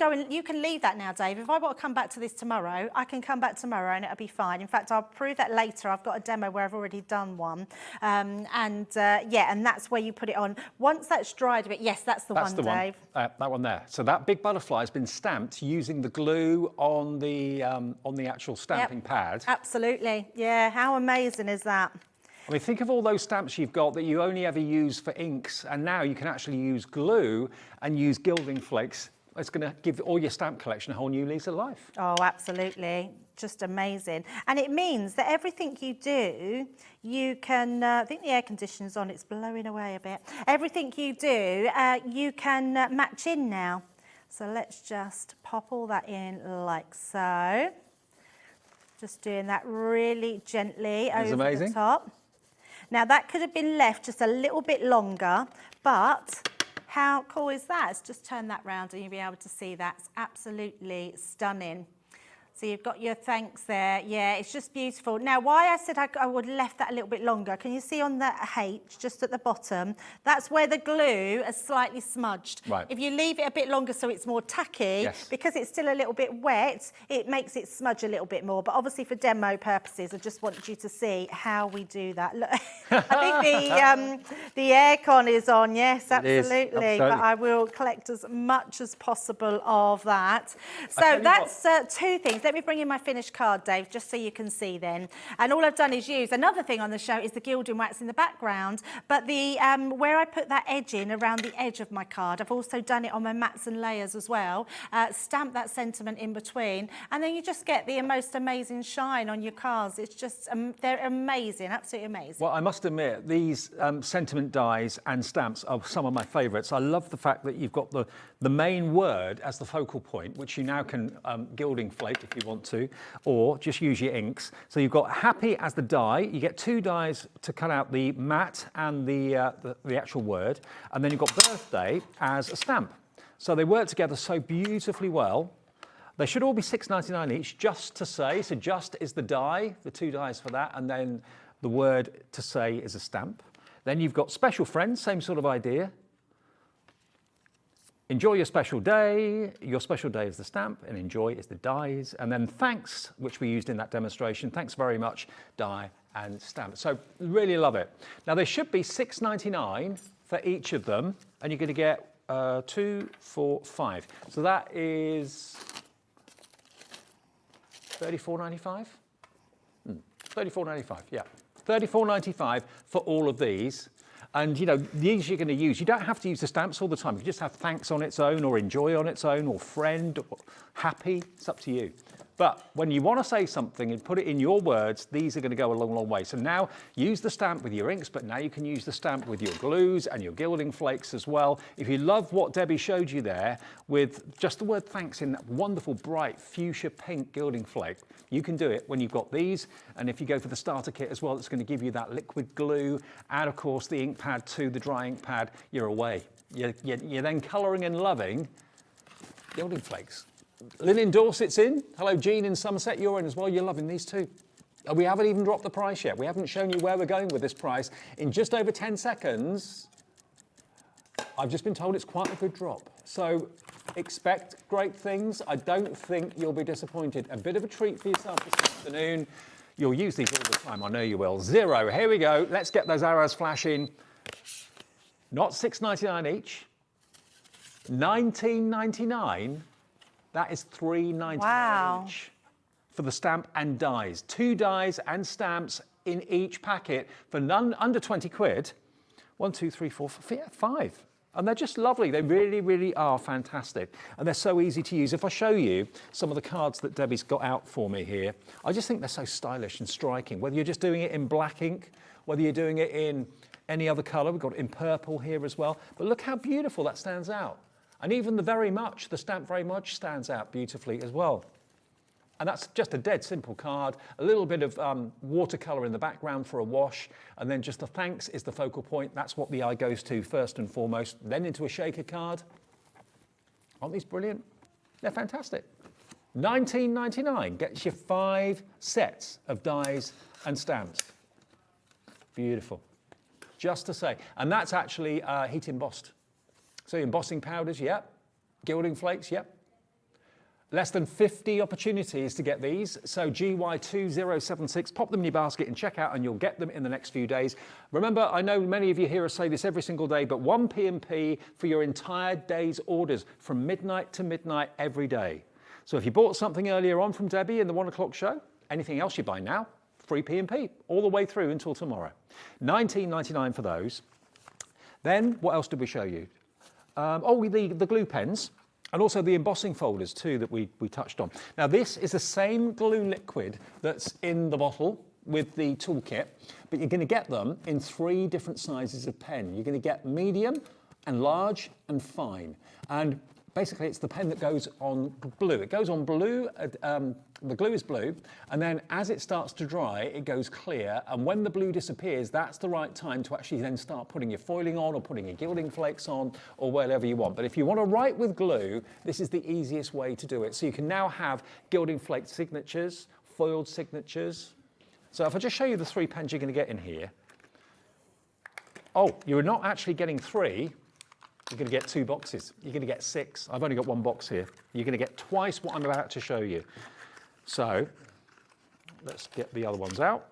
[SPEAKER 4] leave that now, Dave. If I want to come back to this tomorrow, I can come back tomorrow and it'll be fine. In fact, I'll prove that later. I've got a demo where I've already done one, and that's where you put it on. Once that's dried a bit, yes, that's the one, Dave.
[SPEAKER 3] That one there. So that big butterfly has been stamped using the glue on the actual stamping pad.
[SPEAKER 4] Absolutely, yeah. How amazing is that?
[SPEAKER 3] I mean, think of all those stamps you've got that you only ever use for inks, and now you can actually use glue and use gilding flakes It's going to give all your stamp collection a whole new lease of life.
[SPEAKER 4] Oh, absolutely. Just amazing. And it means that everything you do, you can, I think the air conditioner's on, it's blowing away a bit. Everything you do, you can match in now. So let's just pop all that in like so. Just doing that really gently over the top. Now that could have been left just a little bit longer, but how cool is that? Let's just turn that round and you'll be able to see that's absolutely stunning. So you've got your thanks there. Yeah, it's just beautiful. Now, why I said I would have left that a little bit longer, can you see on the H, just at the bottom, that's where the glue has slightly smudged.
[SPEAKER 3] Right.
[SPEAKER 4] If you leave it a bit longer so it's more tacky, because it's still a little bit wet, it makes it smudge a little bit more. But obviously for demo purposes, I just want you to see how we do that. Look, I think the aircon is on, yes, absolutely. But I will collect as much as possible of that. So that's two things. Let me bring in my finished card, Dave, just so you can see then. And all I've done is use, another thing on the show is the gilding wax in the background, but the where I put that edge in around the edge of my card, I've also done it on my mats and layers as well. Stamp that sentiment in between, and then you just get the most amazing shine on your cards. It's just, they're amazing, absolutely amazing.
[SPEAKER 3] Well, I must admit, these sentiment dies and stamps are some of my favourites. I love the fact that you've got the main word as the focal point, which you now can gilding flake if you want to, or just use your inks. So you've got happy as the die. You get two dies to cut out the mat and the actual word, and then you've got birthday as a stamp. So they work together so beautifully well. They should all be $6.99 each, just to say. So just is the die, the two dies for that, and then the word to say is a stamp. Then you've got special friends, same sort of idea. Enjoy your special day is the stamp, and enjoy is the dies. And then thanks, which we used in that demonstration, thanks very much, die and stamp. So really love it. Now they should be $6.99 for each of them, and you're going to get 2, 4, 5. So that is $34.95? $34.95, yeah. $34.95 for all of these. And, you know, these you're going to use. You don't have to use the stamps all the time. You can just have thanks on its own, or enjoy on its own, or friend, or happy. It's up to you. But when you want to say something and put it in your words, these are going to go a long, long way. So now use the stamp with your inks, but now you can use the stamp with your glues and your gilding flakes as well. If you love what Debbie showed you there with just the word thanks in that wonderful bright fuchsia pink gilding flake, you can do it when you've got these. And if you go for the starter kit as well, it's going to give you that liquid glue and of course the ink pad too, the dry ink pad, you're away. You're then colouring and loving gilding flakes. Lynn in Dorset's in. Hello, Jean in Somerset. You're in as well. You're loving these too. We haven't even dropped the price yet. We haven't shown you where we're going with this price. In just over 10 seconds, I've just been told it's quite a good drop. So expect great things. I don't think you'll be disappointed. A bit of a treat for yourself this afternoon. You'll use these all the time. I know you will. Zero. Here we go. Let's get those arrows flashing. Not $6.99 each. $19.99. That is $3.99 each for the stamp and dies. 2 dies and stamps in each packet for none under 20 quid. 1, 2, 3, 4, 5. And they're just lovely. They really, really are fantastic. And they're so easy to use. If I show you some of the cards that Debbie's got out for me here, I just think they're so stylish and striking. Whether you're just doing it in black ink, whether you're doing it in any other colour, we've got it in purple here as well. But look how beautiful that stands out. And even the stamp very much stands out beautifully as well. And that's just a dead simple card, a little bit of watercolour in the background for a wash, and then just the thanks is the focal point. That's what the eye goes to first and foremost, then into a shaker card. Aren't these brilliant? They're fantastic. $19.99 gets you 5 sets of dies and stamps. Beautiful. Just to say. And that's actually heat embossed. So embossing powders, yep. Gilding flakes, yep. Less than 50 opportunities to get these. So GY2076, pop them in your basket and check out, and you'll get them in the next few days. Remember, I know many of you hear us say this every single day, but 1 P&P for your entire day's orders from midnight to midnight every day. So if you bought something earlier on from Debbie in the 1 o'clock show, anything else you buy now, free P&P all the way through until tomorrow. $19.99 for those. Then what else did we show you? The glue pens. And also the embossing folders too that we touched on. Now this is the same glue liquid that's in the bottle with the toolkit, but you're going to get them in 3 different sizes of pen. You're going to get medium and large and fine. And basically it's the pen that goes on blue. It goes on blue, the glue is blue, and then as it starts to dry, it goes clear, and when the blue disappears, that's the right time to actually then start putting your foiling on or putting your gilding flakes on or whatever you want. But if you want to write with glue, this is the easiest way to do it. So you can now have gilding flake signatures, foiled signatures. So if I just show you the 3 pens you're going to get in here. Oh, you're not actually getting 3. You're going to get 2 boxes. You're going to get 6. I've only got 1 box here. You're going to get twice what I'm about to show you. So let's get the other ones out.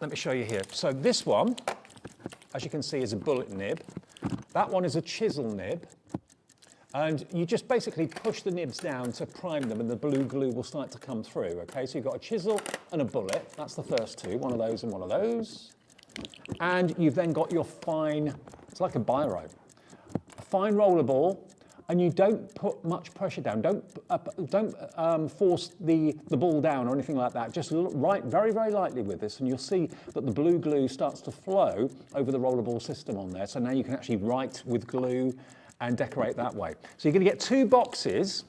[SPEAKER 3] Let me show you here. So this one, as you can see, is a bullet nib. That one is a chisel nib. And you just basically push the nibs down to prime them and the blue glue will start to come through. Okay, so you've got a chisel and a bullet. That's the first 2, one of those and one of those. And you've then got your fine, it's like a biro, a fine roller ball, and you don't put much pressure down. Don't force the ball down or anything like that. Just write very, very lightly with this, and you'll see that the blue glue starts to flow over the roller ball system on there. So now you can actually write with glue and decorate that way. So you're going to get 2 boxes.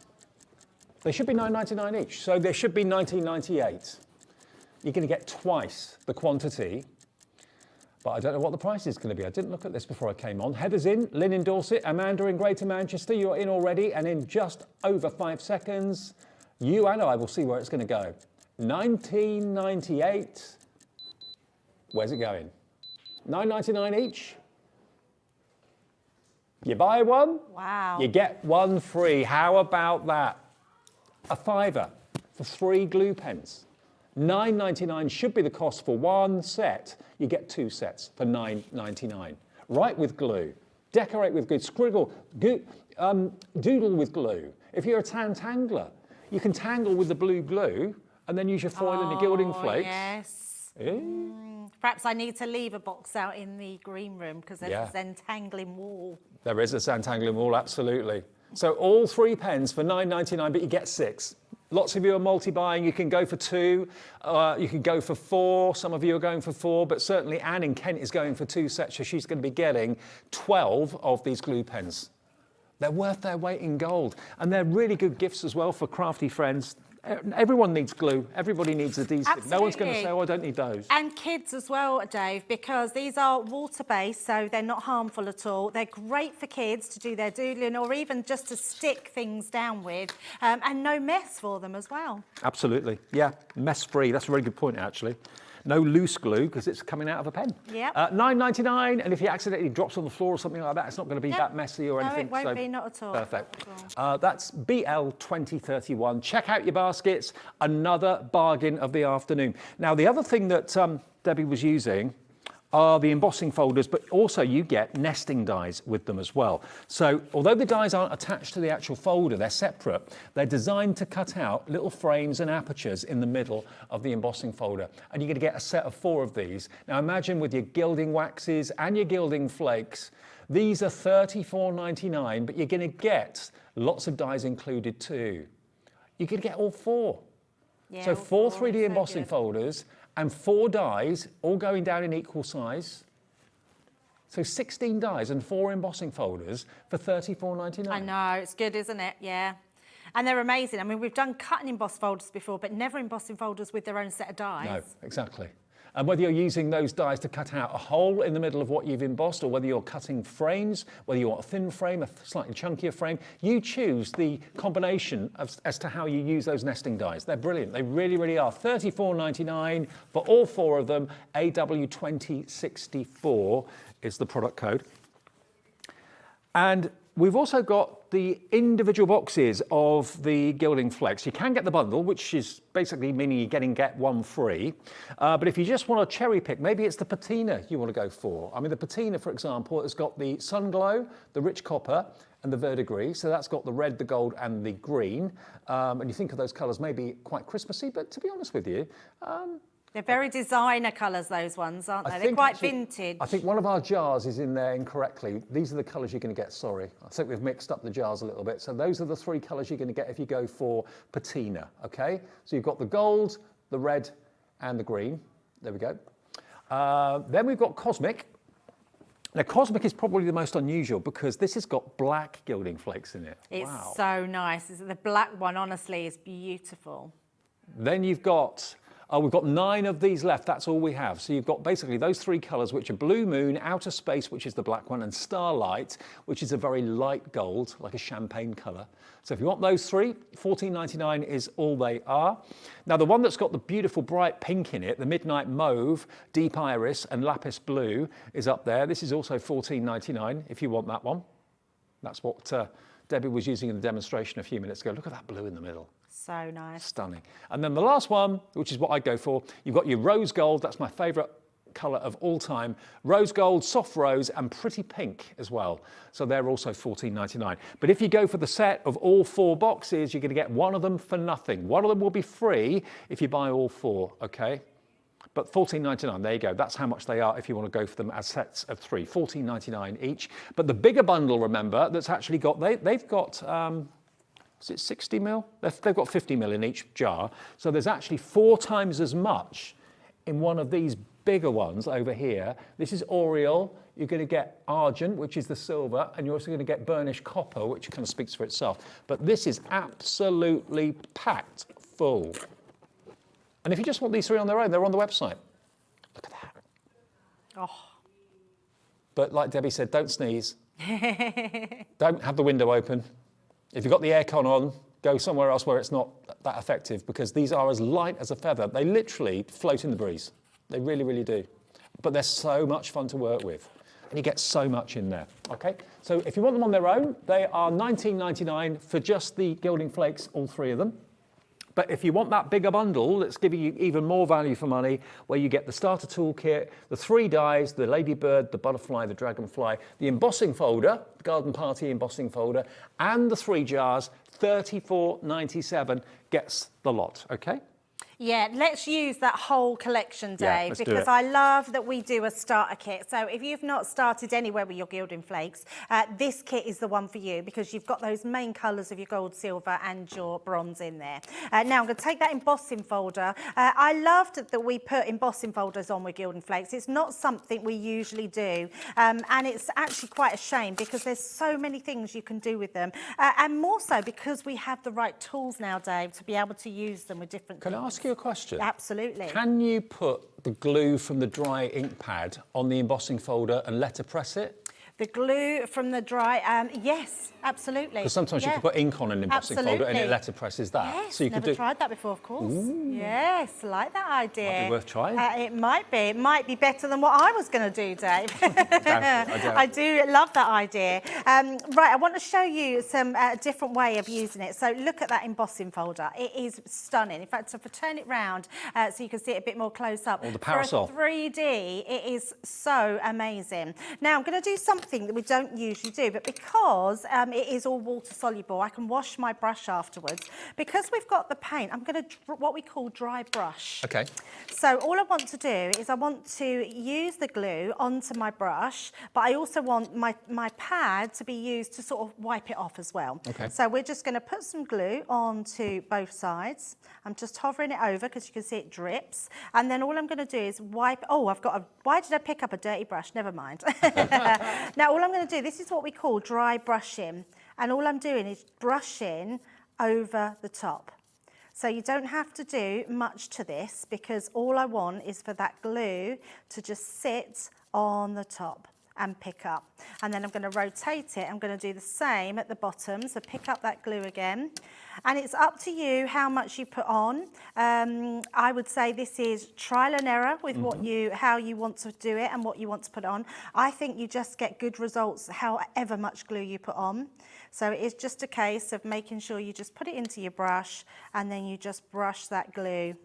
[SPEAKER 3] They should be $9.99 each, so there should be $19.98. You're going to get twice the quantity. But I don't know what the price is going to be. I didn't look at this before I came on. Heather's in, Lynn in Dorset, Amanda in Greater Manchester. You're in already, and in just over 5 seconds, you and I will see where it's going to go. $19.98. Where's it going? $9.99 each. You buy one,
[SPEAKER 4] Wow.
[SPEAKER 3] you get 1 free. How about that? A £5 for 3 glue pens. $9.99 should be the cost for 1 set. You get 2 sets for $9.99. Write with glue, decorate with glue, scribble, doodle with glue. If you're a tangler, you can tangle with the blue glue and then use your foil and your gilding flakes.
[SPEAKER 4] Yes.
[SPEAKER 3] Eh?
[SPEAKER 4] Perhaps I need to leave a box out in the green room because there's
[SPEAKER 3] Yeah.
[SPEAKER 4] a Zentangling wall.
[SPEAKER 3] There is a Zentangling wall, absolutely. So all 3 pens for $9.99, but you get 6. Lots of you are multi-buying. You can go for 2, you can go for 4. Some of you are going for 4, but certainly Anne in Kent is going for 2 sets, so she's going to be getting 12 of these glue pens. They're worth their weight in gold, and they're really good gifts as well for crafty friends. Everyone needs glue. Everybody needs adhesive. No one's going to say, oh, I don't need those.
[SPEAKER 4] And kids as well, Dave, because these are water-based, so they're not harmful at all. They're great for kids to do their doodling or even just to stick things down with, and no mess for them as well.
[SPEAKER 3] Absolutely. Yeah, mess-free. That's a very good point, actually. No loose glue because it's coming out of a pen.
[SPEAKER 4] Yep.
[SPEAKER 3] $9.99, and if he accidentally drops on the floor or something like that, it's not going to be
[SPEAKER 4] Yep.
[SPEAKER 3] that messy or anything.
[SPEAKER 4] No, it won't be, not at all.
[SPEAKER 3] Perfect.
[SPEAKER 4] Not at all.
[SPEAKER 3] That's BL2031. Check out your baskets. Another bargain of the afternoon. Now, the other thing that Debbie was using are the embossing folders, but also you get nesting dies with them as well. So although the dies aren't attached to the actual folder, they're separate, they're designed to cut out little frames and apertures in the middle of the embossing folder. And you're going to get a set of 4 of these. Now imagine with your gilding waxes and your gilding flakes, these are $34.99, but you're going to get lots of dies included too. You're going to get all 4.
[SPEAKER 4] Yeah,
[SPEAKER 3] So
[SPEAKER 4] all
[SPEAKER 3] 4
[SPEAKER 4] four,
[SPEAKER 3] 3D
[SPEAKER 4] so
[SPEAKER 3] embossing
[SPEAKER 4] good.
[SPEAKER 3] folders and 4 dies, all going down in equal size. So 16 dies and 4 embossing folders for $34.99.
[SPEAKER 4] I know, it's good, isn't it? Yeah. And they're amazing. I mean, we've done cut and emboss folders before, but never embossing folders with their own set of dies.
[SPEAKER 3] No, exactly. And whether you're using those dies to cut out a hole in the middle of what you've embossed, or whether you're cutting frames, whether you want a thin frame, a slightly chunkier frame, you choose the combination as to how you use those nesting dies. They're brilliant. They really, really are. $34.99 for all 4 of them. AW2064 is the product code. And we've also got the individual boxes of the gilding flakes. You can get the bundle, which is basically meaning you're get 1 free. But if you just want to cherry pick, maybe it's the patina you want to go for. I mean, the patina, for example, has got the sun glow, the rich copper, and the verdigris. So that's got the red, the gold, and the green. And you think of those colours maybe quite Christmassy, but to be honest with you,
[SPEAKER 4] They're very designer colours, those ones, aren't they?
[SPEAKER 3] I
[SPEAKER 4] They're
[SPEAKER 3] think
[SPEAKER 4] quite
[SPEAKER 3] actually-
[SPEAKER 4] vintage.
[SPEAKER 3] I think one of our jars is in there incorrectly. These are the colours you're going to get, sorry. I think we've mixed up the jars a little bit. So those are the 3 colours you're going to get if you go for patina, okay? So you've got the gold, the red and the green. There we go. Then we've got Cosmic. Now, Cosmic is probably the most unusual because this has got black gilding flakes in it.
[SPEAKER 4] It's
[SPEAKER 3] Wow.
[SPEAKER 4] so nice. The black one, honestly, is beautiful.
[SPEAKER 3] Then you've got, we've got 9 of these left. That's all we have. So you've got basically those 3 colours, which are Blue Moon, Outer Space, which is the black one, and Starlight, which is a very light gold, like a champagne colour. So if you want those 3, $14.99 is all they are. Now, the one that's got the beautiful bright pink in it, the Midnight Mauve, Deep Iris, and Lapis Blue is up there. This is also $14.99 if you want that one. That's what Debbie was using in the demonstration a few minutes ago. Look at that blue in the middle.
[SPEAKER 4] So nice.
[SPEAKER 3] Stunning. And then the last one, which is what I go for, you've got your rose gold. That's my favourite colour of all time. Rose gold, soft rose, and pretty pink as well. So they're also $14.99. But if you go for the set of all 4 boxes, you're going to get one of them for nothing. One of them will be free if you buy all 4, okay? But $14.99, there you go. That's how much they are if you want to go for them as sets of 3, $14.99 each. But the bigger bundle, remember, that's actually got, they've got, is it 60 mil? They've got 50 mil in each jar. So there's actually 4 times as much in one of these bigger ones over here. This is Oriole. You're going to get Argent, which is the silver, and you're also going to get Burnished Copper, which kind of speaks for itself. But this is absolutely packed full. And if you just want these 3 on their own, they're on the website. Look at that.
[SPEAKER 4] Oh.
[SPEAKER 3] But like Debbie said, don't sneeze. Don't have the window open. If you've got the aircon on, go somewhere else where it's not that effective, because these are as light as a feather. They literally float in the breeze. They really, really do. But they're so much fun to work with. And you get so much in there, okay? So if you want them on their own, they are $19.99 for just the gilding flakes, all 3 of them. But if you want that bigger bundle that's giving you even more value for money, where you get the starter toolkit, the 3 dies, the ladybird, the butterfly, the dragonfly, the embossing folder, the garden party embossing folder, and the 3 jars, $34.97 gets the lot, okay?
[SPEAKER 4] Yeah, let's use that whole collection,
[SPEAKER 3] Yeah,
[SPEAKER 4] Dave,
[SPEAKER 3] let's do
[SPEAKER 4] because
[SPEAKER 3] it.
[SPEAKER 4] I love that we do a starter kit. So if you've not started anywhere with your gilding flakes, this kit is the one for you, because you've got those main colours of your gold, silver and your bronze in there. Now I'm going to take that embossing folder. I loved that we put embossing folders on with gilding flakes. It's not something we usually do, and it's actually quite a shame, because there's so many things you can do with them, and more so because we have the right tools now, Dave, to be able to use them with different
[SPEAKER 3] Can I
[SPEAKER 4] things.
[SPEAKER 3] ask you a question?
[SPEAKER 4] Absolutely.
[SPEAKER 3] Can you put the glue from the dry ink pad on the embossing folder and letterpress it?
[SPEAKER 4] The glue from the dry, yes, absolutely.
[SPEAKER 3] Because sometimes you
[SPEAKER 4] Yeah.
[SPEAKER 3] can put ink on an embossing folder and it
[SPEAKER 4] Absolutely.
[SPEAKER 3] letterpresses that.
[SPEAKER 4] Yes,
[SPEAKER 3] So you
[SPEAKER 4] never
[SPEAKER 3] could do.
[SPEAKER 4] tried that before, of course. Yes, like that idea.
[SPEAKER 3] Might be worth trying.
[SPEAKER 4] It might be. It might be better than what I was going to do, Dave.
[SPEAKER 3] I
[SPEAKER 4] I do love that idea. Right, I want to show you some different way of using it. So look at that embossing folder. It is stunning. In fact, if I turn it round so you can see it a bit more close up.
[SPEAKER 3] Or the parasol.
[SPEAKER 4] For a 3D, it is so amazing. Now, I'm going to do something that we don't usually do, but because it is all water soluble, I can wash my brush afterwards. Because we've got the paint, I'm going to what we call dry brush.
[SPEAKER 3] Okay.
[SPEAKER 4] So all I want to do is I want to use the glue onto my brush, but I also want my pad to be used to sort of wipe it off as well.
[SPEAKER 3] Okay.
[SPEAKER 4] So we're just going to put some glue onto both sides. I'm just hovering it over because you can see it drips. And then all I'm going to do is wipe. Oh, why did I pick up a dirty brush? Never mind. Now all I'm going to do, this is what we call dry brushing. And all I'm doing is brushing over the top. So you don't have to do much to this, because all I want is for that glue to just sit on the top and pick up. And then I'm going to rotate it. I'm going to do the same at the bottom. So pick up that glue again. And it's up to you how much you put on. I would say this is trial and error with how you want to do it and what you want to put on. I think you just get good results however much glue you put on. So it is just a case of making sure you just put it into your brush and then you just brush that glue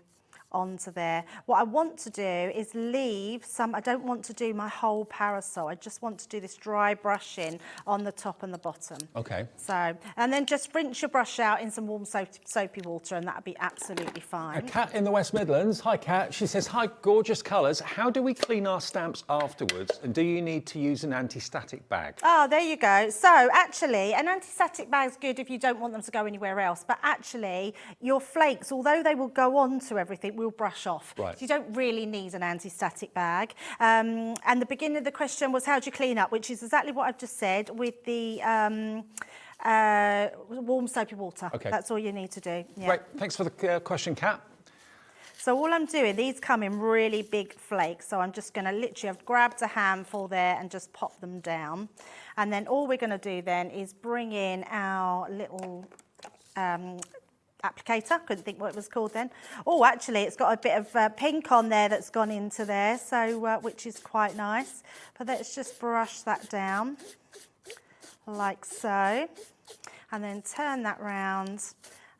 [SPEAKER 4] onto there. What I want to do is leave some, I don't want to do my whole parasol. I just want to do this dry brushing on the top and the bottom.
[SPEAKER 3] Okay.
[SPEAKER 4] So, and then just rinse your brush out in some warm soapy water and that'll be absolutely fine.
[SPEAKER 3] Kat in the West Midlands. Hi, Kat. She says, hi, gorgeous colours. How do we clean our stamps afterwards? And do you need to use an anti-static bag?
[SPEAKER 4] Oh, there you go. So actually, an anti-static bag is good if you don't want them to go anywhere else. But actually, your flakes, although they will go on to everything, will brush off.
[SPEAKER 3] Right.
[SPEAKER 4] So you don't really need an anti-static bag. And the beginning of the question was, how do you clean up? Which is exactly what I've just said with the warm soapy water.
[SPEAKER 3] Okay.
[SPEAKER 4] That's all you need to do. Yeah.
[SPEAKER 3] Great. Thanks for the question, Kat.
[SPEAKER 4] So all I'm doing, these come in really big flakes. So I'm just going to literally, I've grabbed a handful there and just pop them down. And then all we're going to do then is bring in our little applicator. Couldn't think what it was called then. Oh, actually, it's got a bit of pink on there that's gone into there, so which is quite nice. But let's just brush that down like so. And then turn that round.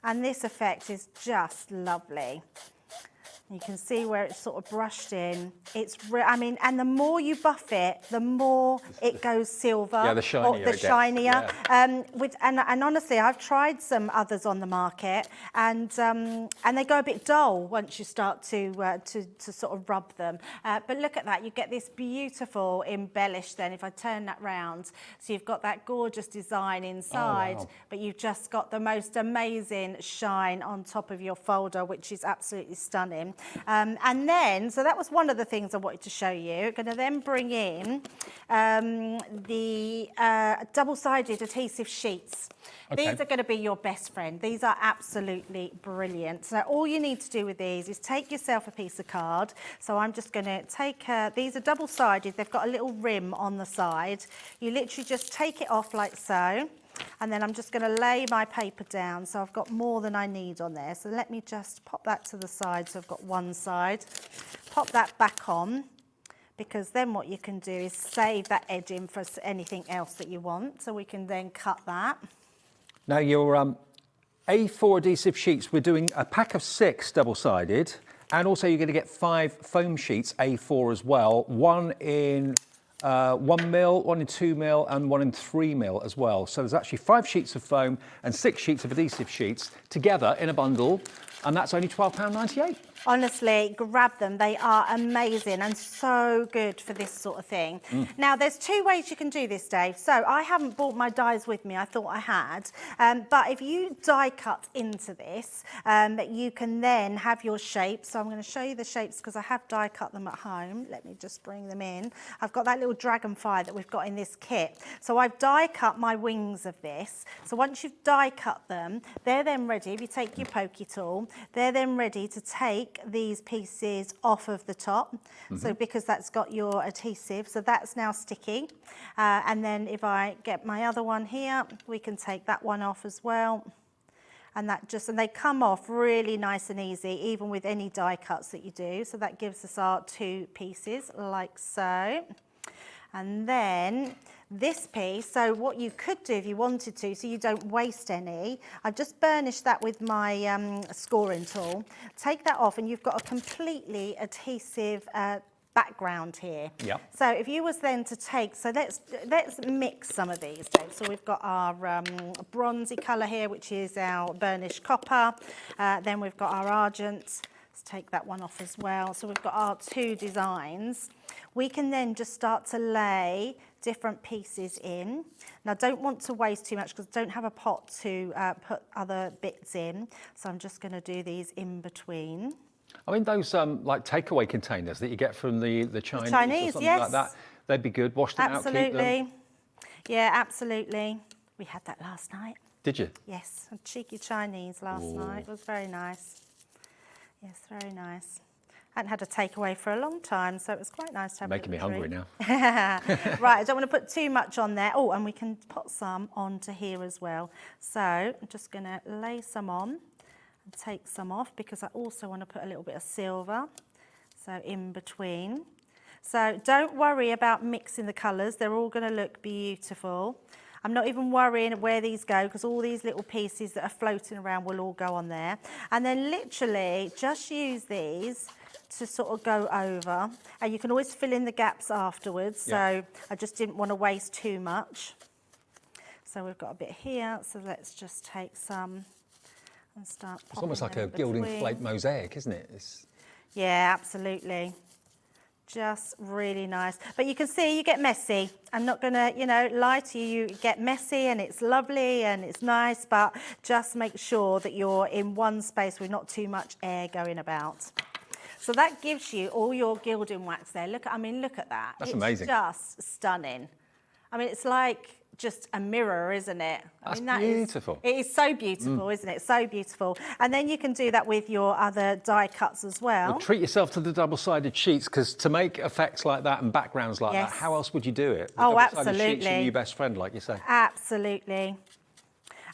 [SPEAKER 4] And this effect is just lovely. You can see where it's sort of brushed in. It's, I mean, and the more you buff it, the more it goes silver.
[SPEAKER 3] Yeah, the shinier
[SPEAKER 4] or the
[SPEAKER 3] it gets,
[SPEAKER 4] shinier.
[SPEAKER 3] yeah.
[SPEAKER 4] And honestly, I've tried some others on the market, and they go a bit dull once you start to sort of rub them. But look at that, you get this beautiful embellish. Then, if I turn that round, so you've got that gorgeous design inside,
[SPEAKER 3] wow.
[SPEAKER 4] but you've just got the most amazing shine on top of your folder, which is absolutely stunning. And then, so that was one of the things I wanted to show you. I'm going to then bring in the double-sided adhesive sheets.
[SPEAKER 3] Okay.
[SPEAKER 4] These are going to be your best friend. These are absolutely brilliant. So all you need to do with these is take yourself a piece of card. So I'm just going to take, these are double-sided. They've got a little rim on the side. You literally just take it off like so. And then I'm just going to lay my paper down, so I've got more than I need on there. So let me just pop that to the side, so I've got one side. Pop that back on, because then what you can do is save that edging for anything else that you want. So we can then cut that.
[SPEAKER 3] Now, your A4 adhesive sheets, we're doing a pack of 6 double-sided, and also you're going to get 5 foam sheets, A4 as well, one in 1 mil, one in 2 mil, and one in 3 mil as well. So there's actually 5 sheets of foam and 6 sheets of adhesive sheets together in a bundle, and that's only £12.98.
[SPEAKER 4] Honestly, grab them. They are amazing and so good for this sort of thing. Now, there's 2 ways you can do this, Dave. So I haven't brought my dies with me. I thought I had. But if you die cut into this, you can then have your shapes. So I'm going to show you the shapes because I have die cut them at home. Let me just bring them in. I've got that little dragonfly that we've got in this kit. So I've die cut my wings of this. So once you've die cut them, they're then ready. If you take your pokey tool, they're then ready to take these pieces off of the top. So because that's got your adhesive, so that's now sticky. And then if I get my other one here, we can take that one off as well. And they come off really nice and easy, even with any die cuts that you do. So that gives us our 2 pieces like so. And then this piece, so what you could do if you wanted to, so you don't waste any, I've just burnished that with my scoring tool. Take that off and you've got a completely adhesive background here.
[SPEAKER 3] Yeah.
[SPEAKER 4] So if you was then to take, so let's mix some of these, Dave. So we've got our bronzy colour here, which is our burnished copper. Then we've got our argent. Let's take that one off as well. So we've got our 2 designs. We can then just start to lay different pieces in. Now, don't want to waste too much because I don't have a pot to put other bits in. So I'm just going to do these in between.
[SPEAKER 3] I mean, those like takeaway containers that you get from the Chinese, or something
[SPEAKER 4] yes.
[SPEAKER 3] like that, they'd be good. Wash them out, keep them.
[SPEAKER 4] Absolutely. Yeah, absolutely. We had that last night.
[SPEAKER 3] Did you?
[SPEAKER 4] Yes, a cheeky Chinese last night. It was very nice. Yes, very nice. I hadn't had a takeaway for a long time, so it was quite nice to have
[SPEAKER 3] Making me hungry now.
[SPEAKER 4] Right, I don't want to put too much on there. Oh, and we can put some onto here as well. So I'm just going to lay some on and take some off because I also want to put a little bit of silver. So in between. So don't worry about mixing the colours. They're all going to look beautiful. I'm not even worrying where these go because all these little pieces that are floating around will all go on there. And then literally just use these to sort of go over. And you can always fill in the gaps afterwards. So I just didn't want to waste too much. So we've got a bit here. So let's just take some and start popping.
[SPEAKER 3] It's almost like
[SPEAKER 4] them
[SPEAKER 3] a
[SPEAKER 4] in
[SPEAKER 3] gilding
[SPEAKER 4] between.
[SPEAKER 3] flake mosaic, isn't it?
[SPEAKER 4] Yeah, absolutely. Just really nice. But you can see you get messy. I'm not going to, lie to you. You get messy and it's lovely and it's nice, but just make sure that you're in one space with not too much air going about. So that gives you all your gilding wax there. Look at that.
[SPEAKER 3] That's
[SPEAKER 4] it's
[SPEAKER 3] amazing.
[SPEAKER 4] Just stunning. I mean, it's like just a mirror, isn't it?
[SPEAKER 3] That's
[SPEAKER 4] that
[SPEAKER 3] beautiful.
[SPEAKER 4] It is so beautiful, isn't it? So beautiful. And then you can do that with your other die cuts as well.
[SPEAKER 3] Well, treat yourself to the double-sided sheets, because to make effects like that and backgrounds like that,
[SPEAKER 4] Yes.
[SPEAKER 3] how else would you do it? The
[SPEAKER 4] Oh,
[SPEAKER 3] double-sided sheets are
[SPEAKER 4] absolutely.
[SPEAKER 3] your best friend, like you say.
[SPEAKER 4] Absolutely.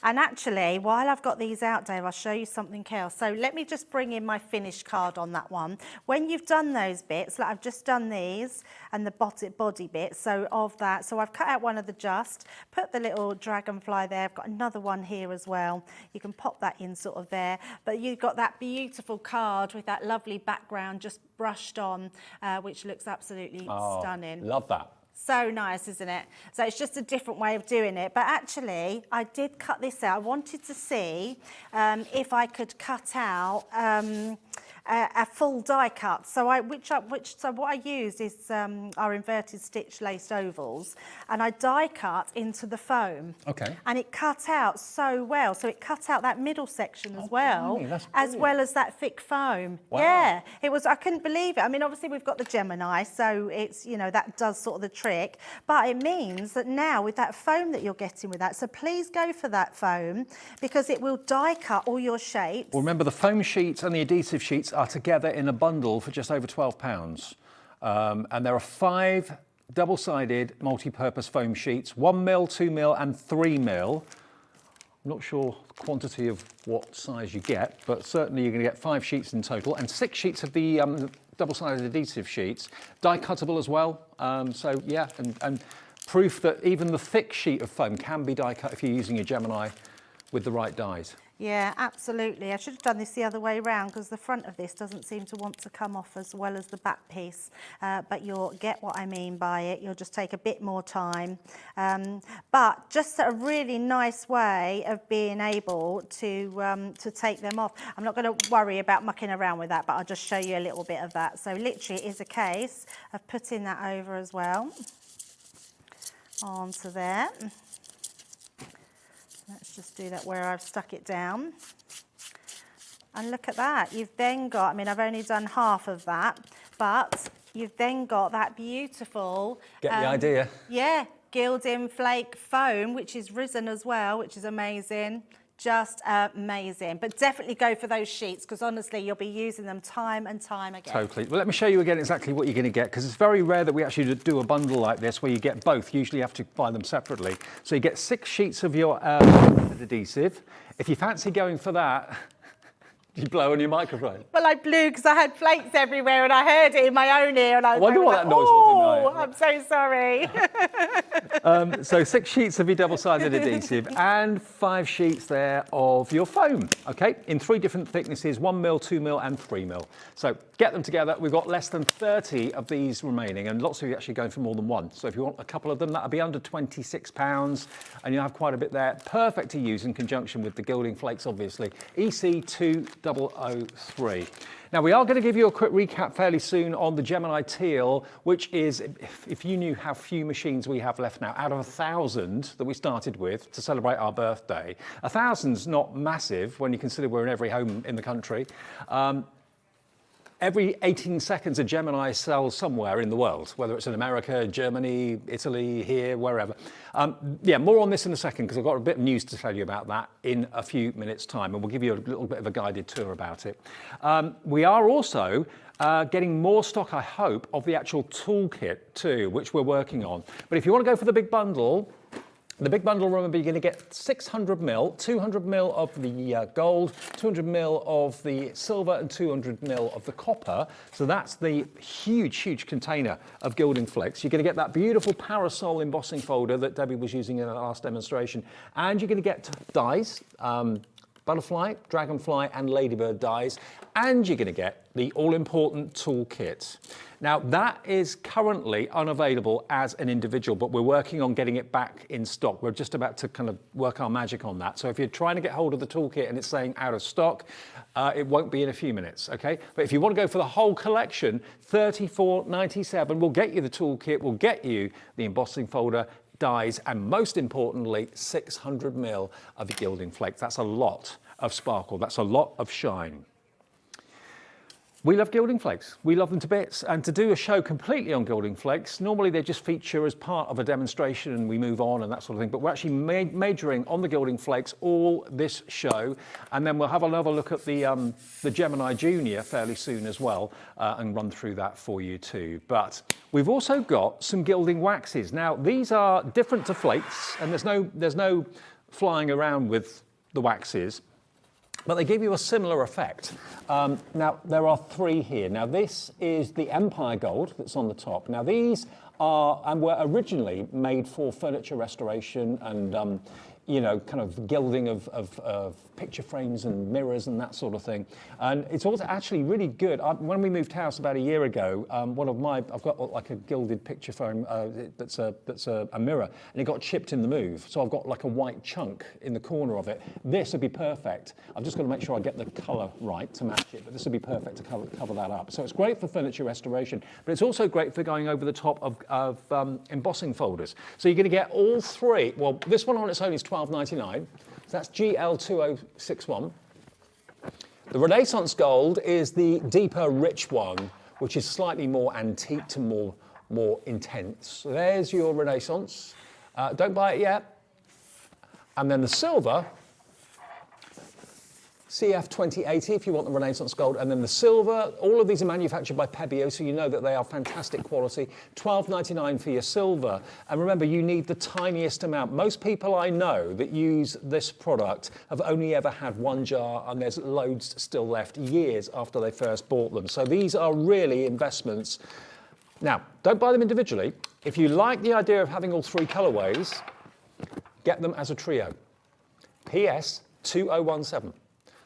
[SPEAKER 4] And actually, while I've got these out, Dave, I'll show you something else. So let me just bring in my finished card on that one. When you've done those bits, like I've just done these and the body bit, so of that. So I've cut out one of the put the little dragonfly there. I've got another one here as well. You can pop that in sort of there. But you've got that beautiful card with that lovely background just brushed on, which looks absolutely stunning.
[SPEAKER 3] Love that.
[SPEAKER 4] So nice, isn't it? So it's just a different way of doing it. But actually, I did cut this out. I wanted to see if I could cut out a full die cut. So what I used is our inverted stitch laced ovals, and I die cut into the foam.
[SPEAKER 3] Okay.
[SPEAKER 4] And it cut out so well. So it cut out that middle section as well,
[SPEAKER 3] blimey, that's
[SPEAKER 4] as
[SPEAKER 3] brilliant.
[SPEAKER 4] well as that thick foam.
[SPEAKER 3] Wow.
[SPEAKER 4] Yeah, it was. I couldn't believe it. I mean, obviously we've got the Gemini, so it's that does sort of the trick. But it means that now with that foam that you're getting with that, so please go for that foam because it will die cut all your shapes.
[SPEAKER 3] Well, remember, the foam sheets and the adhesive sheets are together in a bundle for just over £12. And there are 5 double-sided multi-purpose foam sheets, 1mm, 2mm and 3mm. I'm not sure the quantity of what size you get, but certainly you're going to get 5 sheets in total and 6 sheets of the double-sided adhesive sheets, die cuttable as well. So yeah, and proof that even the thick sheet of foam can be die cut if you're using your Gemini with the right dies.
[SPEAKER 4] Yeah, absolutely. I should have done this the other way around because the front of this doesn't seem to want to come off as well as the back piece. But you'll get what I mean by it. You'll just take a bit more time. But just a really nice way of being able to take them off. I'm not going to worry about mucking around with that, but I'll just show you a little bit of that. So literally it is a case of putting that over as well onto there. Let's just do that where I've stuck it down. And look at that. You've then got, I mean, I've only done half of that, but you've then got that beautiful...
[SPEAKER 3] Get the idea.
[SPEAKER 4] Yeah, gilding flake foam, which is risen as well, which is amazing. Just amazing. But definitely go for those sheets because honestly, you'll be using them time and time again.
[SPEAKER 3] Totally. Well, let me show you again exactly what you're going to get because it's very rare that we actually do a bundle like this where you get both. Usually you have to buy them separately. So you get 6 sheets of your adhesive. If you fancy going for that, you blow on your microphone.
[SPEAKER 4] Well, I blew because I had flakes everywhere and I heard it in my own ear. And I
[SPEAKER 3] wonder what that noise was in my ear.
[SPEAKER 4] I'm so sorry.
[SPEAKER 3] So 6 sheets of your double-sided adhesive and 5 sheets there of your foam, okay? In 3 different thicknesses, 1mm, 2mm and 3mm. So get them together. We've got less than 30 of these remaining and lots of you actually going for more than one. So if you want a couple of them, that'll be under £26 and you'll have quite a bit there. Perfect to use in conjunction with the gilding flakes, obviously. EC2003. Now, we are going to give you a quick recap fairly soon on the Gemini Teal, which is, if you knew how few machines we have left now, out of 1,000 that we started with to celebrate our birthday, 1,000's not massive when you consider we're in every home in the country. Every 18 seconds, a Gemini sells somewhere in the world, whether it's in America, Germany, Italy, here, wherever. Yeah, more on this in a second, because I've got a bit of news to tell you about that in a few minutes' time, and we'll give you a little bit of a guided tour about it. We are also getting more stock, I hope, of the actual toolkit too, which we're working on. But if you want to go for the big bundle, The big bundle, remember, you're going to get 600 mil, 200 mil of the gold, 200 mil of the silver, and 200 mil of the copper. So that's the huge, huge container of Gilding Flex. You're going to get that beautiful parasol embossing folder that Debbie was using in her last demonstration. And you're going to get dies, butterfly, dragonfly, and ladybird dies. And you're going to get the all-important toolkit. Now, that is currently unavailable as an individual, but we're working on getting it back in stock. We're just about to kind of work our magic on that. So if you're trying to get hold of the toolkit and it's saying out of stock, it won't be in a few minutes, okay? But if you want to go for the whole collection, $34.97 will get you the toolkit, will get you the embossing folder, dies, and most importantly, 600 mil of the Gilding Flex. That's a lot of sparkle. That's a lot of shine. We love Gilding Flakes. We love them to bits. And to do a show completely on Gilding Flakes, normally they just feature as part of a demonstration and we move on and that sort of thing. But we're actually majoring on the Gilding Flakes all this show. And then we'll have another look at the Gemini Junior fairly soon as well and run through that for you too. But we've also got some gilding waxes. Now, these are different to flakes and there's no flying around with the waxes, but they give you a similar effect. Now, there are three here. Now, this is the Empire Gold that's on the top. Now, these are, and were originally made for furniture restoration and, you know, kind of gilding of picture frames and mirrors and that sort of thing. And it's also actually really good. When we moved house about a year ago, I've got like a gilded picture frame that's a mirror, and it got chipped in the move. So I've got like a white chunk in the corner of it. This would be perfect. I've just got to make sure I get the colour right to match it, but this would be perfect to cover that up. So it's great for furniture restoration, but it's also great for going over the top of embossing folders. So you're going to get all three. Well, this one on its own is $12.99. So that's GL2061. The Renaissance Gold is the deeper, rich one, which is slightly more antique and more intense. So there's your Renaissance. Don't buy it yet. And then the silver, CF2080 if you want the Renaissance Gold, and then the silver. All of these are manufactured by Pebeo, so you know that they are fantastic quality. $12.99 for your silver. And remember, you need the tiniest amount. Most people I know that use this product have only ever had one jar, and there's loads still left years after they first bought them. So these are really investments. Now, don't buy them individually. If you like the idea of having all three colorways, get them as a trio. PS 2017.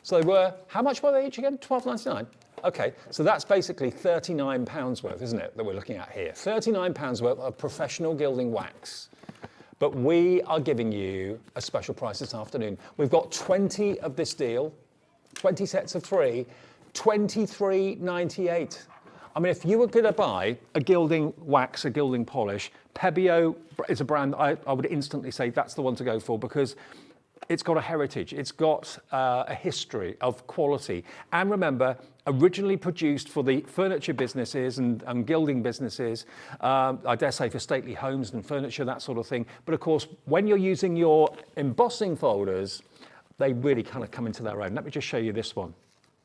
[SPEAKER 3] So they were, how much were they each again? $12.99? Okay, so that's basically £39 worth, isn't it, that we're looking at here? £39 worth of professional gilding wax. But we are giving you a special price this afternoon. We've got 20 of this deal, 20 sets of three, $23.98. I mean, if you were going to buy a gilding wax, a gilding polish, Pebeo is a brand I would instantly say that's the one to go for, because it's got a heritage, it's got a history of quality. And remember, originally produced for the furniture businesses and gilding businesses, I dare say for stately homes and furniture, that sort of thing. But of course, when you're using your embossing folders, they really kind of come into their own. Let me just show you this one.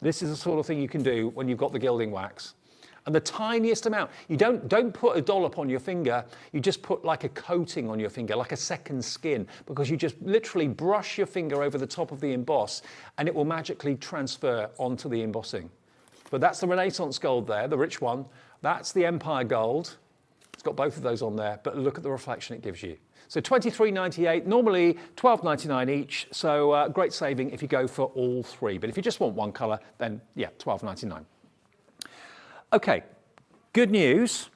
[SPEAKER 3] This is the sort of thing you can do when you've got the gilding wax. And the tiniest amount, you don't put a dollop on your finger, you just put like a coating on your finger, like a second skin, because you just literally brush your finger over the top of the emboss and it will magically transfer onto the embossing. But that's the Renaissance Gold there, the rich one. That's the Empire Gold. It's got both of those on there, but look at the reflection it gives you. So $23.98, normally $12.99 each, so great saving if you go for all three. But if you just want one colour, then yeah, $12.99. Okay, good news.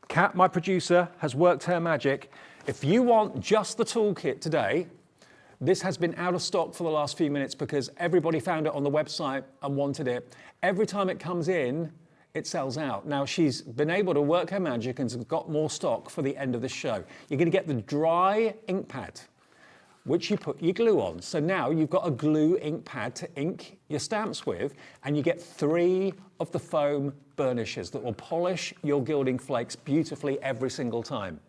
[SPEAKER 3] Kat, my producer, has worked her magic. If you want just the toolkit today, this has been out of stock for the last few minutes because everybody found it on the website and wanted it. Every time it comes in, it sells out. Now, she's been able to work her magic and has got more stock for the end of the show. You're going to get the dry ink pad, which you put your glue on. So now you've got a glue ink pad to ink your stamps with, and you get 3 of the foam burnishes that will polish your gilding flakes beautifully every single time.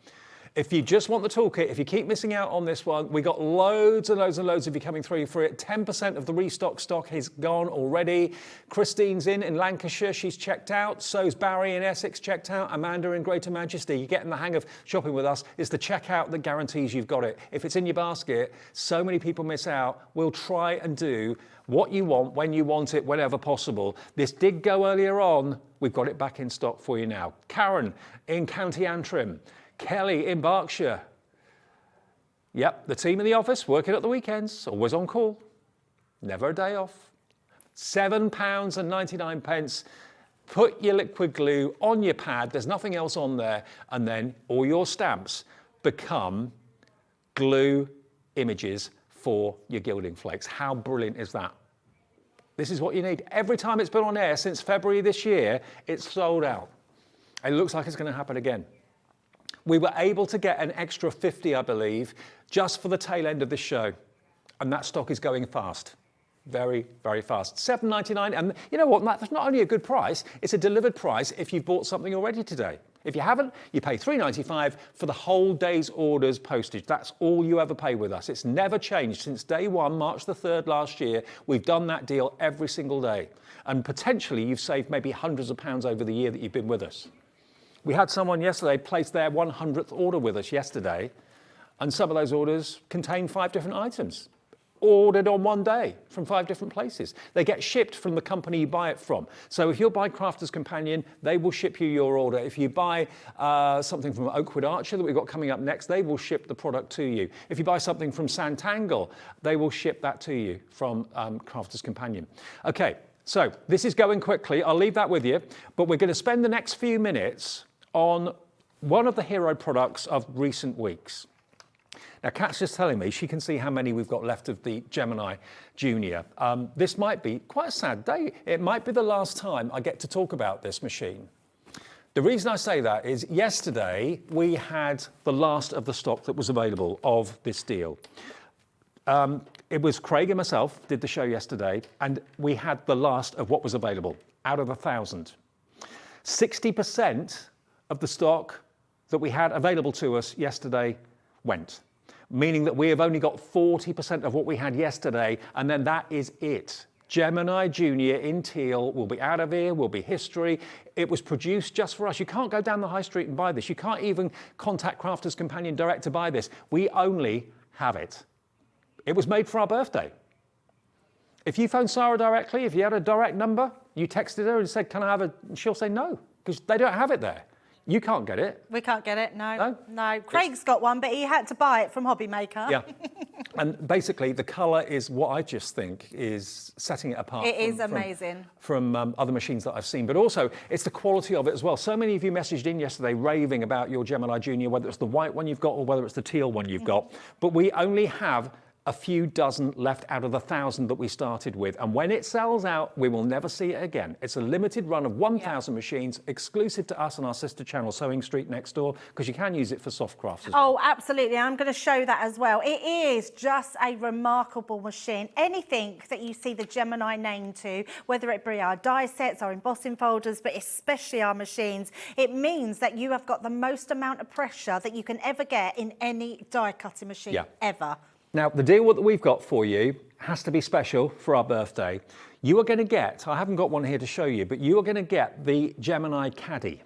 [SPEAKER 3] If you just want the toolkit, if you keep missing out on this one, we got loads and loads and loads of you coming through for it. 10% of the restock stock is gone already. Christine's in Lancashire, she's checked out. So's Barry in Essex, checked out. Amanda in Greater Manchester. You're getting the hang of shopping with us. It's the checkout that guarantees you've got it. If it's in your basket, so many people miss out. We'll try and do what you want, when you want it, whenever possible. This did go earlier on. We've got it back in stock for you now. Karen in County Antrim. Kelly in Berkshire. Yep, the team in the office working at the weekends, always on call, never a day off. £7.99. Put your liquid glue on your pad, there's nothing else on there, and then all your stamps become glue images for your gilding flakes. How brilliant is that? This is what you need. Every time it's been on air since February this year, it's sold out. It looks like it's going to happen again. We were able to get an extra 50, I believe, just for the tail end of this show. And that stock is going fast. Very, very fast. £7.99. And you know what? That's not only a good price, it's a delivered price if you've bought something already today. If you haven't, you pay £3.95 for the whole day's orders postage. That's all you ever pay with us. It's never changed since day one, March the 3rd last year. We've done that deal every single day. And potentially you've saved maybe hundreds of pounds over the year that you've been with us. We had someone yesterday place their 100th order with us yesterday, and some of those orders contain 5 different items, ordered on one day from 5 different places. They get shipped from the company you buy it from. So if you're buying Crafters Companion, they will ship you your order. If you buy something from Oakwood Archer that we've got coming up next, they will ship the product to you. If you buy something from Santangle, they will ship that to you from Crafters Companion. Okay, so this is going quickly. I'll leave that with you, but we're going to spend the next few minutes on one of the hero products of recent weeks. Now, Kat's just telling me she can see how many we've got left of the Gemini Junior. This might be quite a sad day. It might be the last time I get to talk about this machine. The reason I say that is yesterday we had the last of the stock that was available of this deal. It was Craig and myself did the show yesterday, and we had the last of what was available out of 1,000. 60% of the stock that we had available to us yesterday went, meaning that we have only got 40% of what we had yesterday, and then that is it. Gemini Junior in teal will be out of here, will be history. It was produced just for us. You can't go down the high street and buy this. You can't even contact Crafters Companion direct to buy this. We only have it. It was made for our birthday. If you phone Sarah directly, if you had a direct number, you texted her and said, can I have it? She'll say no, because they don't have it there. You can't get it.
[SPEAKER 4] We can't get it, no. No. Craig's got one, but he had to buy it from Hobby Maker.
[SPEAKER 3] Yeah. And basically, the colour is what I just think is setting it apart.
[SPEAKER 4] It is amazing.
[SPEAKER 3] From other machines that I've seen. But also, it's the quality of it as well. So many of you messaged in yesterday raving about your Gemini Junior, whether it's the white one you've got or whether it's the teal one you've got. But we only have a few dozen left out of the 1,000 that we started with. And when it sells out, we will never see it again. It's a limited run of 1,000 machines, exclusive to us and our sister channel, Sewing Street next door, because you can use it for soft crafts as well.
[SPEAKER 4] Oh, absolutely. I'm going to show that as well. It is just a remarkable machine. Anything that you see the Gemini name to, whether it be our die sets, our embossing folders, but especially our machines, it means that you have got the most amount of pressure that you can ever get in any die cutting machine ever.
[SPEAKER 3] Now, the deal that we've got for you has to be special for our birthday. You are going to get, I haven't got one here to show you, but you are going to get the Gemini Caddy.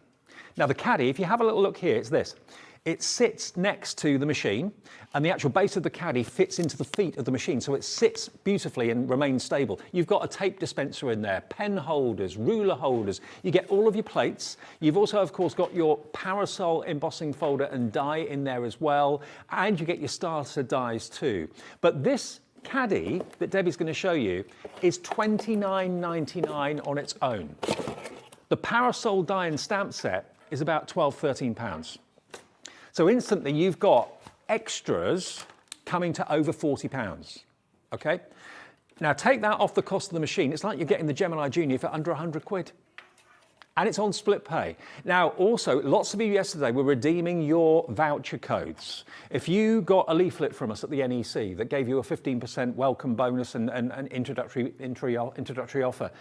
[SPEAKER 3] Now, the Caddy, if you have a little look here, it's this. It sits next to the machine, and the actual base of the Caddy fits into the feet of the machine, so it sits beautifully and remains stable. You've got a tape dispenser in there, pen holders, ruler holders. You get all of your plates. You've also, of course, got your parasol embossing folder and die in there as well, and you get your starter dies too. But this Caddy that Debbie's going to show you is £29.99 on its own. The parasol die and stamp set is about £12, £13. So instantly you've got extras coming to over £40, okay? Now take that off the cost of the machine. It's like you're getting the Gemini Junior for under 100 quid. And it's on split pay. Now also, lots of you yesterday were redeeming your voucher codes. If you got a leaflet from us at the NEC that gave you a 15% welcome bonus and introductory offer,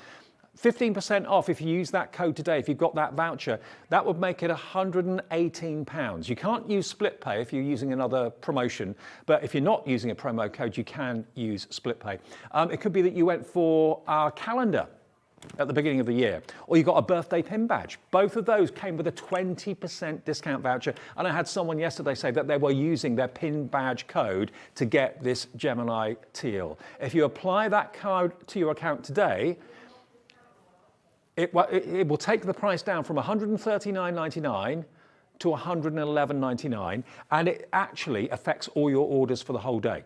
[SPEAKER 3] 15% off if you use that code today, if you've got that voucher. That would make it £118. You can't use split pay if you're using another promotion, but if you're not using a promo code, you can use split pay. It could be that you went for our calendar at the beginning of the year, or you got a birthday pin badge. Both of those came with a 20% discount voucher, and I had someone yesterday say that they were using their pin badge code to get this Gemini Teal. If you apply that code to your account today, it will take the price down from $139.99 to $111.99, and it actually affects all your orders for the whole day.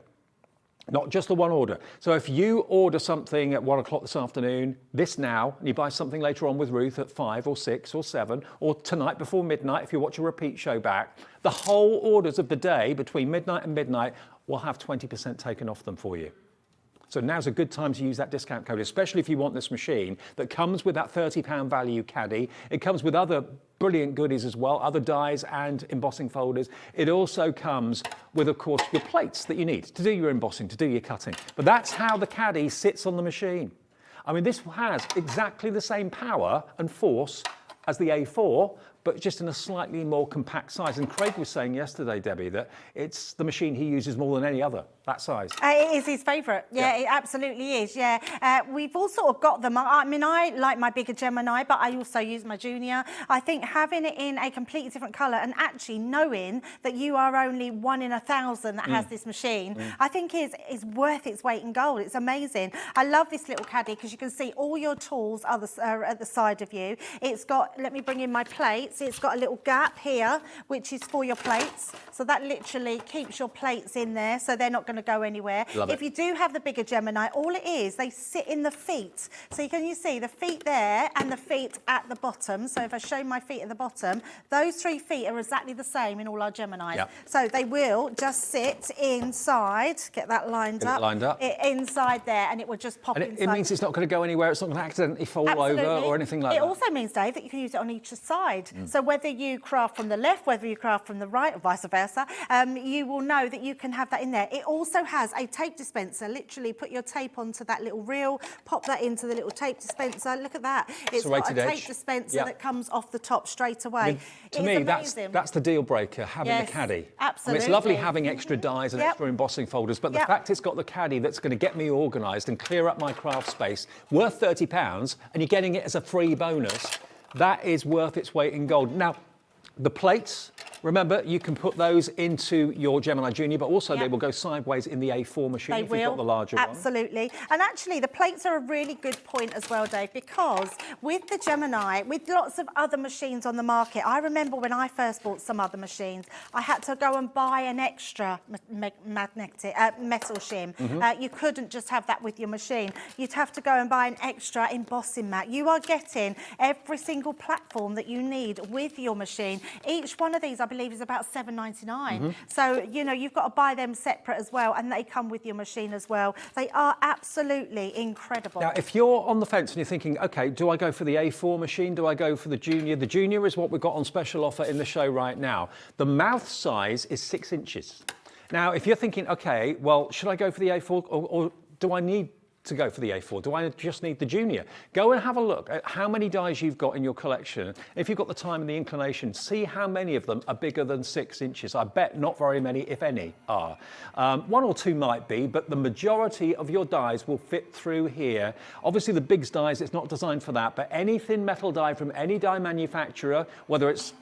[SPEAKER 3] Not just the one order. So if you order something at 1 o'clock this afternoon, this now, and you buy something later on with Ruth at 5 or 6 or 7, or tonight before midnight if you watch a repeat show back, the whole orders of the day between midnight and midnight will have 20% taken off them for you. So now's a good time to use that discount code, especially if you want this machine that comes with that £30 value caddy. It comes with other brilliant goodies as well, other dies and embossing folders. It also comes with, of course, your plates that you need to do your embossing, to do your cutting. But that's how the caddy sits on the machine. I mean, this has exactly the same power and force as the A4, but just in a slightly more compact size. And Craig was saying yesterday, Debbie, that it's the machine he uses more than any other, that size.
[SPEAKER 4] It is his favourite. Yeah, it absolutely is. Yeah, we've all sort of got them. I mean, I like my bigger Gemini, but I also use my Junior. I think having it in a completely different colour and actually knowing that you are only 1 in 1,000 that has this machine, I think is worth its weight in gold. It's amazing. I love this little caddy because you can see all your tools are at the side of you. It's got, let me bring in my plates. It's got a little gap here, which is for your plates. So that literally keeps your plates in there, so they're not going to go anywhere. If you do have the bigger Gemini, all it is, they sit in the feet. So can you see the feet there and the feet at the bottom? So if I show my feet at the bottom, those 3 feet are exactly the same in all our Geminis. So they will just sit inside, get that lined up. Inside there, and it will just pop inside.
[SPEAKER 3] It means it's not going to go anywhere, it's not going to accidentally fall over or anything like that.
[SPEAKER 4] It also means, Dave, that you can use it on each side. So whether you craft from the left, whether you craft from the right, or vice versa, you will know that you can have that in there. It also has a tape dispenser. Literally put your tape onto that little reel, pop that into the little tape dispenser. Look at that. It's got a tape dispenser that comes off the top straight away.
[SPEAKER 3] I mean, to me, that's the deal breaker, having the caddy.
[SPEAKER 4] Absolutely.
[SPEAKER 3] I mean, it's lovely having extra dies and extra embossing folders, but the fact it's got the caddy that's going to get me organised and clear up my craft space, worth £30, and you're getting it as a free bonus, that is worth its weight in gold. Now, the plates, remember, you can put those into your Gemini Junior, but also they will go sideways in the A4 machine if you've got the larger one.
[SPEAKER 4] Absolutely. And actually, the plates are a really good point as well, Dave, because with the Gemini, with lots of other machines on the market, I remember when I first bought some other machines, I had to go and buy an extra metal shim. You couldn't just have that with your machine. You'd have to go and buy an extra embossing mat. You are getting every single platform that you need with your machine. Each one of these, I believe, is about $7.99. So, you know, you've got to buy them separate as well, and they come with your machine as well. They are absolutely incredible.
[SPEAKER 3] Now, if you're on the fence and you're thinking, OK, do I go for the A4 machine? Do I go for the Junior? The Junior is what we've got on special offer in the show right now. The mouth size is 6 inches. Now, if you're thinking, OK, well, should I go for the A4 or do I need to go for the A4? Do I just need the Junior? Go and have a look at how many dies you've got in your collection. If you've got the time and the inclination, see how many of them are bigger than 6 inches. I bet not very many, if any, are. 1 or 2 might be, but the majority of your dies will fit through here. Obviously, the Biggs dies, it's not designed for that, but any thin metal die from any die manufacturer, whether it's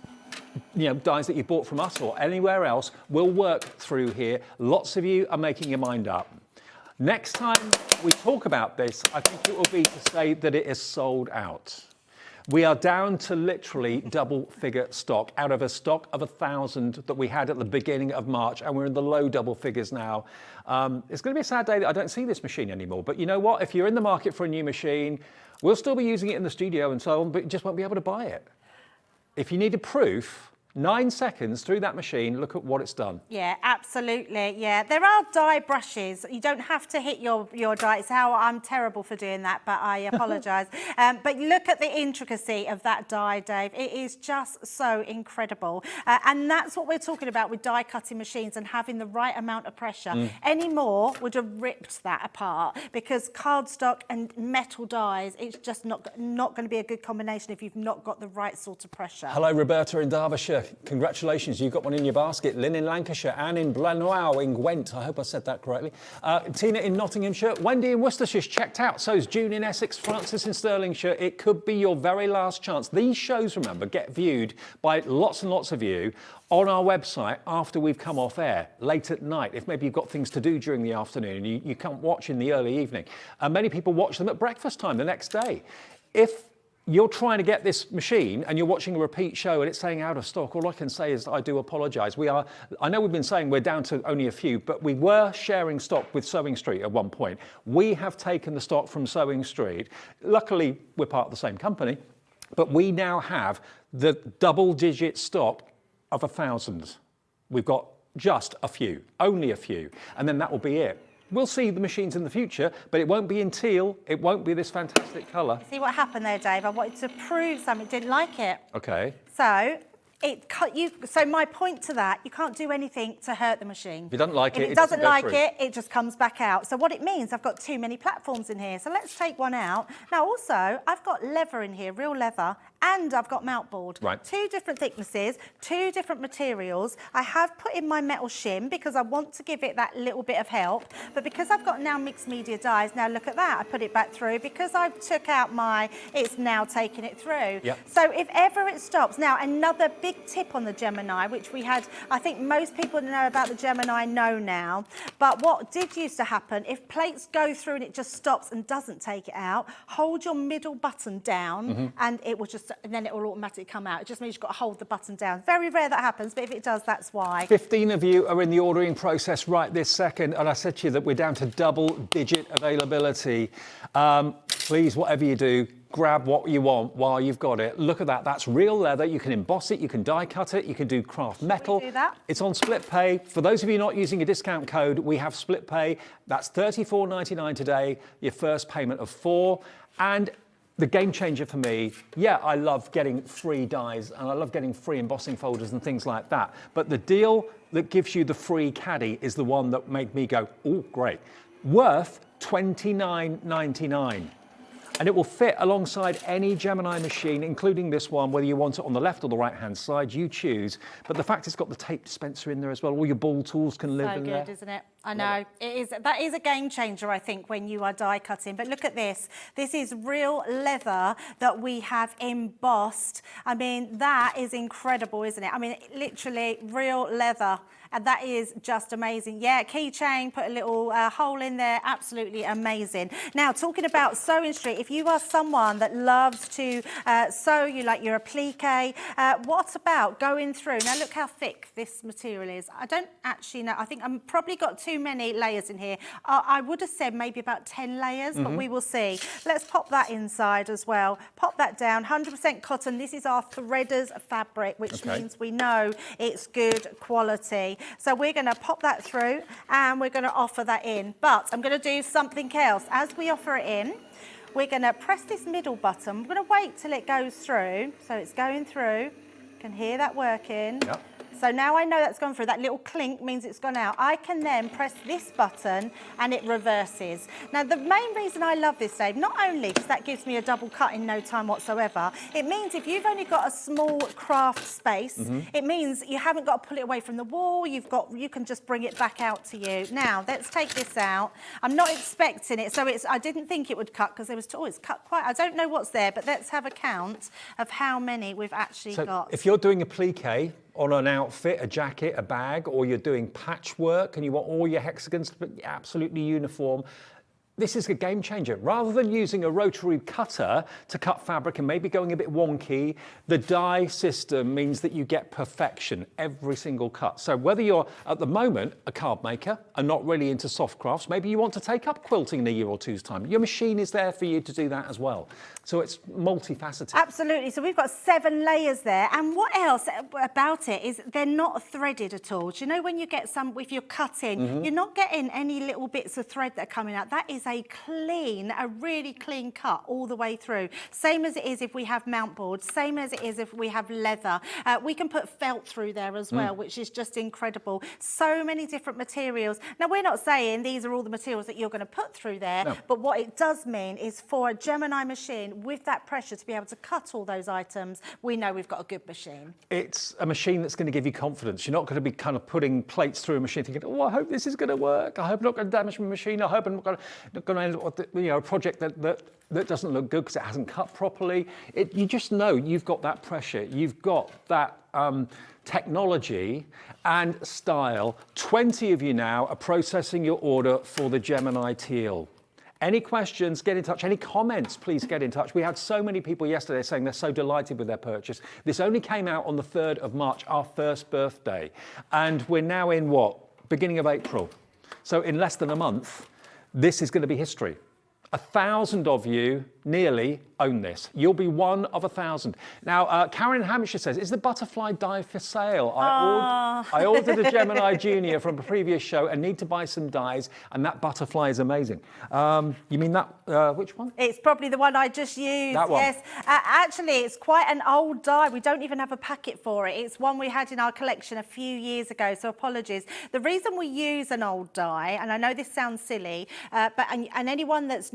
[SPEAKER 3] dies that you bought from us or anywhere else, will work through here. Lots of you are making your mind up. Next time we talk about this, I think it will be to say that it is sold out. We are down to literally double-figure stock out of a stock of 1,000 that we had at the beginning of March, and we're in the low double figures now. It's going to be a sad day that I don't see this machine anymore. But you know what? If you're in the market for a new machine, we'll still be using it in the studio and so on, but you just won't be able to buy it. If you needed proof, 9 seconds through that machine, look at what it's done.
[SPEAKER 4] Yeah, absolutely. Yeah, there are dye brushes. You don't have to hit your dye. It's how I'm terrible for doing that, but I apologise. But look at the intricacy of that dye, Dave. It is just so incredible. And that's what we're talking about with die cutting machines and having the right amount of pressure. Any more would have ripped that apart, because cardstock and metal dyes, it's just not going to be a good combination if you've not got the right sort of pressure.
[SPEAKER 3] Hello, Roberta in Derbyshire. Congratulations, you got one in your basket. Lynn in Lancashire, Anne in Blenwell in Gwent. I hope I said that correctly. Tina in Nottinghamshire, Wendy in Worcestershire's checked out. So is June in Essex, Francis in Stirlingshire. It could be your very last chance. These shows, remember, get viewed by lots and lots of you on our website after we've come off air, late at night, if maybe you've got things to do during the afternoon and you can't watch in the early evening. Many people watch them at breakfast time the next day. If you're trying to get this machine and you're watching a repeat show and it's saying out of stock, all I can say is I do apologise. I know we've been saying we're down to only a few, but we were sharing stock with Sewing Street at one point. We have taken the stock from Sewing Street. Luckily, we're part of the same company, but we now have the double-digit stock of 1,000. We've got just a few, only a few, and then that will be it. We'll see the machines in the future, but it won't be in teal. It won't be this fantastic colour.
[SPEAKER 4] See what happened there, Dave? I wanted to prove something. Didn't like it.
[SPEAKER 3] Okay.
[SPEAKER 4] So so my point to that, you can't do anything to hurt the machine.
[SPEAKER 3] If you don't like it,
[SPEAKER 4] if it doesn't
[SPEAKER 3] go
[SPEAKER 4] like
[SPEAKER 3] through.
[SPEAKER 4] it just comes back out. So what it means, I've got too many platforms in here. So let's take one out. Now also, I've got leather in here, real leather, and I've got mountboard.
[SPEAKER 3] Right.
[SPEAKER 4] 2 different thicknesses, 2 different materials. I have put in my metal shim because I want to give it that little bit of help. But because I've got now mixed media dyes, now look at that, I put it back through. Because I took out it's now taking it through.
[SPEAKER 3] Yep.
[SPEAKER 4] So if ever it stops, now another big tip on the Gemini, which we had, I think most people who know about the Gemini know now, but what did used to happen, if plates go through and it just stops and doesn't take it out, hold your middle button down and it will just, and then it will automatically come out. It just means you've got to hold the button down. Very rare that happens, but if it does, that's why.
[SPEAKER 3] 15 of you are in the ordering process right this second, and I said to you that we're down to double-digit availability. Please, whatever you do, grab what you want while you've got it. Look at that, that's real leather. You can emboss it, you can die cut it, you can do craft metal.
[SPEAKER 4] do that?
[SPEAKER 3] It's on split pay. For those of you not using a discount code, we have split pay. That's $34.99 today, your first payment of £4. And the game changer for me, yeah, I love getting free dies and I love getting free embossing folders and things like that. But the deal that gives you the free caddy is the one that made me go, oh, great. Worth $29.99. And it will fit alongside any Gemini machine, including this one, whether you want it on the left or the right-hand side, you choose. But the fact it's got the tape dispenser in there as well, all your ball tools can live in there.
[SPEAKER 4] So good, isn't it? I know. That is a game changer, I think, when you are die cutting. But look at this. This is real leather that we have embossed. I mean, that is incredible, isn't it? I mean, literally real leather. And that is just amazing. Yeah, keychain, put a little hole in there. Absolutely amazing. Now, talking about Sewing Street, if you are someone that loves to sew, you like your applique, what about going through? Now, look how thick this material is. I don't actually know. I think I've probably got too many layers in here. I would have said maybe about 10 layers, but we will see. Let's pop that inside as well. Pop that down. 100% cotton. This is our threaders fabric, which means we know it's good quality. So we're going to pop that through and we're going to offer that in. But I'm going to do something else. As we offer it in, we're going to press this middle button. We're going to wait till it goes through. So it's going through. You can hear that working. Yep. So now I know that's gone through. That little clink means it's gone out. I can then press this button and it reverses. Now, the main reason I love this, Dave, not only because that gives me a double cut in no time whatsoever, it means if you've only got a small craft space, it means you haven't got to pull it away from the wall. You can just bring it back out to you. Now, let's take this out. I'm not expecting it. So I didn't think it would cut because there was, it's cut quite, I don't know what's there, but let's have a count of how many we've actually got.
[SPEAKER 3] If you're doing applique on an outfit, a jacket, a bag, or you're doing patchwork and you want all your hexagons to be absolutely uniform, this is a game changer. Rather than using a rotary cutter to cut fabric and maybe going a bit wonky, the die system means that you get perfection every single cut. So whether you're at the moment a card maker and not really into soft crafts, maybe you want to take up quilting in a year or two's time, your machine is there for you to do that as well. So it's multifaceted.
[SPEAKER 4] Absolutely. So we've got 7 layers there. And what else about it is they're not threaded at all. Do you know when you get some, if you're cutting, you're not getting any little bits of thread that are coming out. That is a really clean cut all the way through. Same as it is if we have mount boards, same as it is if we have leather. We can put felt through there as well, which is just incredible. So many different materials. Now, we're not saying these are all the materials that you're going to put through there, but what it does mean is for a Gemini machine, with that pressure to be able to cut all those items, we know we've got a good machine.
[SPEAKER 3] It's a machine that's going to give you confidence. You're not going to be kind of putting plates through a machine thinking, oh, I hope this is going to work. I hope I'm not going to damage my machine. I hope I'm not going to end up with a project that doesn't look good because it hasn't cut properly. You just know you've got that pressure. You've got that technology and style. 20 of you now are processing your order for the Gemini Teal. Any questions, get in touch. Any comments, please get in touch. We had so many people yesterday saying they're so delighted with their purchase. This only came out on the 3rd of March, our first birthday. And we're now in what? Beginning of April. So in less than a month, this is going to be history. 1,000 of you nearly own this. You'll be one of 1,000. Now, Karen in Hampshire says, is the butterfly die for sale? I ordered a Gemini Junior from a previous show and need to buy some dies, and that butterfly is amazing. You mean that, which one?
[SPEAKER 4] It's probably the one I just used.
[SPEAKER 3] That one?
[SPEAKER 4] Yes. Actually, it's quite an old die. We don't even have a packet for it. It's one we had in our collection a few years ago, so apologies. The reason we use an old die, and I know this sounds silly, but anyone that's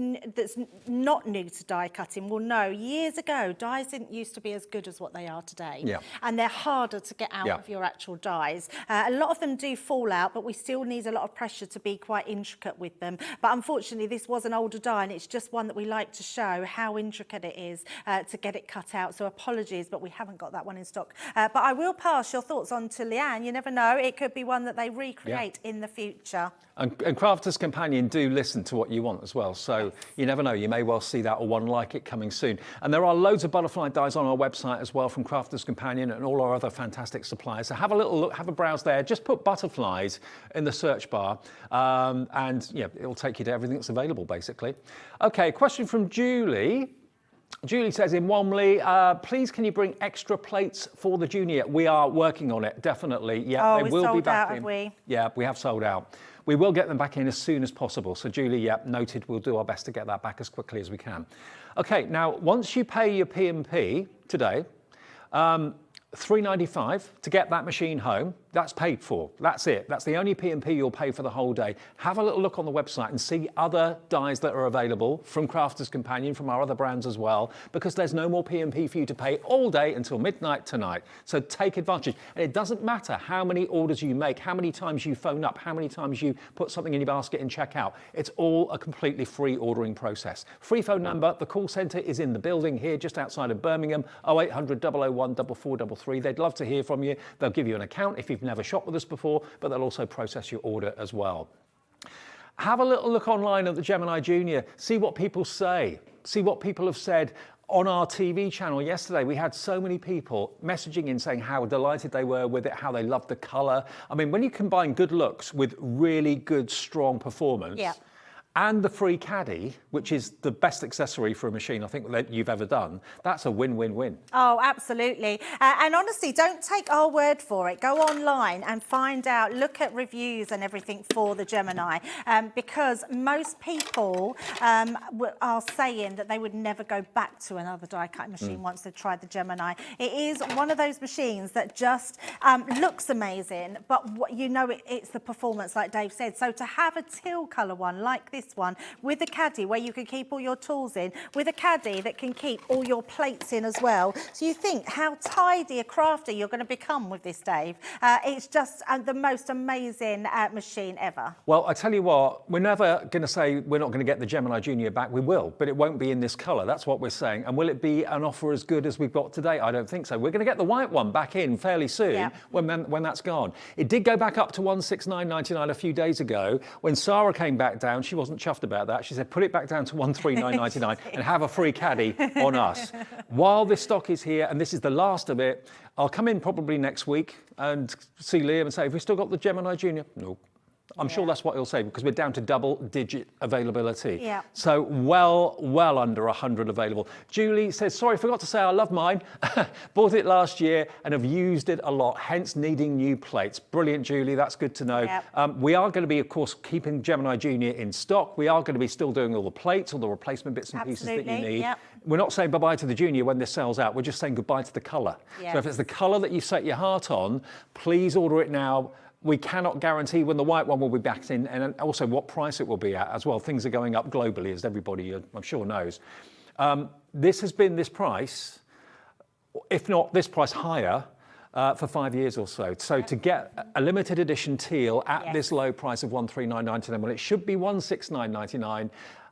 [SPEAKER 4] not new to die cutting will know years ago dies didn't used to be as good as what they are today.
[SPEAKER 3] Yeah.
[SPEAKER 4] And they're harder to get out of your actual dies. A lot of them do fall out, but we still need a lot of pressure to be quite intricate with them. But unfortunately, this was an older die, and it's just one that we like to show how intricate it is to get it cut out. So apologies, but we haven't got that one in stock. But I will pass your thoughts on to Leanne. You never know, it could be one that they recreate in the future.
[SPEAKER 3] And Crafter's Companion do listen to what you want as well. So you never know, you may well see that or one like it coming soon. And there are loads of butterfly dies on our website as well from Crafter's Companion and all our other fantastic suppliers. So have a little look, have a browse there. Just put butterflies in the search bar and yeah, it'll take you to everything that's available basically. Okay, question from Julie. Julie says in Walmley, please can you bring extra plates for the Junior? We are working on it, definitely. Yeah, they will be back in.
[SPEAKER 4] Have we?
[SPEAKER 3] Yeah, we have sold out. We will get them back in as soon as possible. So Julie, yeah, noted, we'll do our best to get that back as quickly as we can. Okay, now once you pay your P&P today, $3.95 to get that machine home. That's paid for. That's it. That's the only P&P you'll pay for the whole day. Have a little look on the website and see other dies that are available from Crafter's Companion, from our other brands as well, because there's no more P&P for you to pay all day until midnight tonight. So take advantage. And it doesn't matter how many orders you make, how many times you phone up, how many times you put something in your basket and check out. It's all a completely free ordering process. Free phone number. The call centre is in the building here just outside of Birmingham, 0800 001 4433. They'd love to hear from you. They'll give you an account if you've never shopped with us before, but they'll also process your order as well. Have a little look online at the Gemini Junior. See what people say. See what people have said on our TV channel yesterday. We had so many people messaging in saying how delighted they were with it, how they loved the colour. I mean, when you combine good looks with really good, strong performance, and the free caddy, which is the best accessory for a machine I think that you've ever done, that's a win-win-win.
[SPEAKER 4] Oh, absolutely. And honestly, don't take our word for it. Go online and find out, look at reviews and everything for the Gemini, because most people are saying that they would never go back to another die-cutting machine once they've tried the Gemini. It is one of those machines that just looks amazing, but you know it's the performance, like Dave said. So to have a teal colour one like this one with a caddy where you can keep all your tools in, with a caddy that can keep all your plates in as well. So you think how tidy a crafter you're going to become with this, Dave. It's just the most amazing machine ever.
[SPEAKER 3] Well, I tell you what, we're never going to say we're not going to get the Gemini Junior back. We will, but it won't be in this colour. That's what we're saying. And will it be an offer as good as we've got today? I don't think so. We're going to get the white one back in fairly soon when that's gone. It did go back up to $169.99 a few days ago. When Sarah came back down, she wasn't wasn't chuffed about that. She said, put it back down to $139.99 and have a free caddy on us. While this stock is here, and this is the last of it, I'll come in probably next week and see Liam and say, have we still got the Gemini Junior? No. I'm sure that's what he'll say, because we're down to double-digit availability.
[SPEAKER 4] Yeah.
[SPEAKER 3] So well under 100 available. Julie says, sorry, forgot to say I love mine. Bought it last year and have used it a lot, hence needing new plates. Brilliant, Julie, that's good to know.
[SPEAKER 4] Yep.
[SPEAKER 3] We are going to be, of course, keeping Gemini Junior in stock. We are going to be still doing all the plates, all the replacement bits and pieces that you
[SPEAKER 4] Absolutely,
[SPEAKER 3] need.
[SPEAKER 4] yep.
[SPEAKER 3] We're not saying bye-bye to the Junior when this sells out. We're just saying goodbye to the colour.
[SPEAKER 4] Yes.
[SPEAKER 3] So if it's the colour that you set your heart on, please order it now. We cannot guarantee when the white one will be back in, and also what price it will be at as well. Things are going up globally, as everybody, I'm sure, knows. This has been this price, if not this price higher, for 5 years or so. So to get a limited edition teal at this low price of $139.99, well, it should be $169.99.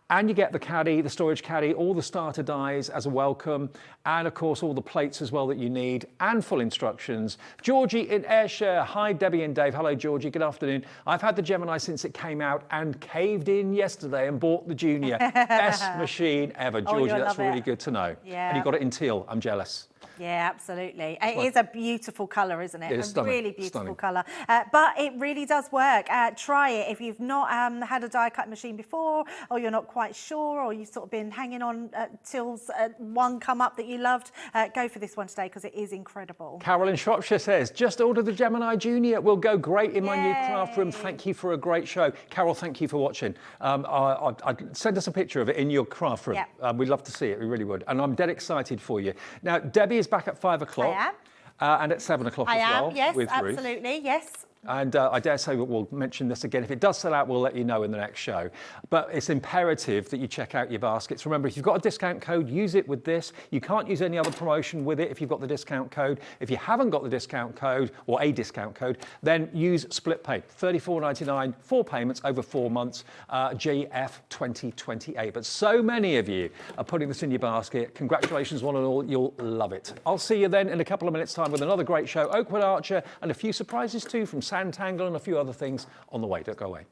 [SPEAKER 3] And you get the caddy, the storage caddy, all the starter dies as a welcome, and of course all the plates as well that you need, and full instructions. Georgie in Ayrshire. Hi, Debbie and Dave. Hello, Georgie. Good afternoon. I've had the Gemini since it came out and caved in yesterday and bought the Junior. Best machine ever, Georgie.
[SPEAKER 4] you'll
[SPEAKER 3] That's
[SPEAKER 4] love
[SPEAKER 3] really
[SPEAKER 4] it.
[SPEAKER 3] good to know.
[SPEAKER 4] Yeah.
[SPEAKER 3] And you got it in teal. I'm jealous.
[SPEAKER 4] Yeah, absolutely. It is a beautiful colour, isn't it?
[SPEAKER 3] It is
[SPEAKER 4] a
[SPEAKER 3] stunning,
[SPEAKER 4] really beautiful
[SPEAKER 3] stunning.
[SPEAKER 4] colour. But it really does work. Try it. If you've not had a die cut machine before, or you're not quite sure, or you've sort of been hanging on till one come up that you loved, go for this one today, because it is incredible.
[SPEAKER 3] Carol in Shropshire says, just order the Gemini Junior. It will go great in my new craft room.
[SPEAKER 4] Yay.
[SPEAKER 3] Thank you for a great show. Carol, thank you for watching. I'd send us a picture of it in your craft room.
[SPEAKER 4] Yeah.
[SPEAKER 3] We'd love to see it. We really would. And I'm dead excited for you. Now, Debbie is back at 5 o'clock.
[SPEAKER 4] I am.
[SPEAKER 3] And at 7 o'clock
[SPEAKER 4] I
[SPEAKER 3] as
[SPEAKER 4] am,
[SPEAKER 3] well.
[SPEAKER 4] yes,
[SPEAKER 3] with Ruth.
[SPEAKER 4] absolutely, yes.
[SPEAKER 3] And I dare say we'll mention this again. If it does sell out, we'll let you know in the next show. But it's imperative that you check out your baskets. Remember, if you've got a discount code, use it with this. You can't use any other promotion with it if you've got the discount code. If you haven't got the discount code, or a discount code, then use split pay. $34.99, 4 payments over 4 months, GF 2028. But so many of you are putting this in your basket. Congratulations, one and all. You'll love it. I'll see you then in a couple of minutes' time with another great show, Oakwood Archer, and a few surprises too from Sanntangle and a few other things on the way. Don't go away.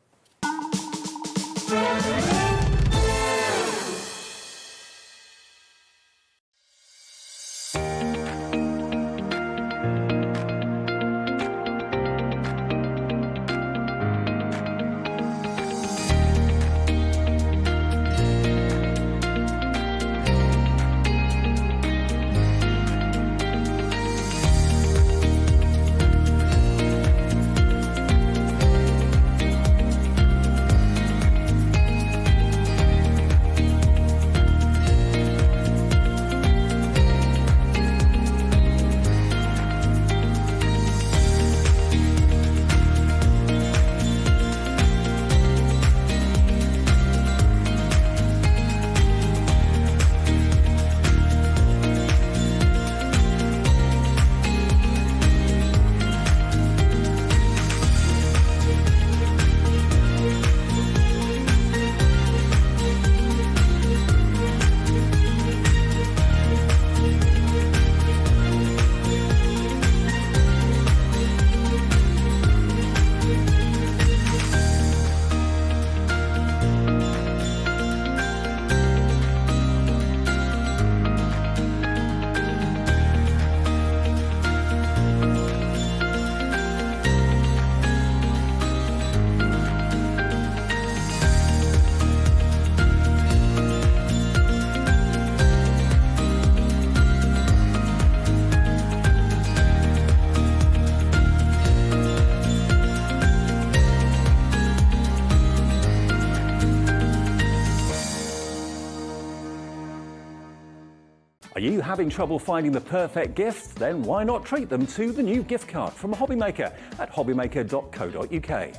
[SPEAKER 3] Are you having trouble finding the perfect gift? Then why not treat them to the new gift card from Hobbymaker at hobbymaker.co.uk.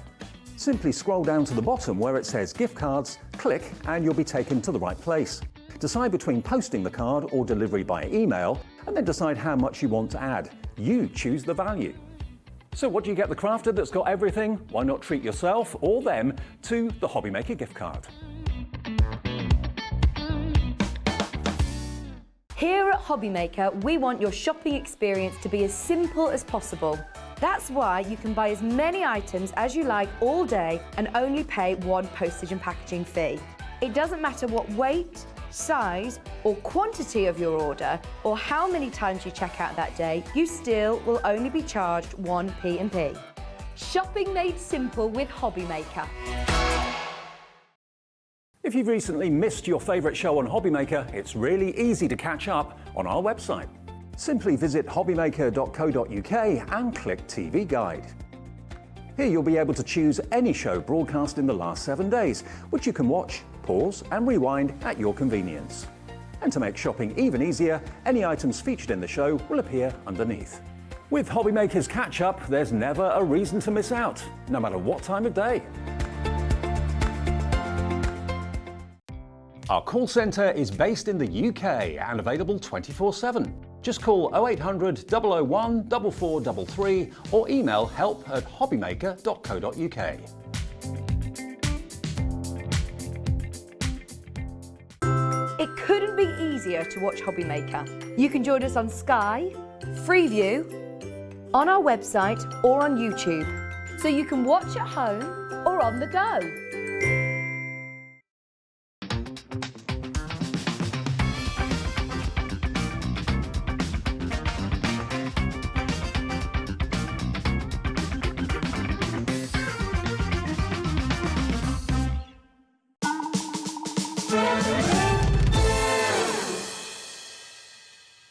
[SPEAKER 3] Simply scroll down to the bottom where it says gift cards, click and you'll be taken to the right place. Decide between posting the card or delivery by email, and then decide how much you want to add. You choose the value. So what do you get the crafter that's got everything? Why not treat yourself or them to the Hobbymaker gift card?
[SPEAKER 1] Here at Hobbymaker, we want your shopping experience to be as simple as possible. That's why you can buy as many items as you like all day and only pay one postage and packaging fee. It doesn't matter what weight, size or quantity of your order or how many times you check out that day, you still will only be charged one P&P. Shopping made simple with Hobbymaker.
[SPEAKER 3] If you've recently missed your favourite show on Hobbymaker, it's really easy to catch up on our website. Simply visit hobbymaker.co.uk and click TV Guide. Here you'll be able to choose any show broadcast in the last 7 days, which you can watch, pause and rewind at your convenience. And to make shopping even easier, any items featured in the show will appear underneath. With Hobbymaker's Catch Up, there's never a reason to miss out, no matter what time of day. Our call centre is based in the UK and available 24/7. Just call 0800 001 4433 or email help@hobbymaker.co.uk.
[SPEAKER 1] It couldn't be easier to watch Hobbymaker. You can join us on Sky, Freeview, on our website or on YouTube, so you can watch at home or on the go.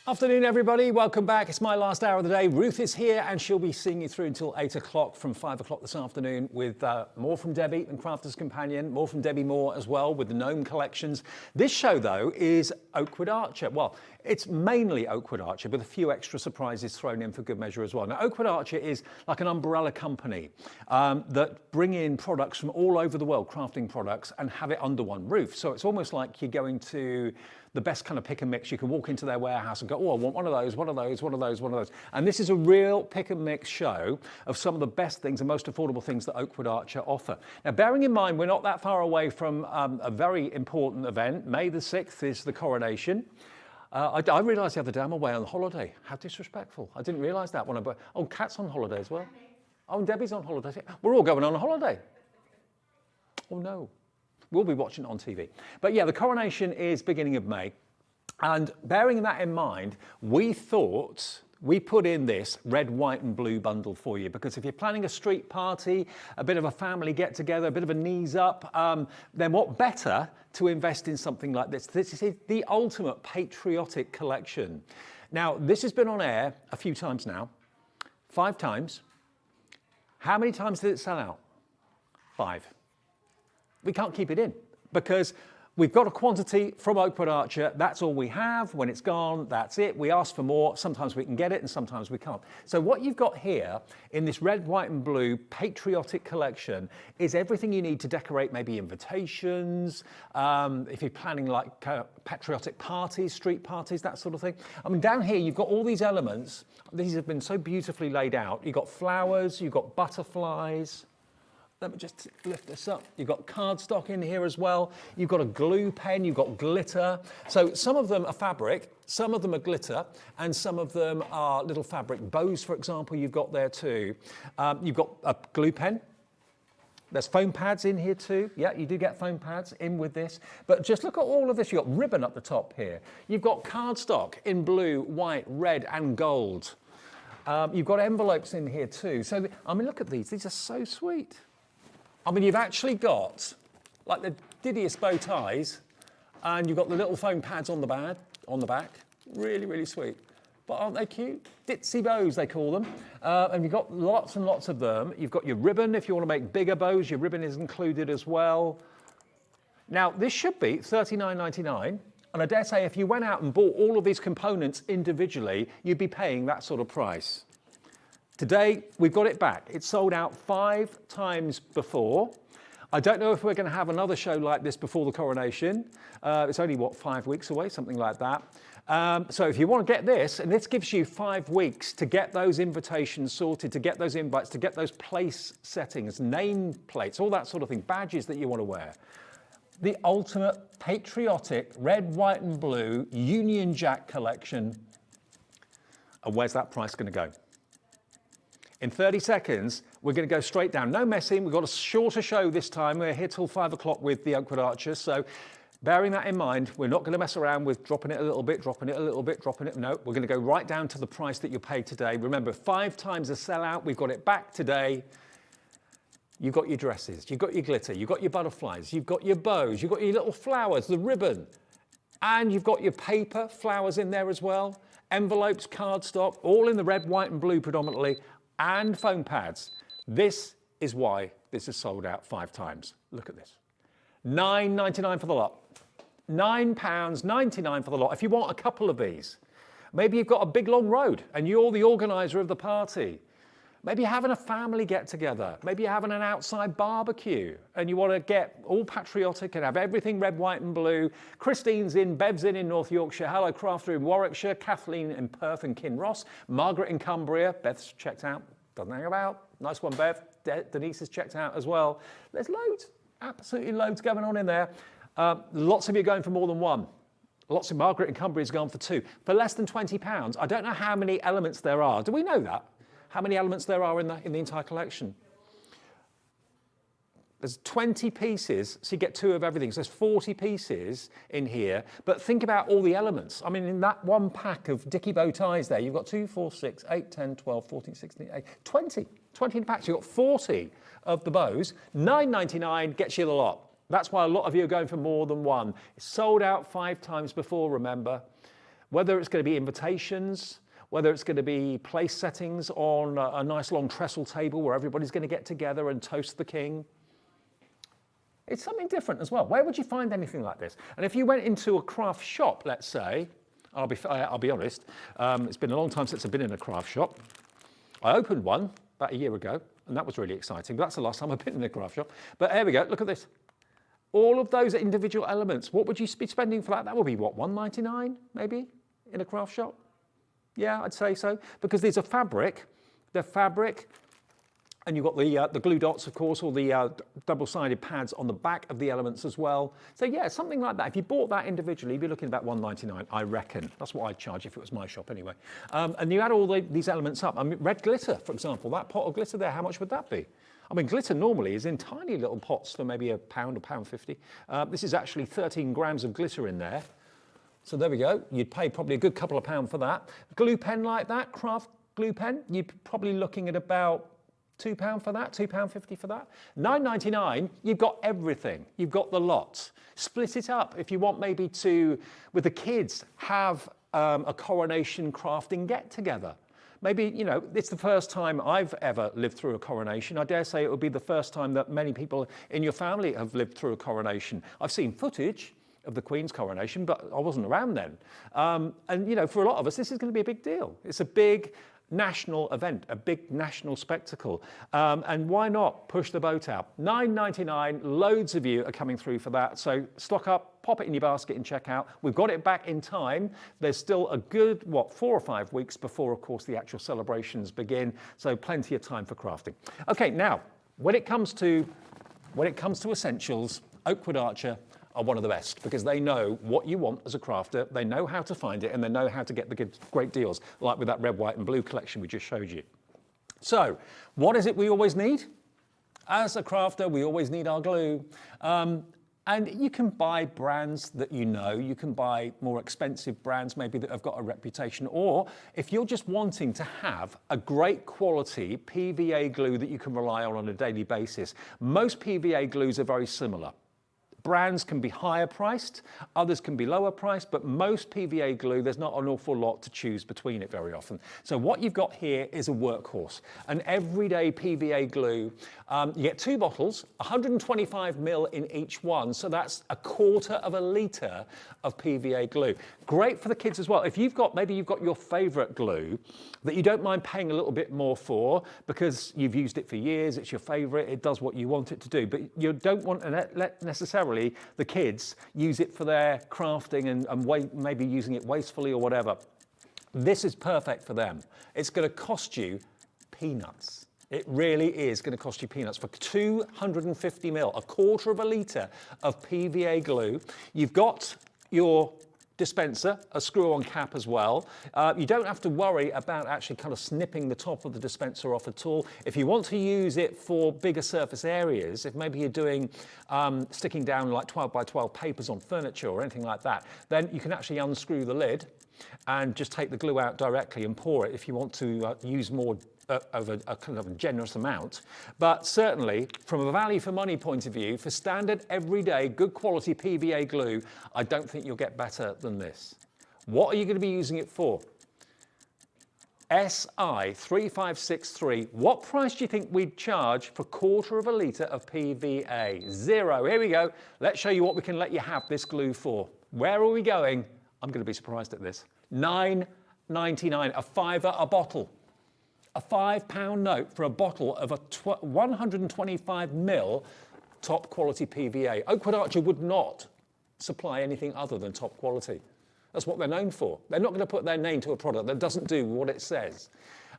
[SPEAKER 3] Afternoon, everybody. Welcome back. It's my last hour of the day. Ruth is here and she'll be seeing you through until 8 o'clock from 5 o'clock this afternoon with more from Debbie and Crafter's Companion, more from Debbie Moore as well with the Gnome collections. This show, though, is Oakwood Archer. Well, it's mainly Oakwood Archer with a few extra surprises thrown in for good measure as well. Now, Oakwood Archer is like an umbrella company that bring in products from all over the world, crafting products, and have it under one roof. So it's almost like you're going to the best kind of pick and mix. You can walk into their warehouse and go, oh, I want one of those, one of those, one of those, one of those. And this is a real pick and mix show of some of the best things and most affordable things that Oakwood Archer offer. Now, bearing in mind, we're not that far away from a very important event. May the 6th is the coronation. I realised the other day I'm away on holiday. How disrespectful. I didn't realise that when oh, Kat's on holiday as well. Oh, and Debbie's on holiday. We're all going on a holiday. Oh, no. We'll be watching it on TV. But yeah, the coronation is beginning of May. And bearing that in mind, we thought we put in this red, white and blue bundle for you, because if you're planning a street party, a bit of a family get together, a bit of a knees up, then what better to invest in something like this? This is the ultimate patriotic collection. Now, this has been on air a few times now, 5 times. How many times did it sell out? 5. We can't keep it in because we've got a quantity from Oakwood Archer. That's all we have. When it's gone, that's it. We ask for more. Sometimes we can get it and sometimes we can't. So what you've got here in this red, white and blue patriotic collection is everything you need to decorate maybe invitations, if you're planning like patriotic parties, street parties, that sort of thing. I mean, down here, you've got all these elements. These have been so beautifully laid out. You've got flowers, you've got butterflies. Let me just lift this up. You've got cardstock in here as well. You've got a glue pen, you've got glitter. So some of them are fabric, some of them are glitter, and some of them are little fabric bows, for example, you've got there too. You've got a glue pen. There's foam pads in here too. Yeah, you do get foam pads in with this. But just look at all of this. You've got ribbon up the top here. You've got cardstock in blue, white, red, and gold. You've got envelopes in here too. So, I mean, look at these. These are so sweet. I mean, you've actually got like the Didius bow ties, and you've got the little foam pads on the back. Really, really sweet. But aren't they cute? Ditzy bows, they call them. And you've got lots and lots of them. You've got your ribbon. If you want to make bigger bows, your ribbon is included as well. Now, this should be $39.99. And I dare say if you went out and bought all of these components individually, you'd be paying that sort of price. Today, we've got it back. It's sold out 5 times before. I don't know if we're going to have another show like this before the coronation. It's only, 5 weeks away, something like that. So if you want to get this, and this gives you 5 weeks to get those invitations sorted, to get those invites, to get those place settings, name plates, all that sort of thing, badges that you want to wear. the ultimate patriotic red, white and blue Union Jack collection. And where's that price going to go? In 30 seconds, we're going to go straight down. No messing. We've got a shorter show this time. We're here till 5 o'clock with the Oakwood Archer. So bearing that in mind, we're not going to mess around with dropping it a little bit, dropping it a little bit, dropping it. No, we're going to go right down to the price that you paid today. Remember, 5 times a sellout. We've got it back today. You've got your dresses, you've got your glitter, you've got your butterflies, you've got your bows, you've got your little flowers, the ribbon, and you've got your paper flowers in there as well, envelopes, cardstock, all in the red, white and blue predominantly, and foam pads. This is why this is sold out 5 times. Look at this. £9.99 for the lot. £9.99 for the lot. If you want a couple of these, maybe you've got a big long road and you're the organizer of the party. Maybe you're having a family get-together. Maybe you're having an outside barbecue and you want to get all patriotic and have everything red, white and blue. Christine's in, Bev's in North Yorkshire, Hello Crafter in Warwickshire, Kathleen in Perth and Kinross, Margaret in Cumbria, Bev's checked out, doesn't hang about. Nice one, Bev. Denise is checked out as well. There's loads, absolutely loads going on in there. Lots of you going for more than one. Lots of Margaret in Cumbria has gone for 2. For less than £20, I don't know how many elements there are. Do we know that? How many elements there are in the entire collection? There's 20 pieces, so you get 2 of everything. So there's 40 pieces in here, but think about all the elements. I mean, in that one pack of Dicky bow ties there, you've got 2, 4, 6, 8, 10, 12, 14, 16, 18, 20 in the pack. So you've got 40 of the bows. £9.99 gets you the lot. That's why a lot of you are going for more than one. It's sold out 5 times before, remember. Whether it's going to be invitations, whether it's going to be place settings on a nice long trestle table where everybody's going to get together and toast the king. It's something different as well. Where would you find anything like this? And if you went into a craft shop, let's say, I'll be honest, it's been a long time since I've been in a craft shop. I opened one about a year ago, and that was really exciting. But that's the last time I've been in a craft shop. But there we go, look at this. All of those individual elements, what would you be spending for that? That would be, what, £1.99 maybe in a craft shop? Yeah, I'd say so, because these are fabric. They're fabric, and you've got the glue dots, of course, or the double-sided pads on the back of the elements as well. So yeah, something like that. If you bought that individually, you'd be looking at about £1.99, I reckon. That's what I'd charge if it was my shop anyway. And you add all these elements up. I mean, red glitter, for example, that pot of glitter there, how much would that be? I mean, glitter normally is in tiny little pots for maybe £1, £1.50. This is actually 13 grams of glitter in there. So there we go. You'd pay probably a good couple of pounds for that. Glue pen like that, craft glue pen, you're probably looking at about £2 for that, £2.50 for that. £9.99, you've got everything. You've got the lot. Split it up if you want maybe to, with the kids, have a coronation crafting get-together. Maybe, you know, it's the first time I've ever lived through a coronation. I dare say it would be the first time that many people in your family have lived through a coronation. I've seen footage of the Queen's coronation, but I wasn't around then. And, you know, for a lot of us, this is going to be a big deal. It's a big national event, a big national spectacle. And why not push the boat out? £9.99, loads of you are coming through for that. So stock up, pop it in your basket and check out. We've got it back in time. There's still a good, 4 or 5 weeks before, of course, the actual celebrations begin. So plenty of time for crafting. Okay, now, when it comes to essentials, Oakwood Archer are one of the best because they know what you want as a crafter, they know how to find it, and they know how to get the great deals, like with that red, white and blue collection we just showed you. So, what is it we always need? As a crafter, we always need our glue. And you can buy brands that you know, you can buy more expensive brands maybe that have got a reputation, or if you're just wanting to have a great quality PVA glue that you can rely on a daily basis, most PVA glues are very similar. Brands can be higher priced, others can be lower priced, but most PVA glue, there's not an awful lot to choose between it very often. So what you've got here is a workhorse, an everyday PVA glue. You get 2 bottles, 125 ml in each one, so that's 1/4 litre of PVA glue. Great for the kids as well. If maybe you've got your favourite glue that you don't mind paying a little bit more for because you've used it for years, it's your favourite, it does what you want it to do, but you don't want to let necessarily the kids use it for their crafting and maybe using it wastefully or whatever. This is perfect for them. It's going to cost you peanuts. It really is going to cost you peanuts for 250 mil, a quarter of a litre of PVA glue. You've got your dispenser, a screw-on cap as well. You don't have to worry about actually kind of snipping the top of the dispenser off at all. If you want to use it for bigger surface areas, if maybe you're doing sticking down like 12 by 12 papers on furniture or anything like that, then you can actually unscrew the lid and just take the glue out directly and pour it if you want to use more of a kind of a generous amount. But certainly from a value for money point of view, for standard everyday good quality PVA glue, I don't think you'll get better than this. What are you going to be using it for? SI3563. What price do you think we'd charge for a quarter of a litre of PVA? Zero. Here we go. Let's show you what we can let you have this glue for. Where are we going? I'm going to be surprised at this. £9.99, a fiver a bottle. A £5 note for a bottle of a 125 mil top quality PVA. Oakwood Archer would not supply anything other than top quality. That's what they're known for. They're not going to put their name to a product that doesn't do what it says.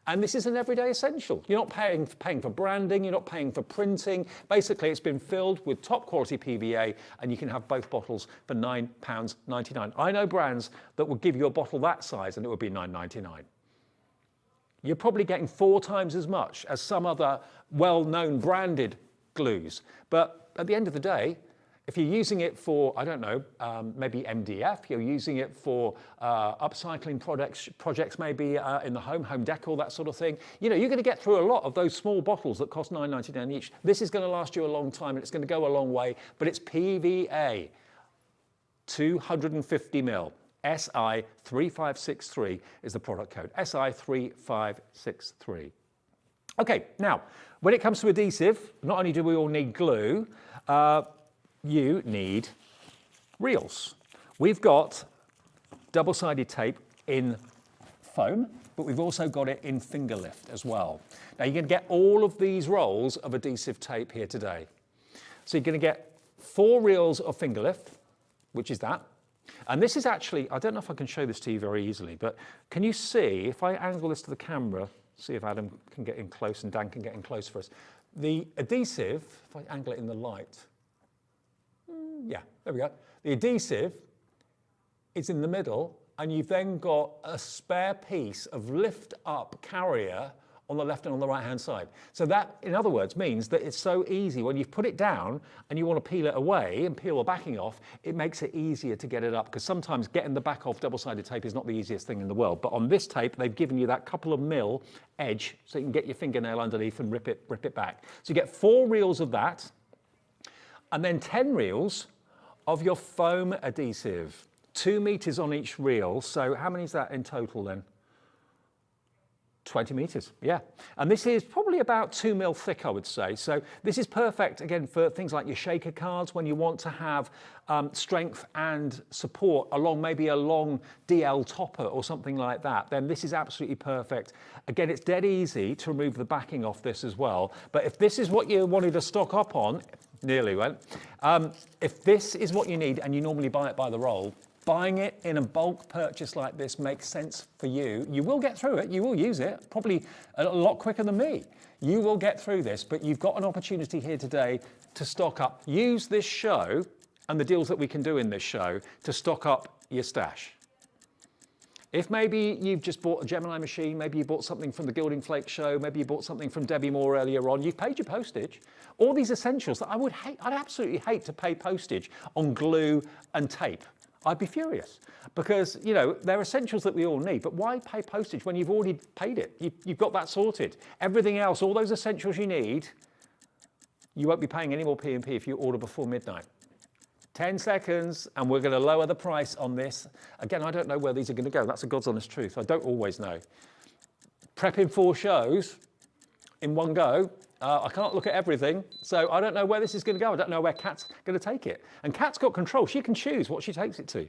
[SPEAKER 3] And this is an everyday essential. You're not paying for branding, you're not paying for printing. Basically, it's been filled with top quality PVA and you can have both bottles for £9.99. I know brands that would give you a bottle that size and it would be £9.99. You're probably getting 4 times as much as some other well-known branded glues. But at the end of the day, if you're using it for, I don't know, maybe MDF, you're using it for upcycling projects maybe in the home decor, that sort of thing, you know, you're going to get through a lot of those small bottles that cost £9.99 each. This is going to last you a long time and it's going to go a long way, but it's PVA, 250 mil. SI3563 is the product code, SI3563. Okay, now, when it comes to adhesive, not only do we all need glue, you need reels. We've got double-sided tape in foam, but we've also got it in finger lift as well. Now, you're going to get all of these rolls of adhesive tape here today. So you're going to get 4 reels of finger lift, which is that. And this is actually, I don't know if I can show this to you very easily, but can you see, if I angle this to the camera, see if Adam can get in close and Dan can get in close for us. The adhesive, if I angle it in the light, yeah, there we go. The adhesive is in the middle and you've then got a spare piece of lift up carrier on the left and on the right hand side. So that, in other words, means that it's so easy when you've put it down and you want to peel it away and peel the backing off, it makes it easier to get it up, because sometimes getting the back off double-sided tape is not the easiest thing in the world. But on this tape, they've given you that couple of mil edge so you can get your fingernail underneath and rip it back. So you get 4 reels of that and then 10 reels of your foam adhesive, 2 meters on each reel. So how many is that in total then? 20 meters, yeah. And this is probably about 2 mil thick, I would say. So this is perfect, again, for things like your shaker cards, when you want to have strength and support along maybe a long DL topper or something like that, then this is absolutely perfect. Again, it's dead easy to remove the backing off this as well. But if this is what you wanted to stock up on, nearly went, if this is what you need and you normally buy it by the roll, buying it in a bulk purchase like this makes sense for you. You will get through it, you will use it, probably a lot quicker than me. You will get through this, but you've got an opportunity here today to stock up. Use this show and the deals that we can do in this show to stock up your stash. If maybe you've just bought a Gemini machine, maybe you bought something from the Gilding Flake show, maybe you bought something from Debbie Moore earlier on, you've paid your postage. All these essentials that I'd absolutely hate to pay postage on glue and tape. I'd be furious because, you know, they're essentials that we all need, but why pay postage when you've already paid it? You've got that sorted. Everything else, all those essentials you need, you won't be paying any more P&P if you order before midnight. 10 seconds and we're going to lower the price on this. Again, I don't know where these are going to go. That's a God's honest truth. I don't always know. Prepping 4 shows in one go. I can't look at everything, so I don't know where this is going to go. I don't know where Kat's going to take it. And Kat's got control. She can choose what she takes it to.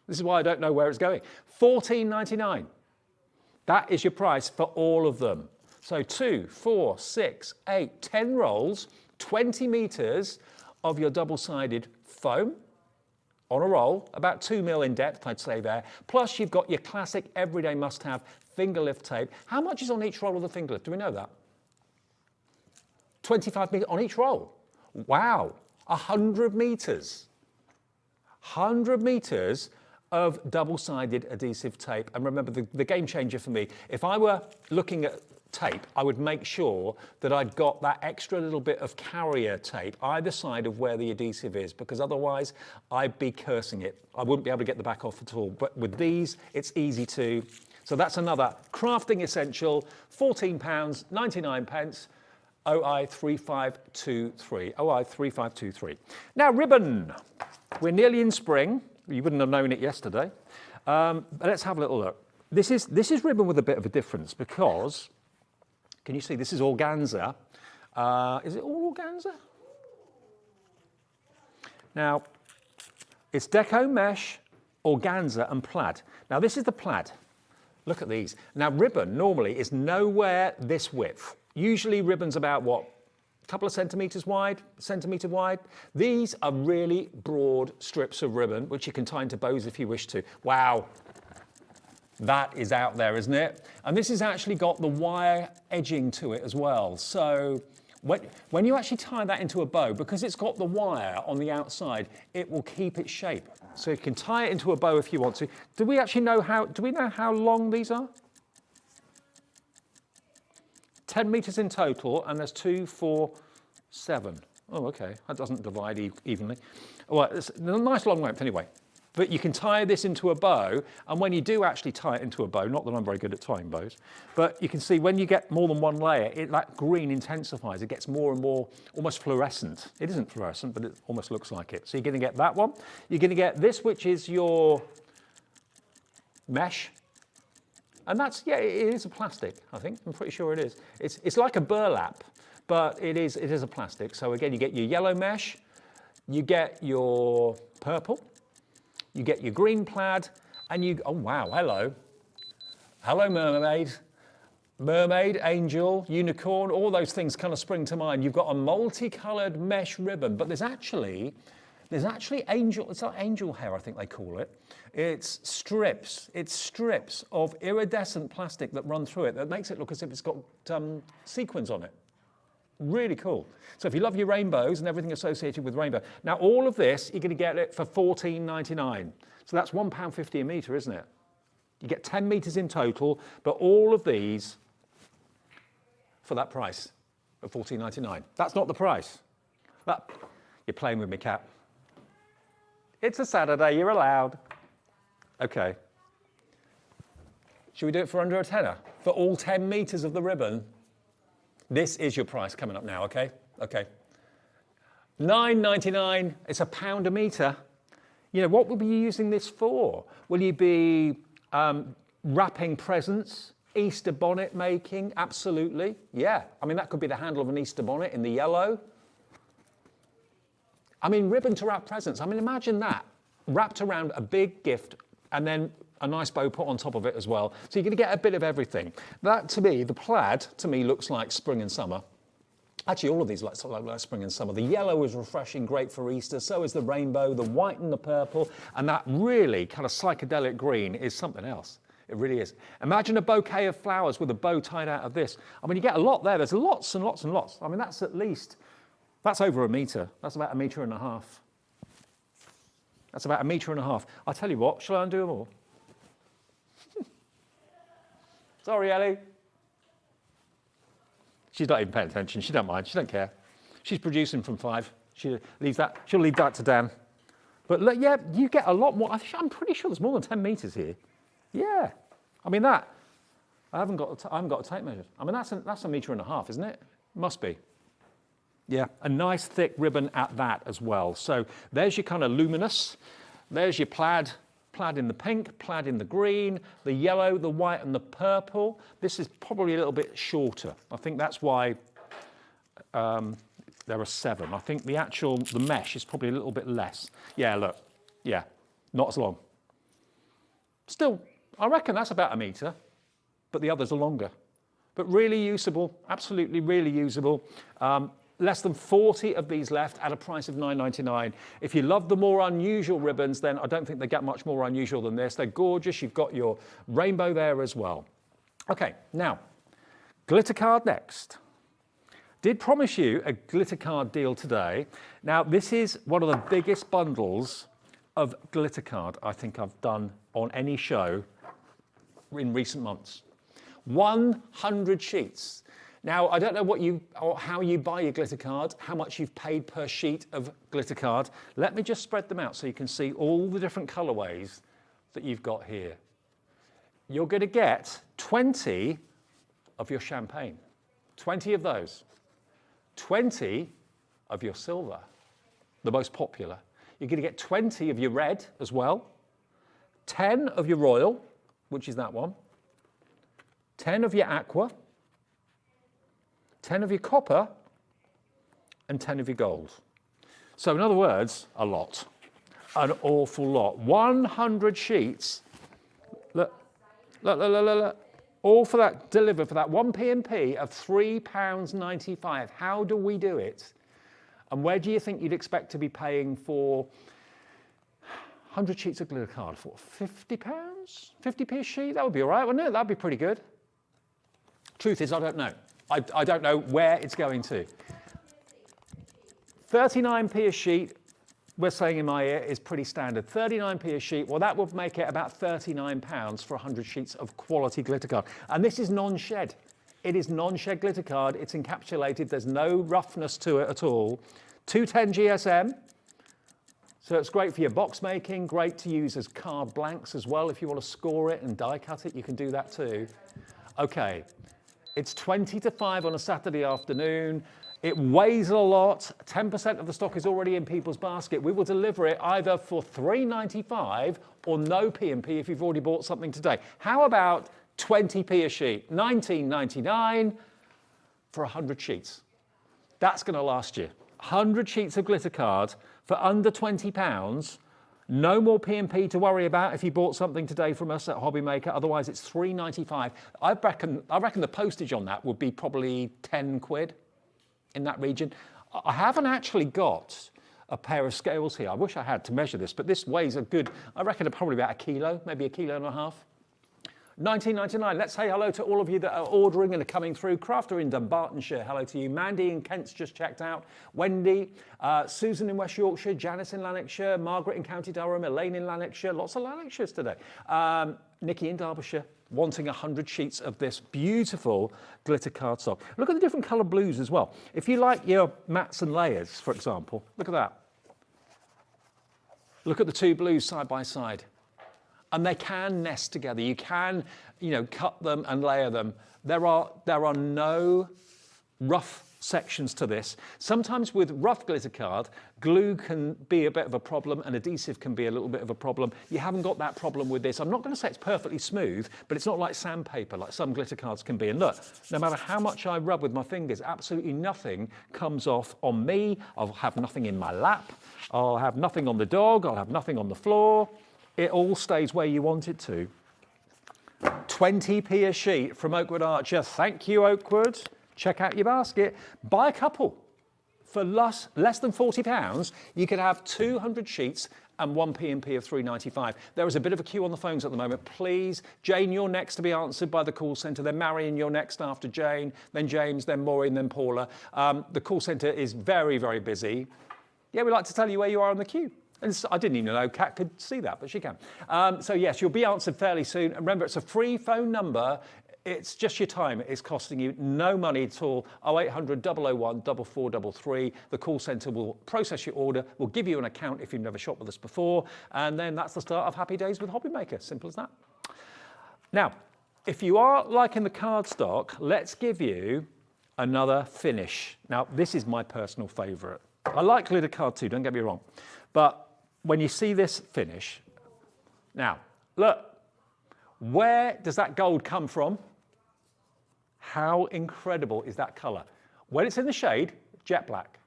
[SPEAKER 3] This is why I don't know where it's going. $14.99. That is your price for all of them. So 2, 4, 6, 8, 10 rolls, 20 meters of your double-sided foam on a roll, about 2 mil in depth, I'd say there. Plus, you've got your classic everyday must-have finger lift tape. How much is on each roll of the finger lift? Do we know that? 25 metres on each roll. Wow, 100 metres. 100 metres of double-sided adhesive tape. And remember, the game changer for me, if I were looking at tape, I would make sure that I'd got that extra little bit of carrier tape either side of where the adhesive is, because otherwise I'd be cursing it. I wouldn't be able to get the back off at all. But with these, it's easy to. So that's another crafting essential, £14, 99 pence. OI 3523. OI 3523. Now, ribbon. We're nearly in spring. You wouldn't have known it yesterday. But let's have a little look. This is ribbon with a bit of a difference because, can you see, this is organza. Is it all organza? Now, it's deco mesh, organza and plaid. Now, this is the plaid. Look at these. Now, ribbon normally is nowhere this width. Usually ribbon's about what? A couple of centimetre wide. These are really broad strips of ribbon, which you can tie into bows if you wish to. Wow, that is out there, isn't it? And this has actually got the wire edging to it as well. So when you actually tie that into a bow, because it's got the wire on the outside, it will keep its shape. So you can tie it into a bow if you want to. Do we know how long these are? 10 metres in total, and there's 2, 4, 7. Oh, okay, that doesn't divide evenly. Well, it's a nice long length anyway. But you can tie this into a bow, and when you do actually tie it into a bow, not that I'm very good at tying bows, but you can see when you get more than one layer, that green intensifies. It gets more and more almost fluorescent. It isn't fluorescent, but it almost looks like it. So you're going to get that one. You're going to get this, which is your mesh. And that's, yeah, it is a plastic, I think. I'm pretty sure it is. It's like a burlap, but it is a plastic. So again, you get your yellow mesh, you get your purple, you get your green plaid, and oh wow, hello. Hello, mermaid. Mermaid, angel, unicorn, all those things kind of spring to mind. You've got a multicolored mesh ribbon, but there's actually angel, it's like angel hair, I think they call it. It's strips of iridescent plastic that run through it that makes it look as if it's got sequins on it. Really cool. So if you love your rainbows and everything associated with rainbow. Now all of this, you're going to get it for £14.99. So that's £1.50 a metre, isn't it? You get 10 metres in total, but all of these for that price of £14.99. That's not the price. But you're playing with me, Cat. It's a Saturday, you're allowed. Okay. Should we do it for under a tenner? For all 10 metres of the ribbon? This is your price coming up now, okay? Okay. £9.99, it's £1 a metre. You know, what will you be using this for? Will you be wrapping presents, Easter bonnet making? Absolutely, yeah. I mean, that could be the handle of an Easter bonnet in the yellow. I mean, ribbon to wrap presents. I mean, imagine that, wrapped around a big gift and then a nice bow put on top of it as well. So you're going to get a bit of everything. That, to me, the plaid, to me, looks like spring and summer. Actually, all of these look like spring and summer. The yellow is refreshing, great for Easter. So is the rainbow, the white and the purple. And that really kind of psychedelic green is something else. It really is. Imagine a bouquet of flowers with a bow tied out of this. I mean, you get a lot there. There's lots and lots and lots. I mean, that's over a metre. That's about 1.5 metres. That's about 1.5 metres. I'll tell you what, shall I undo them all? Sorry, Ellie. She's not even paying attention. She don't mind. She don't care. She's producing from 5. She'll leave that to Dan. But yeah, you get a lot more. I'm pretty sure there's more than 10 metres here. Yeah. I mean I haven't got a tape measure. I mean that's 1.5 metres, isn't it? Must be. Yeah, a nice thick ribbon at that as well. So there's your kind of luminous. There's your plaid in the pink, plaid in the green, the yellow, the white and the purple. This is probably a little bit shorter. I think that's why there are 7. I think the mesh is probably a little bit less. Yeah, look, yeah, not as long. Still, I reckon that's about 1 metre, but the others are longer. But really usable, absolutely really usable. Less than 40 of these left at a price of £9.99. If you love the more unusual ribbons, then I don't think they get much more unusual than this. They're gorgeous. You've got your rainbow there as well. Okay, now, glitter card next. Did promise you a glitter card deal today. Now, this is one of the biggest bundles of glitter card I think I've done on any show in recent months. 100 sheets. Now, I don't know how you buy your glitter card, how much you've paid per sheet of glitter card. Let me just spread them out so you can see all the different colorways that you've got here. You're going to get 20 of your champagne, 20 of those, 20 of your silver, the most popular. You're going to get 20 of your red as well, 10 of your royal, which is that one, 10 of your aqua, 10 of your copper, and 10 of your gold. So in other words, a lot, an awful lot. 100 sheets, look, all for that, delivered for that one P&P of £3.95. How do we do it? And where do you think you'd expect to be paying for 100 sheets of glitter card for? £50? 50p a sheet? That would be all right, wouldn't it? That'd be pretty good. Truth is, I don't know. I don't know where it's going to. 39p a sheet, we're saying in my ear, is pretty standard. 39p a sheet, well, that would make it about £39 for 100 sheets of quality glitter card. And this is non-shed. It is non-shed glitter card. It's encapsulated. There's no roughness to it at all. 210 GSM. So it's great for your box making, great to use as card blanks as well. If you want to score it and die cut it, you can do that too. Okay, it's 20 to 5 on a Saturday afternoon. It weighs a lot. 10% of the stock is already in people's basket. We will deliver it either for £3.95 or no P&P if you've already bought something today. How about 20p a sheet? £19.99 for 100 sheets. That's going to last you. 100 sheets of glitter card for under £20. No more P&P to worry about if you bought something today from us at Hobbymaker. Otherwise, it's £3.95. I reckon the postage on that would be probably 10 quid. In that region. I haven't actually got a pair of scales here. I wish I had to measure this, but this weighs a good, I reckon probably about a kilo, maybe a kilo and a half. £19.99. Let's say hello to all of you that are ordering and are coming through. Crafter in Dumbartonshire, hello to you. Mandy in Kent's just checked out. Wendy, Susan in West Yorkshire, Janice in Lanarkshire, Margaret in County Durham, Elaine in Lanarkshire. Lots of Lanarkshires today. Nikki in Derbyshire, wanting 100 sheets of this beautiful glitter cardstock. Look at the different colour blues as well. If you like your mats and layers, for example, look at that. Look at the two blues side by side. And they can nest together. You can, cut them and layer them. There are no rough sections to this. Sometimes with rough glitter card, glue can be a bit of a problem and adhesive can be a little bit of a problem. You haven't got that problem with this. I'm not going to say it's perfectly smooth, but it's not like sandpaper like some glitter cards can be. And look, no matter how much I rub with my fingers, absolutely nothing comes off on me. I'll have nothing in my lap. I'll have nothing on the dog. I'll have nothing on the floor. It all stays where you want it to. 20p a sheet from Oakwood Archer. Thank you, Oakwood. Check out your basket. Buy a couple. For less than £40, you could have 200 sheets and one P&P of £3.95. There is a bit of a queue on the phones at the moment. Please, Jane, you're next to be answered by the call centre. Then Marion, you're next after Jane. Then James, then Maureen, then Paula. The call centre is very, very busy. Yeah, we like to tell you where you are on the queue. And I didn't even know Kat could see that, but she can. So yes, you'll be answered fairly soon. And remember, it's a free phone number. It's just your time. It's costing you no money at all. 0800 001 4433. The call centre will process your order. We'll give you an account if you've never shopped with us before. And then that's the start of Happy Days with Hobbymaker. Simple as that. Now, if you are liking the cardstock, let's give you another finish. Now, this is my personal favourite. I like glitter card too, don't get me wrong. But when you see this finish, now, look, where does that gold come from? How incredible is that colour? When it's in the shade, jet black.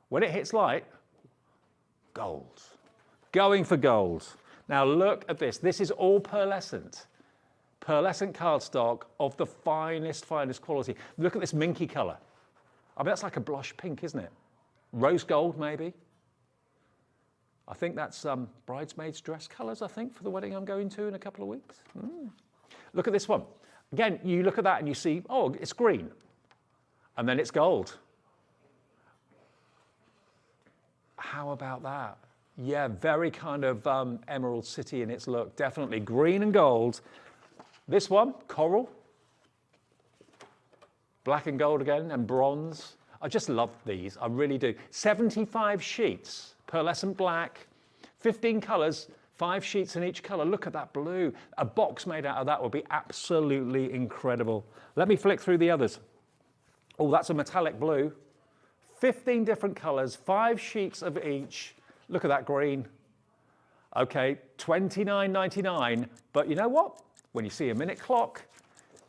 [SPEAKER 3] When it hits light, gold. Going for gold. Now look at this. This is all pearlescent. Pearlescent cardstock of the finest, finest quality. Look at this minky colour. I mean, that's like a blush pink, isn't it? Rose gold, maybe. I think that's bridesmaids' dress colours, I think, for the wedding I'm going to in a couple of weeks. Look at this one. Again, you look at that and you see, oh, it's green. and then it's gold. How about that? Yeah, very kind of Emerald City in its look. Definitely green and gold. This one, coral. Black and gold again, and bronze. I just love these, I really do. 75 sheets, pearlescent black, 15 colours, 5 sheets in each colour. Look at that blue. A box made out of that would be absolutely incredible. Let me flick through the others. Oh, that's a metallic blue. 15 different colours, 5 sheets of each. Look at that green. Okay, $29.99, but you know what? When you see a minute clock,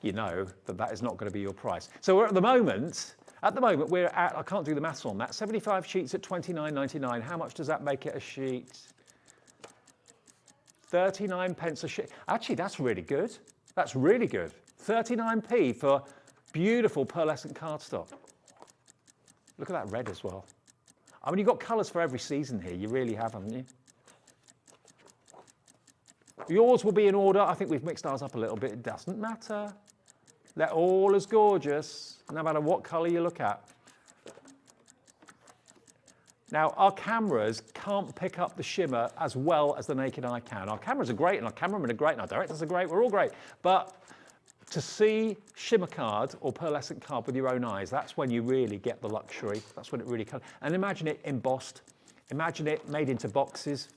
[SPEAKER 3] you know that that is not going to be your price. So we're at the moment we're at, I can't do the maths on that, 75 sheets at $29.99. How much does that make it a sheet? 39 pence a sheet. Actually, that's really good. That's really good. 39p for beautiful pearlescent cardstock. Look at that red as well. I mean, you've got colours for every season here. You really have, haven't you? Yours will be in order. I think we've mixed ours up a little bit. It doesn't matter. They're all as gorgeous, no matter what colour you look at. Now, our cameras can't pick up the shimmer as well as the naked eye can. Our cameras are great, and our cameramen are great, and our directors are great. We're all great. But to see shimmer card or pearlescent card with your own eyes, that's when you really get the luxury. That's when it really comes. And imagine it embossed. Imagine it made into boxes.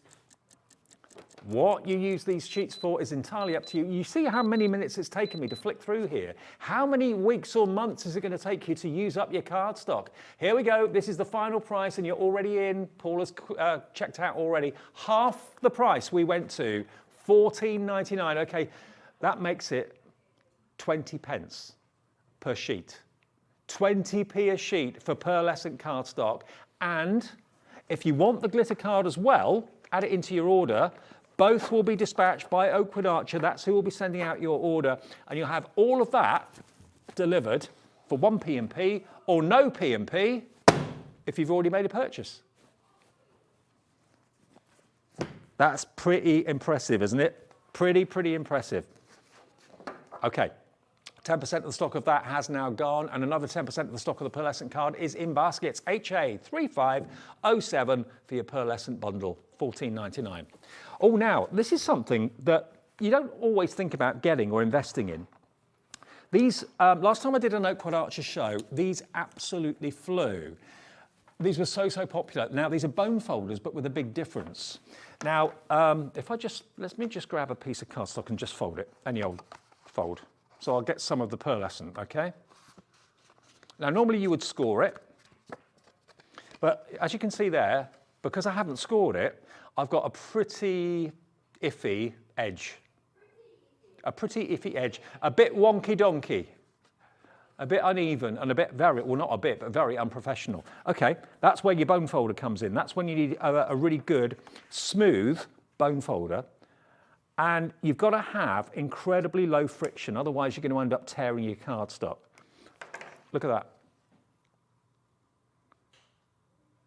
[SPEAKER 3] What you use these sheets for is entirely up to you. You see how many minutes it's taken me to flick through here. How many weeks or months is it going to take you to use up your cardstock? Here we go. This is the final price, and you're already in. Paul has checked out already. Half the price we went to, $14.99. Okay, that makes it 20 pence per sheet. 20p a sheet for pearlescent cardstock. And if you want the glitter card as well, add it into your order. Both will be dispatched by Oakwood Archer. That's who will be sending out your order. And you'll have all of that delivered for 1 P&P or no P&P if you've already made a purchase. That's pretty impressive, isn't it? Pretty impressive. Okay. 10% of the stock of that has now gone, and another 10% of the stock of the pearlescent card is in baskets. HA3507 for your pearlescent bundle, $14.99. Oh, now, this is something that you don't always think about getting or investing in. These, last time I did an Oakwood Archer show, these absolutely flew. These were so popular. Now, these are bone folders, but with a big difference. Now, let me just grab a piece of cardstock and just fold it, any old fold. So I'll get some of the pearlescent, okay? Now, normally you would score it, but as you can see there, because I haven't scored it, I've got a pretty iffy edge. A pretty iffy edge, a bit wonky-donkey, a bit uneven, and a bit well, not a bit, but very unprofessional. Okay, that's where your bone folder comes in. That's when you need a really good, smooth bone folder. And you've got to have incredibly low friction, otherwise you're going to end up tearing your cardstock. Look at that.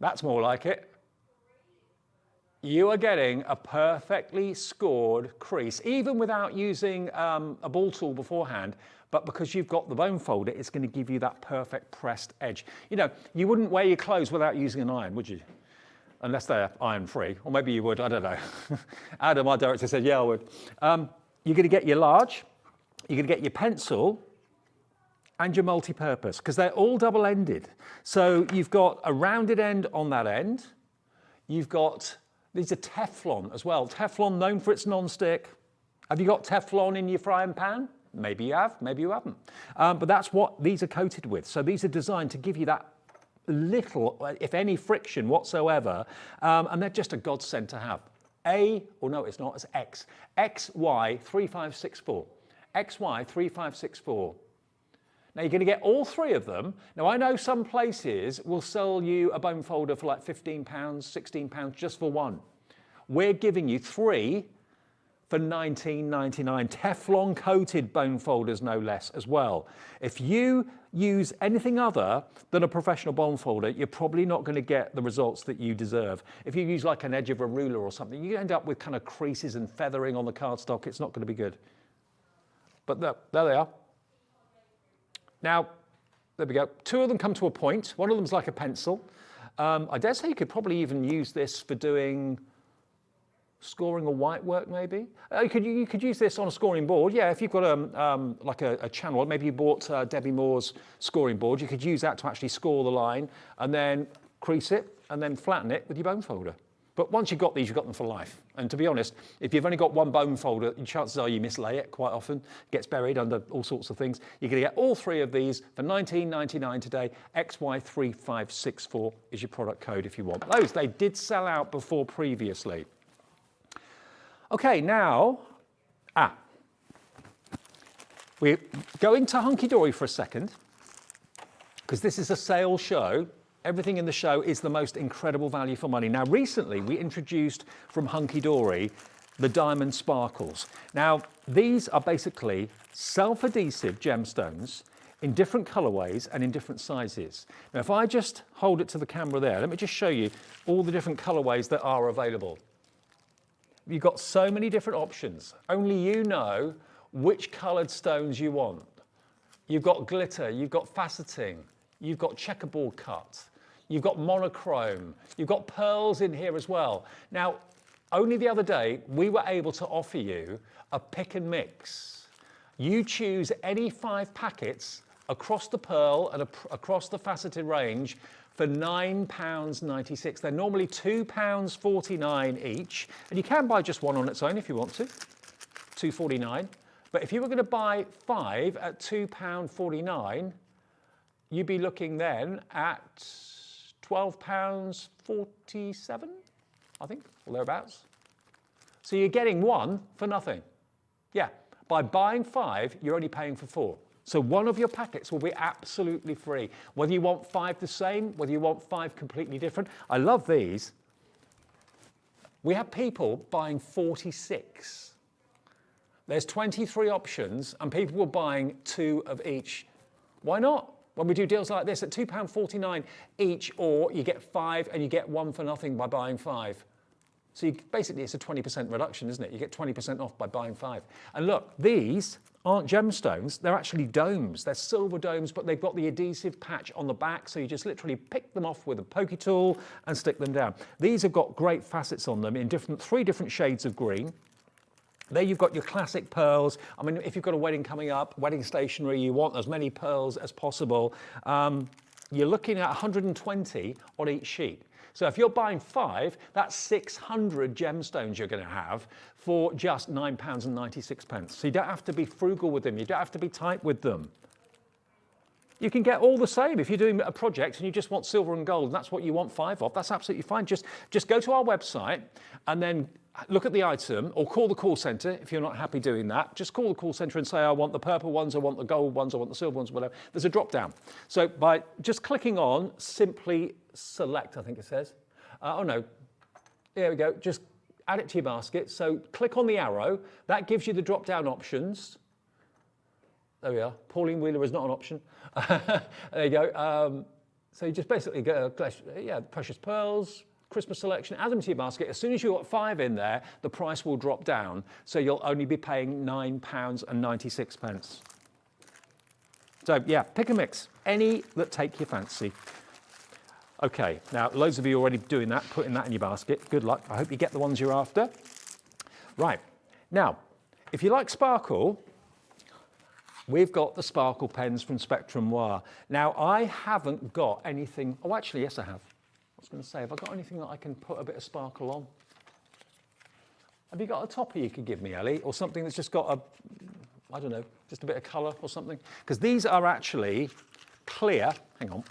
[SPEAKER 3] That's more like it. You are getting a perfectly scored crease, even without using a ball tool beforehand, but because you've got the bone folder, it's going to give you that perfect pressed edge. You know, you wouldn't wear your clothes without using an iron, would you? Unless they're iron-free, or maybe you would, I don't know. Adam, my director, said, yeah, I would. You're going to get your large, you're going to get your pencil, and your multi-purpose, because they're all double-ended. So you've got a rounded end on that end. You've got, these are Teflon as well. Teflon, known for its non-stick. Have you got Teflon in your frying pan? Maybe you have, maybe you haven't. But that's what these are coated with. So these are designed to give you that little, if any, friction whatsoever, and they're just a godsend to have. It's not, it's X. XY3564. XY3564. Now you're going to get all three of them. Now I know some places will sell you a bone folder for like £15, £16 just for one. We're giving you three for $19.99. Teflon coated bone folders, no less, as well. If you use anything other than a professional bone folder, you're probably not going to get the results that you deserve. If you use like an edge of a ruler or something, you end up with kind of creases and feathering on the cardstock. It's not going to be good. But there they are. Now, There we go. 2 of them come to a point. One of them's like a pencil. I dare say you could probably even use this for doing scoring or white work, maybe. You could use this on a scoring board. Yeah, if you've got like a channel, maybe you bought Debbie Moore's scoring board, you could use that to actually score the line and then crease it and then flatten it with your bone folder. But once you've got these, you've got them for life. And to be honest, if you've only got one bone folder, chances are you mislay it quite often. It gets buried under all sorts of things. You're going to get all 3 of these for $19.99 today. XY3564 is your product code if you want those. They did sell out before previously. Okay, now, we're going to Hunky Dory for a second, because this is a sales show. Everything in the show is the most incredible value for money. Now, recently, we introduced from Hunky Dory the Diamond Sparkles. Now, these are basically self-adhesive gemstones in different colorways and in different sizes. Now, if I just hold it to the camera there, let me just show you all the different colorways that are available. You've got so many different options. Only you know which colored stones you want. You've got glitter, you've got faceting, you've got checkerboard cut, you've got monochrome, you've got pearls in here as well. Now, only the other day, we were able to offer you a pick and mix. You choose any 5 packets across the pearl and across the faceted range for £9.96. They're normally £2.49 each, and you can buy just one on its own if you want to, £2.49. But if you were going to buy 5 at £2.49, you'd be looking then at £12.47, I think, or thereabouts. So you're getting 1 for nothing. Yeah, by buying 5, you're only paying for 4. So one of your packets will be absolutely free. Whether you want 5 the same, whether you want 5 completely different. I love these. We have people buying 46. There's 23 options and people were buying 2 of each. Why not? When we do deals like this at £2.49 each, or you get 5 and you get 1 for nothing by buying 5. So basically it's a 20% reduction, isn't it? You get 20% off by buying 5. And look, these aren't gemstones, they're actually domes. They're silver domes, but they've got the adhesive patch on the back, so you just literally pick them off with a pokey tool and stick them down. These have got great facets on them in 3 different shades of green. There you've got your classic pearls. I mean, if you've got a wedding coming up, wedding stationery, you want as many pearls as possible. You're looking at 120 on each sheet. So if you're buying 5, that's 600 gemstones you're going to have for just £9.96. So you don't have to be frugal with them. You don't have to be tight with them. You can get all the same. If you're doing a project and you just want silver and gold, and that's what you want 5 of, that's absolutely fine. Just go to our website and then look at the item, or call the call centre if you're not happy doing that. Just call the call centre and say, I want the purple ones, I want the gold ones, I want the silver ones, whatever. There's a drop down. So by just clicking on Simply Select, I think it says. Oh no, there we go. Just add it to your basket. So click on the arrow. That gives you the drop down options. There we are. Pauline Wheeler is not an option. There you go. So you just basically go, precious pearls, Christmas selection, add them to your basket. As soon as you've got 5 in there, the price will drop down. So you'll only be paying £9.96. So yeah, pick and mix. Any that take your fancy. Okay, now loads of you already doing that, putting that in your basket. Good luck. I hope you get the ones you're after. Right, now, if you like sparkle, we've got the sparkle pens from Spectrum Noir. Now, I haven't got anything. Oh, actually, yes, I have. I was going to say, have I got anything that I can put a bit of sparkle on? Have you got a topper you could give me, Ellie? Or something that's just got I don't know, just a bit of colour or something? Because these are actually clear, hang on,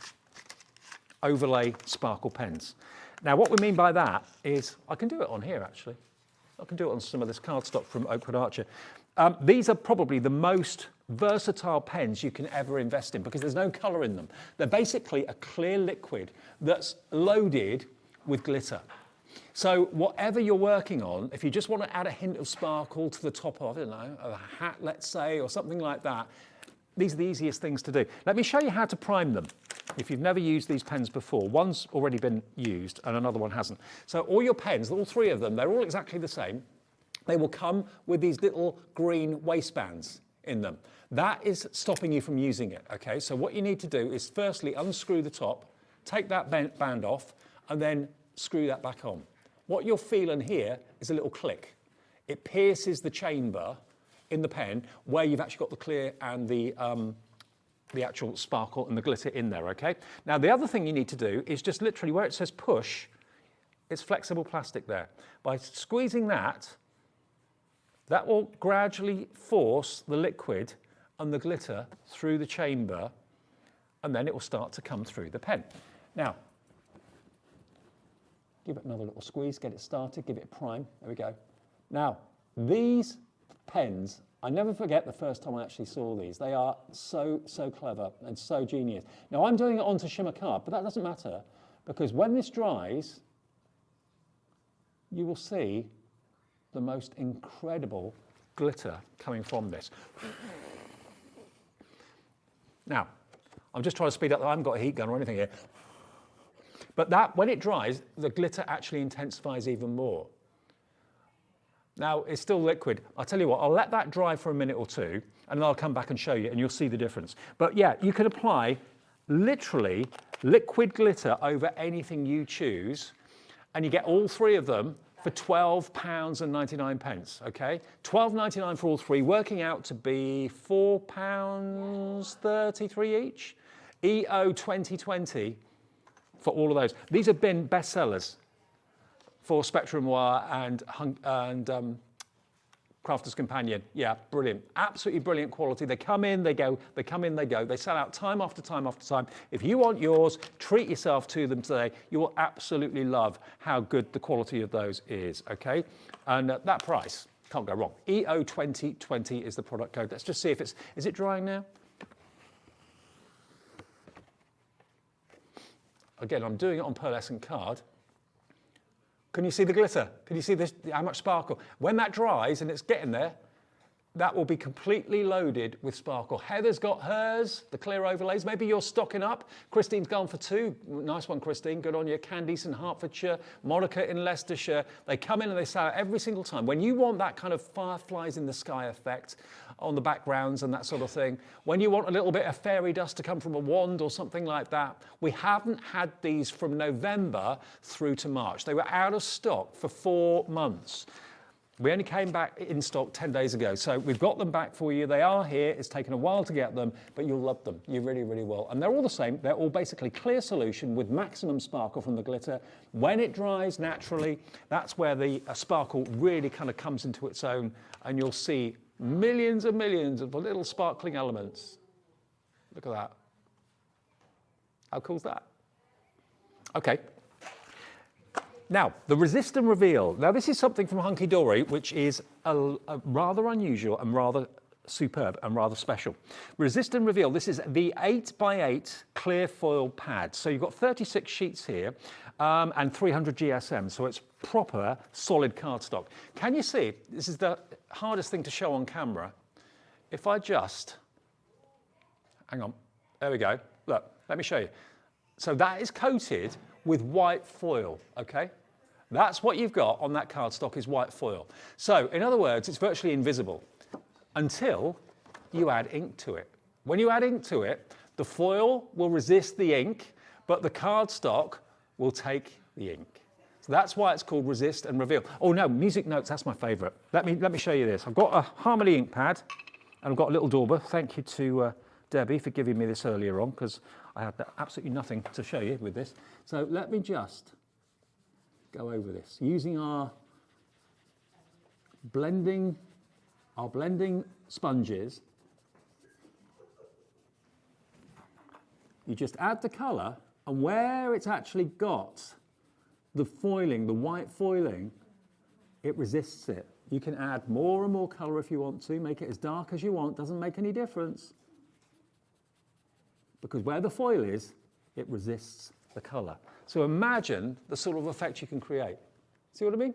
[SPEAKER 3] overlay sparkle pens. Now, what we mean by that is, I can do it on here, actually. I can do it on some of this cardstock from Oakwood Archer. These are probably the most versatile pens you can ever invest in because there's no colour in them. They're basically a clear liquid that's loaded with glitter. So whatever you're working on, if you just want to add a hint of sparkle to the top of, I don't know, a hat, let's say, or something like that, these are the easiest things to do. Let me show you how to prime them. If you've never used these pens before, one's already been used and another one hasn't. So all your pens, all 3 of them, they're all exactly the same. They will come with these little green waistbands in them. That is stopping you from using it, okay? So what you need to do is firstly unscrew the top, take that band off, and then screw that back on. What you're feeling here is a little click. It pierces the chamber in the pen where you've actually got the clear and the actual sparkle and the glitter in there, okay? Now, the other thing you need to do is just literally where it says push, it's flexible plastic there. By squeezing that, that will gradually force the liquid and the glitter through the chamber, and then it will start to come through the pen. Now, give it another little squeeze, get it started, give it a prime. There we go. Now, these pens, I never forget the first time I actually saw these. They are so clever and so genius. Now, I'm doing it onto shimmer card, but that doesn't matter, because when this dries, you will see the most incredible glitter coming from this. Now, I'm just trying to speed up. I haven't got a heat gun or anything here. But that, when it dries, the glitter actually intensifies even more. Now, it's still liquid. I'll tell you what, I'll let that dry for a minute or two, and then I'll come back and show you, and you'll see the difference. But yeah, you can apply literally liquid glitter over anything you choose, and you get all three of them for £12.99, okay? £12.99 for all three, working out to be £4.33 each. EO 2020 for all of those. These have been bestsellers for Spectrum Noir and Crafter's Companion. Yeah, brilliant. Absolutely brilliant quality. They come in, they go, they come in, they go. They sell out time after time after time. If you want yours, treat yourself to them today. You will absolutely love how good the quality of those is, okay? And that price, can't go wrong. EO 2020 is the product code. Let's just see if is it drying now? Again, I'm doing it on pearlescent card. Can you see the glitter? Can you see this, how much sparkle? When that dries and it's getting there, that will be completely loaded with sparkle. Heather's got hers, the clear overlays. Maybe you're stocking up. Christine's gone for two. Nice one, Christine. Good on you. Candice in Hertfordshire, Monica in Leicestershire. They come in and they sell out every single time. When you want that kind of fireflies in the sky effect on the backgrounds and that sort of thing, when you want a little bit of fairy dust to come from a wand or something like that, we haven't had these from November through to March. They were out of stock for 4 months. We only came back in stock 10 days ago, so we've got them back for you. They are here. It's taken a while to get them, but you'll love them. You really, really will. And they're all the same. They're all basically clear solution with maximum sparkle from the glitter. When it dries naturally, that's where the sparkle really kind of comes into its own, and you'll see millions and millions of little sparkling elements. Look at that. How cool is that? Okay. Now, the Resist and Reveal. Now, this is something from Hunky Dory, which is a rather unusual and rather superb and rather special. Resist and Reveal, this is the 8x8 clear foil pad. So you've got 36 sheets here and 300 GSM, so it's proper solid cardstock. Can you see? This is the hardest thing to show on camera. If I just, hang on, there we go. Look, let me show you. So that is coated with white foil, okay? That's what you've got on that cardstock is white foil. So, in other words, it's virtually invisible until you add ink to it. When you add ink to it, the foil will resist the ink, but the cardstock will take the ink. So that's why it's called Resist and Reveal. Oh no, music notes, that's my favorite. Let me show you this. I've got a Harmony ink pad and I've got a little dauber. Thank you to Debbie for giving me this earlier on, because I had absolutely nothing to show you with this. So let me just go over this using our blending sponges. You just add the colour, and where it's actually got the foiling, the white foiling, it resists it. You can add more and more colour if you want to, make it as dark as you want, doesn't make any difference. Because where the foil is, it resists the colour. So imagine the sort of effect you can create. See what I mean?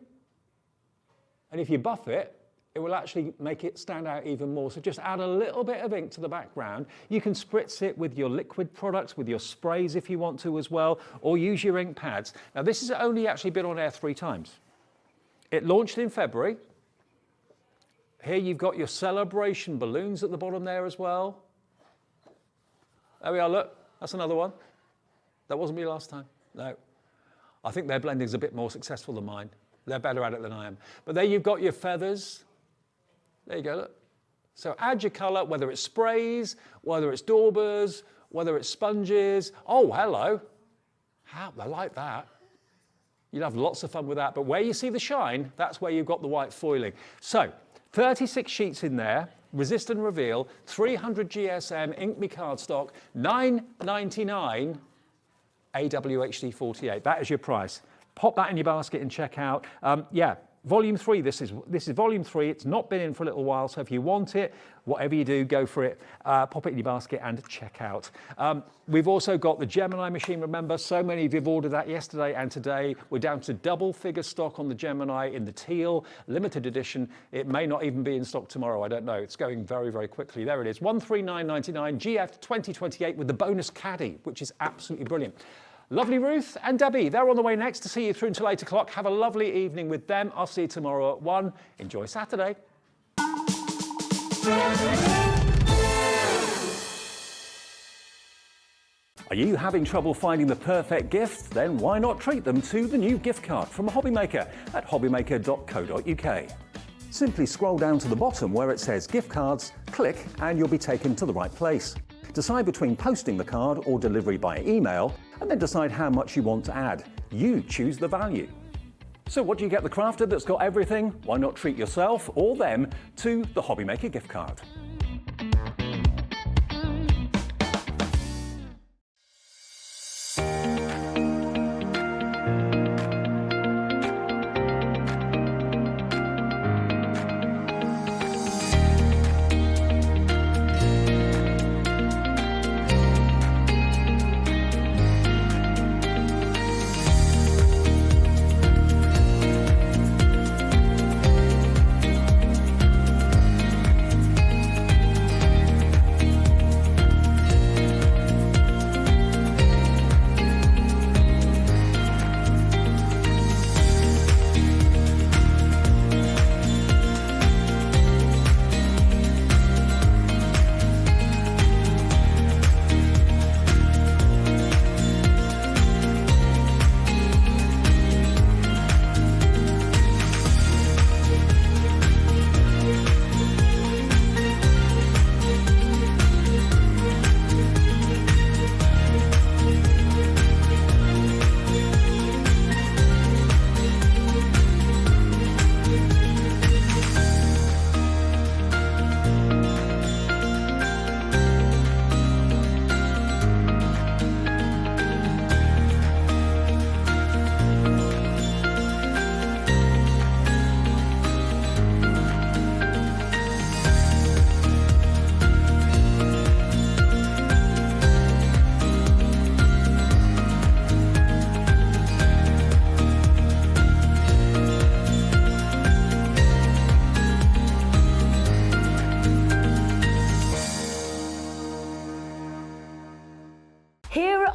[SPEAKER 3] And if you buff it, it will actually make it stand out even more. So just add a little bit of ink to the background. You can spritz it with your liquid products, with your sprays if you want to as well, or use your ink pads. Now this has only actually been on air 3 times. It launched in February. Here you've got your celebration balloons at the bottom there as well. There we are, look, that's another one. That wasn't me last time, no. I think their blending's a bit more successful than mine. They're better at it than I am. But there you've got your feathers. There you go, look. So add your colour, whether it's sprays, whether it's daubers, whether it's sponges. Oh, hello. How, I like that. You'll have lots of fun with that. But where you see the shine, that's where you've got the white foiling. So 36 sheets in there, resist and reveal, 300 GSM, ink me cardstock, $9.99 AWHD 48. That is your price. Pop that in your basket and check out. Yeah, volume 3. This is volume 3. It's not been in for a little while, so if you want it, whatever you do, go for it. Pop it in your basket and check out. We've also got the Gemini machine. Remember, so many of you have ordered that yesterday and today. We're down to double figure stock on the Gemini in the teal, limited edition. It may not even be in stock tomorrow. I don't know. It's going very, very quickly. There it is, $139.99 GF 2028 with the bonus caddy, which is absolutely brilliant. Lovely Ruth and Debbie, they're on the way next to see you through until 8 o'clock. Have a lovely evening with them. I'll see you tomorrow at 1. Enjoy Saturday. Are you having trouble finding the perfect gift? Then why not treat them to the new gift card from Hobbymaker at hobbymaker.co.uk. Simply scroll down to the bottom where it says gift cards, click and you'll be taken to the right place. Decide between posting the card or delivery by email, and then decide how much you want to add. You choose the value. So what do you get the crafter that's got everything? Why not treat yourself or them to the Hobbymaker gift card?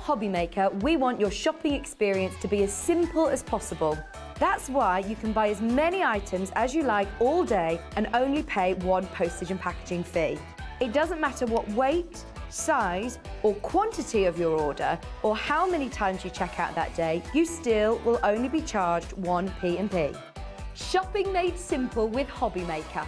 [SPEAKER 1] Hobbymaker, we want your shopping experience to be as simple as possible. That's why you can buy as many items as you like all day and only pay one postage and packaging fee. It doesn't matter what weight, size or quantity of your order or how many times you check out that day, you still will only be charged one P&P. Shopping made simple with Hobbymaker.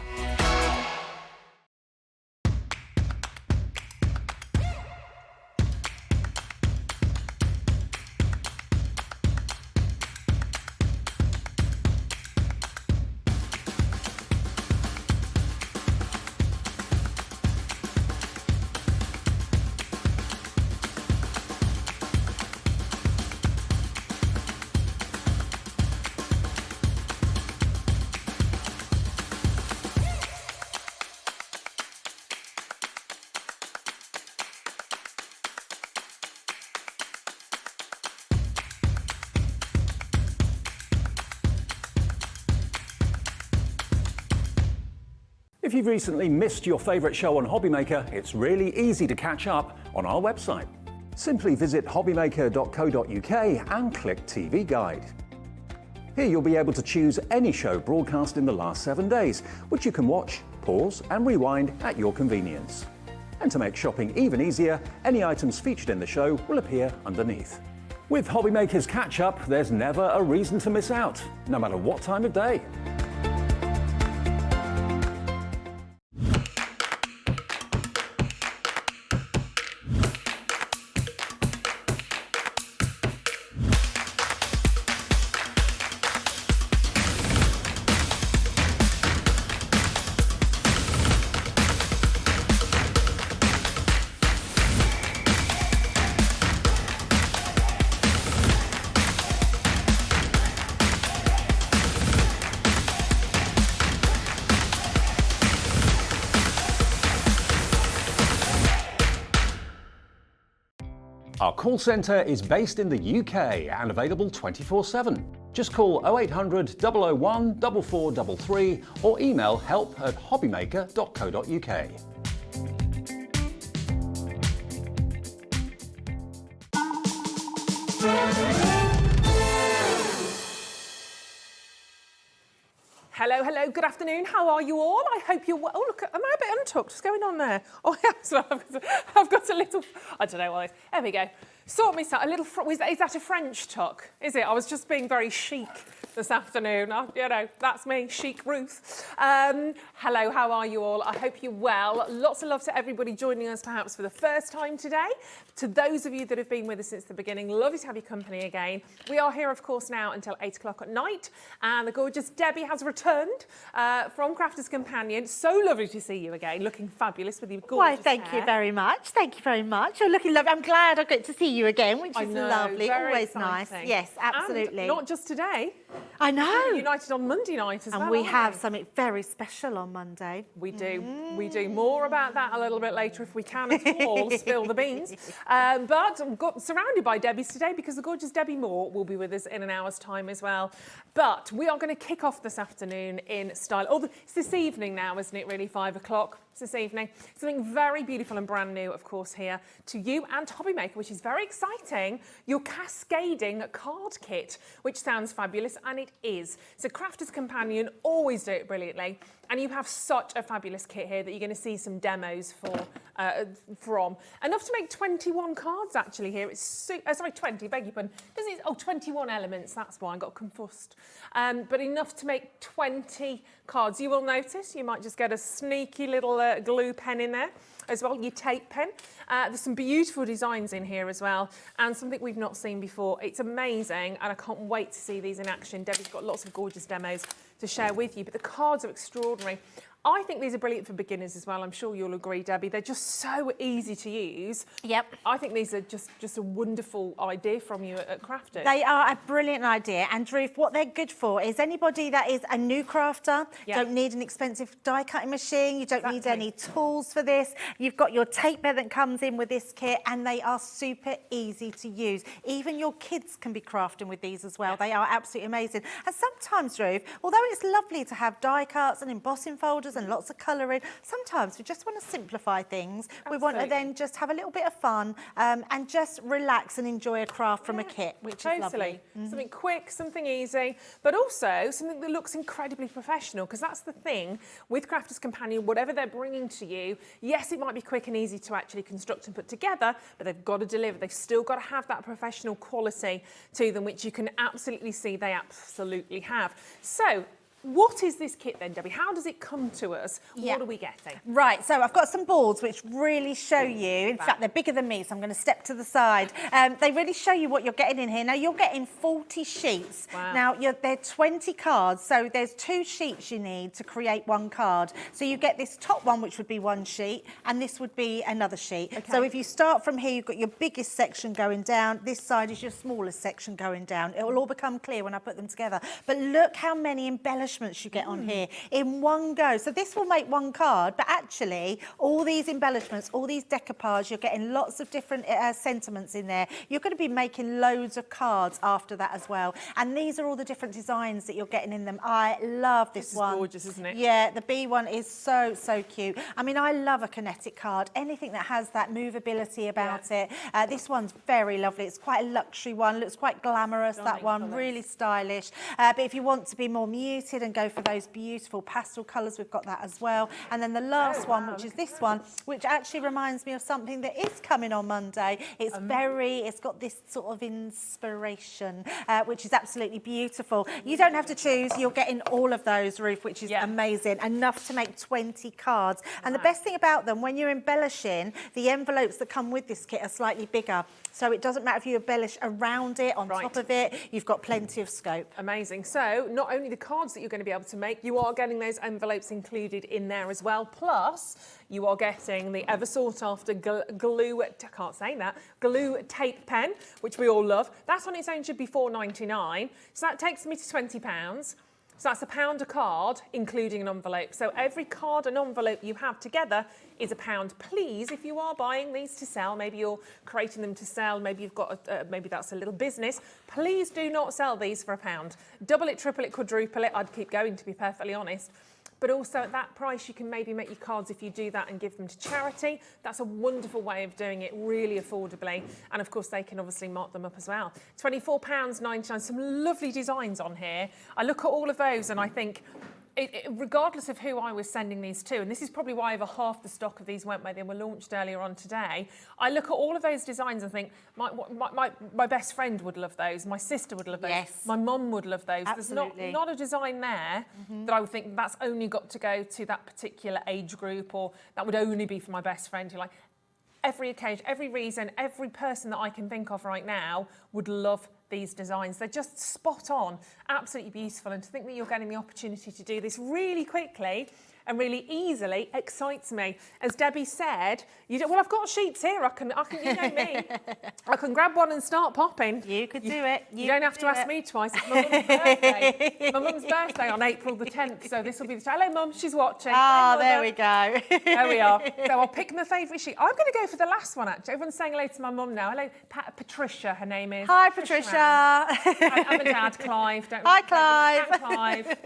[SPEAKER 3] If you've recently missed your favourite show on Hobbymaker, it's really easy to catch up on our website. Simply visit hobbymaker.co.uk and click TV Guide. Here you'll be able to choose any show broadcast in the last 7 days, which you can watch, pause and rewind at your convenience. And to make shopping even easier, any items featured in the show will appear underneath. With HobbyMaker's Catch-Up, there's never a reason to miss out, no matter what time of day. Our call centre is based in the UK and available 24/7. Just call 0800 001 4433 or email help@hobbymaker.co.uk.
[SPEAKER 6] Hello, hello, good afternoon. How are you all? I hope you're well. Oh, look, am I a bit untucked? What's going on there? Oh, yeah, so I've got a little, I don't know what it is. There we go. Sort me out, a little, is that a French tuck? Is it? I was just being very chic this afternoon. You know, that's me, Chic Ruth. Hello, how are you all? I hope you're well. Lots of love to everybody joining us perhaps for the first time today. To those of you that have been with us since the beginning, lovely to have your company again. We are here, of course, now until 8 o'clock at night. And the gorgeous Debbie has returned from Crafters Companion. So lovely to see you again, looking fabulous with your gorgeous
[SPEAKER 4] Why, thank
[SPEAKER 6] hair.
[SPEAKER 4] you very much. Thank you very much. You're looking lovely. I'm glad I get to see you again, which
[SPEAKER 6] I
[SPEAKER 4] is
[SPEAKER 6] know,
[SPEAKER 4] lovely.
[SPEAKER 6] very
[SPEAKER 4] Always
[SPEAKER 6] exciting.
[SPEAKER 4] nice. Yes, absolutely.
[SPEAKER 6] And not just today.
[SPEAKER 4] I know.
[SPEAKER 6] United on Monday night as well.
[SPEAKER 4] And we
[SPEAKER 6] aren't
[SPEAKER 4] have something very special on Monday.
[SPEAKER 6] We do. We do. More about that a little bit later if we can at all, spill the beans. But I'm surrounded by Debbies today because the gorgeous Debbie Moore will be with us in an hour's time as well. But we are going to kick off this afternoon in style. It's this evening now, isn't it, really, 5 o'clock? It's this evening. Something very beautiful and brand new, of course, here to you and HobbyMaker, which is very exciting. Your cascading card kit, which sounds fabulous, and it is. So Crafters Companion always do it brilliantly. And you have such a fabulous kit here that you're going to see some demos from. Enough to make 21 cards actually here. It's sorry, 20, beg your pardon. 21 elements, that's why I got confused. But enough to make 20 cards. You will notice, you might just get a sneaky little glue pen in there as well, your tape pen. There's some beautiful designs in here as well, and something we've not seen before. It's amazing, and I can't wait to see these in action. Debbie's got lots of gorgeous demos to share with you, but the cards are extraordinary. I think these are brilliant for beginners as well. I'm sure you'll agree, Debbie. They're just so easy to use.
[SPEAKER 4] Yep.
[SPEAKER 6] I think these are just a wonderful idea from you at Crafters.
[SPEAKER 4] They are a brilliant idea. And Ruth, what they're good for is anybody that is a new crafter, don't need an expensive die cutting machine, you don't need any tools for this. You've got your tape bed that comes in with this kit, and they are super easy to use. Even your kids can be crafting with these as well. They are absolutely amazing. And sometimes, Ruth, although it's lovely to have die cuts and embossing folders and lots of colouring, sometimes we just want to simplify things.
[SPEAKER 6] Absolutely.
[SPEAKER 4] We want to then just have a little bit of fun and just relax and enjoy a craft from a kit, which is lovely.
[SPEAKER 6] Something quick, something easy, but also something that looks incredibly professional, because that's the thing with Crafters Companion, whatever they're bringing to you, yes, it might be quick and easy to actually construct and put together, but they've got to deliver. They've still got to have that professional quality to them, which you can absolutely see they absolutely have. So, what is this kit then, Debbie? How does it come to us?
[SPEAKER 4] Yeah.
[SPEAKER 6] What are we getting?
[SPEAKER 4] Right, so I've got some boards which really show you, in fact, they're bigger than me, so I'm going to step to the side. They really show you what you're getting in here. Now, you're getting 40 sheets.
[SPEAKER 6] Wow.
[SPEAKER 4] Now, they're 20 cards, so there's 2 sheets you need to create 1 card. So you get this top one, which would be 1 sheet, and this would be another sheet.
[SPEAKER 6] Okay.
[SPEAKER 4] So if you start from here, you've got your biggest section going down. This side is your smallest section going down. It will all become clear when I put them together. But look how many embellishments embellishments you get on here in one go. So this will make one card, but actually all these embellishments, all these decoupage, you're getting lots of different sentiments in there. You're going to be making loads of cards after that as well. And these are all the different designs that you're getting in them. I love this one.
[SPEAKER 6] This is gorgeous, isn't it?
[SPEAKER 4] Yeah, the B one is so, so cute. I mean, I love a kinetic card. Anything that has that movability about it. This one's very lovely. It's quite a luxury one. Looks quite glamorous, that one.
[SPEAKER 6] Colours.
[SPEAKER 4] Really stylish. But if you want to be more muted and go for those beautiful pastel colours, we've got that as well. And then the last one, which is this one, which actually reminds me of something that is coming on Monday. It's it's got this sort of inspiration, which is absolutely beautiful. You don't have to choose. You're getting all of those, Ruth, which is amazing. Enough to make 20 cards. And the best thing about them, when you're embellishing, the envelopes that come with this kit are slightly bigger. So it doesn't matter if you embellish around it, on top of it, you've got plenty of scope.
[SPEAKER 6] Amazing. So not only the cards that you're going to be able to make, you are getting those envelopes included in there as well. Plus, you are getting the ever sought after glue tape pen, which we all love. That on its own should be £4.99. So that takes me to £20. So that's £1 a card, including an envelope. So every card and envelope you have together is £1. Please, if you are buying these to sell, maybe you're creating them to sell, maybe you've got, maybe that's a little business, please do not sell these for £1. Double it, triple it, quadruple it. I'd keep going, to be perfectly honest. But also at that price, you can maybe make your cards if you do that and give them to charity. That's a wonderful way of doing it, really affordably. And of course, they can obviously mark them up as well. £24.99, some lovely designs on here. I look at all of those and I think, regardless of who I was sending these to, and this is probably why over half the stock of these went where they were launched earlier on today, I look at all of those designs and think, my best friend would love those, my sister would love those, my mum would love those.
[SPEAKER 4] Absolutely.
[SPEAKER 6] There's not a design there that I would think that's only got to go to that particular age group, or that would only be for my best friend. You're like, every occasion, every reason, every person that I can think of right now would love these designs. They're just spot on, absolutely beautiful. And to think that you're getting the opportunity to do this really quickly and really easily excites me. As Debbie said, well, I've got sheets here. I can, you know me. I can grab one and start popping.
[SPEAKER 4] You could do it.
[SPEAKER 6] You don't have to ask me twice. It's my mum's birthday. My mum's birthday on April the 10th, so this will be the time. Hello, Mum, she's watching.
[SPEAKER 4] Ah, there we go.
[SPEAKER 6] There we are. So I'll pick my favourite sheet. I'm going to go for the last one, actually. Everyone's saying hello to my mum now. Hello, Patricia, her name is.
[SPEAKER 4] Hi, Patricia.
[SPEAKER 6] I'm a dad, Clive.
[SPEAKER 4] Hi, Clive.
[SPEAKER 6] Clive.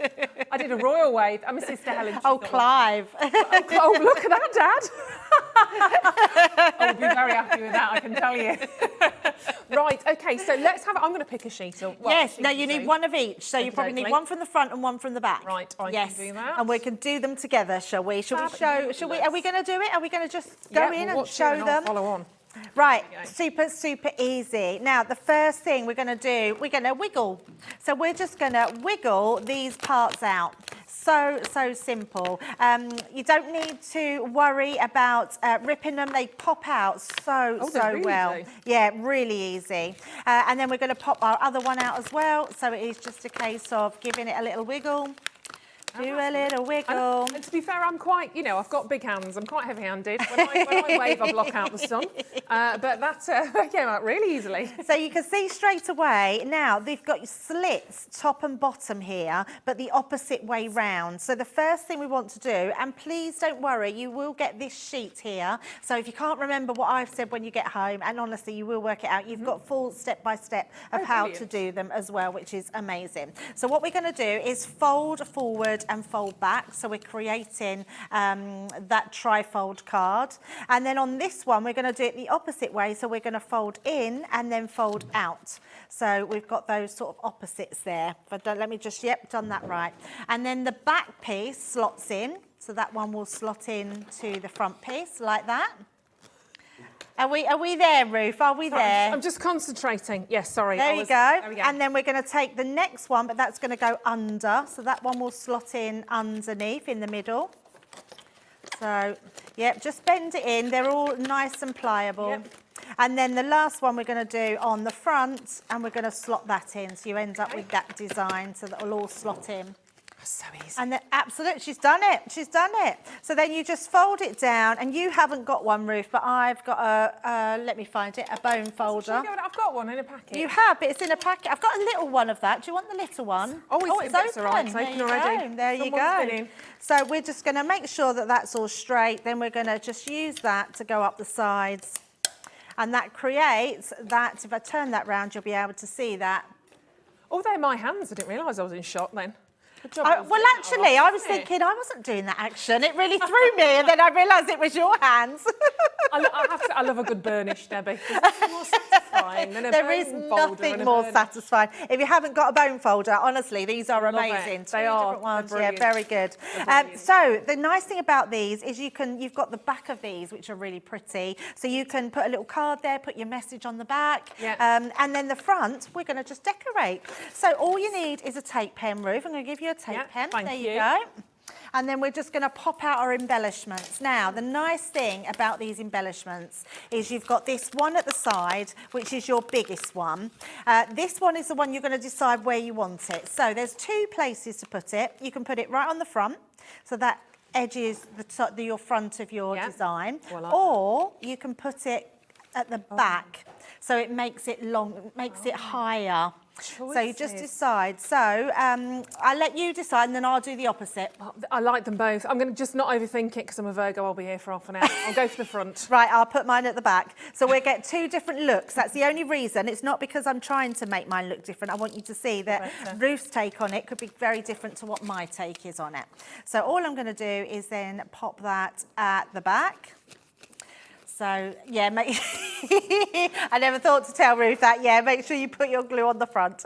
[SPEAKER 6] I did a royal wave. I'm a sister Helen.
[SPEAKER 4] Oh, Clive.
[SPEAKER 6] Oh, look at that, Dad. I'll be very happy with that, I can tell you. Right, okay, so let's have, I'm going to pick a sheet.
[SPEAKER 4] Yes, now you need one of each. So you probably need one from the front and one from the back.
[SPEAKER 6] Right, I can do that.
[SPEAKER 4] And we can do them together, shall we? Are we going to do it? Are we going to just go in and show them?
[SPEAKER 6] Follow on.
[SPEAKER 4] Right, super, super easy. Now, the first thing we're going to do, we're going to wiggle. So we're just going to wiggle these parts out. So, so simple. You don't need to worry about ripping them. They pop out so
[SPEAKER 6] really
[SPEAKER 4] well.
[SPEAKER 6] easy.
[SPEAKER 4] Yeah, really easy. And then we're going to pop our other one out as well. So it is just a case of giving it a little wiggle. Do a little wiggle.
[SPEAKER 6] And to be fair, I'm quite, I've got big hands. I'm quite heavy-handed. When I wave, I block out the sun. But that came out really easily.
[SPEAKER 4] So you can see straight away, now they've got your slits, top and bottom here, but the opposite way round. So the first thing we want to do, and please don't worry, you will get this sheet here. So if you can't remember what I've said when you get home, and honestly, you will work it out, you've got full step-by-step of how to do them as well, which is amazing. So what we're going to do is fold forward and fold back, so we're creating that tri-fold card. And then on this one we're going to do it the opposite way, so we're going to fold in and then fold out. So we've got those sort of opposites there. Let me just, done that right. And then the back piece slots in, so that one will slot in to the front piece like that. Are we there, Ruth? Are we there?
[SPEAKER 6] I'm just concentrating. Yes, sorry.
[SPEAKER 4] There we go. And then we're going to take the next one, but that's going to go under. So that one will slot in underneath in the middle. So, just bend it in. They're all nice and pliable. Yep. And then the last one we're going to do on the front, and we're going to slot that in. So you end up with that design, so that will all slot in.
[SPEAKER 6] So easy.
[SPEAKER 4] And then, absolutely, she's done it. She's done it. So then you just fold it down, and you haven't got one, Ruth, but I've got let me find it, a bone folder.
[SPEAKER 6] I've got one in a packet.
[SPEAKER 4] You have, but it's in a packet. I've got a little one of that. Do you want the little one?
[SPEAKER 6] It's
[SPEAKER 4] open.
[SPEAKER 6] all right. It's
[SPEAKER 4] There
[SPEAKER 6] open
[SPEAKER 4] you
[SPEAKER 6] already.
[SPEAKER 4] go. There you
[SPEAKER 6] Someone's
[SPEAKER 4] go.
[SPEAKER 6] been in.
[SPEAKER 4] So we're just going to make sure that that's all straight. Then we're going to just use that to go up the sides. And that creates that, if I turn that round, you'll be able to see that.
[SPEAKER 6] Oh, they're my hands. I didn't realise I was in shock then. Good job.
[SPEAKER 4] Well, actually, I was thinking I wasn't doing that action. It really threw me, and then I realised it was your hands.
[SPEAKER 6] I love a good burnish, Debbie. There's nothing more satisfying than a
[SPEAKER 4] There
[SPEAKER 6] bone
[SPEAKER 4] is
[SPEAKER 6] folder and
[SPEAKER 4] nothing
[SPEAKER 6] a
[SPEAKER 4] more
[SPEAKER 6] burnish.
[SPEAKER 4] satisfying. If you haven't got a bone folder, honestly, these are
[SPEAKER 6] Love it.
[SPEAKER 4] amazing.
[SPEAKER 6] They
[SPEAKER 4] Two
[SPEAKER 6] are.
[SPEAKER 4] different ones.
[SPEAKER 6] They're
[SPEAKER 4] Yeah,
[SPEAKER 6] brilliant.
[SPEAKER 4] very good.
[SPEAKER 6] brilliant.
[SPEAKER 4] So the nice thing about these is you've got the back of these, which are really pretty. So you can put a little card there, put your message on the back,
[SPEAKER 6] Yeah.
[SPEAKER 4] and then the front, we're going to just decorate. So all you need is a tape pen, Ruth. I'm going to give you a tape pen.
[SPEAKER 6] Thank
[SPEAKER 4] There
[SPEAKER 6] you.
[SPEAKER 4] you go. And then we're just going to pop out our embellishments. Now, the nice thing about these embellishments is you've got this one at the side, which is your biggest one. This one is the one you're going to decide where you want it. So there's two places to put it. You can put it right on the front, so that edges your front of your design.
[SPEAKER 6] Oh, I like
[SPEAKER 4] or you can put it at the back, so it makes it makes it higher. So you just
[SPEAKER 6] Choices.
[SPEAKER 4] decide. So I'll let you decide, and then I'll do the opposite.
[SPEAKER 6] I like them both. I'm going to just not overthink it because I'm a Virgo. I'll be here for half an hour. I'll go for the front.
[SPEAKER 4] Right, I'll put mine at the back. So we'll get two different looks. That's the only reason. It's not because I'm trying to make mine look different. I want you to see that Ruth's take on it could be very different to what my take is on it. So all I'm going to do is then pop that at the back. So, yeah, I never thought to tell Ruth that. Yeah, make sure you put your glue on the front.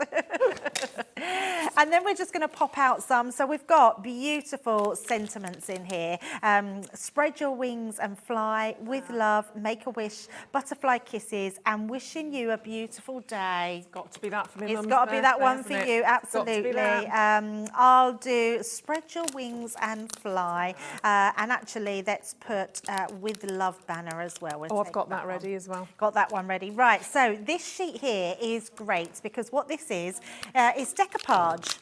[SPEAKER 4] And then we're just going to pop out some. So we've got beautiful sentiments in here. Spread your wings and fly with love, make a wish, butterfly kisses, and wishing you a beautiful day.
[SPEAKER 6] Got to be that for me.
[SPEAKER 4] It's got to be that one for you, absolutely. I'll do spread your wings and fly. And actually, let's put with love banner as well. We'll
[SPEAKER 6] I've
[SPEAKER 4] take
[SPEAKER 6] got that
[SPEAKER 4] one.
[SPEAKER 6] ready as well.
[SPEAKER 4] Got that one ready. Right, so this sheet here is great because what this is decoupage.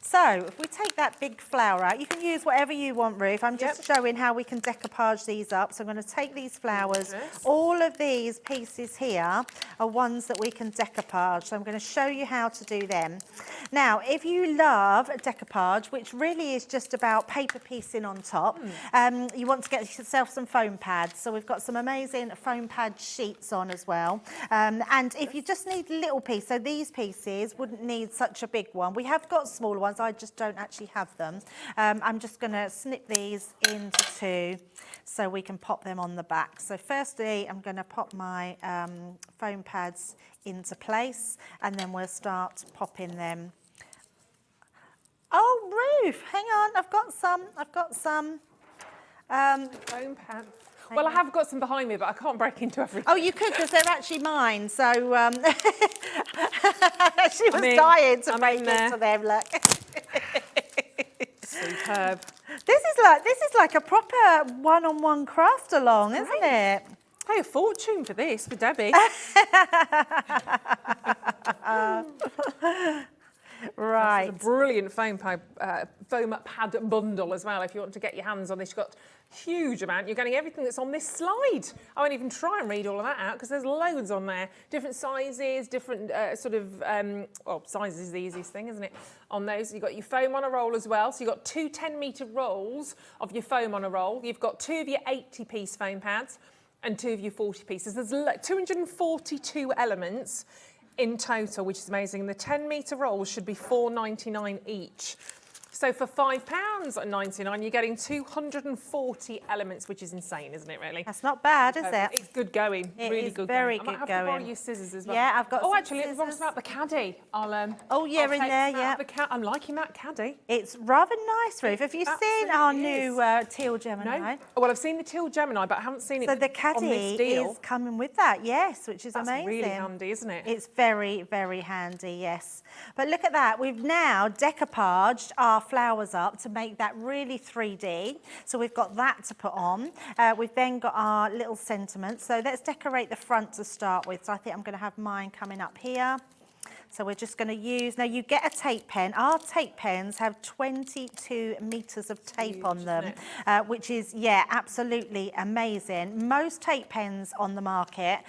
[SPEAKER 4] So if we take that big flower out, you can use whatever you want, Ruth. I'm just showing how we can decoupage these up. So I'm going to take these flowers. All of these pieces here are ones that we can decoupage. So I'm going to show you how to do them. Now, if you love decoupage, which really is just about paper piecing on top, you want to get yourself some foam pads. So we've got some amazing foam pad sheets on as well. And if you just need a little piece, so these pieces wouldn't need such a big one. We have got smaller ones. I just don't actually have them. I'm just going to snip these into two so we can pop them on the back. So firstly, I'm going to pop my foam pads into place, and then we'll start popping them. Oh, Ruth, hang on, I've got some.
[SPEAKER 6] Foam pads. Well, I have got some behind me, but I can't break into everything.
[SPEAKER 4] Oh, you could, because they're actually mine. So she was dying to break into them. Look.
[SPEAKER 6] Superb.
[SPEAKER 4] This is like a proper one-on-one craft along, isn't it?
[SPEAKER 6] Pay a fortune for this, for Debbie.
[SPEAKER 4] Right.
[SPEAKER 6] It's a brilliant foam pad bundle as well. If you want to get your hands on this, you've got a huge amount. You're getting everything that's on this slide. I won't even try and read all of that out because there's loads on there. Different sizes, different sizes is the easiest thing, isn't it? On those, you've got your foam on a roll as well. So you've got two 10-metre rolls of your foam on a roll. You've got two of your 80-piece foam pads and two of your 40 pieces. There's 242 elements in total, which is amazing. And the 10-metre rolls should be £4.99 each. So for £5.99, you're getting 240 elements, which is insane, isn't it, really?
[SPEAKER 4] That's not bad, is it?
[SPEAKER 6] It's good going, really
[SPEAKER 4] is
[SPEAKER 6] good
[SPEAKER 4] very
[SPEAKER 6] going. I might
[SPEAKER 4] good
[SPEAKER 6] have to borrow
[SPEAKER 4] going.
[SPEAKER 6] your scissors as well.
[SPEAKER 4] Yeah, I've got
[SPEAKER 6] Oh,
[SPEAKER 4] some
[SPEAKER 6] actually, it was
[SPEAKER 4] scissors.
[SPEAKER 6] about the caddy. I'll
[SPEAKER 4] Oh, yeah,
[SPEAKER 6] I'll
[SPEAKER 4] in
[SPEAKER 6] take
[SPEAKER 4] there,
[SPEAKER 6] some out of the I'm liking that caddy.
[SPEAKER 4] It's rather nice, Ruth. Have you seen our
[SPEAKER 6] Absolutely
[SPEAKER 4] new teal Gemini?
[SPEAKER 6] No? Well, I've seen the teal Gemini, but I haven't seen it
[SPEAKER 4] So the
[SPEAKER 6] on
[SPEAKER 4] caddy
[SPEAKER 6] this deal.
[SPEAKER 4] is coming with that, yes, which is
[SPEAKER 6] That's
[SPEAKER 4] amazing.
[SPEAKER 6] really handy, isn't it?
[SPEAKER 4] It's very, very handy, yes. But look at that. We've now decoupaged our flowers up to make that really 3D. So we've got that to put on. We've then got our little sentiments. So let's decorate the front to start with. So I think I'm going to have mine coming up here. So we're just going to use, now you get a tape pen. Our tape pens have 22 metres of tape on them, which is, yeah, absolutely amazing. Most tape pens on the market,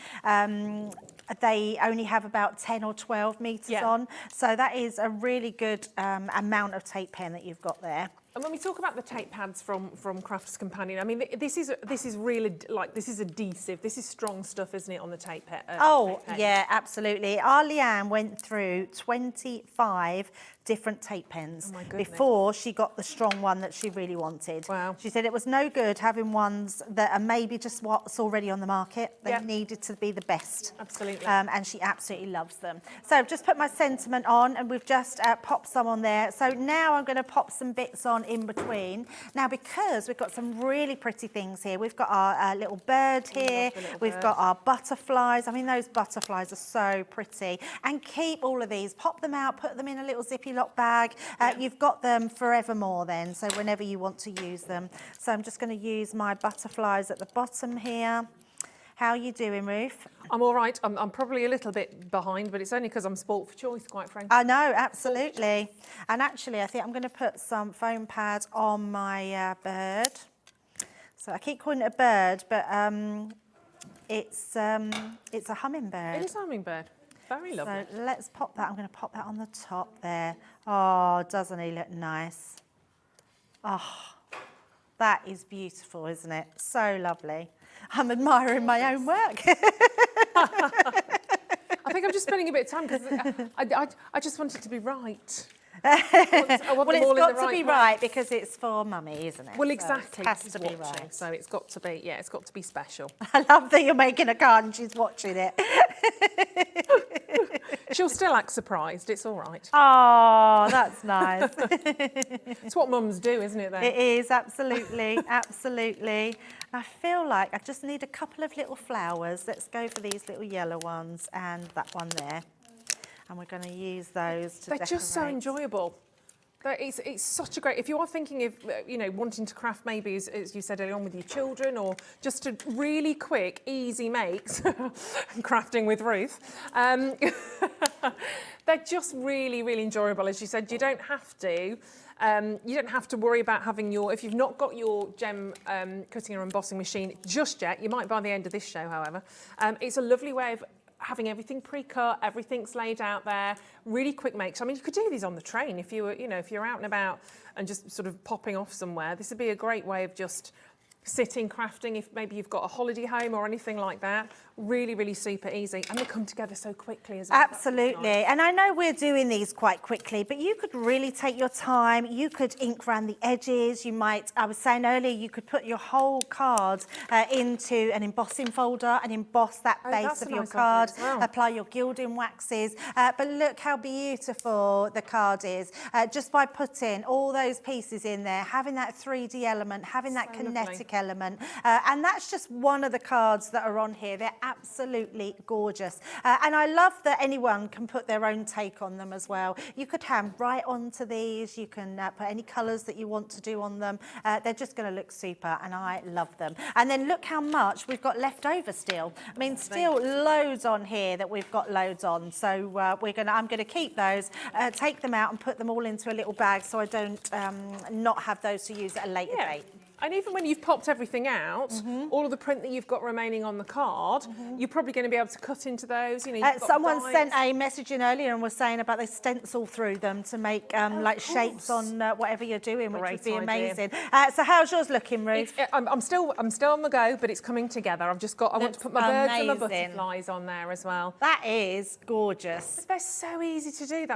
[SPEAKER 4] they only have about 10 or 12 metres on. So that is a really good amount of tape pen that you've got there.
[SPEAKER 6] And when we talk about the tape pads from Crafters Companion, I mean, this is really, like, this is adhesive. This is strong stuff, isn't it, on the tape pen?
[SPEAKER 4] Oh, yeah, absolutely. Our Leanne went through 25 different tape pens before she got the strong one that she really wanted.
[SPEAKER 6] Wow.
[SPEAKER 4] She said it was no good having ones that are maybe just what's already on the market. They needed to be the best.
[SPEAKER 6] Absolutely.
[SPEAKER 4] And she absolutely loves them. So I've just put my sentiment on and we've just popped some on there. So now I'm going to pop some bits on in between. Now, because we've got some really pretty things here. We've got our little bird here. We've got our butterflies. I mean, those butterflies are so pretty. And keep all of these, pop them out, put them in a little zippy lock bag. You've got them forevermore then, so whenever you want to use them. So I'm just going to use my butterflies at the bottom here. How are you doing, Ruth?
[SPEAKER 6] I'm all right. I'm probably a little bit behind, but it's only because I'm spoilt for choice, quite frankly.
[SPEAKER 4] I know, absolutely. And actually, I think I'm going to put some foam pads on my bird. So I keep calling it a bird, but it's a hummingbird.
[SPEAKER 6] It is a hummingbird. Very lovely.
[SPEAKER 4] So let's pop that. I'm going to pop that on the top there. Oh, doesn't he look nice? Oh, that is beautiful, isn't it? So lovely. I'm admiring my own work.
[SPEAKER 6] I think I'm just spending a bit of time because I just want it to be right.
[SPEAKER 4] Well, it's got to be right because it's for mummy, isn't it?
[SPEAKER 6] Well, exactly.
[SPEAKER 4] So it has
[SPEAKER 6] She's
[SPEAKER 4] to be
[SPEAKER 6] watching,
[SPEAKER 4] right.
[SPEAKER 6] so it's got to be, it's got to be special.
[SPEAKER 4] I love that you're making a card and she's watching it.
[SPEAKER 6] She'll still act surprised. It's all right.
[SPEAKER 4] Oh, that's nice.
[SPEAKER 6] It's what mums do, isn't it, then?
[SPEAKER 4] It is, absolutely, absolutely. I feel like I just need a couple of little flowers. Let's go for these little yellow ones and that one there. And we're going to use those to decorate.
[SPEAKER 6] They're just so enjoyable. It's such a great, if you are thinking of, wanting to craft maybe, as you said earlier on, with your children, or just a really quick, easy makes, crafting with Ruth, they're just really, really enjoyable. As you said, you don't have to worry about having if you've not got your gem cutting or embossing machine just yet, you might by the end of this show, however. It's a lovely way of having everything pre-cut, everything's laid out there, really quick makes. I mean, you could do these on the train if you were, if you're out and about and just sort of popping off somewhere. This would be a great way of just sitting, crafting, if maybe you've got a holiday home or anything like that. Really, really super easy. And they come together so quickly as well.
[SPEAKER 4] Absolutely. Nice. And I know we're doing these quite quickly, but you could really take your time. You could ink around the edges. You might, I was saying earlier, you could put your whole card into an embossing folder and emboss that base of your card. Well. Apply your gilding waxes. But look how beautiful the card is. Just by putting all those pieces in there, having that 3D element, having that kinetic element. And that's just one of the cards that are on here. They're absolutely gorgeous. And I love that anyone can put their own take on them as well. You could hand right onto these. You can put any colours that you want to do on them. They're just going to look super, and I love them. And then look how much we've got left over still. I mean, still loads on here that we've got loads on. So I'm going to keep those, take them out and put them all into a little bag so I don't not have those to use at a later date.
[SPEAKER 6] And even when you've popped everything out, all of the print that you've got remaining on the card, you're probably going to be able to cut into those.
[SPEAKER 4] Someone sent a message in earlier and was saying about they stencil through them to make like shapes on whatever you're doing, which would be amazing. So how's yours looking, Ruth?
[SPEAKER 6] I'm still on the go, but it's coming together. I want to put my birds and my butterflies on there as well.
[SPEAKER 4] That is gorgeous.
[SPEAKER 6] They're so easy to do.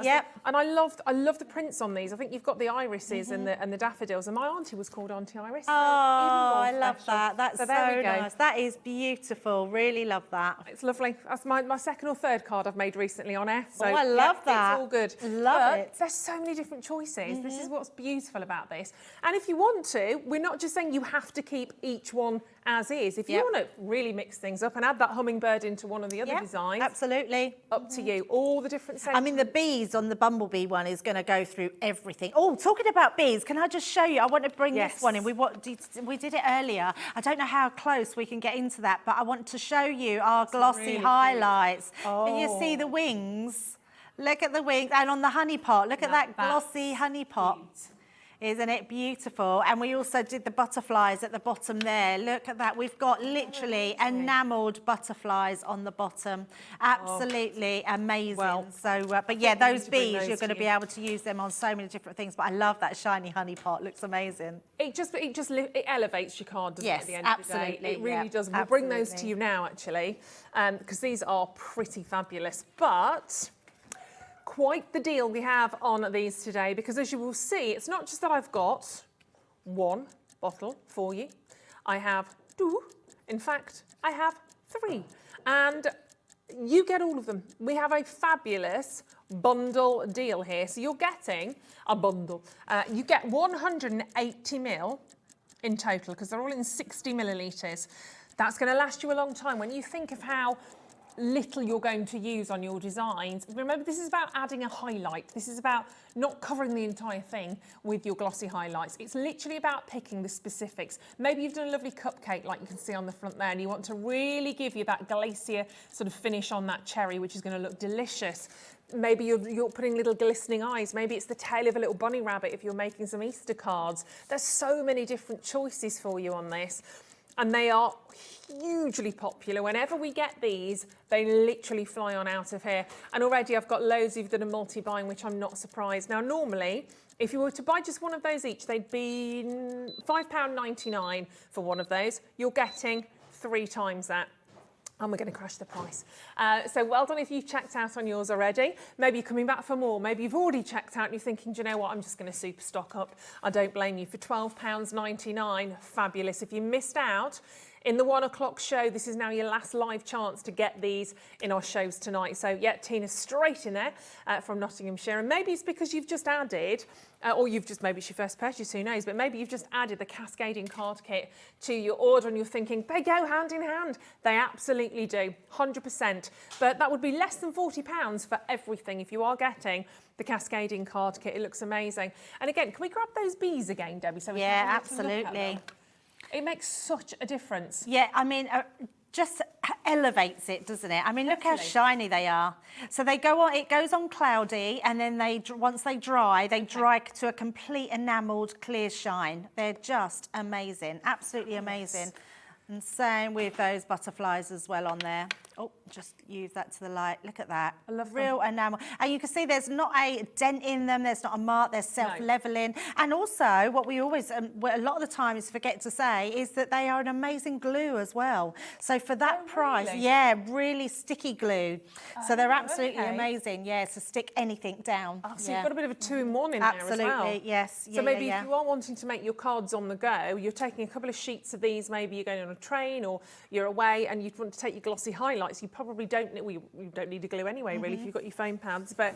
[SPEAKER 6] And I love the prints on these. I think you've got the irises and the daffodils, and my auntie was called Auntie Iris.
[SPEAKER 4] Oh, I love that. That's so nice. That is beautiful. Really love that.
[SPEAKER 6] It's lovely. That's my second or third card I've made recently on F. So
[SPEAKER 4] I love that.
[SPEAKER 6] It's all good.
[SPEAKER 4] Love it.
[SPEAKER 6] There's so many different choices. This is what's beautiful about this. And if you want to, we're not just saying you have to keep each one as is. If you want to really mix things up and add that hummingbird into one of the other designs,
[SPEAKER 4] absolutely,
[SPEAKER 6] up to you. All the different sentiments.
[SPEAKER 4] I mean, the bees on the bumblebee one is going to go through everything. Oh, talking about bees, can I just show you? I want to bring this one in. We did it earlier. I don't know how close we can get into that, but I want to show you our glossy highlights. Can you see the wings? Look at the wings. And on the honey pot, look at that glossy honey pot. Isn't it beautiful? And we also did the butterflies at the bottom there. Look at that. We've got literally enamelled butterflies on the bottom. Absolutely amazing.
[SPEAKER 6] Well,
[SPEAKER 4] but yeah, those bees,
[SPEAKER 6] those
[SPEAKER 4] you're going to
[SPEAKER 6] to
[SPEAKER 4] be
[SPEAKER 6] you.
[SPEAKER 4] able to use them on so many different things. But I love that shiny honey pot. Looks amazing.
[SPEAKER 6] It elevates your card, doesn't it,
[SPEAKER 4] Yes,
[SPEAKER 6] at the end of the day?
[SPEAKER 4] absolutely,
[SPEAKER 6] It really
[SPEAKER 4] yeah,
[SPEAKER 6] does. We'll bring those to
[SPEAKER 4] absolutely.
[SPEAKER 6] you now, actually, because these are pretty fabulous. But quite the deal we have on these today, because as you will see, it's not just that I've got one bottle for you. I have two. In fact, I have three. And you get all of them. We have a fabulous bundle deal here. So you're getting a bundle. You get 180 ml in total, because they're all in 60 millilitres. That's going to last you a long time. When you think of how little you're going to use on your designs, remember, this is about adding a highlight. This is about not covering the entire thing with your glossy highlights. It's literally about picking the specifics. Maybe you've done a lovely cupcake like you can see on the front there, and you want to really give you that glacier sort of finish on that cherry, which is going to look delicious. Maybe you're putting little glistening eyes. Maybe it's the tail of a little bunny rabbit if you're making some Easter cards. There's so many different choices for you on this. And they are hugely popular. Whenever we get these, they literally fly on out of here. And already I've got loads who've done a multi-buying, which I'm not surprised. Now, normally, if you were to buy just one of those each, they'd be £5.99 for one of those. You're getting 3 times that. And we're going to crash the price. So well done if you've checked out on yours already. Maybe you're coming back for more. Maybe you've already checked out and you're thinking, do you know what, I'm just going to super stock up. I don't blame you. For £12.99, fabulous. If you missed out in the 1 o'clock show, this is now your last live chance to get these in our shows tonight. So yeah, Tina's straight in there from Nottinghamshire. And maybe it's because you've just added, or maybe it's your first purchase, who knows, but maybe you've just added the cascading card kit to your order and you're thinking, they go hand in hand. They absolutely do, 100%. But that would be less than £40 for everything if you are getting the cascading card kit. It looks amazing. And again, can we grab those bees again, Debbie? So we can have a little look at
[SPEAKER 4] absolutely.
[SPEAKER 6] them? It makes such a difference.
[SPEAKER 4] Yeah, I mean, just elevates it, doesn't it? I mean, look how
[SPEAKER 6] Definitely.
[SPEAKER 4] shiny they are. So they go on, it goes on cloudy, and then once they dry to a complete enamelled clear shine. They're just amazing, absolutely amazing. And same with those butterflies as well on there. Oh, just use that to the light. Look at that.
[SPEAKER 6] I love them.
[SPEAKER 4] Real enamel. And you can see there's not a dent in them. There's not a mark. They're self-leveling. And also, what we always, a lot of the times forget to say is that they are an amazing glue as well. So for that price,
[SPEAKER 6] really?
[SPEAKER 4] yeah, really sticky glue. So they're absolutely
[SPEAKER 6] okay.
[SPEAKER 4] amazing. Yeah, to stick anything down.
[SPEAKER 6] So
[SPEAKER 4] yeah.
[SPEAKER 6] you've got a bit of a 2-in-1 in there as well.
[SPEAKER 4] Absolutely, yes.
[SPEAKER 6] So maybe if you are wanting to make your cards on the go, you're taking a couple of sheets of these, maybe you're going on a train or you're away and you want to take your glossy highlights, you probably don't need, well, you don't need a glue anyway, really, if you've got your foam pads, but,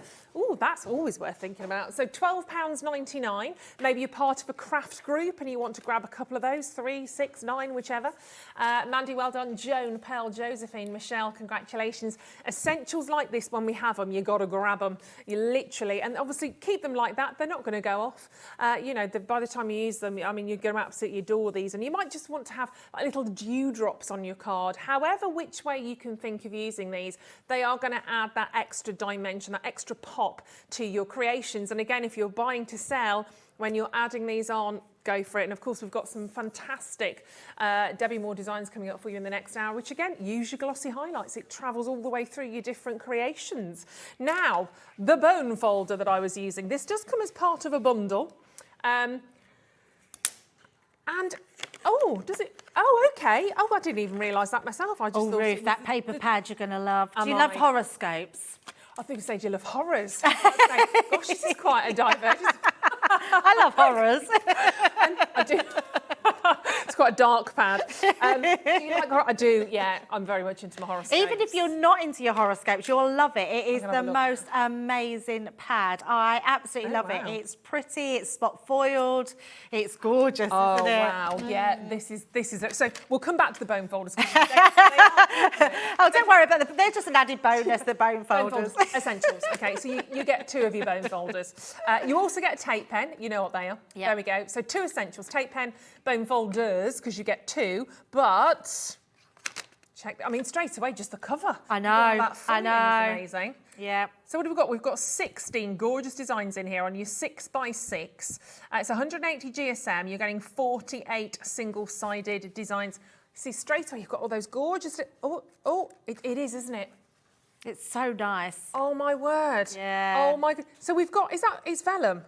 [SPEAKER 6] that's always worth thinking about. So £12.99, maybe you're part of a craft group and you want to grab a couple of those, 3, 6, 9, whichever. Mandy, well done. Joan, Pearl, Josephine, Michelle, congratulations. Essentials like this, when we have them, you got to grab them. You literally, and obviously keep them like that. They're not going to go off. By the time you use them, I mean, you're going to absolutely adore these. And you might just want to have like little dewdrops on your card. However, which way you can think of using these, they are going to add that extra dimension, that extra pop to your creations. And again, if you're buying to sell, when you're adding these on, go for it. And of course, we've got some fantastic Debbie Moore designs coming up for you in the next hour, which again, use your glossy highlights. It travels all the way through your different creations. Now, the bone folder that I was using, this does come as part of a bundle. Does it? Oh, okay. Oh, I didn't even realise that myself. I just thought
[SPEAKER 4] Ruth, that paper pad you're going to love. Do you
[SPEAKER 6] Am
[SPEAKER 4] love
[SPEAKER 6] I?
[SPEAKER 4] horoscopes?
[SPEAKER 6] I think you said you love horrors. Gosh, this is quite a divergence.
[SPEAKER 4] I love horrors.
[SPEAKER 6] I do. It's quite a dark pad. Do you like horror? I do, yeah. I'm very much into my horoscopes.
[SPEAKER 4] Even if you're not into your horoscopes, you'll love it. It is
[SPEAKER 6] gonna
[SPEAKER 4] the
[SPEAKER 6] have a look.
[SPEAKER 4] most amazing pad. I absolutely love
[SPEAKER 6] wow.
[SPEAKER 4] it. It's pretty, it's spot foiled, it's gorgeous,
[SPEAKER 6] Oh,
[SPEAKER 4] isn't it?
[SPEAKER 6] wow. Yeah, this is it. So we'll come back to the bone folders.
[SPEAKER 4] Oh, don't worry about them. They're just an added bonus, the bone
[SPEAKER 6] Bone
[SPEAKER 4] folders.
[SPEAKER 6] folders, essentials. Okay, so you get 2 of your bone folders. You also get a tape pen. You know what they are.
[SPEAKER 4] Yep.
[SPEAKER 6] There we go. So 2 essentials, tape pen, bone folders, because you get 2. But Check. I mean, straight away, just the cover.
[SPEAKER 4] I know,
[SPEAKER 6] That foiling
[SPEAKER 4] I
[SPEAKER 6] is amazing.
[SPEAKER 4] Yeah.
[SPEAKER 6] So what have we got? We've got 16 gorgeous designs in here on your 6x6. It's 180 GSM. You're getting 48 single-sided designs. See, straight away, you've got all those gorgeous... it is, isn't it?
[SPEAKER 4] It's so nice.
[SPEAKER 6] Oh, my word.
[SPEAKER 4] Yeah.
[SPEAKER 6] Oh, my God. So we've got... It's vellum?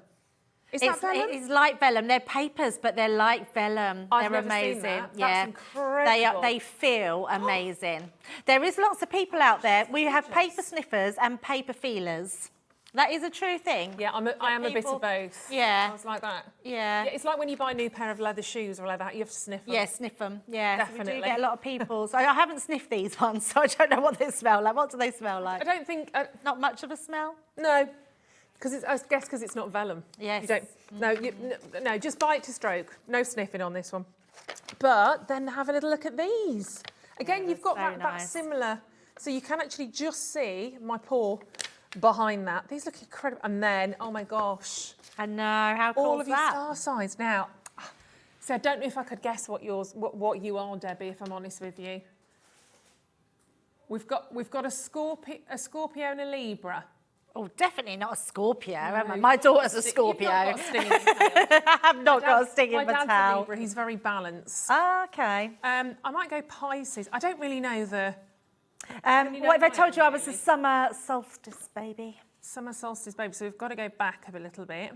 [SPEAKER 6] Is that vellum?
[SPEAKER 4] It's like vellum. They're papers, but they're like vellum.
[SPEAKER 6] I've
[SPEAKER 4] They're
[SPEAKER 6] never seen
[SPEAKER 4] amazing.
[SPEAKER 6] that.
[SPEAKER 4] Yeah,
[SPEAKER 6] That's incredible.
[SPEAKER 4] They feel amazing. There is lots of people out there. We have paper sniffers and paper feelers. That is a true thing.
[SPEAKER 6] Yeah, I am a bit
[SPEAKER 4] people-
[SPEAKER 6] of both.
[SPEAKER 4] Yeah.
[SPEAKER 6] I was like that.
[SPEAKER 4] Yeah.
[SPEAKER 6] Yeah, it's like when you buy a new pair of leather shoes or leather hat, you have to sniff them.
[SPEAKER 4] Yeah, sniff them. Yeah, So we
[SPEAKER 6] Definitely.
[SPEAKER 4] do get a lot of people. So I haven't sniffed these ones, so I don't know what they smell like. What do they smell like?
[SPEAKER 6] I don't think...
[SPEAKER 4] Not much of a smell.
[SPEAKER 6] no. I guess because it's not vellum.
[SPEAKER 4] Yes.
[SPEAKER 6] You don't. No, just bite to stroke. No sniffing on this one. But then have a little look at these. Again, you've got
[SPEAKER 4] very
[SPEAKER 6] that
[SPEAKER 4] nice.
[SPEAKER 6] similar. So you can actually just see my paw behind that. These look incredible. And then, oh my gosh,
[SPEAKER 4] I know. How cool
[SPEAKER 6] all
[SPEAKER 4] is
[SPEAKER 6] of your
[SPEAKER 4] that?
[SPEAKER 6] star signs. Now, so I don't know if I could guess what you are, Debbie, if I'm honest with you. We've got a Scorpio and a Libra.
[SPEAKER 4] Oh, definitely not a Scorpio. am I? My daughter's a Scorpio.
[SPEAKER 6] You've not got a stinging tail.
[SPEAKER 4] I have not got a sting in
[SPEAKER 6] My
[SPEAKER 4] my
[SPEAKER 6] dad's a
[SPEAKER 4] tail.
[SPEAKER 6] Libra. He's very balanced.
[SPEAKER 4] Okay.
[SPEAKER 6] I might go Pisces. I don't really know the you know
[SPEAKER 4] What if I
[SPEAKER 6] mine,
[SPEAKER 4] told you I was a
[SPEAKER 6] really?
[SPEAKER 4] summer solstice baby?
[SPEAKER 6] summer solstice baby, so we've got to go back a little bit.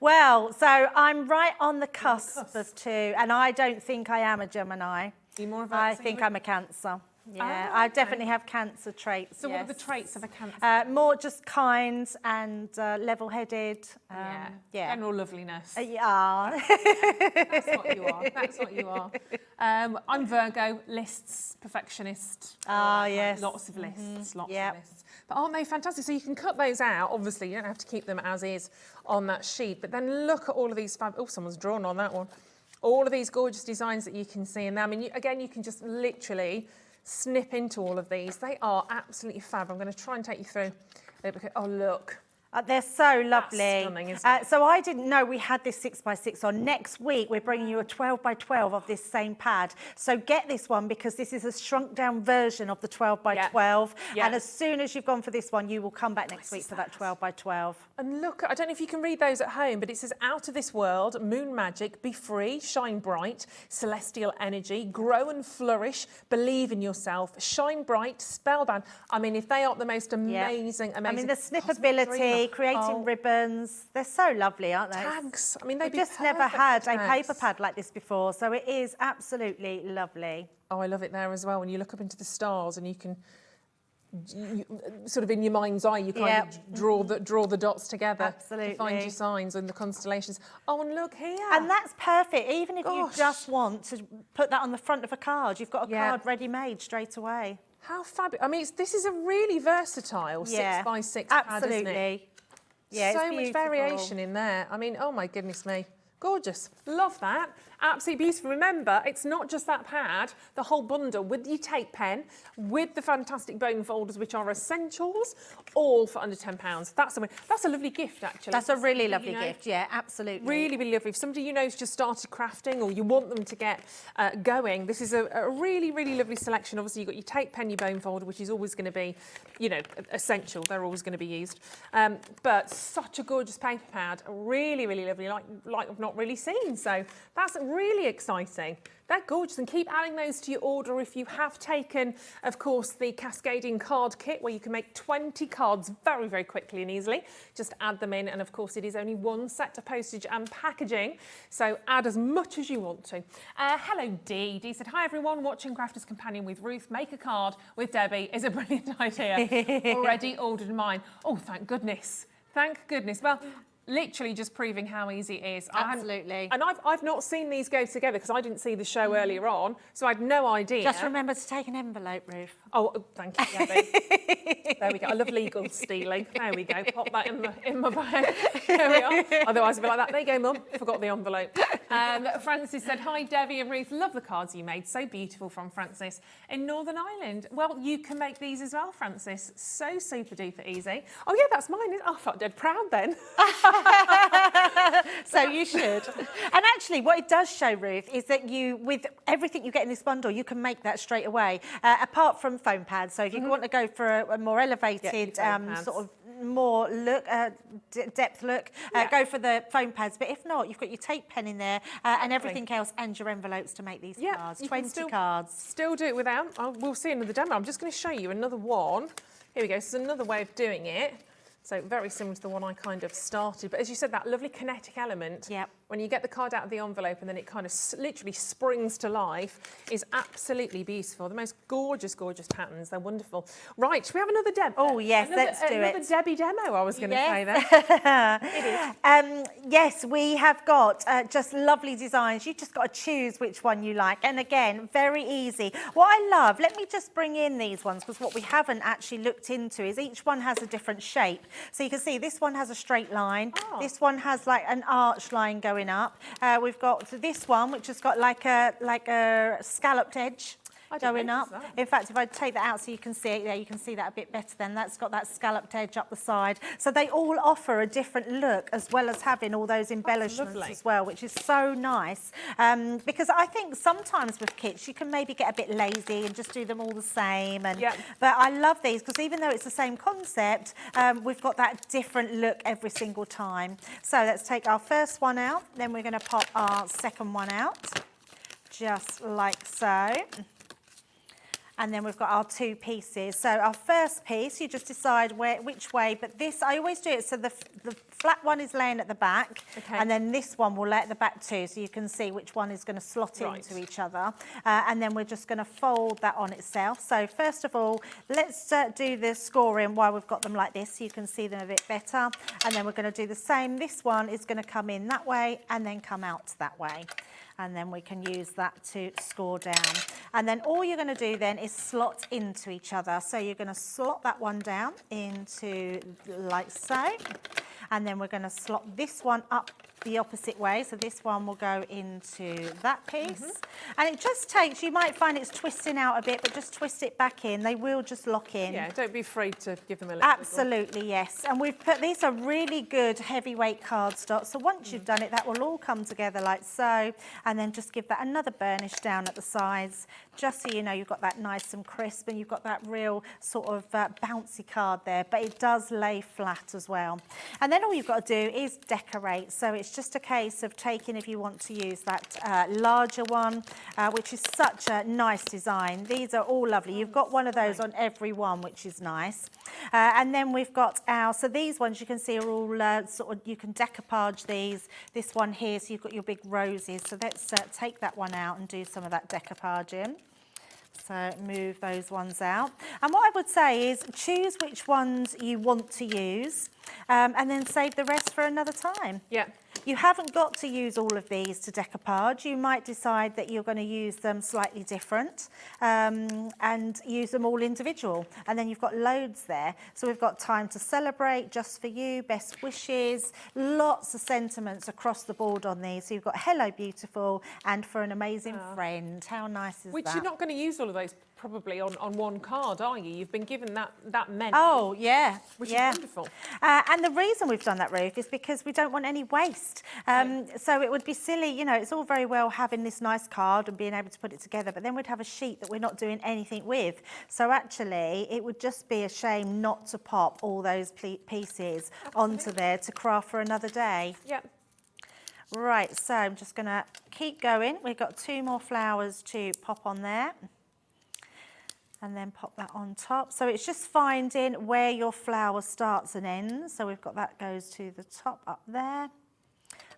[SPEAKER 4] Well, so I'm right on the cusp of two, and I don't think I am a Gemini.
[SPEAKER 6] You're more of
[SPEAKER 4] I
[SPEAKER 6] a
[SPEAKER 4] think I'm a Cancer. Yeah,
[SPEAKER 6] Ah,
[SPEAKER 4] I
[SPEAKER 6] okay.
[SPEAKER 4] definitely have Cancer traits.
[SPEAKER 6] So what are the
[SPEAKER 4] yes.
[SPEAKER 6] traits of a Cancer?
[SPEAKER 4] More just kind and level-headed. Yeah.
[SPEAKER 6] General loveliness.
[SPEAKER 4] Yeah.
[SPEAKER 6] That's what you are. That's what you are. I'm Virgo, lists, perfectionist.
[SPEAKER 4] Yes.
[SPEAKER 6] Lots of lists, lots
[SPEAKER 4] Yep.
[SPEAKER 6] of lists. But aren't they fantastic? So you can cut those out. Obviously, you don't have to keep them as is on that sheet. But then look at all of these oh, someone's drawn on that one. All of these gorgeous designs that you can see in there. I mean, again, you can just literally snip into all of these. They are absolutely fab. I'm going to try and take you through. Oh, look.
[SPEAKER 4] They're so lovely.
[SPEAKER 6] stunning, isn't it?
[SPEAKER 4] So I didn't know we had this 6x6 on. Next week, we're bringing you a 12x12 of this same pad. So get this one because this is a shrunk down version of the 12x12.
[SPEAKER 6] Yeah.
[SPEAKER 4] And as soon as you've gone for this one, you will come back next week for that 12x12.
[SPEAKER 6] And look, I don't know if you can read those at home, but it says out of this world, moon magic, be free, shine bright, celestial energy, grow and flourish, believe in yourself, shine bright, spellbound. I mean, if they aren't the most amazing,
[SPEAKER 4] I mean, the
[SPEAKER 6] cosmic
[SPEAKER 4] snippability,
[SPEAKER 6] dreamer.
[SPEAKER 4] creating
[SPEAKER 6] Oh,
[SPEAKER 4] ribbons, they're so lovely, aren't they?
[SPEAKER 6] tags. I mean,
[SPEAKER 4] We've
[SPEAKER 6] they'd be
[SPEAKER 4] just never
[SPEAKER 6] perfect
[SPEAKER 4] had a
[SPEAKER 6] tags.
[SPEAKER 4] paper pad like this before, so it is absolutely lovely.
[SPEAKER 6] Oh, I love it there as well. When you look up into the stars and you can, sort of in your mind's eye, you kind of draw the dots together to find
[SPEAKER 4] Absolutely.
[SPEAKER 6] your signs and the constellations. Oh, and look here.
[SPEAKER 4] And that's perfect. Even if you
[SPEAKER 6] Gosh.
[SPEAKER 4] just want to put that on the front of a card, you've got a
[SPEAKER 6] Yeah.
[SPEAKER 4] card ready-made straight away.
[SPEAKER 6] How fabulous. I mean, this is a really versatile 6x6 pad, isn't it?
[SPEAKER 4] Absolutely. Yeah,
[SPEAKER 6] So
[SPEAKER 4] it's
[SPEAKER 6] much
[SPEAKER 4] beautiful.
[SPEAKER 6] variation in there. I mean, oh my goodness me. Gorgeous. Love that. Absolutely beautiful. Remember, it's not just that pad, the whole bundle with your tape pen, with the fantastic bone folders, which are essentials, all for under £10. That's a lovely gift, actually.
[SPEAKER 4] That's a really
[SPEAKER 6] Somebody
[SPEAKER 4] lovely
[SPEAKER 6] you know,
[SPEAKER 4] gift. Yeah, absolutely.
[SPEAKER 6] Really, really lovely. If somebody you know's just started crafting or you want them to get going, this is a really, really lovely selection. Obviously, you've got your tape pen, your bone folder, which is always going to be, you know, essential. They're always going to be used. But such a gorgeous paper pad. Really, really lovely, like I've not really seen. So that's really exciting. They're gorgeous, and keep adding those to your order if you have taken, of course, the cascading card kit where you can make 20 cards very, very quickly and easily. Just add them in, and of course it is only one set of postage and packaging, so add as much as you want to. Hello Dee. Dee said, hi everyone, watching Crafters Companion with Ruth. Make a card with Debbie is a brilliant idea. Already ordered mine. Oh, thank goodness. Thank goodness. Well, literally just proving how easy it is.
[SPEAKER 4] Absolutely.
[SPEAKER 6] And I've not seen these go together because I didn't see the show earlier on, so I had no idea.
[SPEAKER 4] Just remember to take an envelope, Ruth.
[SPEAKER 6] Oh, thank you, Debbie. There we go. I love legal stealing. There we go. Pop that in my bag. There we are. Otherwise, I'd be like that. There you go, Mum. Forgot the envelope. Francis said, hi, Debbie and Ruth. Love the cards you made. So beautiful, from Francis in Northern Ireland. Well, you can make these as well, Francis. So super duper easy. Oh, yeah, that's mine. Oh, I felt dead proud then.
[SPEAKER 4] So you should. And actually, what it does show, Ruth, is that you, with everything you get in this bundle, you can make that straight away, apart from foam pads. So if you want to go for a more elevated, sort of more look, depth look, go for the foam pads. But if not, you've got your tape pen in there and everything else, and your envelopes to make these cards. 20 cards.
[SPEAKER 6] Still do it without. We'll see another demo. I'm just going to show you another one. Here we go. So another way of doing it. So very similar to the one I kind of started. But as you said, that lovely kinetic element, when you get the card out of the envelope and then it kind of literally springs to life, is absolutely beautiful. The most gorgeous, gorgeous patterns. They're wonderful. Right, should we have another demo?
[SPEAKER 4] Oh, yes, let's do it.
[SPEAKER 6] Another Debbie demo, I was going to say there.
[SPEAKER 4] It is. Yes, we have got just lovely designs. You've just got to choose which one you like. And again, very easy. What I love, let me just bring in these ones, because what we haven't actually looked into is each one has a different shape. So you can see this one has a straight line. This one has like an arch line going up. We've got this one, which has got like a scalloped edge going up. In fact, if I take that out so you can see it, you can see that a bit better then. That's got that scalloped edge up the side. So they all offer a different look, as well as having all those embellishments as well, which is so nice. Because I think sometimes with kits, you can maybe get a bit lazy and just do them all the same. And but I love these, because even though it's the same concept, we've got that different look every single time. So let's take our first one out. Then we're going to pop our second one out, just like so. And then we've got our two pieces. So our first piece, you just decide which way, but this, I always do it so the flat one is laying at the back, and then this one will lay at the back too, so you can see which one is going to slot into each other. And then we're just going to fold that on itself. So first of all, let's do the scoring while we've got them like this, so you can see them a bit better. And then we're going to do the same. This one is going to come in that way and then come out that way. And then we can use that to score down. And then all you're going to do then is slot into each other. So you're going to slot that one down into like so. And then we're going to slot this one up the opposite way. So this one will go into that piece. And it just takes, you might find it's twisting out a bit, but just twist it back in. They will just lock in.
[SPEAKER 6] Yeah, don't be afraid to give them a little
[SPEAKER 4] Absolutely, yes. And we've put, these are really good heavyweight cardstock. So once you've done it, that will all come together like so. And then just give that another burnish down at the sides, just so you know you've got that nice and crisp and you've got that real sort of bouncy card there, but it does lay flat as well. And then all you've got to do is decorate. So it's just a case of taking, if you want to use that larger one, which is such a nice design. These are all lovely. You've got one of those on every one, which is nice. And then we've got our, so these ones you can see are all sort of, you can decoupage these. This one here, so you've got your big roses. So let's take that one out and do some of that decoupaging. So move those ones out. And what I would say is choose which ones you want to use, and then save the rest for another time. You haven't got to use all of these to decoupage. You might decide that you're going to use them slightly different and use them all individual. And then you've got loads there. So we've got time to celebrate, just for you, best wishes, lots of sentiments across the board on these. So you've got hello beautiful and for an amazing friend. How nice is that?
[SPEAKER 6] Which you're not going to use all of those probably on one card, are you? You've been given that many.
[SPEAKER 4] Oh, yeah.
[SPEAKER 6] Which is wonderful.
[SPEAKER 4] And the reason we've done that, Ruth, is because we don't want any waste. So it would be silly, you know, it's all very well having this nice card and being able to put it together, but then we'd have a sheet that we're not doing anything with. So actually, it would just be a shame not to pop all those pieces onto there to craft for another day. Right, so I'm just going to keep going. We've got 2 more flowers to pop on there. And then pop that on top. So it's just finding where your flower starts and ends. So we've got that goes to the top up there.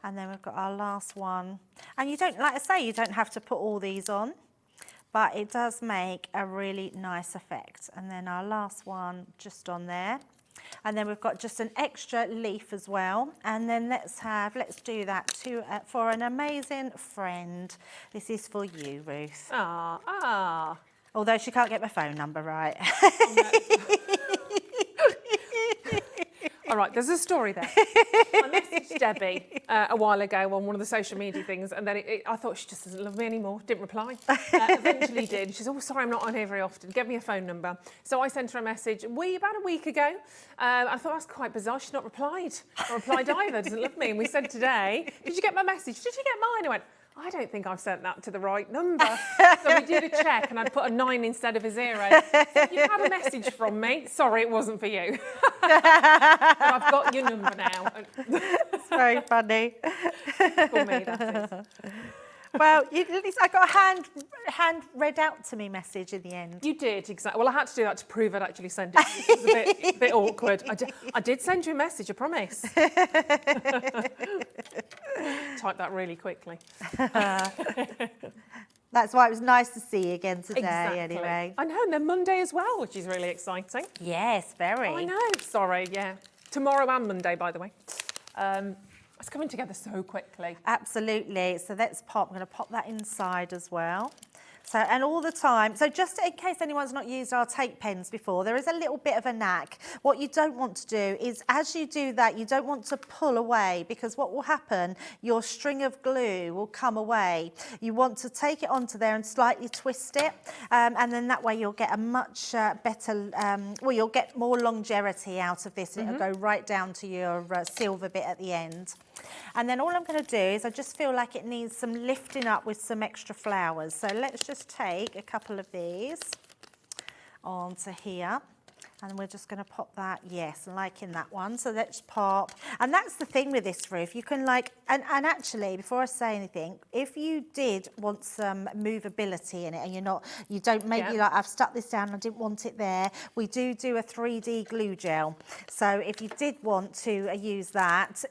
[SPEAKER 4] And then we've got our last one. And you don't, like I say, you don't have to put all these on, but it does make a really nice effect. And then our last one just on there. And then we've got just an extra leaf as well. And then let's do that for an amazing friend. This is for you, Ruth. Although she can't get my phone number right.
[SPEAKER 6] All right, there's a story there. I messaged Debbie a while ago on one of the social media things, and then I thought she just doesn't love me anymore. Didn't reply. Eventually did. She said, "Oh, sorry, I'm not on here very often. Give me a phone number." So I sent her a message about a week ago. I thought that's quite bizarre. She's not replied. Not replied either. Doesn't love me. And we said today, "Did you get my message? Did you get mine?" I went, "I don't think I've sent that to the right number." So we did a check and I'd put a 9 instead of a 0. So you've had a message from me. Sorry, it wasn't for you. But I've got your number now.
[SPEAKER 4] It's very funny.
[SPEAKER 6] For me, that is.
[SPEAKER 4] Well, at least I got a hand read out to me message in the end.
[SPEAKER 6] You did, exactly. Well, I had to do that to prove I'd actually sent it. It was a bit awkward. I did send you a message, I promise. Type that really quickly.
[SPEAKER 4] That's why it was nice to see you again today,
[SPEAKER 6] Exactly.
[SPEAKER 4] anyway.
[SPEAKER 6] I know, and then Monday as well, which is really exciting.
[SPEAKER 4] Yes, very.
[SPEAKER 6] I know, sorry, yeah. Tomorrow and Monday, by the way. It's coming together so quickly.
[SPEAKER 4] Absolutely. So I'm going to pop that inside as well. So, and all the time, so just in case anyone's not used our take pens before, there is a little bit of a knack. What you don't want to do is, as you do that, you don't want to pull away, because what will happen, your string of glue will come away. You want to take it onto there and slightly twist it, and then that way you'll get a much better, you'll get more longevity out of this. It'll go right down to your silver bit at the end. And then all I'm going to do is, I just feel like it needs some lifting up with some extra flowers. So let's just take a couple of these onto here. And we're just going to pop that, yes, liking that one. So let's pop. And that's the thing with this roof. You can and actually, before I say anything, if you did want some movability in it and you don't maybe like, I've stuck this down, I didn't want it there. We do a 3D glue gel. So if you did want to use that,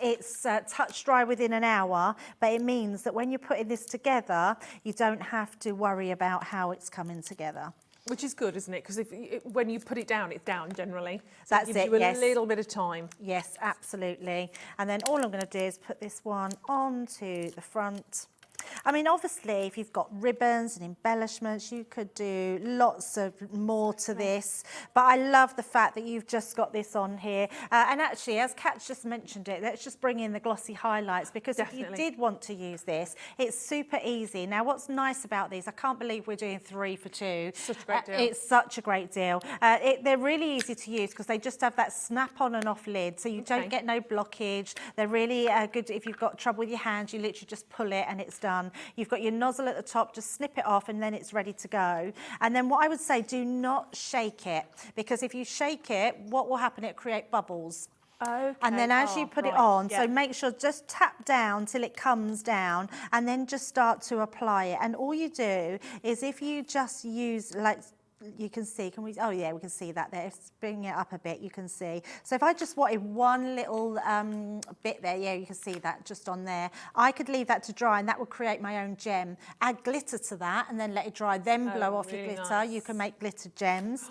[SPEAKER 4] it's touch dry within an hour, but it means that when you're putting this together, you don't have to worry about how it's coming together.
[SPEAKER 6] Which is good, isn't it? Because when you put it down, it's down generally. So
[SPEAKER 4] That's
[SPEAKER 6] it gives you a little bit of time.
[SPEAKER 4] Yes, absolutely. And then all I'm going to do is put this one onto the front. I mean, obviously, if you've got ribbons and embellishments, you could do lots of more to this. But I love the fact that you've just got this on here. And actually, as Kat's just mentioned it, let's just bring in the glossy highlights, because if you did want to use this, it's super easy. Now, what's nice about these, I can't believe we're doing 3 for 2.
[SPEAKER 6] Such a great deal.
[SPEAKER 4] It's such a great deal. They're really easy to use because they just have that snap on and off lid, so you don't get no blockage. They're really good if you've got trouble with your hands. You literally just pull it and it's done. You've got your nozzle at the top, just snip it off and then it's ready to go. And then what I would say, do not shake it, because if you shake it, what will happen? It'll create bubbles.
[SPEAKER 6] Okay.
[SPEAKER 4] And then as you put it on, so make sure just tap down till it comes down and then just start to apply it. And all you do is, if you just use, like, you can see, we can see that there. If bring it up a bit, you can see. So if I just wanted one little bit there, you can see that just on there. I could leave that to dry and that would create my own gem. Add glitter to that and then let it dry, then blow off your glitter. Nice. You can make glitter gems,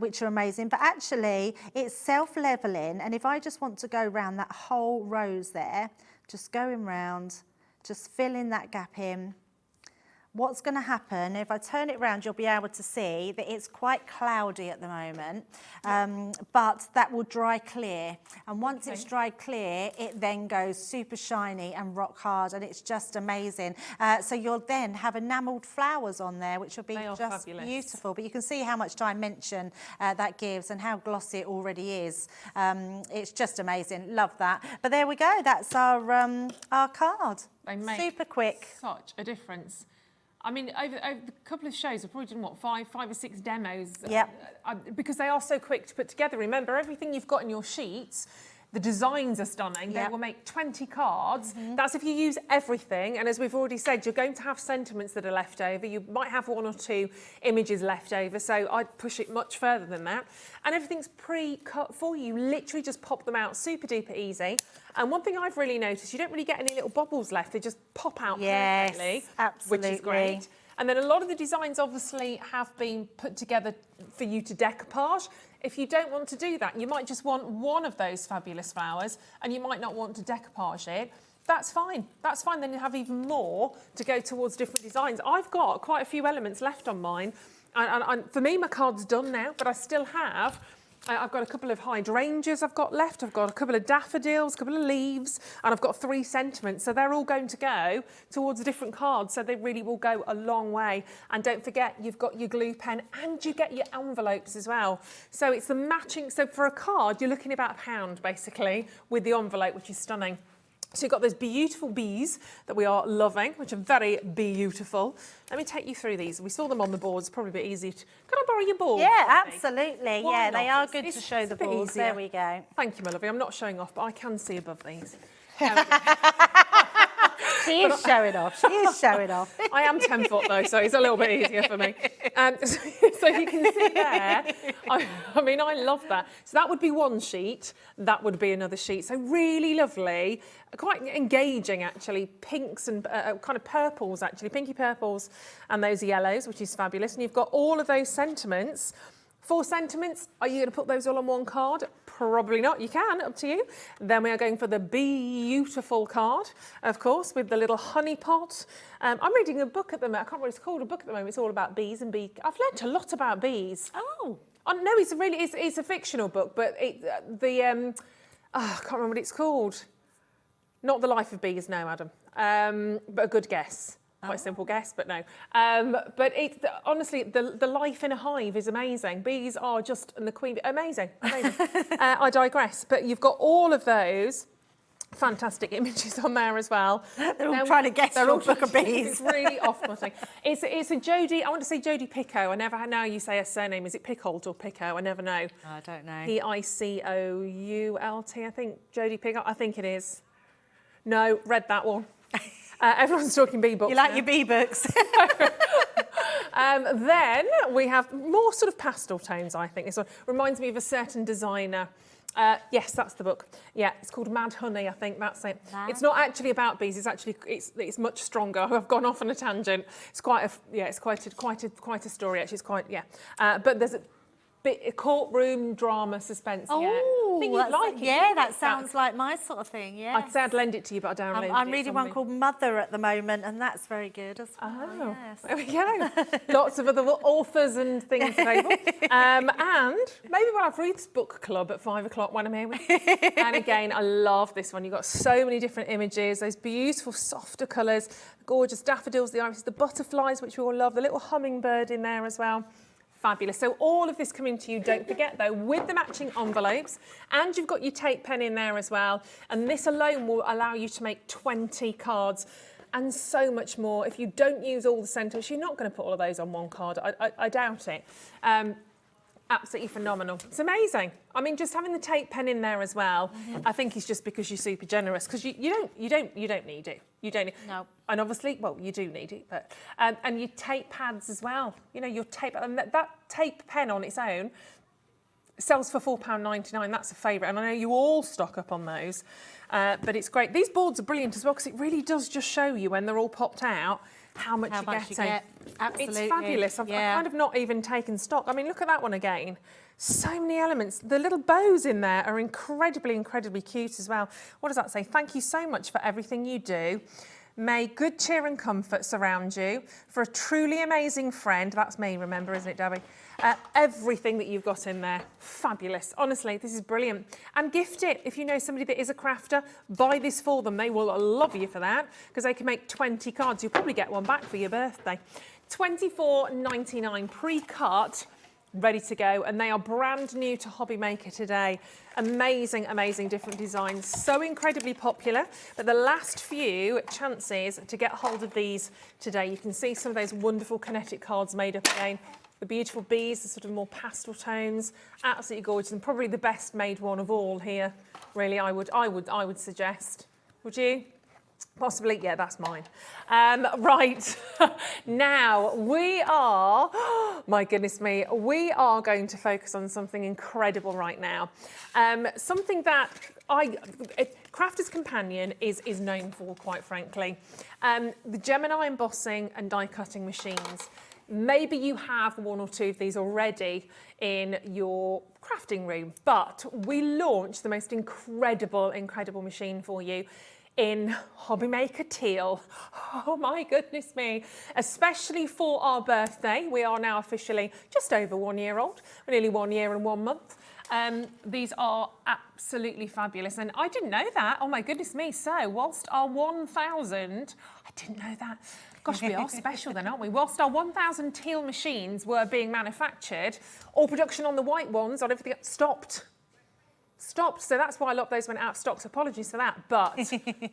[SPEAKER 4] which are amazing. But actually, it's self-leveling. And if I just want to go around that whole rose there, just going round, just filling that gap in. What's going to happen, if I turn it around, you'll be able to see that it's quite cloudy at the moment, but that will dry clear. And once it's dried clear, it then goes super shiny and rock hard, and it's just amazing. So you'll then have enamelled flowers on there, which will be just beautiful. But you can see how much dimension that gives and how glossy it already is. It's just amazing. Love that. But there we go. That's our card.
[SPEAKER 6] They make
[SPEAKER 4] super quick.
[SPEAKER 6] Such a difference. I mean, over a couple of shows, I've probably done, 5 or 6 demos. Because they are so quick to put together. Remember, everything you've got in your sheets, the designs are stunning. They will make 20 cards. That's if you use everything. And as we've already said, you're going to have sentiments that are left over. You might have 1 or 2 images left over. So I'd push it much further than that. And everything's pre-cut for you. Literally just pop them out, super duper easy. And one thing I've really noticed, you don't really get any little bubbles left. They just pop out perfectly,
[SPEAKER 4] absolutely.
[SPEAKER 6] Which is great. And then a lot of the designs obviously have been put together for you to decoupage. If you don't want to do that, you might just want one of those fabulous flowers and you might not want to decoupage it. That's fine. That's fine. Then you have even more to go towards different designs. I've got quite a few elements left on mine. And for me, my card's done now, but I still have I've got a couple of hydrangeas I've got left. I've got a couple of daffodils, a couple of leaves, and I've got 3 sentiments. So they're all going to go towards a different card. So they really will go a long way. And don't forget, you've got your glue pen and you get your envelopes as well. So it's the matching. So for a card, you're looking about £1 basically with the envelope, which is stunning. So you've got those beautiful bees that we are loving, which are very beautiful. Let me take you through these. We saw them on the boards, probably a bit easy to... Can I borrow your board?
[SPEAKER 4] Yeah, absolutely.
[SPEAKER 6] Why
[SPEAKER 4] Yeah, they
[SPEAKER 6] not?
[SPEAKER 4] are good
[SPEAKER 6] It's
[SPEAKER 4] to show
[SPEAKER 6] a
[SPEAKER 4] the
[SPEAKER 6] bit
[SPEAKER 4] boards.
[SPEAKER 6] easier.
[SPEAKER 4] There we go.
[SPEAKER 6] Thank you, my lovely. I'm not showing off, but I can see above these.
[SPEAKER 4] She is showing off. She is showing off.
[SPEAKER 6] I am 10 foot though, so it's a little bit easier for me. So you can see there, I mean, I love that. So that would be one sheet, that would be another sheet. So really lovely, quite engaging actually, pinks and kind of purples actually, pinky purples and those yellows, which is fabulous. And you've got all of those sentiments. 4 sentiments, are you going to put those all on one card? Probably not, you can, up to you. Then we are going for the beautiful card, of course, with the little honey pot. I'm reading a book at the moment, I can't remember what it's called, a book at the moment, it's all about bees and bee. I've learnt a lot about bees.
[SPEAKER 4] Oh.
[SPEAKER 6] No, it's a fictional book, but I can't remember what it's called. Not The Life of Bees, no, Adam, but a good guess. Quite a simple guess, but no. But honestly, the life in a hive is amazing. Bees are just, and the queen, amazing. I digress. But you've got all of those fantastic images on there as well.
[SPEAKER 4] They're all trying to guess your book of bees.
[SPEAKER 6] It's really off-putting. It's a Jodie, I want to say Jodie Picoult. I never know you say her surname. Is it Picoult or Picoult? I never know.
[SPEAKER 4] I don't know.
[SPEAKER 6] Picoult, I think. Jodie Picoult, I think it is. No, read that one. Everyone's talking bee books.
[SPEAKER 4] You like
[SPEAKER 6] now.
[SPEAKER 4] your bee books?
[SPEAKER 6] Then we have more sort of pastel tones, I think. This one reminds me of a certain designer. Yes, that's the book. Yeah, it's called Mad Honey, I think that's it. It's not actually about bees. It's actually it's much stronger. I've gone off on a tangent. It's quite a story actually. It's quite but there's a courtroom drama suspense.
[SPEAKER 4] Oh,
[SPEAKER 6] I think you'd like it.
[SPEAKER 4] Yeah, that sounds like my sort of thing. Yeah.
[SPEAKER 6] I'd say I'd lend it to you, but I don't.
[SPEAKER 4] I'm reading one called Mother at the moment, and that's very good as well.
[SPEAKER 6] Oh,
[SPEAKER 4] yes.
[SPEAKER 6] there we go. Lots of other authors and things available. And maybe we'll have Ruth's book club at 5 o'clock when I'm here with you. And again, I love this one. You've got so many different images, those beautiful, softer colours, gorgeous daffodils, the irises, the butterflies, which we all love, the little hummingbird in there as well. Fabulous. So all of this coming to you, don't forget though, with the matching envelopes, and you've got your tape pen in there as well. And this alone will allow you to make 20 cards and so much more. If you don't use all the sentiments, you're not going to put all of those on one card. I doubt it. Absolutely phenomenal. It's amazing. I mean, just having the tape pen in there as well, I think it's just because you're super generous, because you don't need it. You don't.
[SPEAKER 4] No.
[SPEAKER 6] And obviously, well, you do need it, but and your tape pads as well. You know, your tape, and that tape pen on its own sells for £4.99. That's a favourite, and I know you all stock up on those. But it's great. These boards are brilliant as well, because it really does just show you when they're all popped out how much you're getting.
[SPEAKER 4] Absolutely.
[SPEAKER 6] It's fabulous. I've kind of not even taken stock. I mean, look at that one again. So many elements. The little bows in there are incredibly, incredibly cute as well. What does that say? Thank you so much for everything you do. May good cheer and comfort surround you. For a truly amazing friend, that's me, remember, isn't it, Debbie? Everything that you've got in there, fabulous. Honestly, this is brilliant. And gift it. If you know somebody that is a crafter, buy this for them. They will love you for that, because they can make 20 cards. You'll probably get one back for your birthday. £24.99 pre-cut, ready to go, and they are brand new to Hobby Maker today. Amazing, amazing different designs, so incredibly popular. But the last few chances to get hold of these today. You can see some of those wonderful kinetic cards made up again. The beautiful bees, the sort of more pastel tones, absolutely gorgeous, and probably the best made one of all here. Really, I would suggest. Would you? Possibly, yeah, that's mine. Right, now we are, my goodness me, we are going to focus on something incredible right now. Something that Crafter's Companion is known for, quite frankly. The Gemini embossing and die cutting machines. Maybe you have one or two of these already in your crafting room, but we launched the most incredible machine for you in Hobby Maker Teal. Oh my goodness me. Especially for our birthday. We are now officially just over 1 year old. We're nearly 1 year and 1 month. These are absolutely fabulous. And I didn't know that. Oh my goodness me. So whilst our 1,000, I didn't know that. Gosh, we are special then, aren't we? Whilst our 1,000 teal machines were being manufactured, all production on the white ones, on everything, stopped. So that's why a lot of those went out of stock. So apologies for that. But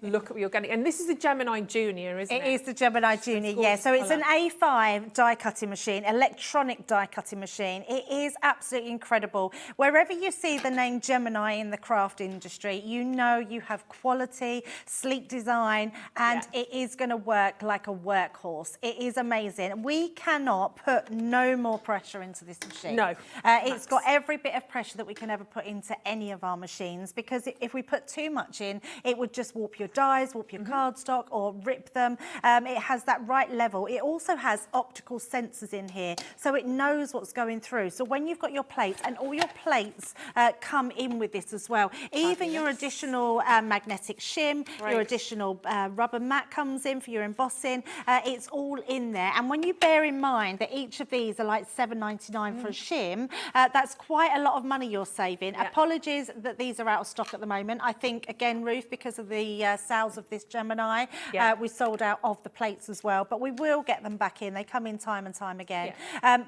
[SPEAKER 6] look at what you're getting. And this is a Gemini Junior, isn't it?
[SPEAKER 4] It is the Gemini Junior, yeah. So it's an A5 die cutting machine, electronic die cutting machine. It is absolutely incredible. Wherever you see the name Gemini in the craft industry, you know you have quality, sleek design, and it is going to work like a workhorse. It is amazing. We cannot put no more pressure into this machine.
[SPEAKER 6] No.
[SPEAKER 4] It's got every bit of pressure that we can ever put into any of our machines, because if we put too much in, it would just warp your dies, warp your cardstock, or rip them. It has that right level. It also has optical sensors in here, so it knows what's going through. So when you've got your plates, and all your plates come in with this as well, even your additional magnetic shim, your additional rubber mat comes in for your embossing. It's all in there. And when you bear in mind that each of these are like $7.99 for a shim, that's quite a lot of money you're saving. Apologies that these are out of stock at the moment. I think, again, Ruth, because of the sales of this Gemini, we sold out of the plates as well, but we will get them back in. They come in time and time again.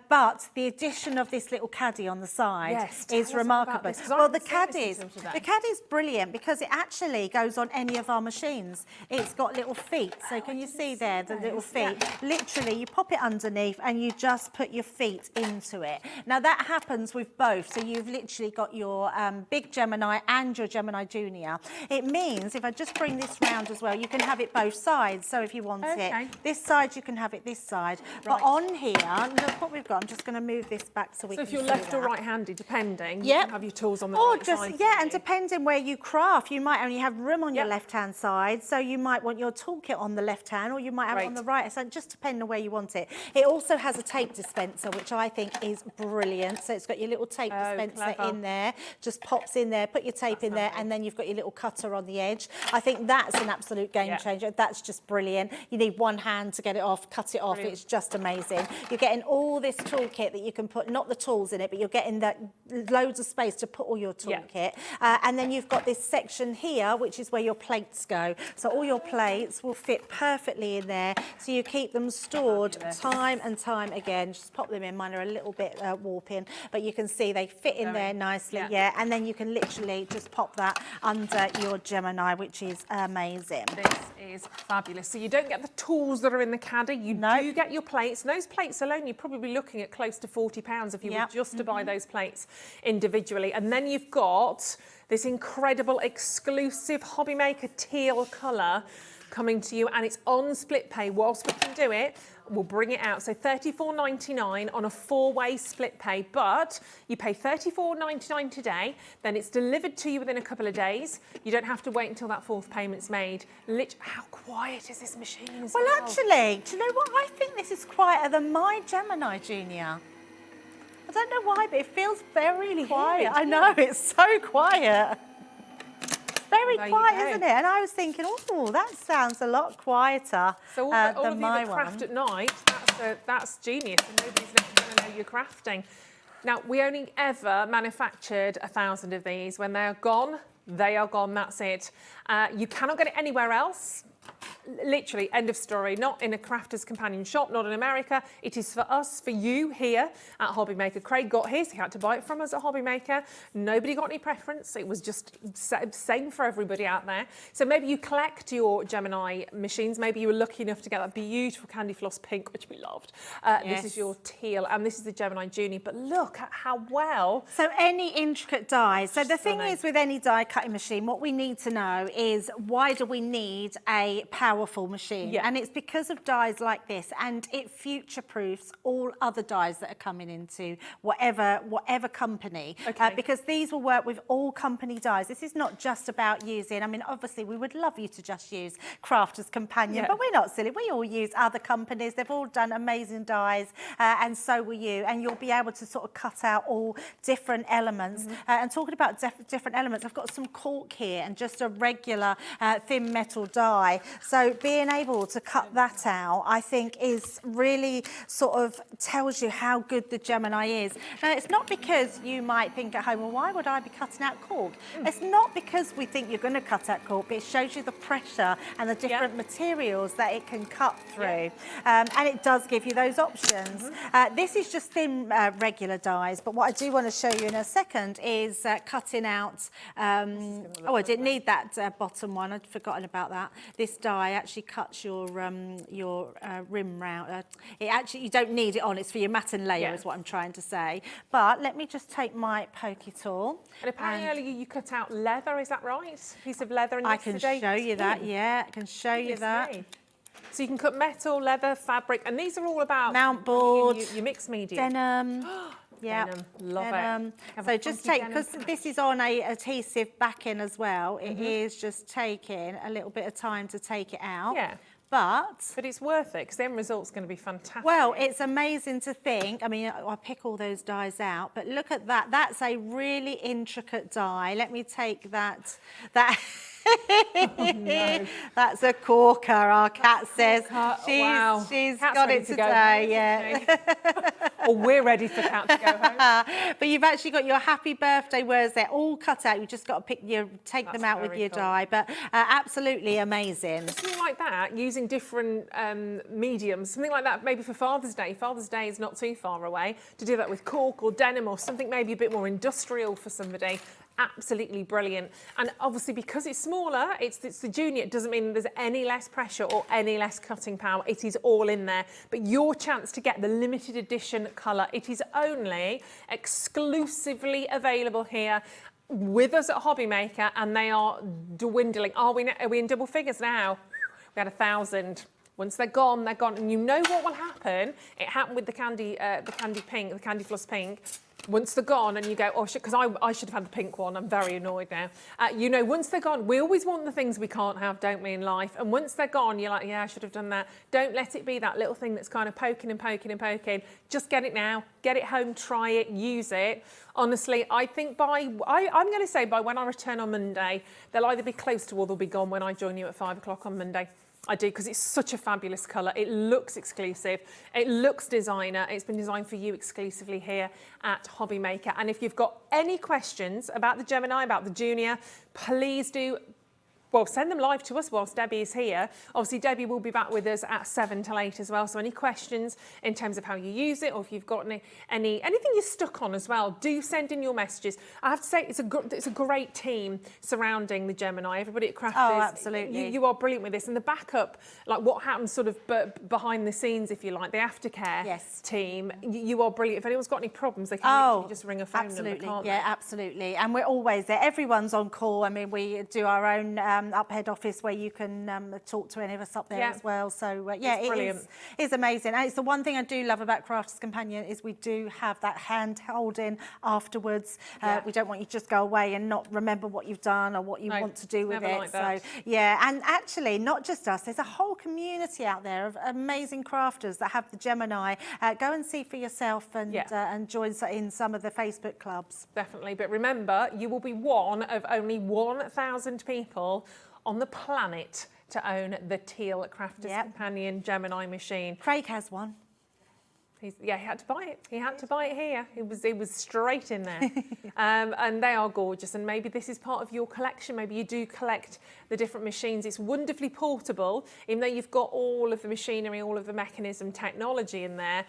[SPEAKER 4] But the addition of this little caddy on the side is remarkable. Well, the caddy's brilliant because it actually goes on any of our machines. It's got little feet. So can you see there, the little feet? Literally, you pop it underneath and you just put your feet into it. Now, that happens with both. So you've literally got your big Gemini and your Gemini Junior. It means, if I just bring this round as well, you can have it both sides. So if you want it this side, you can have it this side. But on here, look what we've got. I'm just going to move this back so we can see.
[SPEAKER 6] So if you're left or right-handed, depending, you can have your tools on the
[SPEAKER 4] or
[SPEAKER 6] right
[SPEAKER 4] just,
[SPEAKER 6] side.
[SPEAKER 4] and depending where you craft, you might only have room on your left-hand side, so you might want your toolkit on the left hand, or you might have it on the right. So just depending on where you want it. It also has a tape dispenser, which I think is brilliant. So it's got your little tape dispenser in there, just pops in there, put your tape in there, and then you've got your little cutter on the edge. I think that's an absolute game changer. That's just brilliant. You need one hand to get it off, cut it off. It's just amazing. You're getting all this toolkit that you can put, not the tools in it, but you're getting that loads of space to put all your toolkit. And then you've got this section here, which is where your plates go. So all your plates will fit perfectly in there. So you keep them stored time and time again. Just pop them in. Mine are a little bit warping, but you can see they fit in there nicely. And then you can literally just pop that under your Gemini, which is amazing.
[SPEAKER 6] This is fabulous. So you don't get the tools that are in the caddy. You do get your plates. And those plates alone, you're probably looking at close to £40 if you were just to buy those plates individually. And then you've got this incredible exclusive Hobbymaker teal colour coming to you, and it's on split pay. Whilst we can do it, we'll bring it out. So $34.99 on a 4-way split pay, but you pay $34.99 today, then it's delivered to you within a couple of days. You don't have to wait until that fourth payment's made. How quiet is this machine as well?
[SPEAKER 4] Well, actually, do you know what? I think this is quieter than my Gemini Junior. I don't know why, but it feels very quiet. I know, it's so quiet. Very quiet, isn't it? And I was thinking, oh, that sounds a lot quieter
[SPEAKER 6] so all
[SPEAKER 4] than
[SPEAKER 6] of
[SPEAKER 4] my
[SPEAKER 6] you that craft
[SPEAKER 4] one.
[SPEAKER 6] at night, that's genius, and nobody's going to know you're crafting. Now, we only ever manufactured 1,000 of these. When they are gone, that's it. You cannot get it anywhere else. Literally, end of story. Not in a crafter's companion shop, not in America. It is for us, for you here at Hobbymaker. Craig got his, he had to buy it from us at Hobbymaker. Nobody got any preference. It was just same for everybody out there. So maybe you collect your Gemini machines. Maybe you were lucky enough to get that beautiful candy floss pink, which we loved. This is your teal, and this is the Gemini Junior. But look at how well.
[SPEAKER 4] So any intricate dies. So the thing is, with any die cutting machine, what we need to know is, why do we need a powerful machine? And it's because of dies like this, and it future-proofs all other dies that are coming into whatever company, because these will work with all company dies. This is not just about using, I mean, obviously we would love you to just use Crafters Companion, but we're not silly. We all use other companies. They've all done amazing dies, and so will you, and you'll be able to sort of cut out all different elements. And talking about different elements, I've got some some cork here and just a regular thin metal die. So being able to cut that out, I think, is really sort of tells you how good the Gemini is. Now, it's not because you might think at home, well, why would I be cutting out cork? It's not because we think you're going to cut out cork, but it shows you the pressure and the different materials that it can cut through. And it does give you those options. This is just thin regular dies, but what I do want to show you in a second is cutting out, I didn't need that bottom one, I'd forgotten about that. This die actually cuts your rim round. You don't need it on, it's for your matten layer is what I'm trying to say. But let me just take my pokey tool.
[SPEAKER 6] And apparently earlier you cut out leather, is that right? A piece of leather in
[SPEAKER 4] I can
[SPEAKER 6] yesterday.
[SPEAKER 4] show you that, I can show you that.
[SPEAKER 6] So you can cut metal, leather, fabric, and these are all about
[SPEAKER 4] mount board,
[SPEAKER 6] your mixed media.
[SPEAKER 4] denim. Yeah,
[SPEAKER 6] Denim, love
[SPEAKER 4] denim.
[SPEAKER 6] it.
[SPEAKER 4] So just take, because this is on a adhesive backing as well, it is just taking a little bit of time to take it out.
[SPEAKER 6] Yeah.
[SPEAKER 4] But
[SPEAKER 6] it's worth it because the end result's going to be fantastic.
[SPEAKER 4] well, it's amazing to think. I mean, I pick all those dies out, but look at that. That's a really intricate die. Let me take that. No. That's a corker, our cat says. She's
[SPEAKER 6] Cat's
[SPEAKER 4] got
[SPEAKER 6] ready
[SPEAKER 4] it
[SPEAKER 6] to go
[SPEAKER 4] today,
[SPEAKER 6] home, Or we're ready for Cat to go home.
[SPEAKER 4] But you've actually got your happy birthday words. They're all cut out. You've just got to take them out with your die. But absolutely amazing.
[SPEAKER 6] Something like that, using different mediums, something like that maybe for Father's Day. Father's Day is not too far away. To do that with cork or denim or something maybe a bit more industrial for somebody. Absolutely brilliant. And obviously because it's smaller, it's the junior, it doesn't mean there's any less pressure or any less cutting power. It is all in there. But your chance to get the limited edition colour, it is only exclusively available here with us at Hobbymaker, and they are dwindling. Are we in double figures now? We had 1,000. Once they're gone, they're gone. And you know what will happen? It happened with the candy pink, the Candy Floss pink. Once they're gone and you go, oh shit, because I should have had the pink one. I'm very annoyed now. You know, once they're gone, we always want the things we can't have, don't we, in life? And once they're gone, you're like, yeah, I should have done that. Don't let it be that little thing that's kind of poking and poking and poking. Just get it now. Get it home, try it, use it. Honestly, I think I'm going to say by when I return on Monday, they'll either be close to or they'll be gone when I join you at 5 o'clock on Monday. I do, because it's such a fabulous colour. It looks exclusive. It looks designer. It's been designed for you exclusively here at Hobbymaker. And if you've got any questions about the Gemini, about the Junior, please do send them live to us whilst Debbie is here. Obviously, Debbie will be back with us at 7 till 8 as well. So any questions in terms of how you use it, or if you've got anything you're stuck on as well, do send in your messages. I have to say, it's a great team surrounding the Gemini. Everybody at Crafters.
[SPEAKER 4] Oh, absolutely.
[SPEAKER 6] You are brilliant with this. And the backup, like what happens sort of behind the scenes, if you like, the aftercare team, you are brilliant. If anyone's got any problems, they can literally just ring a phone number, can't they?
[SPEAKER 4] Yeah, absolutely. And we're always there. Everyone's on call. I mean, we do our own up head office where you can talk to any of us up there as well. So it is amazing. And it's the one thing I do love about Crafters Companion is we do have that hand holding afterwards. We don't want you to just go away and not remember what you've done or what you want to do with it.
[SPEAKER 6] Like that.
[SPEAKER 4] So and actually not just us, there's a whole community out there of amazing crafters that have the Gemini. Go and see for yourself and join in some of the Facebook clubs.
[SPEAKER 6] Definitely. But remember, you will be one of only 1,000 people on the planet to own the teal Crafters Companion Gemini machine.
[SPEAKER 4] Craig has one.
[SPEAKER 6] He had to buy it. He had to buy it here. It was straight in there. And they are gorgeous. And maybe this is part of your collection. Maybe you do collect the different machines. It's wonderfully portable. Even though you've got all of the machinery, all of the mechanism technology in there,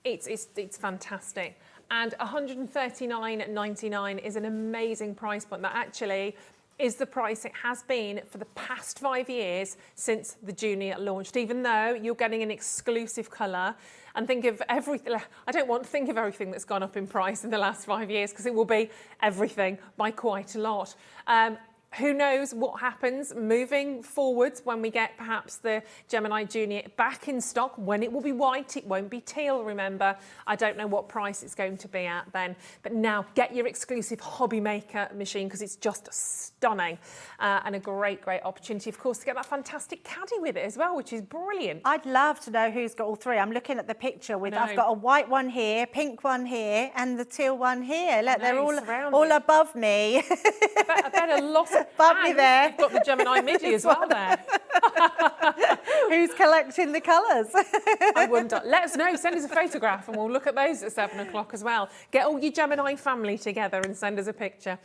[SPEAKER 6] it's fantastic. And $139.99 is an amazing price point that actually is the price it has been for the past 5 years since the Junior launched, even though you're getting an exclusive colour. And think of everything, I don't want to think of everything that's gone up in price in the last 5 years, because it will be everything by quite a lot. Who knows what happens moving forwards when we get perhaps the Gemini Junior back in stock, when it will be white, it won't be teal, remember. I don't know what price it's going to be at then. But now get your exclusive Hobby Maker machine because it's just stunning and a great, great opportunity, of course, to get that fantastic caddy with it as well, which is brilliant.
[SPEAKER 4] I'd love to know who's got all three. I'm looking at the picture with, I've got a white one here, pink one here, and the teal one here. Look, they're all above me.
[SPEAKER 6] I bet a lot of
[SPEAKER 4] above me there.
[SPEAKER 6] You've got the Gemini MIDI as well there.
[SPEAKER 4] Who's collecting the colours?
[SPEAKER 6] I wonder. Let us know. Send us a photograph and we'll look at those at 7 o'clock as well. Get all your Gemini family together and send us a picture.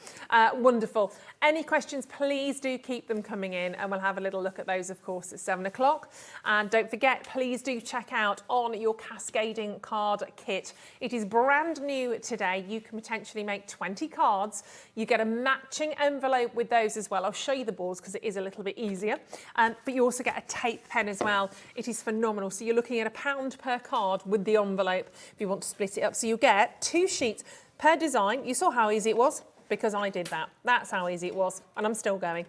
[SPEAKER 6] Wonderful. Any questions, please do keep them coming in and we'll have a little look at those, of course, at 7 o'clock. And don't forget, please do check out on your cascading card kit. It is brand new today. You can potentially make 20 cards. You get a matching envelope with those as well. I'll show you the boards because it is a little bit easier. But you also get a tape pen as well. It is phenomenal. So you're looking at £1 per card with the envelope if you want to split it up. So you get 2 sheets per design. You saw how easy it was because I did that. That's how easy it was, and I'm still going.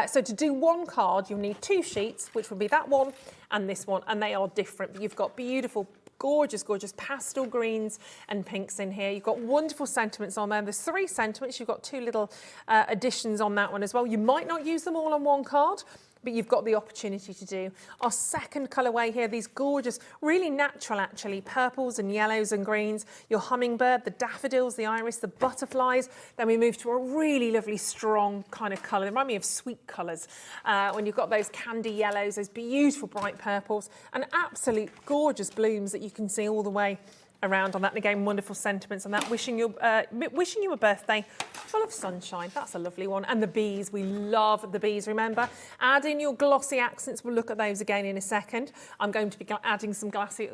[SPEAKER 6] So to do 1 card, you'll need 2 sheets, which will be that one and this one, and they are different. But you've got beautiful, gorgeous, gorgeous pastel greens and pinks in here. You've got wonderful sentiments on there. There's 3 sentiments. You've got 2 little additions on that one as well. You might not use them all on 1 card, but you've got the opportunity to do. Our second colourway here, these gorgeous, really natural actually, purples and yellows and greens, your hummingbird, the daffodils, the iris, the butterflies. Then we move to a really lovely, strong kind of colour. They remind me of sweet colours. When you've got those candy yellows, those beautiful bright purples, and absolute gorgeous blooms that you can see all the way around on that. And again, wonderful sentiments on that. Wishing you a birthday full of sunshine. That's a lovely one. And the bees, we love the bees, remember. Add in your glossy accents. We'll look at those again in a second. I'm going to be adding some glossy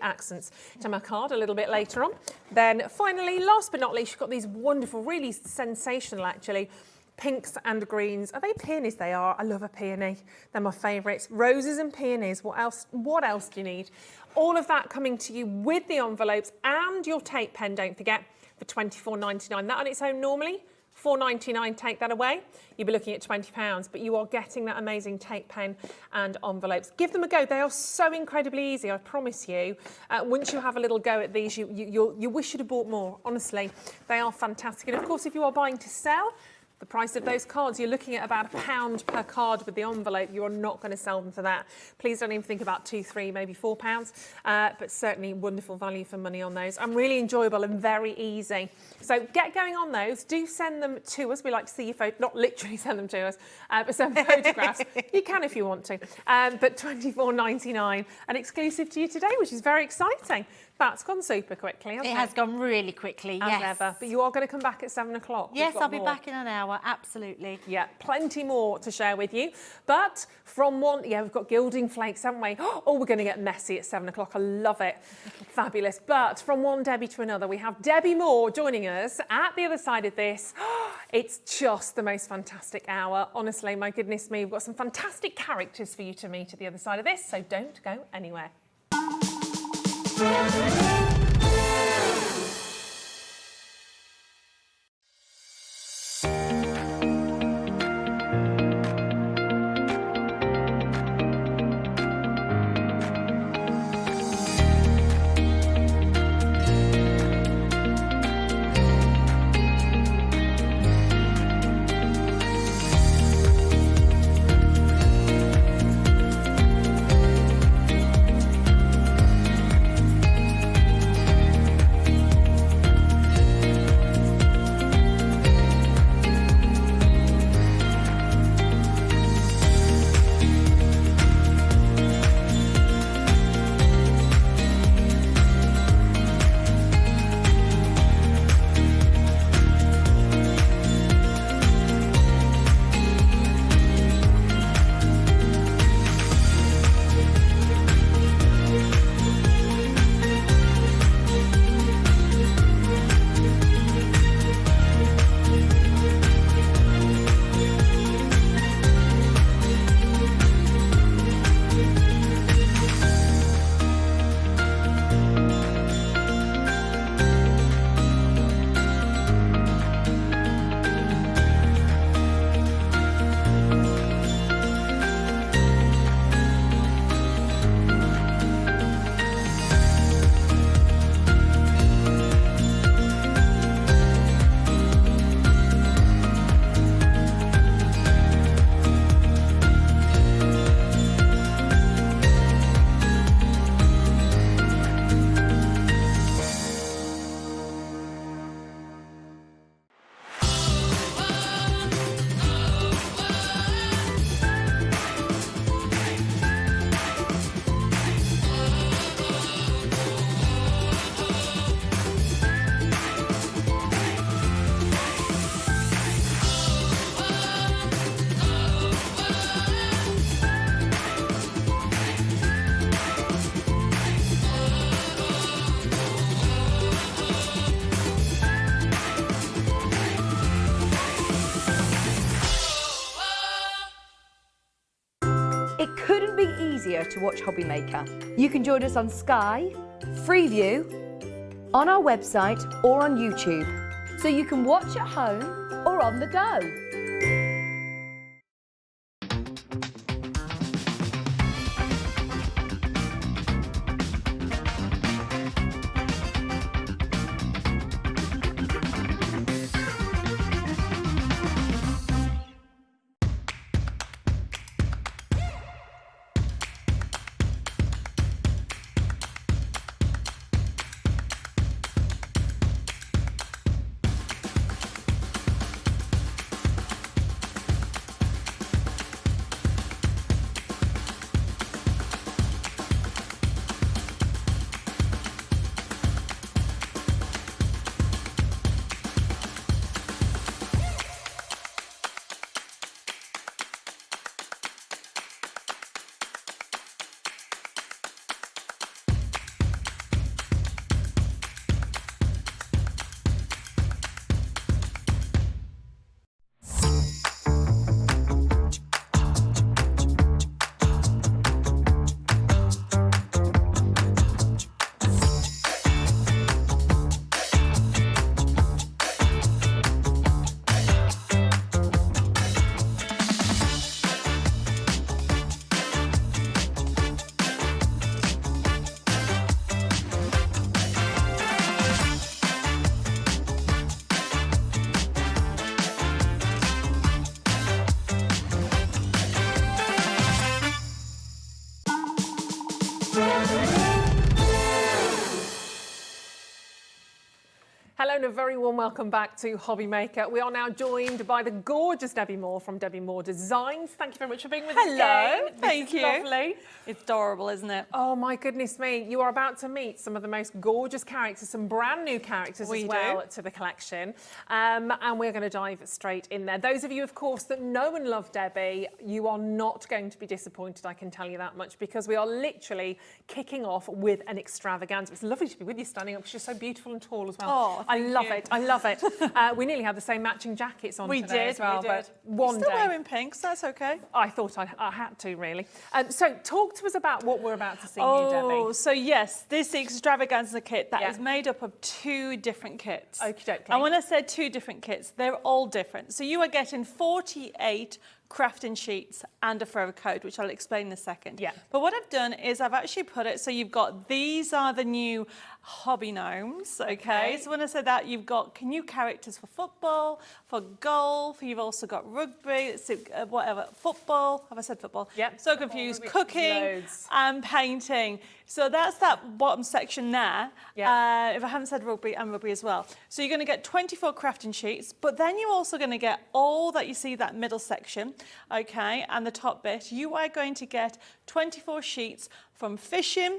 [SPEAKER 6] accents to my card a little bit later on. Then finally, last but not least, you've got these wonderful, really sensational actually, pinks and greens. Are they peonies? They are. I love a peony. They're my favourites. Roses and peonies. What else do you need? All of that coming to you with the envelopes and your tape pen, don't forget, for £24.99. That on its own normally, £4.99, take that away. You'll be looking at £20, but you are getting that amazing tape pen and envelopes. Give them a go. They are so incredibly easy, I promise you. Once you have a little go at these, you wish you'd have bought more, honestly. They are fantastic. And of course, if you are buying to sell, the price of those cards, you're looking at about £1 per card with the envelope. You're not going to sell them for that. Please don't even think about £2, £3, maybe £4, but certainly wonderful value for money on those. And really enjoyable and very easy. So get going on those. Do send them to us. We like to see your photo, not literally send them to us, but send photographs. You can if you want to. But £24.99 and exclusive to you today, which is very exciting. That's gone super quickly, hasn't it?
[SPEAKER 4] It has gone really quickly, yes.
[SPEAKER 6] As ever. But you are going to come back at 7 o'clock.
[SPEAKER 4] Yes, I'll be back in an hour, absolutely.
[SPEAKER 6] Yeah, plenty more to share with you. But from one, we've got gilding flakes, haven't we? Oh, we're going to get messy at 7 o'clock. I love it. Fabulous. But from one Debbie to another, we have Debbie Moore joining us at the other side of this. It's just the most fantastic hour. Honestly, my goodness me, we've got some fantastic characters for you to meet at the other side of this, so don't go anywhere.
[SPEAKER 1] It couldn't be easier to watch Hobbymaker. You can join us on Sky, Freeview, on our website or on YouTube, so you can watch at home or on the go.
[SPEAKER 6] Hello and a very warm welcome back to Hobbymaker. We are now joined by the gorgeous Debbie Moore from Debbie Moore Designs. Thank you very much for being with us again.
[SPEAKER 5] Thank you.
[SPEAKER 6] Lovely.
[SPEAKER 5] It's adorable, isn't it?
[SPEAKER 6] Oh my goodness me, you are about to meet some of the most gorgeous characters, some brand new characters as well to the collection. And we're going to dive straight in there. Those of you, of course, that know and love Debbie, you are not going to be disappointed, I can tell you that much, because we are literally kicking off with an extravaganza. It's lovely to be with you standing up because you're so beautiful and tall as well.
[SPEAKER 5] Oh,
[SPEAKER 6] I love it. I love it. We nearly had the same matching jackets on today as well.
[SPEAKER 5] We did.
[SPEAKER 6] But one
[SPEAKER 5] You're still
[SPEAKER 6] day,
[SPEAKER 5] wearing pink, so that's okay.
[SPEAKER 6] I thought I had to, really. So talk to us about what we're about to see here, Debbie.
[SPEAKER 5] Oh, so yes, this extravaganza kit that is made up of 2 different kits.
[SPEAKER 6] Okie dokie.
[SPEAKER 5] And when I said 2 different kits, they're all different. So you are getting 48 crafting sheets and a forever code, which I'll explain in a second.
[SPEAKER 6] Yeah.
[SPEAKER 5] But what I've done is I've actually put it, so you've got, these are the new hobby gnomes, okay? So when I said that, you've got new characters for football, for golf, you've also got rugby, whatever, football, have I said football?
[SPEAKER 6] Yep.
[SPEAKER 5] So confused,
[SPEAKER 6] Football,
[SPEAKER 5] cooking
[SPEAKER 6] loads.
[SPEAKER 5] and painting. So that's that bottom section there.
[SPEAKER 6] Yeah.
[SPEAKER 5] If I haven't said rugby, and rugby as well. So you're going to get 24 crafting sheets, but then you're also going to get all that you see, that middle section, okay, and the top bit. You are going to get 24 sheets from fishing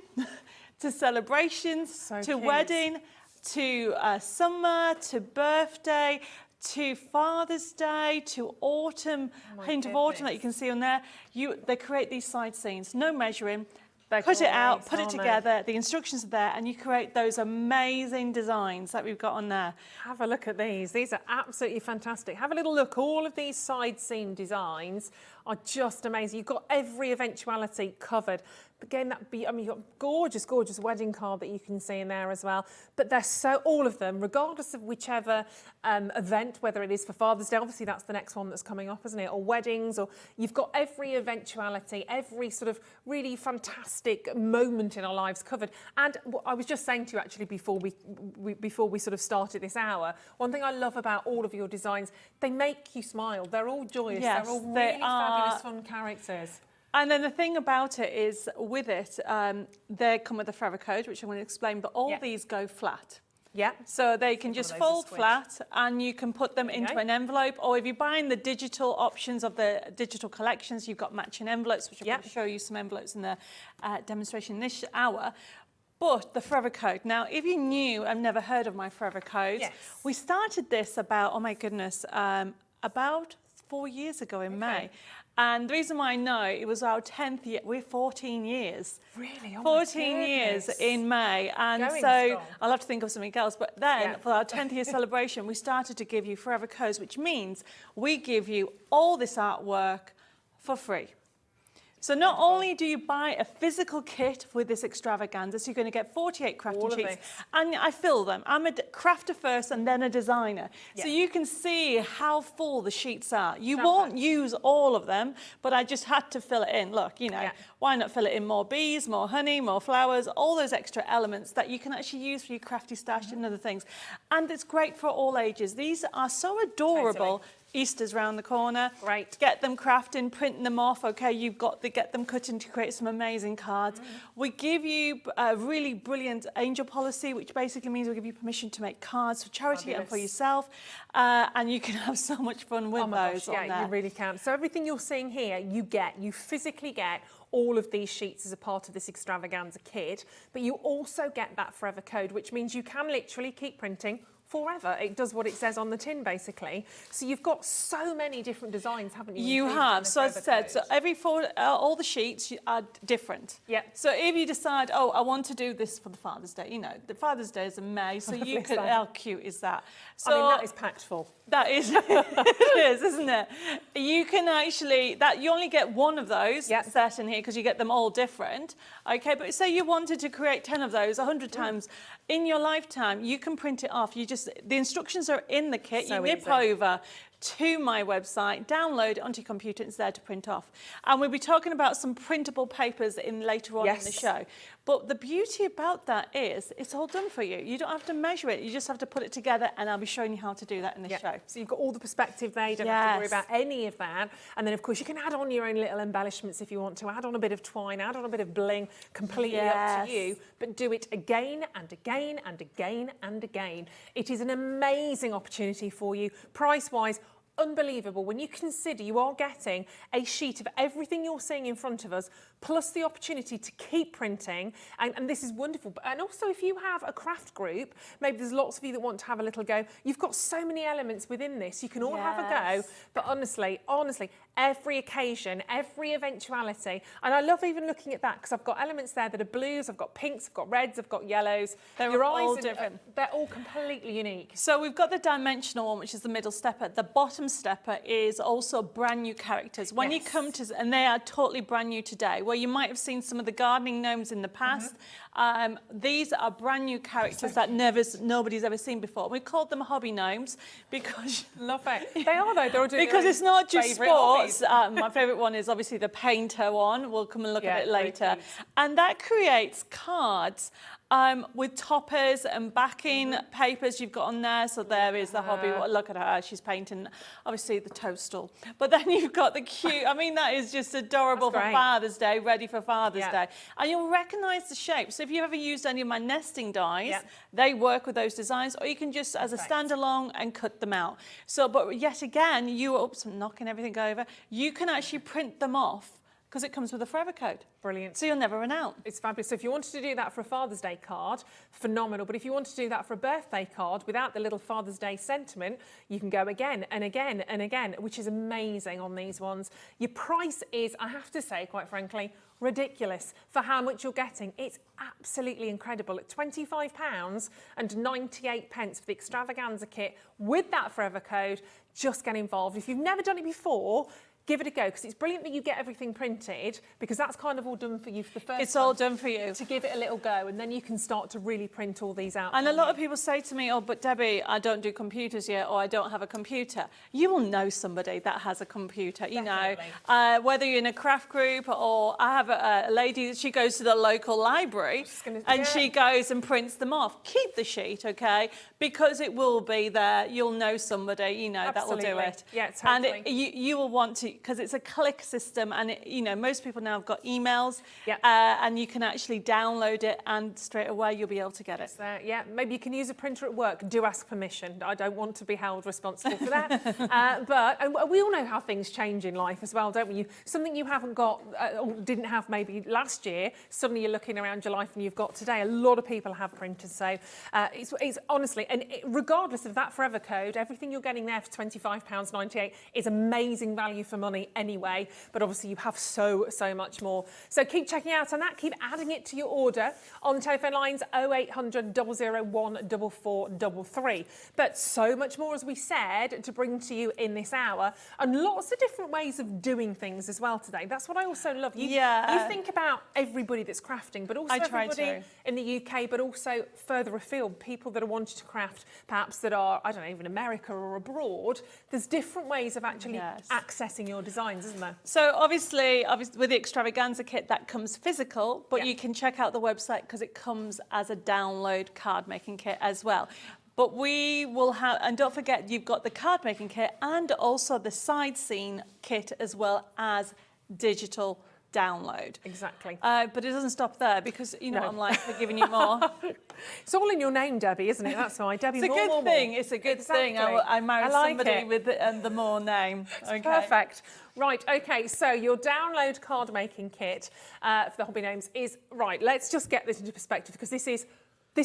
[SPEAKER 5] to celebrations, to
[SPEAKER 6] cute.
[SPEAKER 5] wedding, to summer, to birthday, to Father's Day, to autumn, hint of autumn that you can see on there. They create these side scenes, no measuring. Cut it out, put it together, the instructions are there, and you create those amazing designs that we've got on there.
[SPEAKER 6] Have a look at these. These are absolutely fantastic. Have a little look. All of these side seam designs are just amazing. You've got every eventuality covered. Again, you've got gorgeous, gorgeous wedding card that you can see in there as well. But they're all of them, regardless of whichever event, whether it is for Father's Day, obviously that's the next one that's coming up, isn't it? Or weddings, or you've got every eventuality, every sort of really fantastic moment in our lives covered. And I was just saying to you actually before we sort of started this hour, one thing I love about all of your designs, they make you smile. They're all joyous.
[SPEAKER 5] Yes,
[SPEAKER 6] they're all really fabulous, fun characters.
[SPEAKER 5] And then the thing about it is, with it, they come with a forever code, which I'm going to explain, but all these go flat.
[SPEAKER 6] Yeah.
[SPEAKER 5] So they can just fold flat, and you can put them into an envelope, or if you're buying the digital options of the digital collections, you've got matching envelopes, which I'm going to show you some envelopes in the demonstration this hour. But the forever code. Now, if you're new and never heard of my forever codes, we started this about, oh my goodness, about 4 years ago in May. And the reason why I know, it was our 10th year. We're 14 years.
[SPEAKER 6] Really? Oh
[SPEAKER 5] 14 years in May. And
[SPEAKER 6] Going
[SPEAKER 5] so
[SPEAKER 6] strong.
[SPEAKER 5] I'll have to think of something else. But then for our 10th year celebration, we started to give you forever codes, which means we give you all this artwork for free. So not only do you buy a physical kit with this extravaganza, so you're going to get 48 crafting
[SPEAKER 6] All of
[SPEAKER 5] sheets,
[SPEAKER 6] this.
[SPEAKER 5] and I fill them. I'm a crafter first and then a designer. So
[SPEAKER 6] Yeah.
[SPEAKER 5] you can see how full the sheets are. You won't use all of them, but I just had to fill it in. Look, you know,
[SPEAKER 6] Yeah.
[SPEAKER 5] why not fill it in more bees, more honey, more flowers, all those extra elements that you can actually use for your crafty stash and other things. And it's great for all ages. These are so adorable.
[SPEAKER 6] Totally.
[SPEAKER 5] Easter's round the corner.
[SPEAKER 6] Great.
[SPEAKER 5] Get them crafting, print them off. Okay, you've got to get them cutting to create some amazing cards. We give you a really brilliant angel policy, which basically means we give you permission to make cards for charity and for
[SPEAKER 6] Fabulous.
[SPEAKER 5] yourself, and you can have so much fun with
[SPEAKER 6] Oh my
[SPEAKER 5] those
[SPEAKER 6] gosh,
[SPEAKER 5] on
[SPEAKER 6] yeah,
[SPEAKER 5] there.
[SPEAKER 6] you really can. So everything you're seeing here, you physically get all of these sheets as a part of this extravaganza kit, but you also get that forever code, which means you can literally keep printing forever. It does what it says on the tin, basically. So you've got so many different designs, haven't you?
[SPEAKER 5] You
[SPEAKER 6] included in
[SPEAKER 5] have.
[SPEAKER 6] the
[SPEAKER 5] So as I
[SPEAKER 6] forever
[SPEAKER 5] said, so
[SPEAKER 6] code?
[SPEAKER 5] every all the sheets are different.
[SPEAKER 6] Yep.
[SPEAKER 5] So if you decide, oh, I want to do this for the Father's Day, you know, the Father's Day is in May, so you
[SPEAKER 6] Lovely
[SPEAKER 5] could,
[SPEAKER 6] stuff.
[SPEAKER 5] how cute is that? So
[SPEAKER 6] I mean, that is packed full.
[SPEAKER 5] that is, it is, isn't it? You can actually, you only get one of those
[SPEAKER 6] Yep.
[SPEAKER 5] set in here because you get them all different. Okay, but say you wanted to create 10 of those 100 times in your lifetime, you can print it off. The instructions are in the kit.
[SPEAKER 6] So
[SPEAKER 5] you nip
[SPEAKER 6] easy.
[SPEAKER 5] over to my website, download it onto your computer, it's there to print off. And we'll be talking about some printable papers later on in the
[SPEAKER 6] Yes.
[SPEAKER 5] show. But the beauty about that is it's all done for you. You don't have to measure it, you just have to put it together, and I'll be showing you how to do that in the show.
[SPEAKER 6] So you've got all the perspective there, you don't have to worry
[SPEAKER 5] Yes.
[SPEAKER 6] about any of that. And then, of course, you can add on your own little embellishments if you want to, add on a bit of twine, add on a bit of bling, completely up
[SPEAKER 5] Yes.
[SPEAKER 6] to you. But do it again and again and again and again. It is an amazing opportunity for you, price-wise. Unbelievable when you consider you are getting a sheet of everything you're seeing in front of us, plus the opportunity to keep printing, and this is wonderful. And also, if you have a craft group, maybe there's lots of you that want to have a little go, you've got so many elements within this, you can all have a go.
[SPEAKER 5] Yes.
[SPEAKER 6] But honestly, every occasion, every eventuality, and I love even looking at that because I've got elements there that are blues, I've got pinks, I've got reds, I've got yellows.
[SPEAKER 5] They're
[SPEAKER 6] Your
[SPEAKER 5] all
[SPEAKER 6] eyes
[SPEAKER 5] different.
[SPEAKER 6] they're all completely unique.
[SPEAKER 5] So we've got the dimensional one, which is the middle stepper. The bottom stepper is also brand new characters. When you
[SPEAKER 6] Yes.
[SPEAKER 5] come to, and they are totally brand new today, where you might have seen some of the gardening gnomes in the past, these are brand new characters that nobody's ever seen before. We called them hobby gnomes because
[SPEAKER 6] Love it. They are though. They're all doing
[SPEAKER 5] because
[SPEAKER 6] their
[SPEAKER 5] it's not just
[SPEAKER 6] favourite
[SPEAKER 5] sports.
[SPEAKER 6] hobbies.
[SPEAKER 5] My favourite one is obviously the painter one. We'll come and look
[SPEAKER 6] Yeah,
[SPEAKER 5] at it
[SPEAKER 6] very
[SPEAKER 5] later.
[SPEAKER 6] cute.
[SPEAKER 5] And that creates cards with toppers and backing
[SPEAKER 6] Mm-hmm.
[SPEAKER 5] papers you've got on there. So there is the hobby. Look at her. She's painting, obviously, the toadstool. But then you've got the cute, I mean, that is just adorable
[SPEAKER 6] That's
[SPEAKER 5] for
[SPEAKER 6] great.
[SPEAKER 5] Father's Day, ready for Father's
[SPEAKER 6] Yeah.
[SPEAKER 5] Day. And you'll recognise the shapes. So if you've ever used any of my nesting dies,
[SPEAKER 6] Yeah.
[SPEAKER 5] they work with those designs, or you can just, as a
[SPEAKER 6] Perfect.
[SPEAKER 5] standalone, and cut them out. So, but yet again, oops, I'm knocking everything over. You can actually print them off because it comes with a forever code.
[SPEAKER 6] Brilliant.
[SPEAKER 5] So you'll never run out.
[SPEAKER 6] It's fabulous. So if you wanted to do that for a Father's Day card, phenomenal. But if you want to do that for a birthday card without the little Father's Day sentiment, you can go again and again and again, which is amazing on these ones. Your price is, I have to say, quite frankly, ridiculous for how much you're getting. It's absolutely incredible. At £25.98 for the extravaganza kit with that forever code, just get involved. If you've never done it before, give it a go, because it's brilliant that you get everything printed, because that's kind of all done for you for the first
[SPEAKER 5] It's all
[SPEAKER 6] month,
[SPEAKER 5] done for you.
[SPEAKER 6] to give it a little go, and then you can start to really print all these out.
[SPEAKER 5] And a
[SPEAKER 6] for
[SPEAKER 5] lot
[SPEAKER 6] you.
[SPEAKER 5] of people say to me, oh, but Debbie, I don't do computers yet, or I don't have a computer. You will know somebody that has a computer, you know, whether you're in a craft group, or I have a lady, she goes to the local library and she goes and prints them off. Keep the sheet, okay? Because it will be there. You'll know somebody, you know, that will do
[SPEAKER 6] Absolutely.
[SPEAKER 5] it.
[SPEAKER 6] Yeah,
[SPEAKER 5] And
[SPEAKER 6] totally.
[SPEAKER 5] you will want to, because it's a click system, and you know, most people now have got emails,
[SPEAKER 6] Yeah.
[SPEAKER 5] and you can actually download it, and straight away you'll be able to get it.
[SPEAKER 6] So, yeah, maybe you can use a printer at work. Do ask permission. I don't want to be held responsible for that. And we all know how things change in life as well, don't we? Something you haven't got or didn't have maybe last year, suddenly you're looking around your life and you've got today. A lot of people have printers. So it's honestly, and regardless of that forever code, everything you're getting there for £25.98 is amazing value for money anyway, but obviously you have so much more. So keep checking out on that, keep adding it to your order on telephone lines 0800 001 4433. But so much more, as we said, to bring to you in this hour, and lots of different ways of doing things as well today. That's what I also love. You think about everybody that's crafting, but also everybody in the UK, but also further afield, people that are wanting to craft, perhaps that are, I don't know, even America or abroad. There's different ways of actually accessing your designs, isn't there?
[SPEAKER 5] So obviously with the extravaganza kit, that comes physical, but you can check out the website because it comes as a download card making kit as well. But we will have, and don't forget, you've got the card making kit and also the side scene kit as well as digital download.
[SPEAKER 6] Exactly.
[SPEAKER 5] But it doesn't stop there, because you know what I'm like for giving you more.
[SPEAKER 6] It's all in your name, Debbie, isn't it? That's why. Debbie,
[SPEAKER 5] It's a good thing. It's a good thing. I married somebody with the more name. Okay.
[SPEAKER 6] Perfect. Right, okay, so your download card making kit for the hobby gnomes is, right, let's just get this into perspective, because this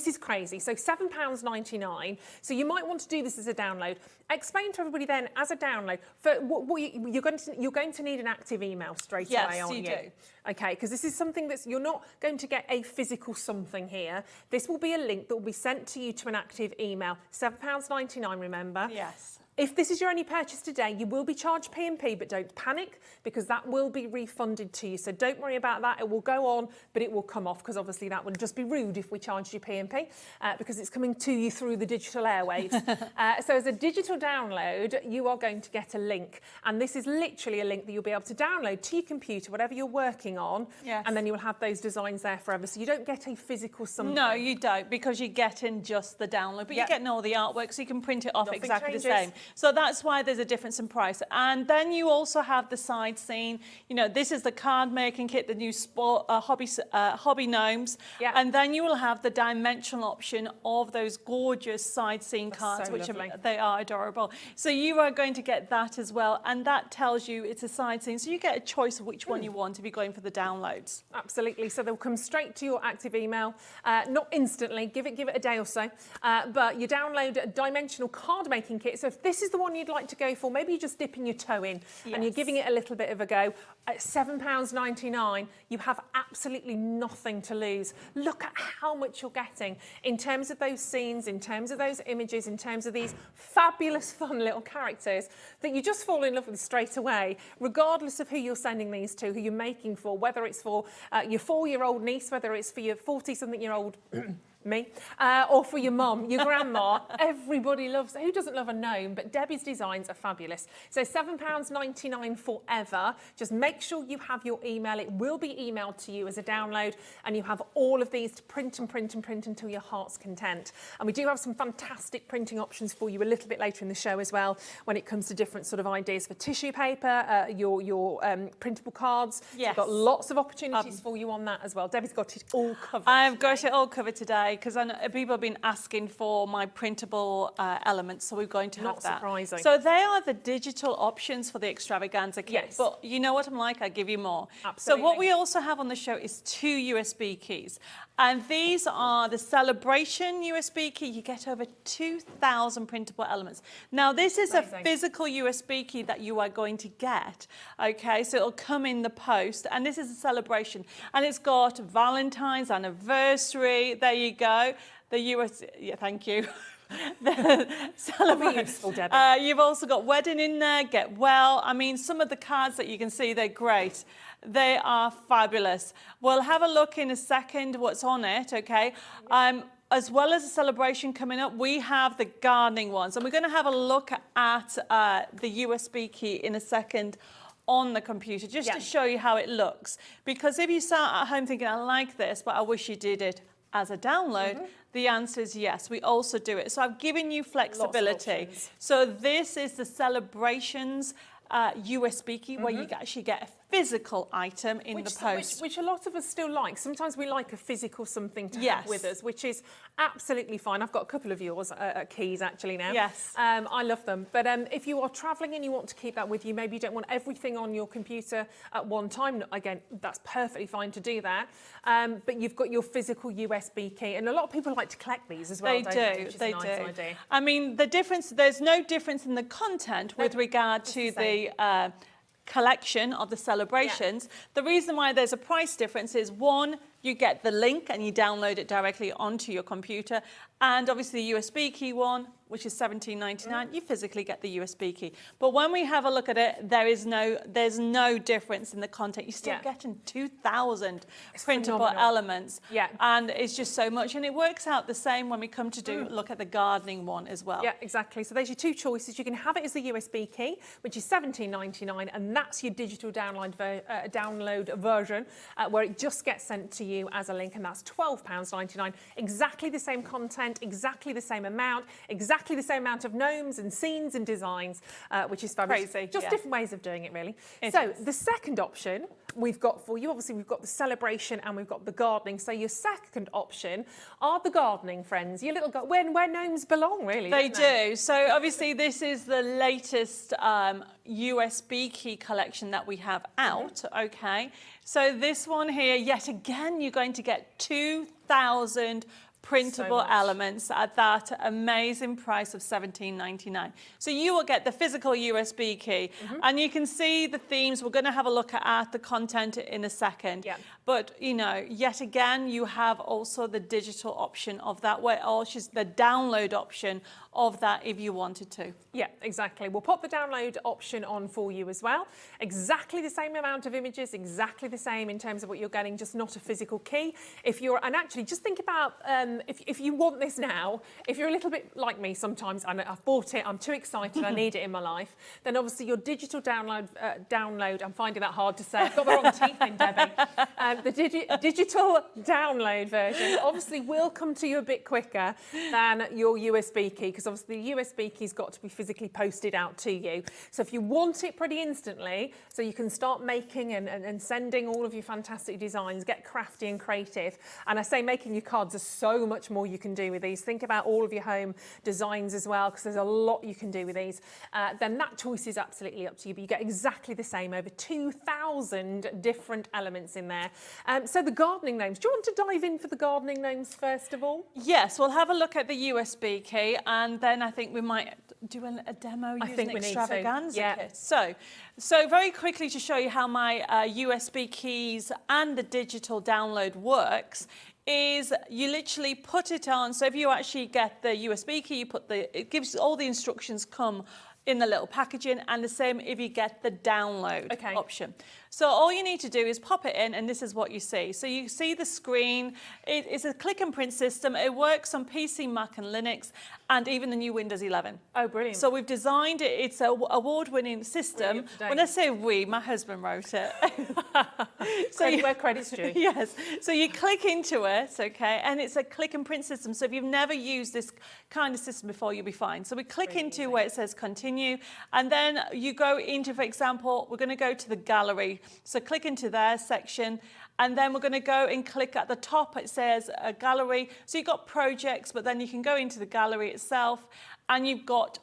[SPEAKER 6] is crazy. So £7.99. So you might want to do this as a download. Explain to everybody then, as a download, for you're going to need an active email straight away, aren't you?
[SPEAKER 5] Yes, you do.
[SPEAKER 6] Okay, because this is something you're not going to get a physical something here. This will be a link that will be sent to you to an active email. £7.99, remember?
[SPEAKER 5] Yes.
[SPEAKER 6] If this is your only purchase today, you will be charged P&P, but don't panic, because that will be refunded to you. So don't worry about that. It will go on, but it will come off, because obviously that would just be rude if we charged you P&P, because it's coming to you through the digital airwaves. So as a digital download, you are going to get a link. And this is literally a link that you'll be able to download to your computer, whatever you're working on.
[SPEAKER 5] Yes.
[SPEAKER 6] And then you'll have those designs there forever. So you don't get a physical something.
[SPEAKER 5] No, you don't, because you're getting just the download, but you're getting all the artwork, so you can print it off
[SPEAKER 6] Nothing
[SPEAKER 5] exactly
[SPEAKER 6] changes.
[SPEAKER 5] the same. So that's why there's a difference in price. And then you also have the side scene. You know, this is the card making kit, the new hobby gnomes.
[SPEAKER 6] Yeah.
[SPEAKER 5] And then you will have the dimensional option of those gorgeous side scene cards,
[SPEAKER 6] so
[SPEAKER 5] which
[SPEAKER 6] lovely.
[SPEAKER 5] they are adorable. So you are going to get that as well. And that tells you it's a side scene. So you get a choice of which one you want if you're going for the downloads.
[SPEAKER 6] Absolutely. So they'll come straight to your active email, not instantly. Give it a day or so. But you download a dimensional card making kit. So if this is the one you'd like to go for, maybe you're just dipping your toe in and you're giving it a little bit of a go. At £7.99, you have absolutely nothing to lose. Look at how much you're getting in terms of those scenes, in terms of those images, in terms of these fabulous, fun little characters that you just fall in love with straight away, regardless of who you're sending these to, who you're making for, whether it's for your 4-year-old niece, whether it's for your 40-something-year-old me, or for your mum, your grandma. Everybody loves, who doesn't love a gnome? But Debbie's designs are fabulous. So £7.99 forever. Just make sure you have your email. It will be emailed to you as a download, and you have all of these to print and print and print until your heart's content. And we do have some fantastic printing options for you a little bit later in the show as well, when it comes to different sort of ideas for tissue paper, your printable cards.
[SPEAKER 5] Yes.
[SPEAKER 6] We've got lots of opportunities for you on that as well. Debbie's got it all covered.
[SPEAKER 5] I've got it all covered today, because I know people have been asking for my printable elements, so we're going to have
[SPEAKER 6] Not
[SPEAKER 5] that.
[SPEAKER 6] surprising.
[SPEAKER 5] So they are the digital options for the extravaganza kit.
[SPEAKER 6] Yes.
[SPEAKER 5] But you know what I'm like, I give you more.
[SPEAKER 6] Absolutely.
[SPEAKER 5] So what we also have on the show is 2 USB keys. And these are the Celebration USB key. You get over 2,000 printable elements. Now, this is
[SPEAKER 6] Amazing.
[SPEAKER 5] a physical USB key that you are going to get. Okay, so it'll come in the post. And this is a celebration. And it's got Valentine's, anniversary. There you go. The US, yeah, thank you. The celebration.
[SPEAKER 6] Useful, Debbie.
[SPEAKER 5] You've also got wedding in there, get well. I mean, some of the cards that you can see, they're great. They are fabulous. We'll have a look in a second what's on it, okay? As well as a celebration coming up, we have the gardening ones. And we're going to have a look at the USB key in a second on the computer, just to show you how it looks. Because if you start at home thinking, I like this, but I wish you did it as a download, the answer is yes, we also do it. So I've given you flexibility. So this is the Celebrations USB key, where you actually get a physical item in the post.
[SPEAKER 6] Which a lot of us still like. Sometimes we like a physical something to have
[SPEAKER 5] Yes.
[SPEAKER 6] with us, which is absolutely fine. I've got a couple of yours keys actually now.
[SPEAKER 5] Yes.
[SPEAKER 6] I love them. But if you are travelling and you want to keep that with you, maybe you don't want everything on your computer at one time. Again, that's perfectly fine to do that. But you've got your physical USB key. And a lot of people like to collect these as well,
[SPEAKER 5] They
[SPEAKER 6] don't
[SPEAKER 5] do,
[SPEAKER 6] they? Which is
[SPEAKER 5] they
[SPEAKER 6] a nice
[SPEAKER 5] do.
[SPEAKER 6] idea.
[SPEAKER 5] I mean, the difference, there's no difference in the content with regard to the collection of the celebrations. The reason why there's a price difference is, one, you get the link and you download it directly onto your computer, and obviously the USB key one, which is $17.99, you physically get the USB key. But when we have a look at it, there's no difference in the content. You're still getting 2,000 printable elements, and it's just so much. And it works out the same when we come to look at the gardening one as well.
[SPEAKER 6] Yeah, exactly. So there's your two choices. You can have it as the USB key, which is $17.99, and that's your digital download version, where it just gets sent to you as a link, and that's £12.99. Exactly the same content, exactly the same amount, exactly the same amount of gnomes and scenes and designs, which is fabulous.
[SPEAKER 5] Crazy,
[SPEAKER 6] just different ways of doing it, really.
[SPEAKER 5] It
[SPEAKER 6] so
[SPEAKER 5] is.
[SPEAKER 6] the second option we've got for you, obviously we've got the celebration and we've got the gardening. So your second option are the gardening friends, your little where gnomes belong, really.
[SPEAKER 5] They
[SPEAKER 6] don't they?
[SPEAKER 5] do. So obviously this is the latest USB key collection that we have out, okay? So this one here, yet again, you're going to get 2,000 printable elements at that amazing price of $17.99. So you will get the physical USB key, and you can see the themes. We're going to have a look at the content in a second.
[SPEAKER 6] Yeah.
[SPEAKER 5] But, you know, yet again, you have also the digital option of that, where also the download option of that if you wanted to.
[SPEAKER 6] Yeah, exactly. We'll pop the download option on for you as well. Exactly the same amount of images, exactly the same in terms of what you're getting, just not a physical key. And actually, just think about if you want this now, if you're a little bit like me sometimes, and I've bought it, I'm too excited, I need it in my life, then obviously your digital download, I'm finding that hard to say, I've got the wrong teeth in, Debbie. The digital download version obviously will come to you a bit quicker than your USB key, because obviously the USB key's got to be physically posted out to you. So if you want it pretty instantly, so you can start making and sending all of your fantastic designs, get crafty and creative. And I say making your cards, there's so much more you can do with these. Think about all of your home designs as well, because there's a lot you can do with these. Then that choice is absolutely up to you, but you get exactly the same, over 2,000 different elements in there. So the gardening gnomes, do you want to dive in for the gardening gnomes first of all?
[SPEAKER 5] Yes, we'll have a look at the USB key, and then I think we might do a demo using Extravaganza kit. So very quickly to show you how my USB keys and the digital download works is you literally put it on. So if you actually get the USB key, it gives all the instructions come in the little packaging, and the same if you get the download option. So all you need to do is pop it in, and this is what you see. So you see the screen. It's a click and print system. It works on PC, Mac and Linux, and even the new Windows 11.
[SPEAKER 6] Oh, brilliant.
[SPEAKER 5] So we've designed it. It's an award-winning system. When I say we, my husband wrote it.
[SPEAKER 6] Where credit's due.
[SPEAKER 5] Yes. So you click into it, okay, and it's a click and print system. So if you've never used this kind of system before, you'll be fine. So we click into where it says continue, and then you go into, for example, we're going to go to the gallery. So click into their section, and then we're going to go and click at the top. It says a gallery. So you've got projects, but then you can go into the gallery itself, and you've got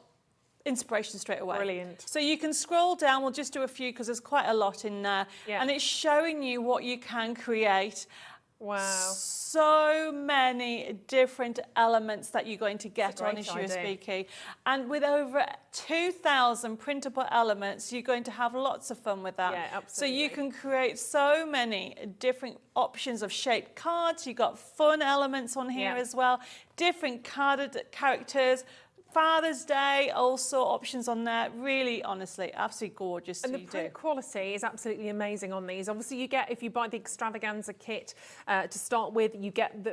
[SPEAKER 5] inspiration straight away.
[SPEAKER 6] Brilliant.
[SPEAKER 5] So you can scroll down. We'll just do a few because there's quite a lot in there. Yeah. And it's showing you what you can create.
[SPEAKER 6] Wow.
[SPEAKER 5] So many different elements that you're going to get on this USB key. And with over 2,000 printable elements, you're going to have lots of fun with that.
[SPEAKER 6] Yeah, absolutely.
[SPEAKER 5] So you can create so many different options of shaped cards. You've got fun elements on here as well. Different carded characters. Father's Day, also options on there. Really, honestly, absolutely gorgeous.
[SPEAKER 6] And the print quality is absolutely amazing on these. Obviously, you get, if you buy the Extravaganza kit to start with, you get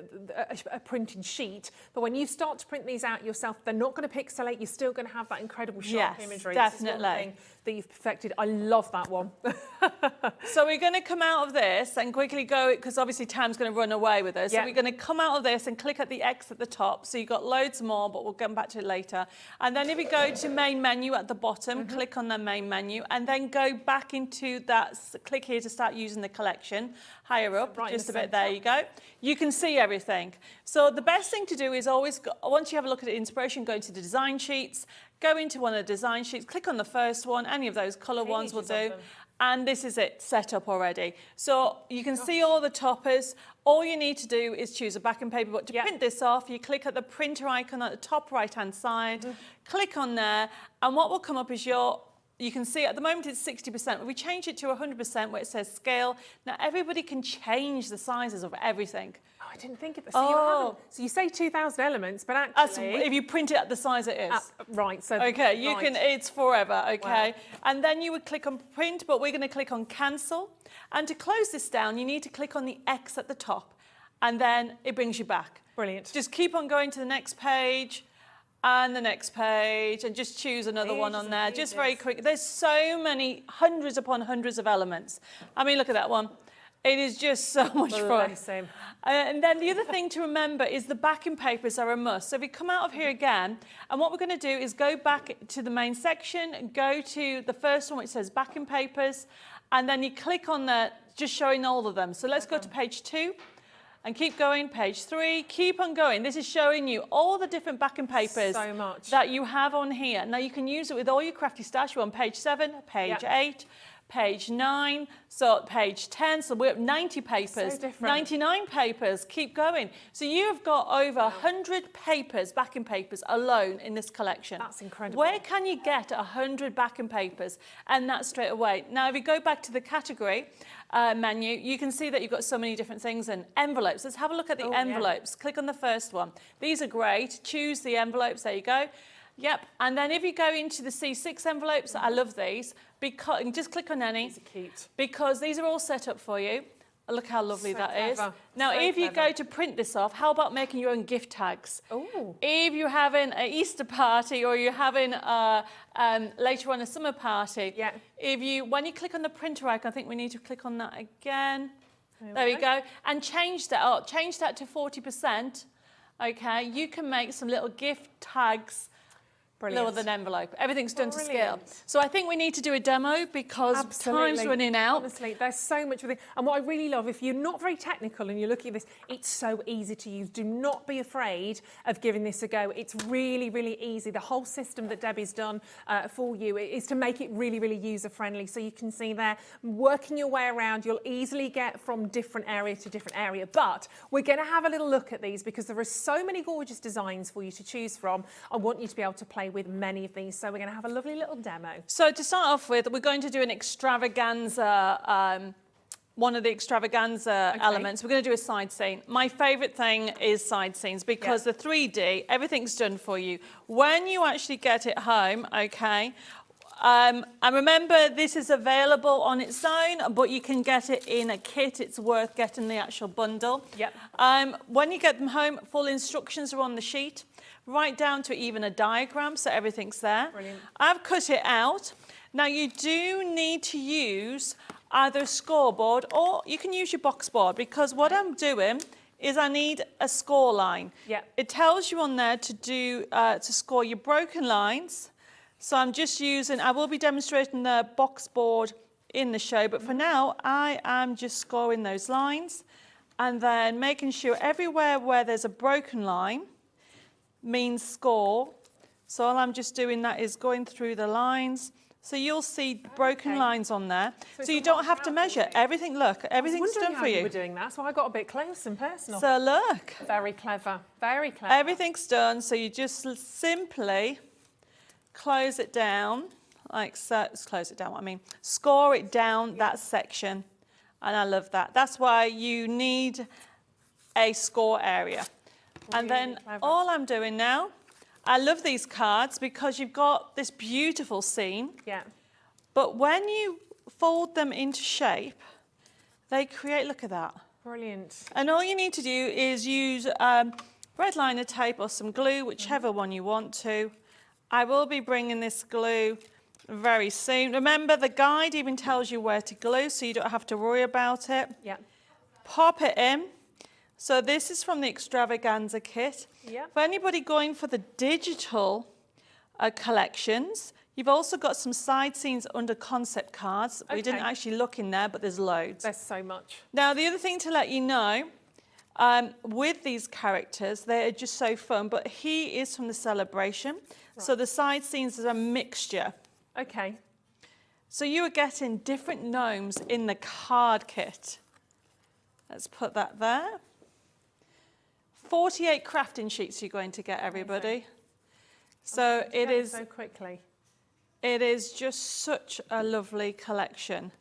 [SPEAKER 6] a printed sheet. But when you start to print these out yourself, they're not going to pixelate. You're still going to have that incredible sharp imagery.
[SPEAKER 5] Definitely.
[SPEAKER 6] This is one thing that you've perfected. I love that one.
[SPEAKER 5] So we're going to come out of this and quickly go, because obviously time's going to run away with us. So we're going to come out of this and click at the X at the top. So you've got loads more, but we'll come back to it later. And then if you go to main menu at the bottom, click on the main menu, and then go back into that, click here to start using the collection. Higher up, just a bit, there you go. You can see everything. So the best thing to do is always, once you have a look at the inspiration, go into the design sheets, go into one of the design sheets, click on the first one, any of those colour ones will do. And this is it, set up already. So you can see all the toppers. All you need to do is choose a backing paper, but to print this off, you click at the printer icon at the top right-hand side, click on there, and what will come up is your you can see at the moment it's 60%. If we change it to 100% where it says scale, now everybody can change the sizes of everything.
[SPEAKER 6] Oh, I didn't think of it. So you say 2,000 elements, but actually...
[SPEAKER 5] If you print it at the size it is.
[SPEAKER 6] Right, so...
[SPEAKER 5] Okay, you
[SPEAKER 6] right.
[SPEAKER 5] can, it's forever, okay?
[SPEAKER 6] Wow.
[SPEAKER 5] And then you would click on print, but we're going to click on cancel. And to close this down, you need to click on the X at the top, and then it brings you back.
[SPEAKER 6] Brilliant.
[SPEAKER 5] Just keep on going to the next page, and the next page, and just choose another one on there. Just very quick. There's so many, hundreds upon hundreds of elements. I mean, look at that one. It is just so much fun. And then the other thing to remember is the backing papers are a must. So if we come out of here again, and what we're going to do is go back to the main section, go to the first one which says backing papers, and then you click on the, just showing all of them. So let's go to page 2. And keep going, page 3, keep on going. This is showing you all the different backing papers that you have on here. Now you can use it with all your crafty stash. We're on page 7, page 8, page 9, so page 10. So we're at 90 papers, 99 papers, keep going. So you've got over 100 papers, backing papers alone in this collection.
[SPEAKER 6] That's incredible.
[SPEAKER 5] Where can you get 100 backing papers? And that's straight away. Now if you go back to the category, menu, you can see that you've got so many different things. And envelopes, let's have a look at the envelopes. Click on the first one. These are great. Choose the envelopes, there you go. Yep, and then if you go into the C6 envelopes, I love these, because just click on any.
[SPEAKER 6] These are cute.
[SPEAKER 5] Because these are all set up for you. Look how lovely that is. Now,
[SPEAKER 6] So
[SPEAKER 5] if you
[SPEAKER 6] clever.
[SPEAKER 5] go to print this off, how about making your own gift tags?
[SPEAKER 6] Ooh.
[SPEAKER 5] If you're having an Easter party or you're having later on a summer party, when you click on the printer icon, I think we need to click on that again. There we go. And change that up. Change that to 40%. Okay, you can make some little gift tags.
[SPEAKER 6] Brilliant.
[SPEAKER 5] Lower than envelope. Everything's done to scale. So I think we need to do a demo because time's running out.
[SPEAKER 6] Honestly, there's so much with it. And what I really love, if you're not very technical and you're looking at this, it's so easy to use. Do not be afraid of giving this a go. It's really, really easy. The whole system that Debbie's done for you is to make it really, really user-friendly. So you can see there, working your way around, you'll easily get from different area to different area. But we're going to have a little look at these because there are so many gorgeous designs for you to choose from. I want you to be able to play with many of these, so we're going to have a lovely little demo. So
[SPEAKER 5] to start off with, we're going to do an extravaganza, one of the extravaganza elements. We're going to do a side scene. My favourite thing is side scenes because the 3D, everything's done for you. When you actually get it home, okay, and remember this is available on its own, but you can get it in a kit. It's worth getting the actual bundle. When you get them home, full instructions are on the sheet. Right down to even a diagram, so everything's there.
[SPEAKER 6] Brilliant.
[SPEAKER 5] I've cut it out. Now you do need to use either a scoreboard or you can use your box board because what I'm doing is I need a score line. It tells you on there to do to score your broken lines. So I'm just using, I will be demonstrating the box board in the show, but for now I am just scoring those lines and then making sure everywhere where there's a broken line means score. So all I'm just doing that is going through the lines. So you'll see broken lines on there. So you don't have to measure. Everything, look, everything's done for you.
[SPEAKER 6] You were doing that, so I got a bit close and personal.
[SPEAKER 5] So look.
[SPEAKER 6] Very clever, very clever.
[SPEAKER 5] Everything's done, so you just simply close it down, like so. Close it down, what I mean. Score it down that section. And I love that. That's why you need a score area. And then all I'm doing now, I love these cards because you've got this beautiful scene. But when you fold them into shape, they create, look at that.
[SPEAKER 6] Brilliant.
[SPEAKER 5] And all you need to do is use red liner tape or some glue, whichever one you want to. I will be bringing this glue very soon. Remember, the guide even tells you where to glue, so you don't have to worry about it. Pop it in. So this is from the extravaganza kit. For anybody going for the digital collections, you've also got some side scenes under concept cards. We didn't actually look in there, but there's loads.
[SPEAKER 6] There's so much.
[SPEAKER 5] Now, the other thing to let you know, with these characters, they're just so fun, but he is from the celebration. So the side scenes is a mixture. So you are getting different gnomes in the card kit. Let's put that there. 48 crafting sheets you're going to get, everybody. So it is
[SPEAKER 6] so quickly.
[SPEAKER 5] It is just such a lovely collection.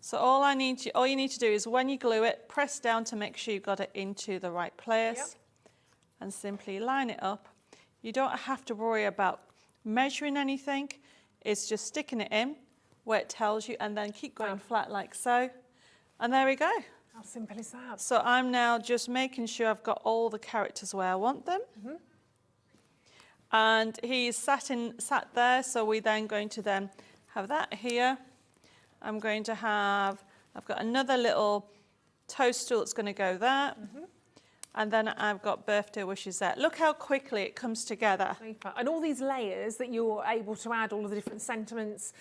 [SPEAKER 5] So all you need to do is when you glue it, press down to make sure you've got it into the right place and simply line it up. You don't have to worry about measuring anything. It's just sticking it in where it tells you and then keep going flat like so. And there we go.
[SPEAKER 6] How simple is that?
[SPEAKER 5] So I'm now just making sure I've got all the characters where I want them. And he's sat there, so we're then going to then have that here. I've got another little toadstool that's going to go there. And then I've got birthday wishes there. Look how quickly it comes together.
[SPEAKER 6] And all these layers that you're able to add, all of the different sentiments,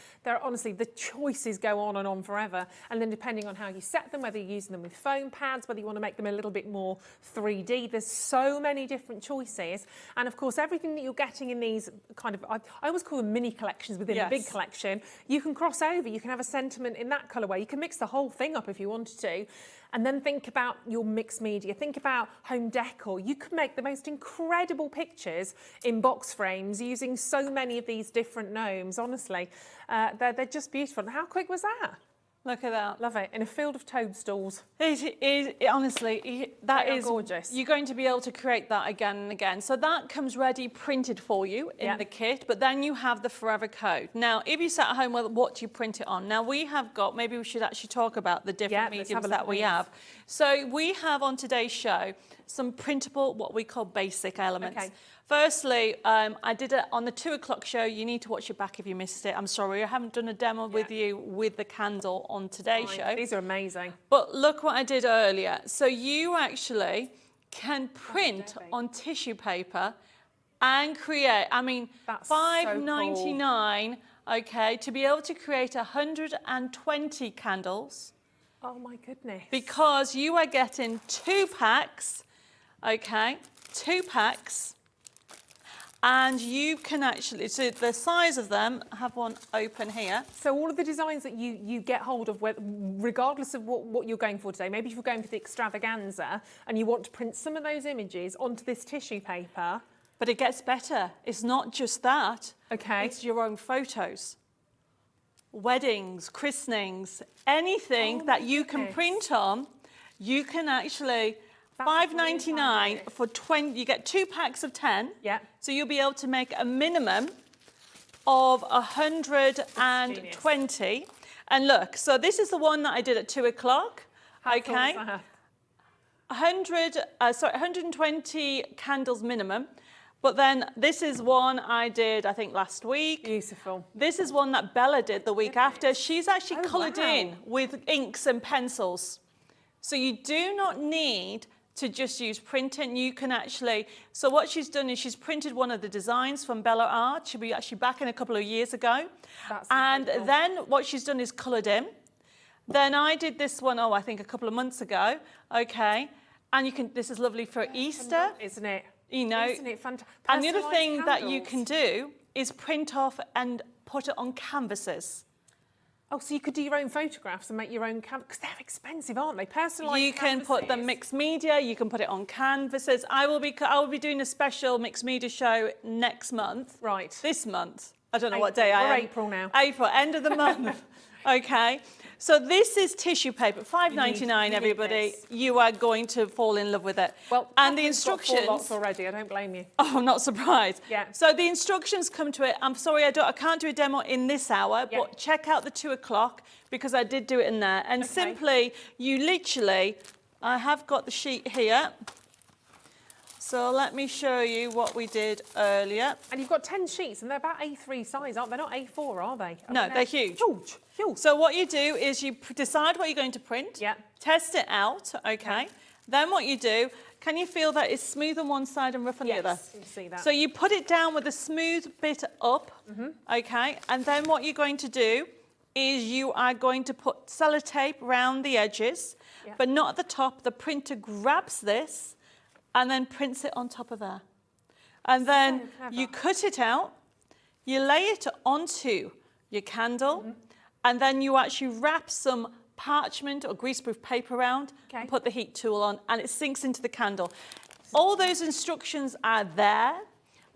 [SPEAKER 6] honestly, the choices go on and on forever. And then depending on how you set them, whether you're using them with foam pads, whether you want to make them a little bit more 3D, there's so many different choices. And of course, everything that you're getting in these kind of, I always call them mini collections within a big collection, you can cross over, you can have a sentiment in that colourway, you can mix the whole thing up if you wanted to. And then think about your mixed media, think about home decor. You could make the most incredible pictures in box frames using so many of these different gnomes, honestly. They're just beautiful. And how quick was that?
[SPEAKER 5] Look at that.
[SPEAKER 6] Love it. In a field of toadstools.
[SPEAKER 5] Honestly, that is
[SPEAKER 6] gorgeous.
[SPEAKER 5] You're going to be able to create that again and again. So that comes ready printed for you in the kit, but then you have the Forever Code. Now, if you sat at home, well, what do you print it on? Now, we have got, maybe we should actually talk about the different mediums that we have. So we have on today's show some printable, what we call basic elements.
[SPEAKER 6] Okay.
[SPEAKER 5] Firstly, I did it on the 2 o'clock show. You need to watch it back if you missed it. I'm sorry, I haven't done a demo with you with the candle on today's show.
[SPEAKER 6] These are amazing.
[SPEAKER 5] But look what I did earlier. So you actually can print on tissue paper and create, I mean,
[SPEAKER 6] That's
[SPEAKER 5] $5.99, okay, to be able to create 120 candles.
[SPEAKER 6] Oh my goodness.
[SPEAKER 5] Because you are getting 2 packs, okay, 2 packs. And you can actually, so the size of them, I have one open here.
[SPEAKER 6] So all of the designs that you get hold of, regardless of what you're going for today, maybe if you're going for the extravaganza and you want to print some of those images onto this tissue paper.
[SPEAKER 5] But it gets better. It's not just that.
[SPEAKER 6] Okay.
[SPEAKER 5] It's your own photos. Weddings, christenings, anything that you can print on, you can actually... $5.99 for 20. You get 2 packs of 10.
[SPEAKER 6] Yeah.
[SPEAKER 5] So you'll be able to make a minimum of 120. And look, so this is the one that I did at 2 o'clock. Okay. 120 candles minimum. But then this is one I did, I think, last week.
[SPEAKER 6] Beautiful.
[SPEAKER 5] This is one that Bella did the week after. She's actually coloured in with inks and pencils. So you do not need to just use printing. You can actually, so what she's done is she's printed one of the designs from Bella Art. She'll be actually back in a couple of years ago. And then what she's done is coloured in. Then I did this one, I think a couple of months ago. Okay. And you can, this is lovely for Easter.
[SPEAKER 6] Isn't it?
[SPEAKER 5] You know.
[SPEAKER 6] Isn't it fantastic?
[SPEAKER 5] And the other thing that you can do is print off and put it on canvases.
[SPEAKER 6] Oh, so you could do your own photographs and make your own canvas, because they're expensive, aren't they? Personalised
[SPEAKER 5] You can put the mixed media, you can put it on canvases. I will be doing a special mixed media show next month.
[SPEAKER 6] Right.
[SPEAKER 5] This month. I don't know what day I am.
[SPEAKER 6] We're April now.
[SPEAKER 5] April, end of the month. Okay. So this is tissue paper, $5.99, everybody. You are going to fall in love with it.
[SPEAKER 6] Well,
[SPEAKER 5] and the
[SPEAKER 6] Catherine's got
[SPEAKER 5] instructions.
[SPEAKER 6] 4 lots already. I don't blame you.
[SPEAKER 5] Oh, I'm not surprised.
[SPEAKER 6] Yeah.
[SPEAKER 5] So the instructions come to it. I'm sorry, I can't do a demo in this hour, but check out the 2 o'clock because I did do it in there. And simply, you literally, I have got the sheet here. So let me show you what we did earlier.
[SPEAKER 6] And you've got 10 sheets, and they're about A3 size, aren't they? They're not A4, are they?
[SPEAKER 5] No, they're huge.
[SPEAKER 6] Huge. Huge.
[SPEAKER 5] So what you do is you decide what you're going to print.
[SPEAKER 6] Yeah.
[SPEAKER 5] Test it out, okay. Then what you do, can you feel that it's smooth on one side and rough on the other?
[SPEAKER 6] Yes, you see that.
[SPEAKER 5] So you put it down with a smooth bit up, okay. And then what you're going to do is you are going to put sellotape around the edges, but not at the top. The printer grabs this and then prints it on top of there. And then you cut it out, you lay it onto your candle, and then you actually wrap some parchment or greaseproof paper around and put the heat tool on, and it sinks into the candle. All those instructions are there.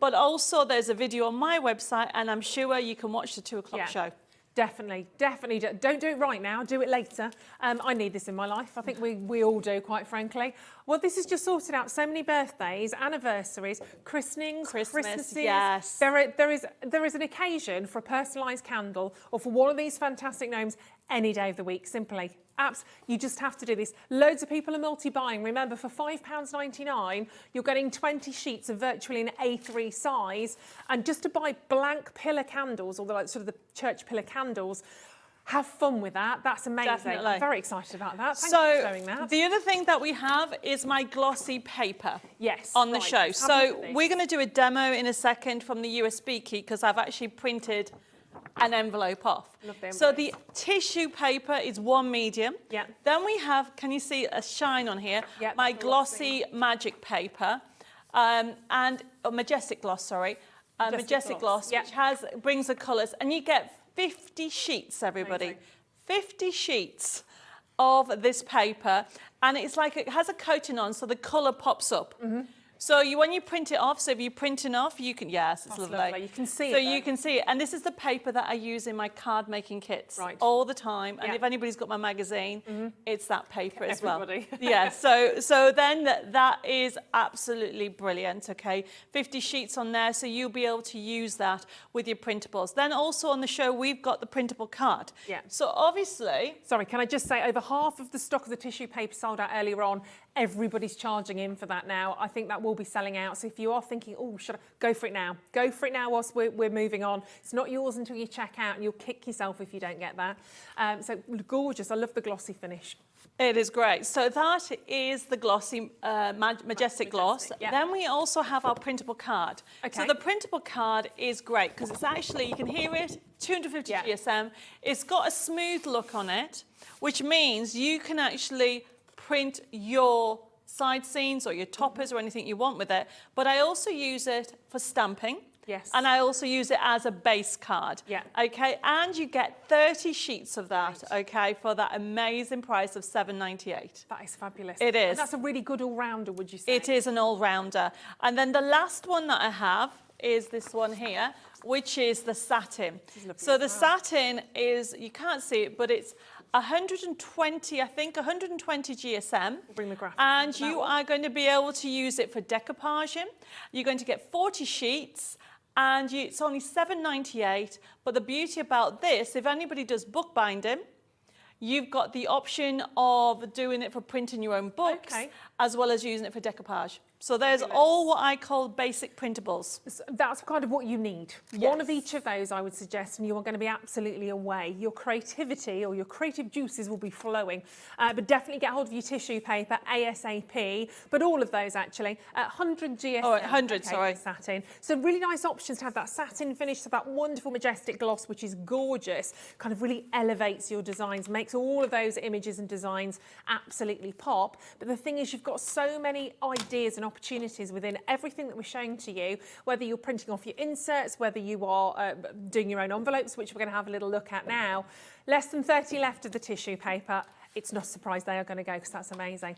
[SPEAKER 5] But also there's a video on my website, and I'm sure you can watch the 2 o'clock show.
[SPEAKER 6] Definitely. Don't do it right now, do it later. I need this in my life. I think we all do, quite frankly. Well, this has just sorted out so many birthdays, anniversaries, christenings, Christmases.
[SPEAKER 5] Yes.
[SPEAKER 6] There is an occasion for a personalised candle or for one of these fantastic gnomes any day of the week, simply. Apps, you just have to do this. Loads of people are multi-buying. Remember, for £5.99, you're getting 20 sheets of virtually an A3 size. And just to buy blank pillar candles, or like sort of the church pillar candles, have fun with that. That's amazing.
[SPEAKER 5] Definitely.
[SPEAKER 6] I'm very excited about that. Thank you for showing that.
[SPEAKER 5] The other thing that we have is my glossy paper.
[SPEAKER 6] Yes,
[SPEAKER 5] on the
[SPEAKER 6] right.
[SPEAKER 5] show.
[SPEAKER 6] Have a look
[SPEAKER 5] So
[SPEAKER 6] at this.
[SPEAKER 5] we're going to do a demo in a second from the USB key, because I've actually printed an envelope off.
[SPEAKER 6] Love the
[SPEAKER 5] So
[SPEAKER 6] envelopes.
[SPEAKER 5] the tissue paper is one medium.
[SPEAKER 6] Yeah.
[SPEAKER 5] Then we have, can you see a shine on here?
[SPEAKER 6] Yeah,
[SPEAKER 5] My
[SPEAKER 6] the glossy.
[SPEAKER 5] glossy magic paper, and majestic gloss, sorry. Majestic gloss,
[SPEAKER 6] Yeah.
[SPEAKER 5] which brings the colours, and you get 50 sheets, everybody.
[SPEAKER 6] Amazing.
[SPEAKER 5] 50 sheets of this paper, and it's like it has a coating on, so the colour pops up. So when you print it off, so if you're printing off, you can, yes, it's
[SPEAKER 6] That's
[SPEAKER 5] lovely.
[SPEAKER 6] lovely. You can see
[SPEAKER 5] so
[SPEAKER 6] it,
[SPEAKER 5] you
[SPEAKER 6] though.
[SPEAKER 5] can see it. And this is the paper that I use in my card making kits
[SPEAKER 6] Right.
[SPEAKER 5] all the time. And
[SPEAKER 6] Yeah.
[SPEAKER 5] if anybody's got my magazine, it's that paper as well.
[SPEAKER 6] Everybody.
[SPEAKER 5] Yeah, so then that is absolutely brilliant, okay? 50 sheets on there, so you'll be able to use that with your printables. Then also on the show, we've got the printable card.
[SPEAKER 6] Yeah.
[SPEAKER 5] So obviously,
[SPEAKER 6] Sorry, can I just say, over half of the stock of the tissue paper sold out earlier on. Everybody's charging in for that now. I think that will be selling out. So if you are thinking, oh, should I go for it now? Go for it now whilst we're moving on. It's not yours until you check out, and you'll kick yourself if you don't get that. So gorgeous. I love the glossy finish.
[SPEAKER 5] it is great. So that is the glossy majestic gloss.
[SPEAKER 6] yeah.
[SPEAKER 5] Then we also have our printable card.
[SPEAKER 6] Okay.
[SPEAKER 5] So the printable card is great because it's actually, you can hear it, 250
[SPEAKER 6] Yeah.
[SPEAKER 5] GSM. It's got a smooth look on it, which means you can actually print your side seams or your toppers or anything you want with it. But I also use it for stamping.
[SPEAKER 6] Yes.
[SPEAKER 5] And I also use it as a base card.
[SPEAKER 6] Yeah.
[SPEAKER 5] Okay, and you get 30 sheets of that, okay, for that amazing price of $7.98.
[SPEAKER 6] That is fabulous.
[SPEAKER 5] It is.
[SPEAKER 6] And that's a really good all-rounder, would you say?
[SPEAKER 5] It is an all-rounder. And then the last one that I have is this one here, which is the satin. So the satin is, you can't see it, but it's 120, I think, 120 GSM.
[SPEAKER 6] Bring the graphic
[SPEAKER 5] And
[SPEAKER 6] into that
[SPEAKER 5] you
[SPEAKER 6] one.
[SPEAKER 5] are going to be able to use it for decoupaging. You're going to get 40 sheets. And it's only $7.98. But the beauty about this, if anybody does bookbinding, you've got the option of doing it for printing your own books,
[SPEAKER 6] Okay.
[SPEAKER 5] as well as using it for decoupage. So there's all what I call basic printables.
[SPEAKER 6] That's kind of what you need.
[SPEAKER 5] Yes.
[SPEAKER 6] One of each of those, I would suggest, and you are going to be absolutely away. Your creativity or your creative juices will be flowing. But definitely get hold of your tissue paper ASAP. But all of those, actually. 100 GSM.
[SPEAKER 5] Oh, 100,
[SPEAKER 6] okay,
[SPEAKER 5] sorry.
[SPEAKER 6] Satin. So really nice options to have that satin finish, so that wonderful majestic gloss, which is gorgeous, kind of really elevates your designs, makes all of those images and designs absolutely pop. But the thing is, you've got so many ideas and opportunities within everything that we're showing to you, whether you're printing off your inserts, whether you are doing your own envelopes, which we're going to have a little look at now. Less than 30 left of the tissue paper. It's not a surprise they are going to go, because that's amazing.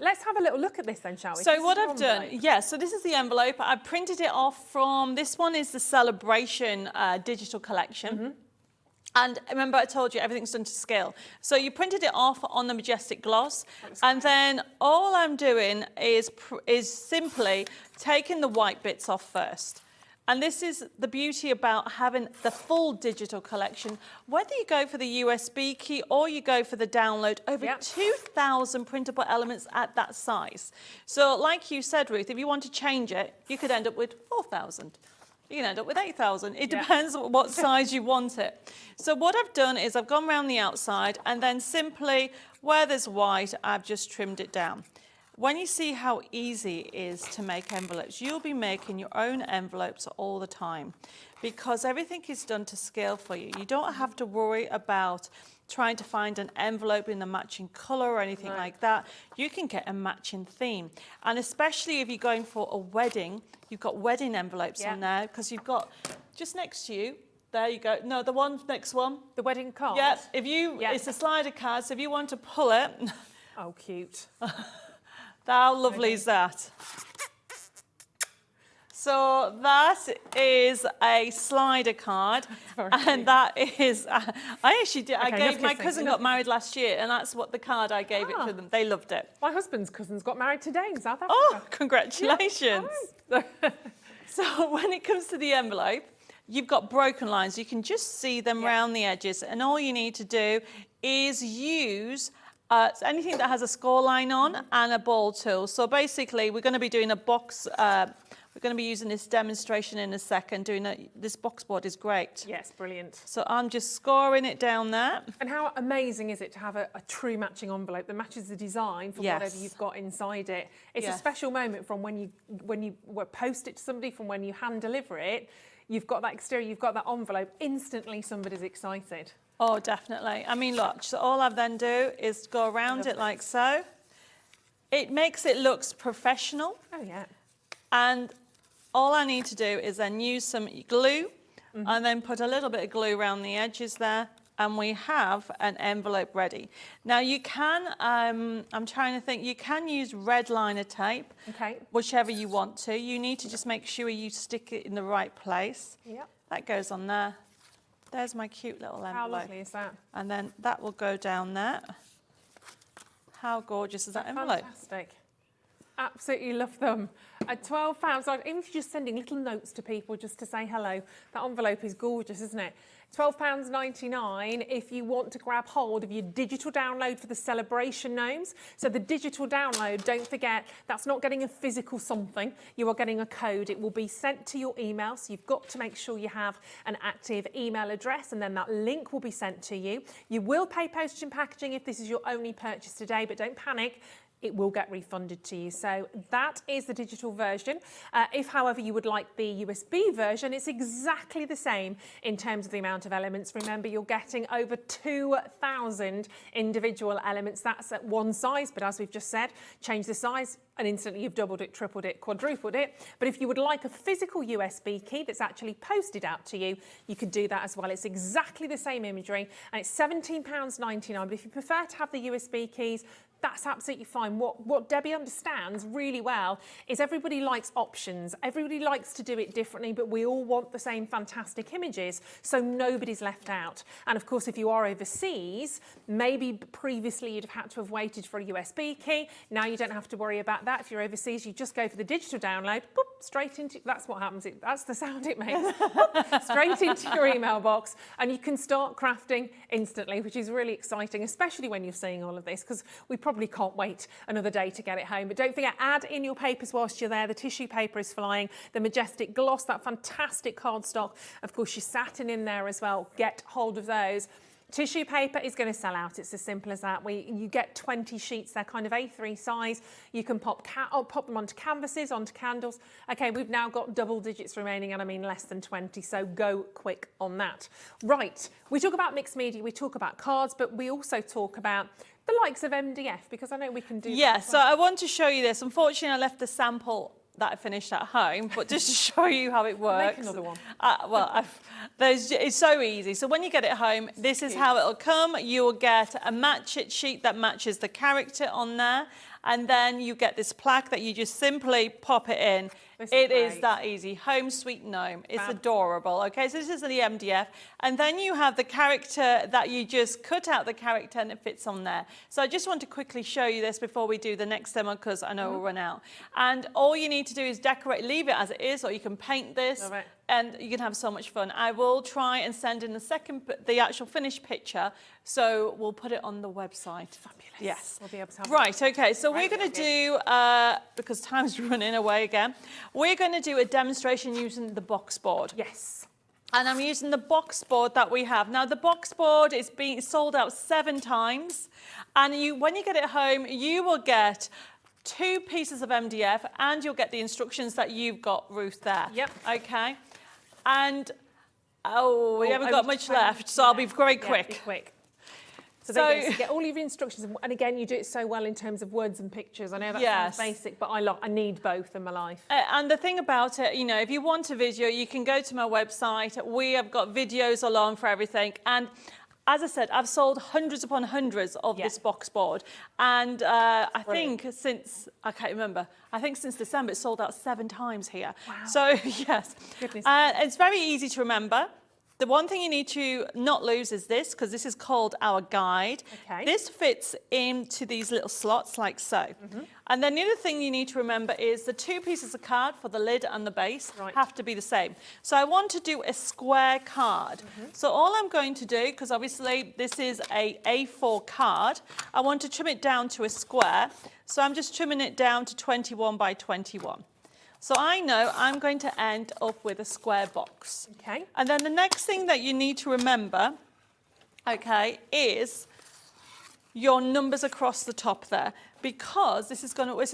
[SPEAKER 6] Let's have a little look at this then, shall we?
[SPEAKER 5] So
[SPEAKER 6] This
[SPEAKER 5] what
[SPEAKER 6] is your
[SPEAKER 5] I've done,
[SPEAKER 6] envelope.
[SPEAKER 5] so this is the envelope. I printed it off from, this one is the Celebration digital collection. And remember, I told you everything's done to scale. So you printed it off on the majestic gloss, and then all I'm doing is simply taking the white bits off first. And this is the beauty about having the full digital collection. Whether you go for the USB key or you go for the download, over 2,000 printable elements at that size. So like you said, Ruth, if you want to change it, you could end up with 4,000. You can end up with 8,000. It depends on what size you want it. So what I've done is I've gone around the outside, and then simply where there's white, I've just trimmed it down. When you see how easy it is to make envelopes, you'll be making your own envelopes all the time, because everything is done to scale for you. You don't have to worry about trying to find an envelope in a matching colour or anything like that. You can get a matching theme. And especially if you're going for a wedding, you've got wedding envelopes on there, because you've got just next to you, there you go. No, the one, next one.
[SPEAKER 6] The wedding card?
[SPEAKER 5] Yeah, if you, it's a slider card, so if you want to pull it.
[SPEAKER 6] Oh, cute.
[SPEAKER 5] How lovely is that? So that is a slider card, and that is. I actually did. I gave my cousin got married last year, and that's what the card I gave it to them. They loved it.
[SPEAKER 6] My husband's cousin's got married today in South Africa.
[SPEAKER 5] Oh, congratulations!
[SPEAKER 6] Yeah.
[SPEAKER 5] So when it comes to the envelope, you've got broken lines. You can just see them round the edges, and all you need to do is use anything that has a score line on and a ball tool. So basically, we're going to be doing a box. We're going to be using this demonstration in a second. This box board is great.
[SPEAKER 6] Yes, brilliant.
[SPEAKER 5] So I'm just scoring it down there.
[SPEAKER 6] And how amazing is it to have a true matching envelope that matches the design for whatever you've got inside it? It's a special moment from when you post it to somebody, from when you hand deliver it. You've got that exterior, you've got that envelope. Instantly, somebody's excited.
[SPEAKER 5] Oh, definitely. I mean, look, so all I then do is go around it like so. It makes it look professional.
[SPEAKER 6] Oh, yeah.
[SPEAKER 5] And all I need to do is then use some glue and then put a little bit of glue around the edges there, and we have an envelope ready. Now you can, I'm trying to think, you can use red liner tape, whichever you want to. You need to just make sure you stick it in the right place. Yep. That goes on there. There's my cute little envelope.
[SPEAKER 6] How lovely is that?
[SPEAKER 5] And then that will go down there. How gorgeous is that envelope?
[SPEAKER 6] Fantastic. Absolutely love them. At £12, like, even if you're just sending little notes to people just to say hello, that envelope is gorgeous, isn't it? £12.99 if you want to grab hold of your digital download for the celebration gnomes. So the digital download, don't forget, that's not getting a physical something. You are getting a code. It will be sent to your email. So you've got to make sure you have an active email address, and then that link will be sent to you. You will pay postage and packaging if this is your only purchase today, but don't panic. It will get refunded to you. So that is the digital version. If, however, you would like the USB version, it's exactly the same in terms of the amount of elements. Remember, you're getting over 2,000 individual elements. That's at one size, but as we've just said, change the size and instantly you've doubled it, tripled it, quadrupled it. But if you would like a physical USB key that's actually posted out to you, you could do that as well. It's exactly the same imagery, and it's £17.99. But if you prefer to have the USB keys, that's absolutely fine. What Debbie understands really well is everybody likes options. Everybody likes to do it differently, but we all want the same fantastic images, so nobody's left out. And of course, if you are overseas, maybe previously you'd have had to have waited for a USB key. Now you don't have to worry about that. If you're overseas, you just go for the digital download, boop, straight into, that's what happens. That's the sound it makes. Boop, straight into your email box, and you can start crafting instantly, which is really exciting, especially when you're seeing all of this, because we probably can't wait another day to get it home. But don't forget, add in your papers whilst you're there. The tissue paper is flying, the majestic gloss, that fantastic cardstock. Of course, your satin in there as well. Get hold of those. Tissue paper is going to sell out. It's as simple as that. You get 20 sheets. They're kind of A3 size. You can pop them onto canvases, onto candles. Okay, we've now got double digits remaining, and I mean less than 20, so go quick on that. Right, we talk about mixed media, we talk about cards, but we also talk about the likes of MDF, because I know we can do that.
[SPEAKER 5] Yeah, so I want to show you this. Unfortunately, I left the sample that I finished at home, but just to show you how it works.
[SPEAKER 6] Make another one.
[SPEAKER 5] It's so easy. So when you get it home, this is how it'll come. You will get a match it sheet that matches the character on there, and then you get this plaque that you just simply pop it in. It is that easy. Home Sweet Gnome. It's adorable. Okay, so this is the MDF. And then you have the character that you just cut out the character and it fits on there. So I just want to quickly show you this before we do the next demo, because I know we'll run out. And all you need to do is decorate, leave it as it is, or you can paint this. And you can have so much fun. I will try and send in the actual finished picture, so we'll put it on the website.
[SPEAKER 6] Fabulous.
[SPEAKER 5] Yes.
[SPEAKER 6] We'll be able to have
[SPEAKER 5] right, okay, so we're going to do, because time's running away again, we're going to do a demonstration using the box board.
[SPEAKER 6] Yes.
[SPEAKER 5] And I'm using the box board that we have. Now, the box board is being sold out 7 times, and when you get it home, you will get 2 pieces of MDF, and you'll get the instructions that you've got, Ruth, there.
[SPEAKER 6] Yep.
[SPEAKER 5] Okay. And, we haven't got much left, so I'll be very quick.
[SPEAKER 6] Be quick. So there you go. So get all of your instructions, and again, you do it so well in terms of words and pictures. I know that sounds basic, but I need both in my life.
[SPEAKER 5] And the thing about it, you know, if you want a video, you can go to my website. We have got videos along for everything. And as I said, I've sold hundreds upon hundreds of this box board. And I think since December, it's sold out 7 times here. Wow. So, yes.
[SPEAKER 6] Goodness.
[SPEAKER 5] It's very easy to remember. The one thing you need to not lose is this, because this is called our guide.
[SPEAKER 6] Okay.
[SPEAKER 5] This fits into these little slots like so. And then the other thing you need to remember is the 2 pieces of card for the lid and the base have to be the same. So I want to do a square card. So all I'm going to do, because obviously this is a A4 card, I want to trim it down to a square. So I'm just trimming it down to 21 by 21. So I know I'm going to end up with a square box.
[SPEAKER 6] Okay.
[SPEAKER 5] And then the next thing that you need to remember, okay, is your numbers across the top there, because this is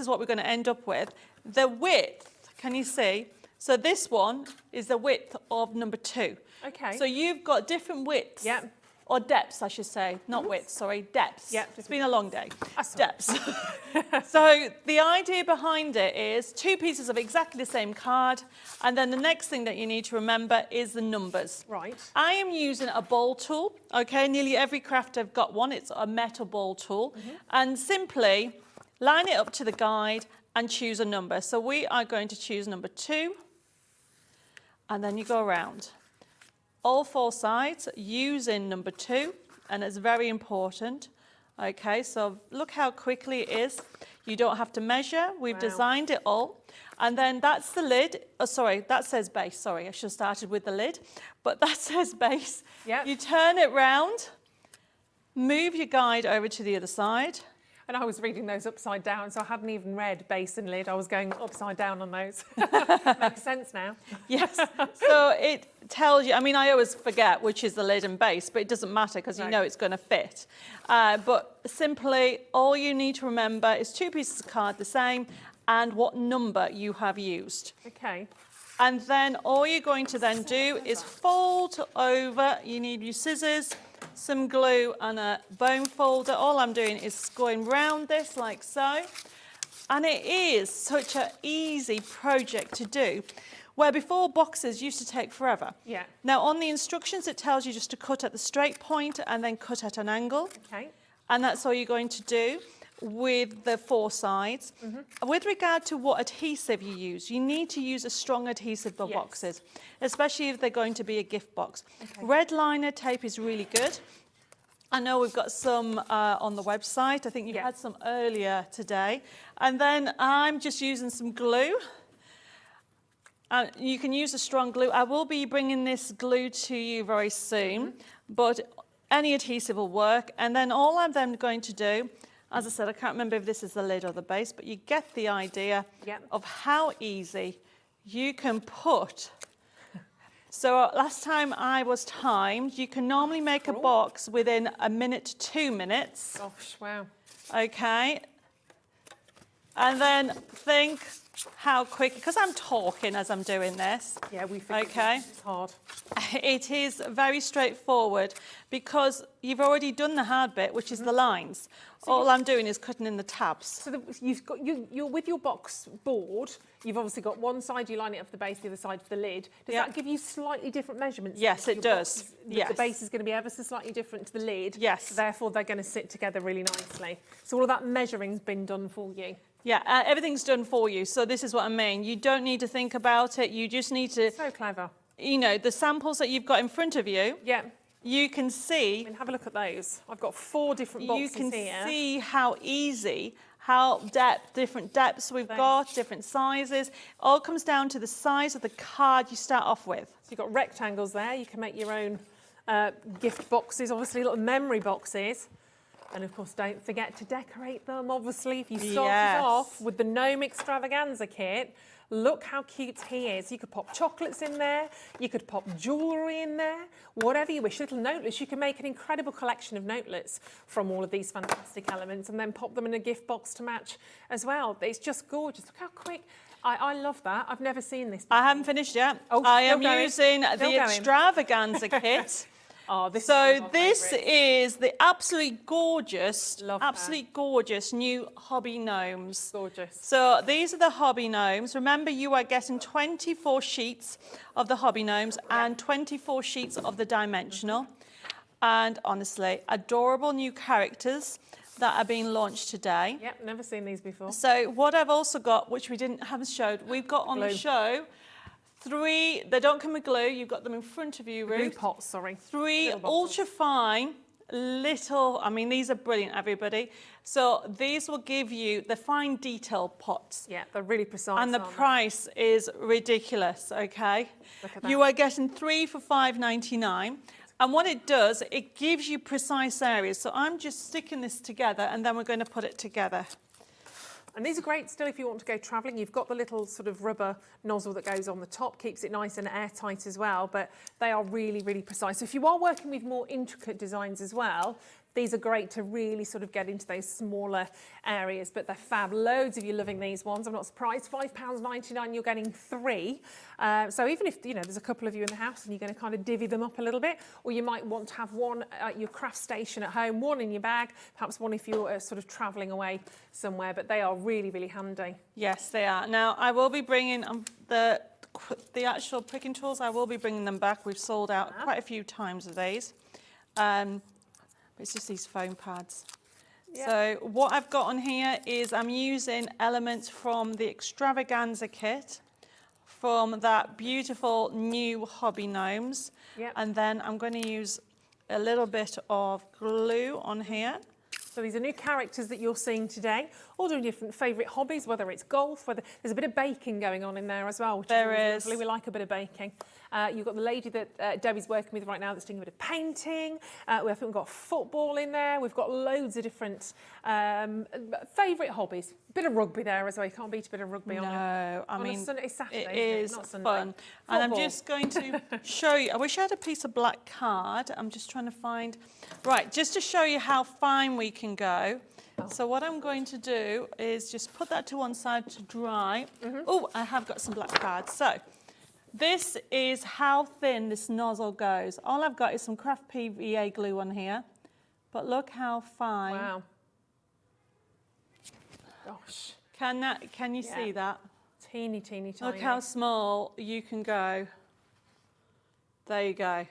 [SPEAKER 5] what we're going to end up with. The width, can you see? So this one is the width of number 2.
[SPEAKER 6] Okay.
[SPEAKER 5] So you've got different widths.
[SPEAKER 6] Yep.
[SPEAKER 5] Or depths, I should say, not width, sorry, depths.
[SPEAKER 6] Yep.
[SPEAKER 5] It's been a long day.
[SPEAKER 6] That's
[SPEAKER 5] Depths. So the idea behind it is 2 pieces of exactly the same card, and then the next thing that you need to remember is the numbers.
[SPEAKER 6] Right.
[SPEAKER 5] I am using a ball tool, okay? Nearly every craft I've got one. It's a metal ball tool. And simply line it up to the guide and choose a number. So we are going to choose number 2, and then you go around. All 4 sides using number 2, and it's very important. Okay, so look how quickly it is. You don't have to measure. We've designed it all. And then that's the lid. Oh, sorry, that says base. Sorry, I should have started with the lid. But that says base.
[SPEAKER 6] Yep.
[SPEAKER 5] You turn it round, move your guide over to the other side.
[SPEAKER 6] And I was reading those upside down, so I hadn't even read base and lid. I was going upside down on those. Makes sense now.
[SPEAKER 5] Yes. So it tells you, I mean, I always forget which is the lid and base, but it doesn't matter because you know it's going to fit. But simply, all you need to remember is 2 pieces of card the same and what number you have used.
[SPEAKER 6] Okay.
[SPEAKER 5] And then all you're going to then do is fold over. You need your scissors, some glue and a bone folder. All I'm doing is going round this like so. And it is such an easy project to do, where before boxes used to take forever.
[SPEAKER 6] Yeah.
[SPEAKER 5] Now on the instructions it tells you just to cut at the straight point and then cut at an angle.
[SPEAKER 6] Okay.
[SPEAKER 5] And that's all you're going to do with the 4 sides. With regard to what adhesive you use, you need to use a strong adhesive for boxes, especially if they're going to be a gift box.
[SPEAKER 6] Okay.
[SPEAKER 5] Red liner tape is really good. I know we've got some on the website. I think you had some earlier today. And then I'm just using some glue. You can use a strong glue. I will be bringing this glue to you very soon, but any adhesive will work. And then all I'm then going to do, as I said, I can't remember if this is the lid or the base, but you get the idea of how easy you can put. So last time I was timed, you can normally make a box within 1 minute to 2 minutes.
[SPEAKER 6] Gosh, wow.
[SPEAKER 5] Okay. And then think how quick, because I'm talking as I'm doing this.
[SPEAKER 6] Yeah, we figured it's hard.
[SPEAKER 5] It is very straightforward because you've already done the hard bit, which is the lines. So all I'm doing is cutting in the tabs.
[SPEAKER 6] So you've got you're with your box board. You've obviously got one side you line it up for the base, the other side for the lid. Does that give you slightly different measurements?
[SPEAKER 5] Yes, it does.
[SPEAKER 6] The base is going to be ever so slightly different to the lid.
[SPEAKER 5] Yes.
[SPEAKER 6] So therefore, they're going to sit together really nicely. So all of that measuring's been done for you.
[SPEAKER 5] Yeah, everything's done for you. So this is what I mean. You don't need to think about it. You just need to...
[SPEAKER 6] So clever.
[SPEAKER 5] You know, the samples that you've got in front of you, you can see...
[SPEAKER 6] I mean, have a look at those. I've got 4 different boxes here.
[SPEAKER 5] You can see how easy, different depths we've got, different sizes. All comes down to the size of the card you start off with.
[SPEAKER 6] So you've got rectangles there. You can make your own gift boxes, obviously little memory boxes. And of course, don't forget to decorate them, obviously. If you started off with the Gnome Extravaganza kit, look how cute he is. You could pop chocolates in there, you could pop jewellery in there, whatever you wish. Little notelets. You can make an incredible collection of notelets from all of these fantastic elements and then pop them in a gift box to match as well. It's just gorgeous. Look how quick. I love that. I've never seen this before.
[SPEAKER 5] I haven't finished yet.
[SPEAKER 6] Oh,
[SPEAKER 5] I am using the Extravaganza kit.
[SPEAKER 6] Oh, this
[SPEAKER 5] is the absolutely gorgeous, gorgeous new Hobby Gnomes.
[SPEAKER 6] Gorgeous.
[SPEAKER 5] So these are the Hobby Gnomes. Remember, you are getting 24 sheets of the Hobby Gnomes and 24 sheets of the Dimensional. And honestly, adorable new characters that are being launched today.
[SPEAKER 6] Yep, never seen these before.
[SPEAKER 5] So what I've also got, which we haven't showed, we've got on the show 3, they don't come with glue, you've got them in front of you, Ruth.
[SPEAKER 6] Glue pots, sorry.
[SPEAKER 5] 3
[SPEAKER 6] Little bottles.
[SPEAKER 5] ultra fine, little, I mean, these are brilliant, everybody. So these will give you the fine detail pots.
[SPEAKER 6] Yeah, they're really precise.
[SPEAKER 5] And the
[SPEAKER 6] aren't they?
[SPEAKER 5] price is ridiculous, okay?
[SPEAKER 6] Look at that.
[SPEAKER 5] You are getting 3 for $5.99. And what it does, it gives you precise areas. So I'm just sticking this together and then we're going to put it together.
[SPEAKER 6] And these are great still if you want to go travelling. You've got the little sort of rubber nozzle that goes on the top, keeps it nice and airtight as well, but they are really, really precise. So if you are working with more intricate designs as well, these are great to really sort of get into those smaller areas, but they're fab. Loads of you loving these ones. I'm not surprised. £5.99, you're getting 3. So even if, you know, there's a couple of you in the house and you're going to kind of divvy them up a little bit, or you might want to have one at your craft station at home, one in your bag, perhaps one if you're sort of travelling away somewhere, but they are really, really handy.
[SPEAKER 5] Yes, they are. Now, I will be bringing the actual pricking tools, I will be bringing them back. We've sold out quite a few times of these. It's just these foam pads. Yeah. So what I've got on here is I'm using elements from the Extravaganza kit, from that beautiful new Hobby Gnomes.
[SPEAKER 6] Yep.
[SPEAKER 5] And then I'm going to use a little bit of glue on here.
[SPEAKER 6] So these are new characters that you're seeing today, all doing different favourite hobbies, whether it's golf, whether there's a bit of baking going on in there as well. Which
[SPEAKER 5] there
[SPEAKER 6] is
[SPEAKER 5] is.
[SPEAKER 6] Lovely. We like a bit of baking. You've got the lady that Debbie's working with right now that's doing a bit of painting. I think we've got football in there. We've got loads of different favourite hobbies. Bit of rugby there as well. You can't beat a bit of rugby on
[SPEAKER 5] I mean,
[SPEAKER 6] Sunday, Saturday,
[SPEAKER 5] it is
[SPEAKER 6] not Sunday.
[SPEAKER 5] fun. And I'm just going to show you. I wish I had a piece of black card. I'm just trying to find. Right, just to show you how fine we can go. So what I'm going to do is just put that to one side to dry. Oh, I have got some black cards. So this is how thin this nozzle goes. All I've got is some craft PVA glue on here. But look how fine.
[SPEAKER 6] Wow. Gosh.
[SPEAKER 5] Can you see that?
[SPEAKER 6] Teeny, teeny, tiny.
[SPEAKER 5] Look how small you can go. There you go.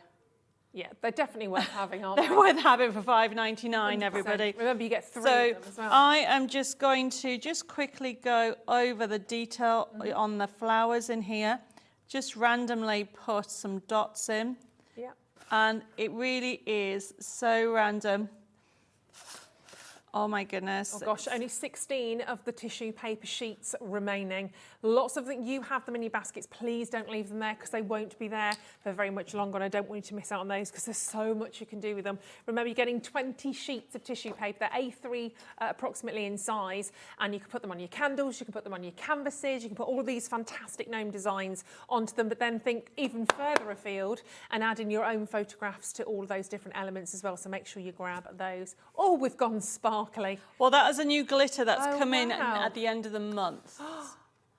[SPEAKER 6] Yeah, they're definitely worth having, aren't they?
[SPEAKER 5] They're worth having for $5.99, everybody.
[SPEAKER 6] Remember, you get 3
[SPEAKER 5] So
[SPEAKER 6] of them as well.
[SPEAKER 5] I am just going to quickly go over the detail on the flowers in here. Just randomly put some dots in.
[SPEAKER 6] Yeah.
[SPEAKER 5] And it really is so random. Oh my goodness.
[SPEAKER 6] Oh gosh, only 16 of the tissue paper sheets remaining. Lots of them, you have them in your baskets. Please don't leave them there because they won't be there for very much longer. And I don't want you to miss out on those because there's so much you can do with them. Remember, you're getting 20 sheets of tissue paper. They're A3 approximately in size. And you can put them on your candles, you can put them on your canvases, you can put all of these fantastic gnome designs onto them, but then think even further afield and add in your own photographs to all of those different elements as well. So make sure you grab those. Oh, we've gone sparkly.
[SPEAKER 5] Well, that is a new glitter that's
[SPEAKER 6] Oh,
[SPEAKER 5] come in
[SPEAKER 6] wow.
[SPEAKER 5] at the end of the month.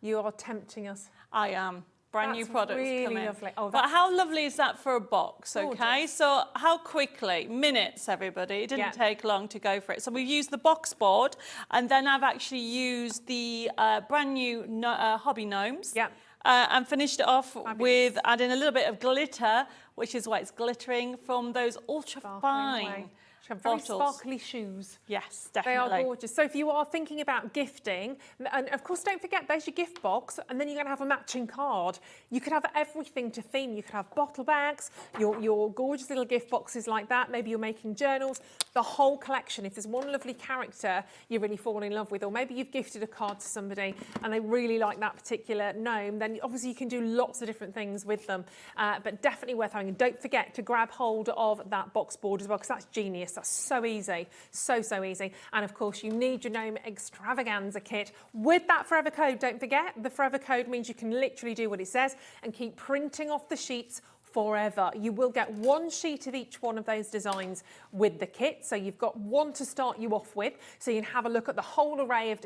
[SPEAKER 6] You are tempting us.
[SPEAKER 5] I am. Brand new
[SPEAKER 6] That's
[SPEAKER 5] products
[SPEAKER 6] really
[SPEAKER 5] come in.
[SPEAKER 6] lovely. Oh,
[SPEAKER 5] but
[SPEAKER 6] that's
[SPEAKER 5] how lovely is that for a box, okay?
[SPEAKER 6] gorgeous.
[SPEAKER 5] So how quickly? Minutes, everybody. It didn't
[SPEAKER 6] Yeah.
[SPEAKER 5] take long to go for it. So we've used the box board, and then I've actually used the brand new Hobby Gnomes.
[SPEAKER 6] Yeah.
[SPEAKER 5] And finished it off
[SPEAKER 6] Fabulous.
[SPEAKER 5] with adding a little bit of glitter, which is why it's glittering, from those ultra
[SPEAKER 6] Sparkling
[SPEAKER 5] fine
[SPEAKER 6] away. She have very
[SPEAKER 5] bottles.
[SPEAKER 6] sparkly shoes.
[SPEAKER 5] Yes,
[SPEAKER 6] They
[SPEAKER 5] definitely.
[SPEAKER 6] are gorgeous. So if you are thinking about gifting, and of course don't forget there's your gift box, and then you're going to have a matching card. You could have everything to theme. You could have bottle bags, your gorgeous little gift boxes like that. Maybe you're making journals, the whole collection. If there's one lovely character you really fall in love with, or maybe you've gifted a card to somebody and they really like that particular gnome, then obviously you can do lots of different things with them. But definitely worth having. And don't forget to grab hold of that box board as well, because that's genius. That's so easy. So easy. And of course, you need your Gnome Extravaganza kit. With that forever code, don't forget, the forever code means you can literally do what it says and keep printing off the sheets forever. You will get one sheet of each one of those designs with the kit. So you've got one to start you off with. So you can have a look at the whole array of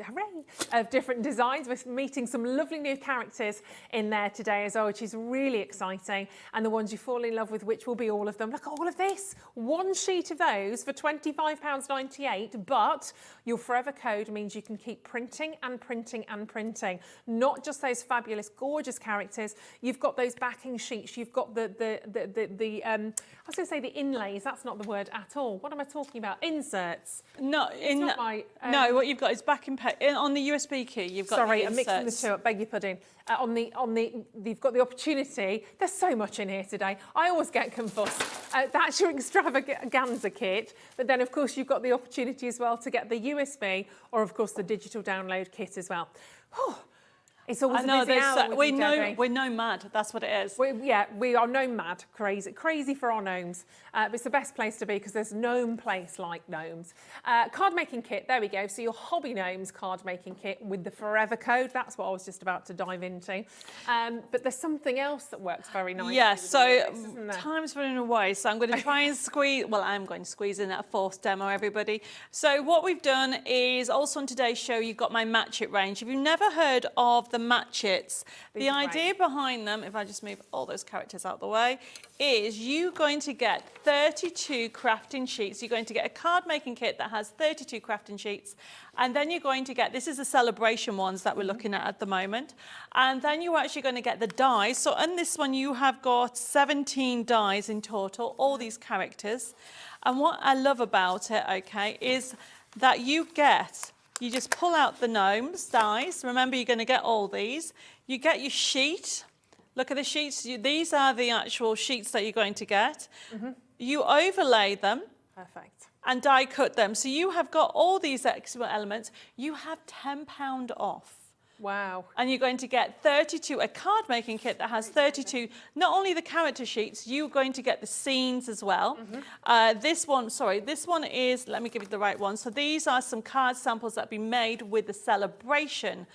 [SPEAKER 6] different designs. We're meeting some lovely new characters in there today as well, which is really exciting. And the ones you fall in love with, which will be all of them. Look at all of this. One sheet of those for £25.98, but your forever code means you can keep printing and printing and printing. Not just those fabulous, gorgeous characters. You've got those backing sheets. You've got the I was going to say the inlays. That's not the word at all. What am I talking about? Inserts.
[SPEAKER 5] No,
[SPEAKER 6] not my,
[SPEAKER 5] no. What you've got is backing on the USB key. You've got
[SPEAKER 6] Sorry,
[SPEAKER 5] the
[SPEAKER 6] I'm mixing the
[SPEAKER 5] inserts.
[SPEAKER 6] two up. Beg your pudding. You've got the opportunity. There's so much in here today. I always get confused. That's your extravaganza kit. But then, of course, you've got the opportunity as well to get the USB or, of course, the digital download kit as well. Whew. It's always a busy hour with you, Debbie.
[SPEAKER 5] We're nomad. That's what it is.
[SPEAKER 6] We are gnome mad, crazy for our gnomes. But it's the best place to be because there's gnome place like gnomes. Card making kit, there we go. So your Hobby Gnomes card making kit with the Forever Code. That's what I was just about to dive into. But there's something else that works very nicely.
[SPEAKER 5] Yes,
[SPEAKER 6] with
[SPEAKER 5] so
[SPEAKER 6] all this, isn't there?
[SPEAKER 5] time's running away, so I'm going to try and squeeze, well, I'm going to squeeze in a fourth demo, everybody. So what we've done is, also on today's show, you've got my Match It range. If you've never heard of the Match It's, the idea behind them, if I just move all those characters out the way, is you're going to get 32 crafting sheets. You're going to get a card making kit that has 32 crafting sheets. And then you're going to get, this is the celebration ones that we're looking at the moment. And then you're actually going to get the dies. So on this one, you have got 17 dies in total, all these characters. And what I love about it, okay, is that you just pull out the gnomes dies. Remember, you're going to get all these. You get your sheet. Look at the sheets. These are the actual sheets that you're going to get. You overlay them.
[SPEAKER 6] Perfect.
[SPEAKER 5] And die cut them. So you have got all these extra elements. You have £10 off.
[SPEAKER 6] Wow.
[SPEAKER 5] And you're going to get 32, a card making kit that has 32, not only the character sheets, you're going to get the scenes as well. This one is, let me give you the right one. So these are some card samples that have been made with the celebration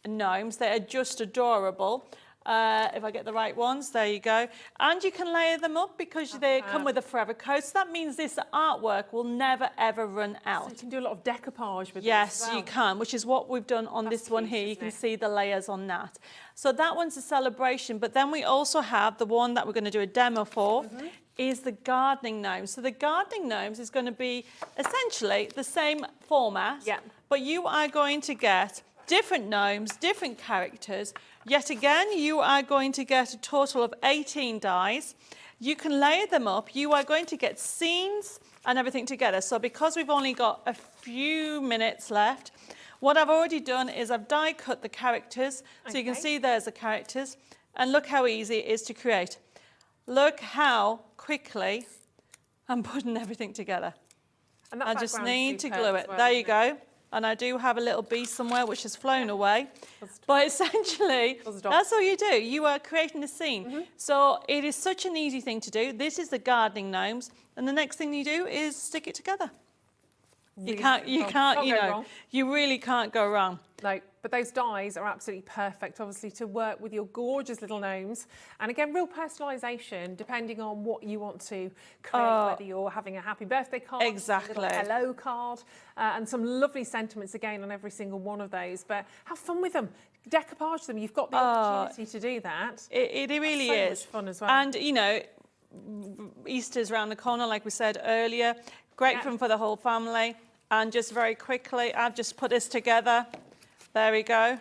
[SPEAKER 5] gnomes. They are just adorable. If I get the right ones, there you go. And you can layer them up because they come with a Forever Code. So that means this artwork will never, ever run out.
[SPEAKER 6] So you can do a lot of decoupage with this
[SPEAKER 5] Yes,
[SPEAKER 6] as well.
[SPEAKER 5] you can, which is what we've done on this one here. You can see the layers on that. So that one's a celebration. But then we also have the one that we're going to do a demo for. Is the gardening gnomes. So the gardening gnomes is going to be essentially the same format, but you are going to get different gnomes, different characters. Yet again, you are going to get a total of 18 dies. You can layer them up. You are going to get scenes and everything together. So because we've only got a few minutes left, what I've already done is I've die cut the characters. So you can see there's the characters. And look how easy it is to create. Look how quickly I'm putting everything together.
[SPEAKER 6] And that
[SPEAKER 5] I just
[SPEAKER 6] background's
[SPEAKER 5] need to
[SPEAKER 6] superb
[SPEAKER 5] glue
[SPEAKER 6] as
[SPEAKER 5] it.
[SPEAKER 6] well,
[SPEAKER 5] There you
[SPEAKER 6] isn't it?
[SPEAKER 5] go. And I do have a little bee somewhere which has flown away. But essentially, that's all you do. You are creating a scene. So it is such an easy thing to do. This is the gardening gnomes. And the next thing you do is stick it together. You can't, you really can't go wrong.
[SPEAKER 6] No, but those dies are absolutely perfect, obviously, to work with your gorgeous little gnomes. And again, real personalisation, depending on what you want to create, whether you're having a happy birthday card,
[SPEAKER 5] Exactly.
[SPEAKER 6] a little hello card, and some lovely sentiments, again, on every single one of those. But have fun with them. Decoupage them. You've got the opportunity to do that.
[SPEAKER 5] It really
[SPEAKER 6] so
[SPEAKER 5] is.
[SPEAKER 6] Much fun as well.
[SPEAKER 5] And, you know, Easter's around the corner, like we said earlier. Great fun for the whole family. And just very quickly, I've just put this together. There we go.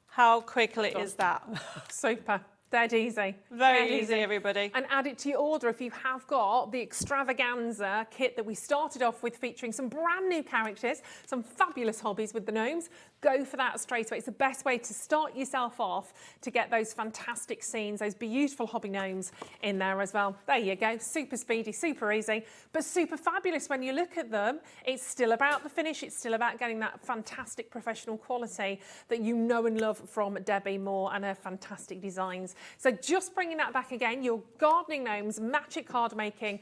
[SPEAKER 5] How quickly is that?
[SPEAKER 6] Super. Dead easy.
[SPEAKER 5] Very easy, everybody.
[SPEAKER 6] And add it to your order if you have got the extravaganza kit that we started off with, featuring some brand new characters, some fabulous hobbies with the gnomes. Go for that straight away. It's the best way to start yourself off to get those fantastic scenes, those beautiful hobby gnomes in there as well. There you go. Super speedy, super easy, but super fabulous when you look at them. It's still about the finish. It's still about getting that fantastic professional quality that you know and love from Debbie Moore and her fantastic designs. So just bringing that back again, your gardening gnomes Match It card making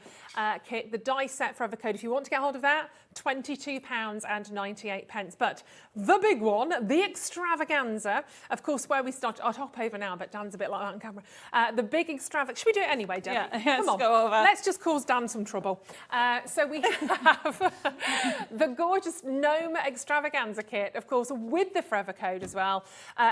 [SPEAKER 6] kit, the die set Forever Code. If you want to get hold of that, £22.98. But the big one, the extravaganza, of course, where we start. I'll hop over now, but Dan's a bit like that on camera. The big extravaganza. Should we do it anyway, Debbie?
[SPEAKER 5] Yeah,
[SPEAKER 6] Come
[SPEAKER 5] let's
[SPEAKER 6] on.
[SPEAKER 5] go over.
[SPEAKER 6] Let's just cause Dan some trouble. So we have the gorgeous gnome extravaganza kit, of course, with the Forever Code as well.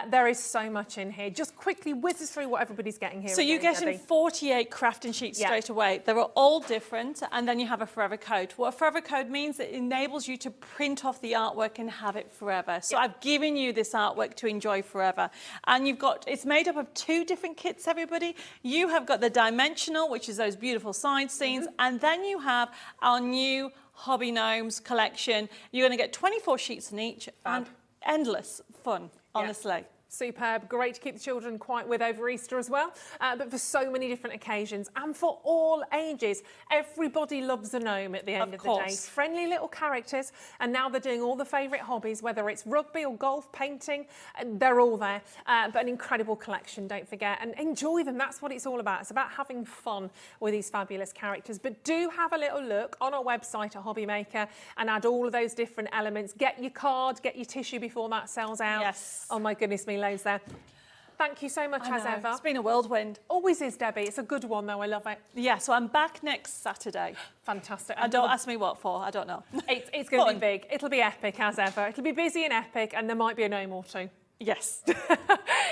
[SPEAKER 6] There is so much in here. Just quickly whiz us through what everybody's getting here.
[SPEAKER 5] So you're
[SPEAKER 6] again,
[SPEAKER 5] getting
[SPEAKER 6] Debbie.
[SPEAKER 5] 48 crafting sheets straight away. They're all different, and then you have a Forever Code. What a Forever Code means, it enables you to print off the artwork and have it forever. So I've given you this artwork to enjoy forever. And it's made up of 2 different kits, everybody. You have got the dimensional, which is those beautiful side scenes, and then you have our new Hobby Gnomes collection. You're going to get 24 sheets in each and endless fun, honestly.
[SPEAKER 6] Superb, great to keep the children quiet with over Easter as well, but for so many different occasions and for all ages. Everybody loves a gnome at the end of the day. Friendly little characters, and now they're doing all the favourite hobbies, whether it's rugby or golf, painting, they're all there. But an incredible collection, don't forget, and enjoy them. That's what it's all about. It's about having fun with these fabulous characters. But do have a little look on our website at Hobby Maker and add all of those different elements. Get your card, get your tissue before that sells out.
[SPEAKER 5] Yes.
[SPEAKER 6] Oh my goodness me, loads there. Thank you so much as ever.
[SPEAKER 5] It's been a whirlwind.
[SPEAKER 6] Always is, Debbie. It's a good one though. I love it.
[SPEAKER 5] Yeah, so I'm back next Saturday.
[SPEAKER 6] Fantastic.
[SPEAKER 5] And don't ask me what for. I don't know.
[SPEAKER 6] It's going to be big. It'll be epic as ever. It'll be busy and epic, and there might be a gnome or 2.
[SPEAKER 5] Yes.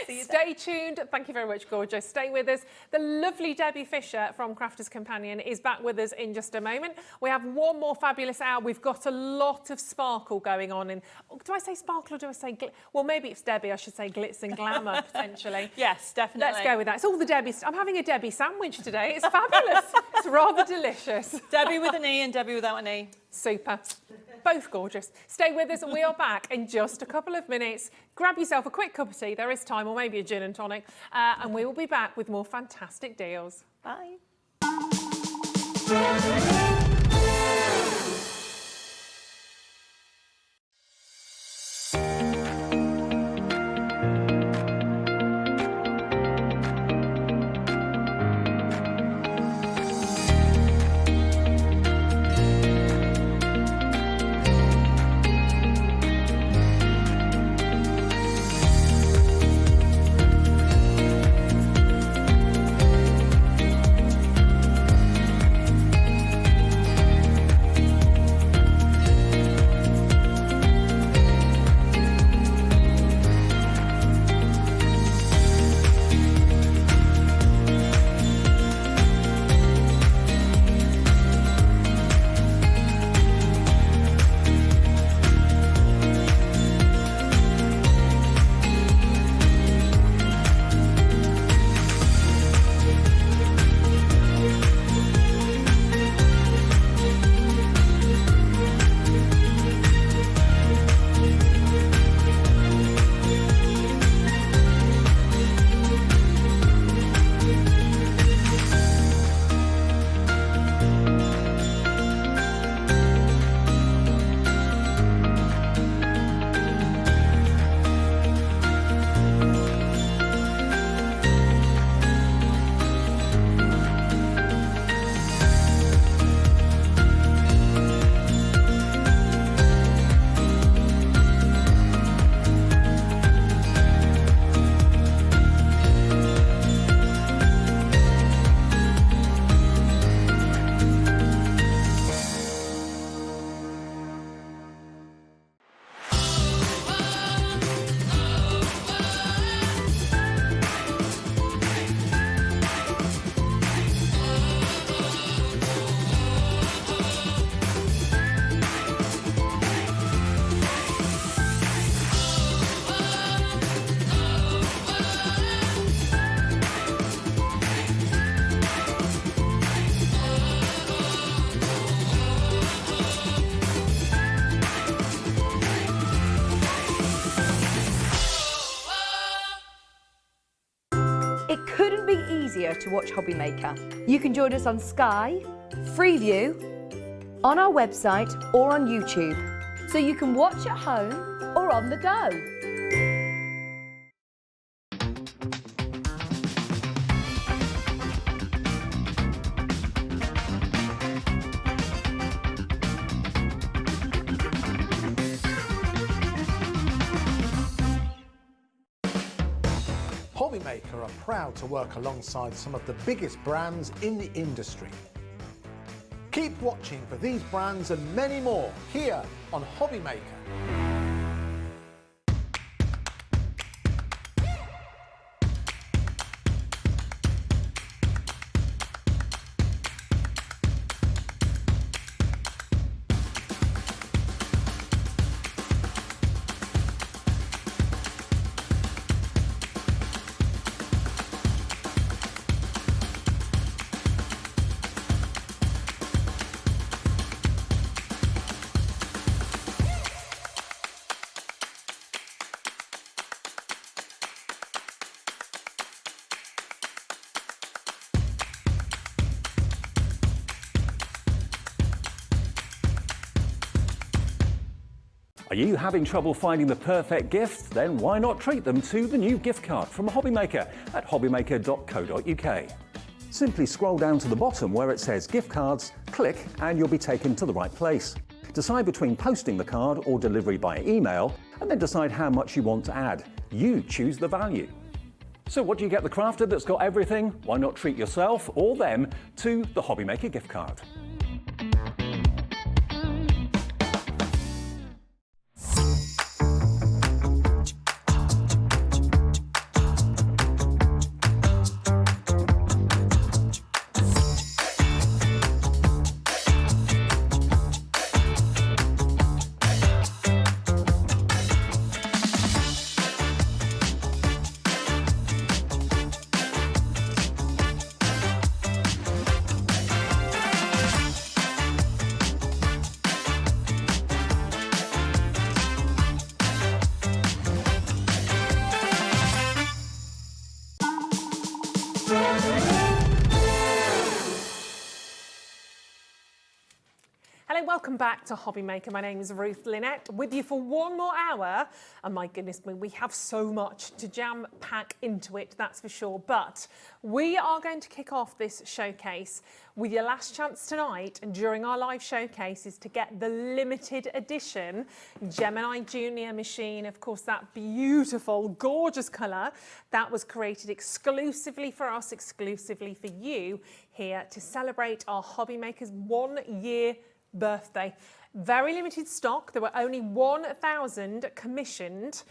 [SPEAKER 6] Stay tuned. Thank you very much, gorgeous. Stay with us. The lovely Debbie Fisher from Crafters Companion is back with us in just a moment. We have one more fabulous hour. We've got a lot of sparkle going on. Do I say sparkle or do I say well, maybe it's Debbie. I should say glitz and glamour potentially.
[SPEAKER 5] Yes, definitely.
[SPEAKER 6] Let's go with that. It's all the Debbie. I'm having a Debbie sandwich today. It's fabulous. It's rather delicious.
[SPEAKER 5] Debbie with an E and Debbie without an E.
[SPEAKER 6] Super. Both gorgeous. Stay with us and we are back in just a couple of minutes. Grab yourself a quick cup of tea, there is time, or maybe a gin and tonic, and we will be back with more fantastic deals.
[SPEAKER 5] Bye.
[SPEAKER 1] To watch Hobby Maker. You can join us on Sky, Freeview, on our website or on YouTube, so you can watch at home or on the go.
[SPEAKER 2] Hobby Maker are proud to work alongside some of the biggest brands in the industry. Keep watching for these brands and many more here on Hobby Maker.
[SPEAKER 3] Are you having trouble finding the perfect gift? Then why not treat them to the new gift card from Hobbymaker at hobbymaker.co.uk. Simply scroll down to the bottom where it says gift cards, click and you'll be taken to the right place. Decide between posting the card or delivery by email and then decide how much you want to add. You choose the value. So what do you get the crafter that's got everything? Why not treat yourself or them to the Hobbymaker gift card?
[SPEAKER 6] Hello, welcome back to Hobbymaker. My name is Ruth Lynette, with you for one more hour. And my goodness me, we have so much to jam pack into it, that's for sure. But we are going to kick off this showcase with your last chance tonight and during our live showcase is to get the limited edition Gemini Junior machine. Of course, that beautiful, gorgeous colour that was created exclusively for us, exclusively for you here to celebrate our Hobbymakers 1 year birthday. Very limited stock. There were only 1,000 commissioned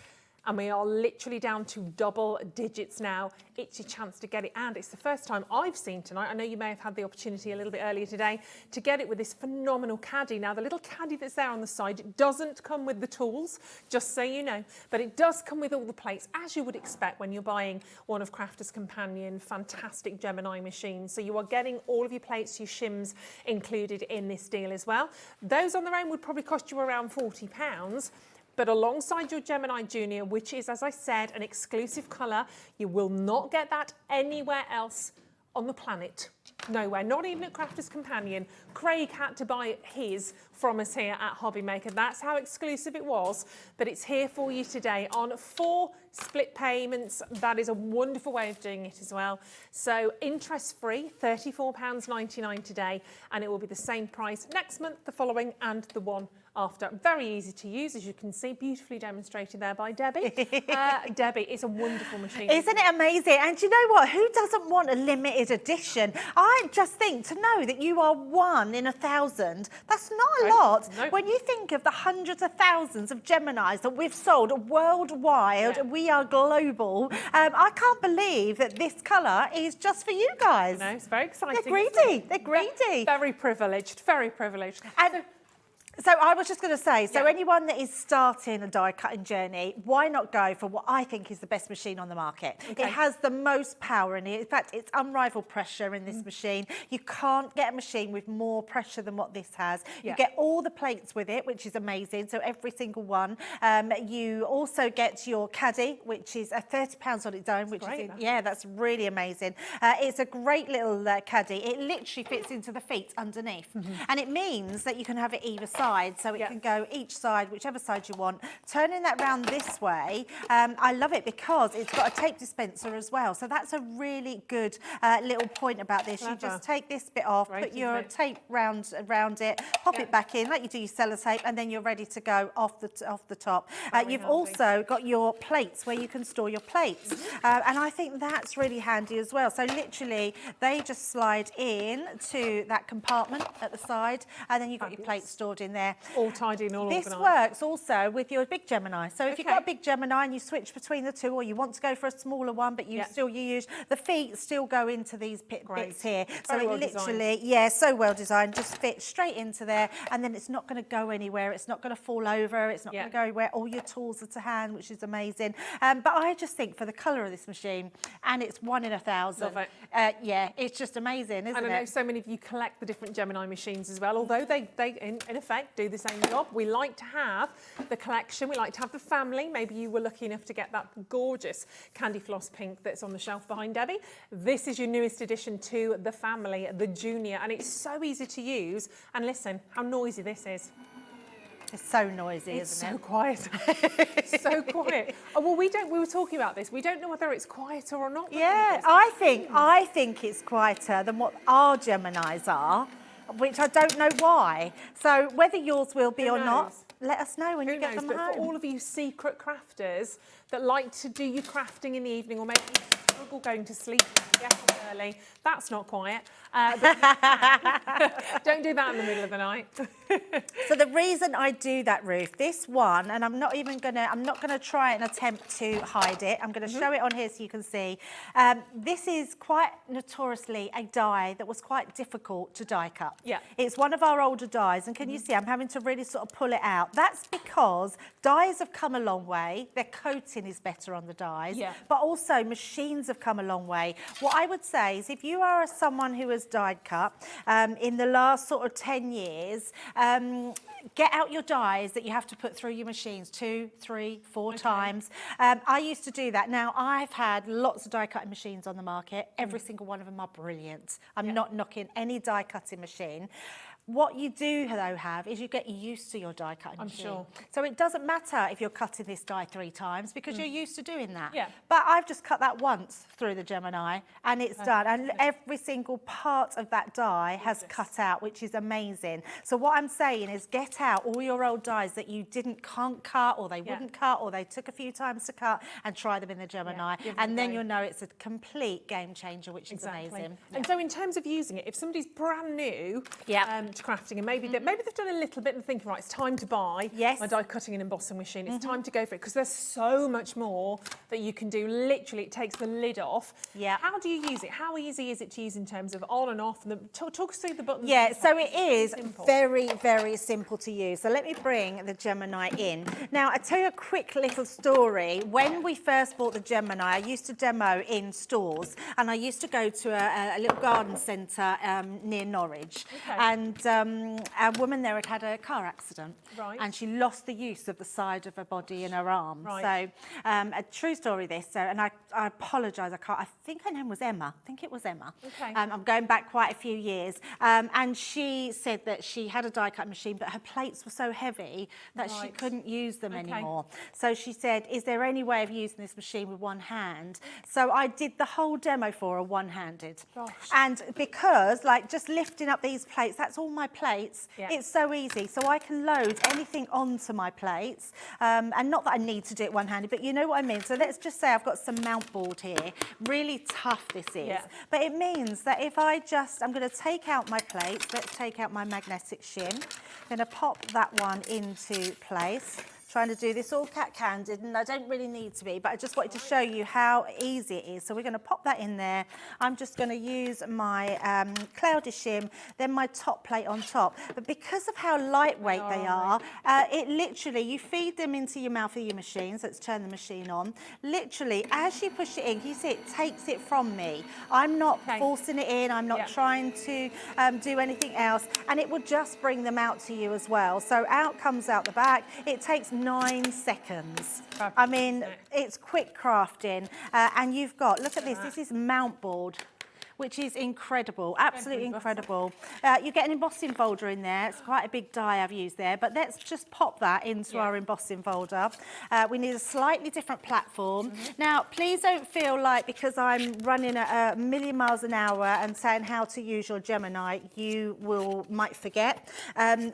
[SPEAKER 6] and we are literally down to double digits now. It's your chance to get it, and it's the first time I've seen tonight, I know you may have had the opportunity a little bit earlier today, to get it with this phenomenal caddy. Now the little caddy that's there on the side, it doesn't come with the tools, just so you know, but it does come with all the plates, as you would expect when you're buying one of Crafters Companion fantastic Gemini machines. So you are getting all of your plates, your shims included in this deal as well. Those on their own would probably cost you around £40. But alongside your Gemini Junior, which is, as I said, an exclusive colour, you will not get that anywhere else on the planet. Nowhere, not even at Crafters Companion. Craig had to buy his from us here at Hobbymaker. That's how exclusive it was, but it's here for you today on 4 split payments. That is a wonderful way of doing it as well. So interest-free, £34.99 today, and it will be the same price next month, the following, and the one after. Very easy to use, as you can see, beautifully demonstrated there by Debbie. Debbie, it's a wonderful machine.
[SPEAKER 4] Isn't it amazing? And you know what? Who doesn't want a limited edition? I just think to know that you are 1 in 1,000, that's not a lot.
[SPEAKER 6] No.
[SPEAKER 4] When you think of the hundreds of thousands of Geminis that we've sold worldwide,
[SPEAKER 6] Yeah.
[SPEAKER 4] we are global. I can't believe that this colour is just for you guys.
[SPEAKER 6] No, it's very exciting.
[SPEAKER 4] They're greedy. They're greedy.
[SPEAKER 6] Very privileged, very privileged.
[SPEAKER 4] And so I was just going to say,
[SPEAKER 6] Yeah.
[SPEAKER 4] anyone that is starting a die cutting journey, why not go for what I think is the best machine on the market?
[SPEAKER 6] Okay.
[SPEAKER 4] It has the most power in it. In fact, it's unrivaled pressure in this machine. You can't get a machine with more pressure than what this has.
[SPEAKER 6] Yeah.
[SPEAKER 4] You get all the plates with it, which is amazing. So every single one. You also get your caddy, which is £30 on its own, which
[SPEAKER 6] great,
[SPEAKER 4] is
[SPEAKER 6] that.
[SPEAKER 4] yeah, that's really amazing. It's a great little caddy. It literally fits into the feet underneath, and it means that you can have it either side. So it
[SPEAKER 6] Yeah.
[SPEAKER 4] can go each side, whichever side you want. Turning that round this way, I love it because it's got a tape dispenser as well. So that's a really good little point about this.
[SPEAKER 6] Clever.
[SPEAKER 4] You just take this bit off,
[SPEAKER 6] Great,
[SPEAKER 4] put your
[SPEAKER 6] isn't it?
[SPEAKER 4] tape around it, pop
[SPEAKER 6] Yeah.
[SPEAKER 4] it back in like you do your sellotape, and then you're ready to go off the top.
[SPEAKER 6] Very
[SPEAKER 4] You've
[SPEAKER 6] handy.
[SPEAKER 4] also got your plates where you can store your plates, and I think that's really handy as well. So literally, they just slide in to that compartment at the side, and then you've got your plates stored in there.
[SPEAKER 6] All tidy and all
[SPEAKER 4] This
[SPEAKER 6] organised.
[SPEAKER 4] works also with your big Gemini. So if you've got a big Gemini and you switch between the two, or you want to go for a smaller one, but you
[SPEAKER 6] Yeah.
[SPEAKER 4] still use the feet still go into these
[SPEAKER 6] Great.
[SPEAKER 4] bits here. So
[SPEAKER 6] Very
[SPEAKER 4] it
[SPEAKER 6] well
[SPEAKER 4] literally, yeah, so well designed, just fits straight into there, and then it's not going to go anywhere. It's not going to fall over. It's not
[SPEAKER 6] Yeah.
[SPEAKER 4] going to go anywhere. All your tools are to hand, which is amazing. But I just think for the colour of this machine, and it's 1 in 1,000.
[SPEAKER 6] Love
[SPEAKER 4] Yeah, it's just amazing, isn't
[SPEAKER 6] And I know
[SPEAKER 4] it?
[SPEAKER 6] so many of you collect the different Gemini machines as well, although they in effect do the same job. We like to have the collection, we like to have the family. Maybe you were lucky enough to get that gorgeous candy floss pink that's on the shelf behind Debbie. This is your newest addition to the family, the Junior, and it's so easy to use. And listen, how noisy this is.
[SPEAKER 4] It's so noisy,
[SPEAKER 6] It's
[SPEAKER 4] isn't
[SPEAKER 6] so
[SPEAKER 4] it?
[SPEAKER 6] quiet. It's so quiet. Oh, well, we were talking about this. We don't know whether it's quieter or not.
[SPEAKER 4] Yeah, I think it's quieter than what our Geminis are, which I don't know why. So whether yours will be
[SPEAKER 6] Who
[SPEAKER 4] or not,
[SPEAKER 6] knows?
[SPEAKER 4] let us know when
[SPEAKER 6] Who
[SPEAKER 4] you get
[SPEAKER 6] knows?
[SPEAKER 4] them
[SPEAKER 6] But
[SPEAKER 4] home.
[SPEAKER 6] for all of you secret crafters that like to do your crafting in the evening, or maybe you struggle going to sleep and get up early, that's not quiet. But don't do that in the middle of the night.
[SPEAKER 4] So the reason I do that, Ruth, this one, and I'm not gonna try and attempt to hide it. I'm gonna show it on here so you can see. This is quite notoriously a die that was quite difficult to die cut.
[SPEAKER 6] Yeah.
[SPEAKER 4] It's one of our older dies, and can you see I'm having to really sort of pull it out. That's because dies have come a long way. Their coating is better on the dies,
[SPEAKER 6] Yeah.
[SPEAKER 4] but also machines have come a long way. What I would say is if you are someone who has die cut in the last sort of 10 years, get out your dies that you have to put through your machines 2, 3, 4 times. I used to do that. Now, I've had lots of die cutting machines on the market. Every single one of them are brilliant. I'm not knocking any die cutting machine. What you do, though, have is you get used to your die cutting machine.
[SPEAKER 6] sure.
[SPEAKER 4] So it doesn't matter if you're cutting this die 3 times because you're used to doing that.
[SPEAKER 6] Yeah.
[SPEAKER 4] But I've just cut that once through the Gemini and it's done. And every single part of that die has cut out, which is amazing. So what I'm saying is get out all your old dies that you can't cut or they wouldn't cut or they took a few times to cut and try them in the Gemini.
[SPEAKER 6] give them
[SPEAKER 4] And
[SPEAKER 6] a
[SPEAKER 4] then
[SPEAKER 6] go.
[SPEAKER 4] you'll know it's a complete game changer, which is amazing.
[SPEAKER 6] And so in terms of using it, if somebody's brand new to crafting and maybe they've done a little bit and thinking, right, it's time to buy
[SPEAKER 4] Yes.
[SPEAKER 6] my die cutting and embossing machine. It's time to go for it because there's so much more that you can do. Literally, it takes the lid off.
[SPEAKER 4] Yeah.
[SPEAKER 6] How do you use it? How easy is it to use in terms of on and off? And talk us through the buttons.
[SPEAKER 4] Yeah, so it is
[SPEAKER 6] Simple.
[SPEAKER 4] very, very simple to use. So let me bring the Gemini in. Now, I'll tell you a quick little story. When we first bought the Gemini, I used to demo in stores and I used to go to a little garden centre near Norwich.
[SPEAKER 6] Okay.
[SPEAKER 4] And a woman there had a car accident.
[SPEAKER 6] Right.
[SPEAKER 4] And she lost the use of the side of her body and her arm.
[SPEAKER 6] Right.
[SPEAKER 4] So a true story this. So, and I apologise, I think her name was Emma. I think it was Emma.
[SPEAKER 6] Okay.
[SPEAKER 4] I'm going back quite a few years. And she said that she had a die cut machine, but her plates were so heavy that she
[SPEAKER 6] Right.
[SPEAKER 4] couldn't use them
[SPEAKER 6] Okay.
[SPEAKER 4] anymore. So she said, is there any way of using this machine with one hand? So I did the whole demo for her one-handed.
[SPEAKER 6] Gosh.
[SPEAKER 4] And because, like, just lifting up these plates, that's all my plates.
[SPEAKER 6] Yeah.
[SPEAKER 4] It's so easy. So I can load anything onto my plates. And not that I need to do it one-handed, but you know what I mean. So let's just say I've got some mount board here. Really tough this is.
[SPEAKER 6] Yeah.
[SPEAKER 4] But it means that if I'm going to take out my plates. Let's take out my magnetic shim. I'm going to pop that one into place. Trying to do this all cat-candid, and I don't really need to be, but I just wanted to show you how easy it is. So we're going to pop that in there. I'm just going to use my cloudy shim, then my top plate on top. But because of how lightweight they are, it literally, you feed them into your mouth of your machine, so let's turn the machine on. Literally, as you push it in, you see it takes it from me. I'm not forcing it in, I'm not trying to do anything else, and it will just bring them out to you as well. So out comes out the back. It takes 9 seconds. I mean, it's quick crafting. And you've got, look at this, this is mount board, which is incredible, absolutely incredible. You get an embossing folder in there. It's quite a big die I've used there, but let's just pop that into our embossing folder. We need a slightly different platform. Now, please don't feel like because I'm running at 1,000,000 miles an hour and saying how to use your Gemini, you might forget.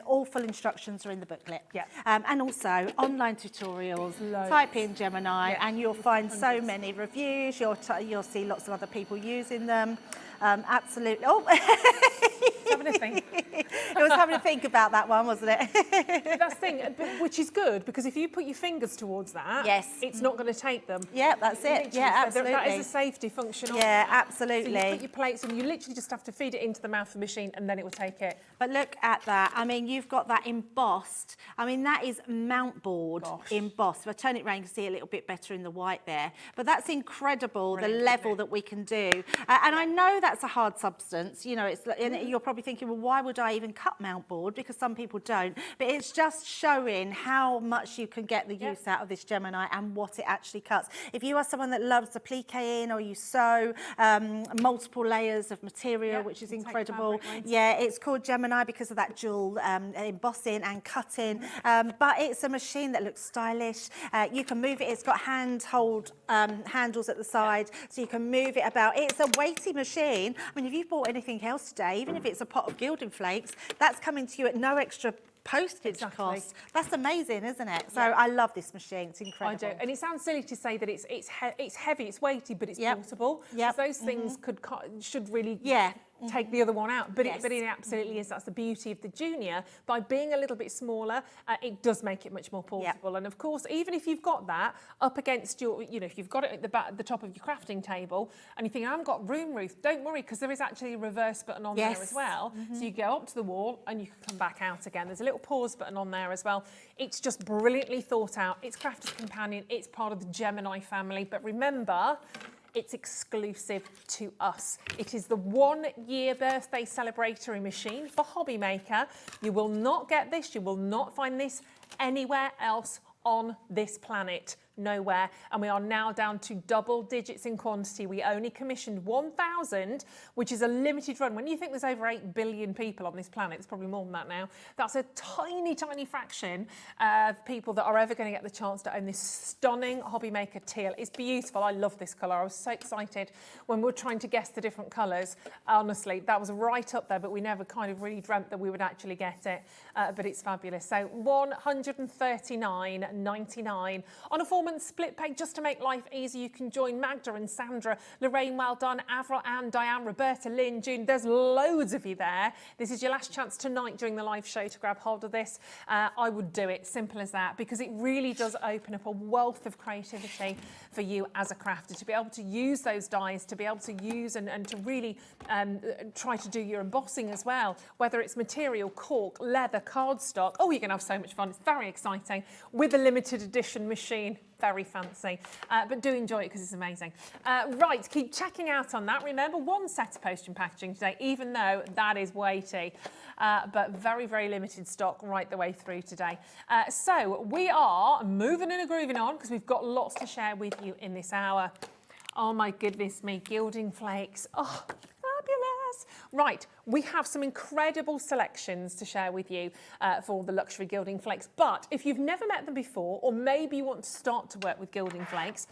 [SPEAKER 4] All full instructions are in the booklet.
[SPEAKER 6] Yeah.
[SPEAKER 4] And also online tutorials. Type in Gemini and you'll find so many reviews. You'll see lots of other people using them. Absolutely. Oh,
[SPEAKER 6] Having a think.
[SPEAKER 4] I was having to think about that one, wasn't it?
[SPEAKER 6] That's the thing, which is good because if you put your fingers towards that,
[SPEAKER 4] Yes.
[SPEAKER 6] it's not going to take them.
[SPEAKER 4] Yeah, that's it.
[SPEAKER 6] Literally,
[SPEAKER 4] Yeah,
[SPEAKER 6] so
[SPEAKER 4] absolutely.
[SPEAKER 6] that is a safety function.
[SPEAKER 4] Yeah,
[SPEAKER 6] So you
[SPEAKER 4] absolutely.
[SPEAKER 6] put your plates and you literally just have to feed it into the mouth of the machine and then it will take it.
[SPEAKER 4] But look at that. I mean, you've got that embossed. I mean, that is mount board embossed. If I turn it around, you can see a little bit better in the white there. But that's incredible, the level that we can do. And I know that's a hard substance. You know, and you're probably thinking, well, why would I even even cut mount board because some people don't, but it's just showing how much you can get the use out of this Gemini and what it actually cuts. If you are someone that loves the plique-in or you sew multiple layers of material, which is incredible. Yeah, it's called Gemini because of that dual embossing and cutting, but it's a machine that looks stylish. You can move it. It's got handles at the side, so you can move it about. It's a weighty machine. I mean, if you've bought anything else today, even if it's a pot of gilding flakes, that's coming to you at no extra postage cost. That's amazing, isn't it? So I love this machine. It's incredible.
[SPEAKER 6] I do, and it sounds silly to say that it's heavy, it's weighty, but it's portable.
[SPEAKER 4] Yep.
[SPEAKER 6] Those things should really take the other one out, but it absolutely is. That's the beauty of the Junior. By being a little bit smaller, it does make it much more portable. And of course, even if you've got that up against your, if you've got it at the top of your crafting table, and you think I haven't got room, Ruth, don't worry, because there is actually a reverse button on there as well. So you go up to the wall and you can come back out again. There's a little pause button on there as well. It's just brilliantly thought out. It's Crafter's Companion. It's part of the Gemini family. But remember, it's exclusive to us. It is the 1-year birthday celebratory machine for Hobbymaker. You will not get this. You will not find this anywhere else on this planet. Nowhere. And we are now down to double digits in quantity. We only commissioned 1,000, which is a limited run. When you think there's over 8 billion people on this planet, it's probably more than that now. That's a tiny, tiny fraction of people that are ever going to get the chance to own this stunning Hobbymaker teal. It's beautiful. I love this colour. I was so excited when we were trying to guess the different colours. Honestly, that was right up there, but we never kind of really dreamt that we would actually get it. But it's fabulous. So $139.99 on a 4-month split pay just to make life easy. You can join Magda and Sandra, Lorraine, well done, Avril, Anne, Diane, Roberta, Lynn, June. There's loads of you there. This is your last chance tonight during the live show to grab hold of this. I would do it, simple as that, because it really does open up a wealth of creativity for you as a crafter to be able to use those dies, to be able to use and to really try to do your embossing as well, whether it's material, cork, leather, cardstock. Oh, you're going to have so much fun. It's very exciting with a limited edition machine. Very fancy, but do enjoy it because it's amazing. Right, keep checking out on that. Remember, 1 set of postage and packaging today, even though that is weighty, but very, very limited stock right the way through today. So we are moving and grooving on because we've got lots to share with you in this hour. Oh my goodness me, gilding flakes. Oh, fabulous. Right, we have some incredible selections to share with you for the luxury gilding flakes. But if you've never met them before, or maybe you want to start to work with gilding flakes,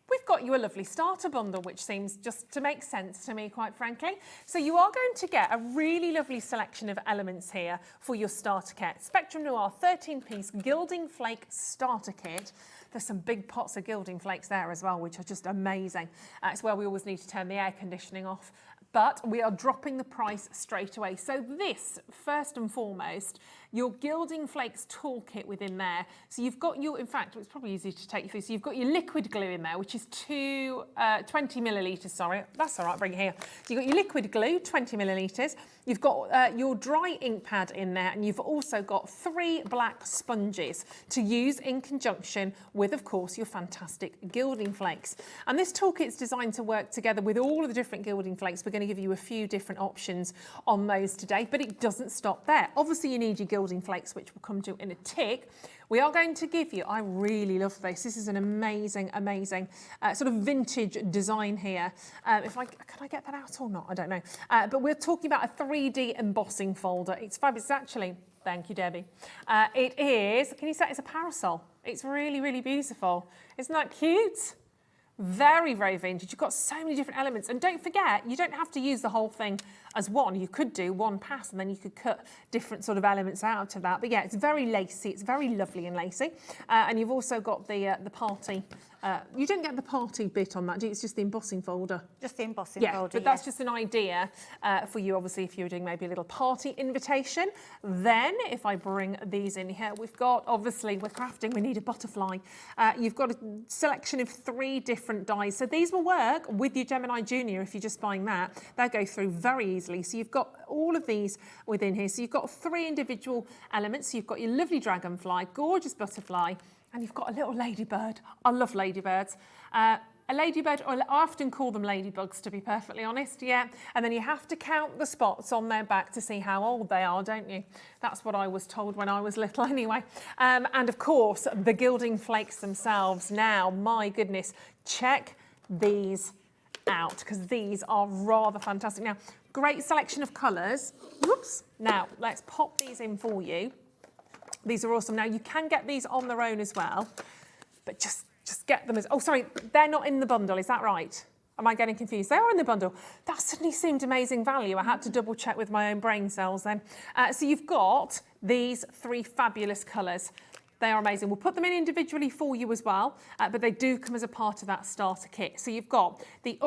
[SPEAKER 6] we've got you a lovely starter bundle, which seems just to make sense to me, quite frankly. So you are going to get a really lovely selection of elements here for your starter kit. Spectrum Noir 13-piece gilding flake starter kit. There's some big pots of gilding flakes there as well, which are just amazing. It's where we always need to turn the air conditioning off. But we are dropping the price straight away. So this, first and foremost, your Gilding Flakes toolkit within there. So you've got your, in fact, it's probably easy to take you through. So you've got your liquid glue in there, which is 20 millilitres, sorry. That's all right, bring it here. So you've got your liquid glue, 20 millilitres. You've got your dry ink pad in there, and you've also got 3 black sponges to use in conjunction with, of course, your fantastic Gilding Flakes. And this toolkit's designed to work together with all of the different Gilding Flakes. We're going to give you a few different options on those today, but it doesn't stop there. Obviously, you need your Gilding Flakes, which we'll come to in a tick. We are going to give you, I really love this. This is an amazing, amazing sort of vintage design here. Can I get that out or not? I don't know. But we're talking about a 3D embossing folder. It's fabulous. It's actually, thank you, Debbie. It is, can you say it's a parasol? It's really, really beautiful. Isn't that cute? Very, very vintage. You've got so many different elements. And don't forget, you don't have to use the whole thing as one. You could do one pass and then you could cut different sort of elements out of that. But yeah, it's very lacy. It's very lovely and lacy. And you've also got the party. You don't get the party bit on that, do you? It's just the embossing folder.
[SPEAKER 4] Just the embossing folder,
[SPEAKER 6] but that's just an idea for you, obviously, if you were doing maybe a little party invitation. Then, if I bring these in here, we've got, obviously, we're crafting, we need a butterfly. You've got a selection of 3 different dies. So these will work with your Gemini Junior if you're just buying that. They'll go through very easily. So you've got all of these within here. So you've got 3 individual elements. So you've got your lovely dragonfly, gorgeous butterfly, and you've got a little ladybird. I love ladybirds. a ladybird, or I often call them ladybugs, to be perfectly honest, yeah. And then you have to count the spots on their back to see how old they are, don't you? That's what I was told when I was little anyway. And of course, the gilding flakes themselves. Now, my goodness, check these out, because these are rather fantastic. Now, great selection of colours. Whoops. Now, let's pop these in for you. These are awesome. Now, you can get these on their own as well, but just get them as... Oh, sorry, they're not in the bundle, is that right? Am I getting confused? They are in the bundle. That suddenly seemed amazing value. I had to double check with my own brain cells then. So you've got these 3 fabulous colours. They are amazing. We'll put them in individually for you as well, but they do come as a part of that starter kit. So you've got the...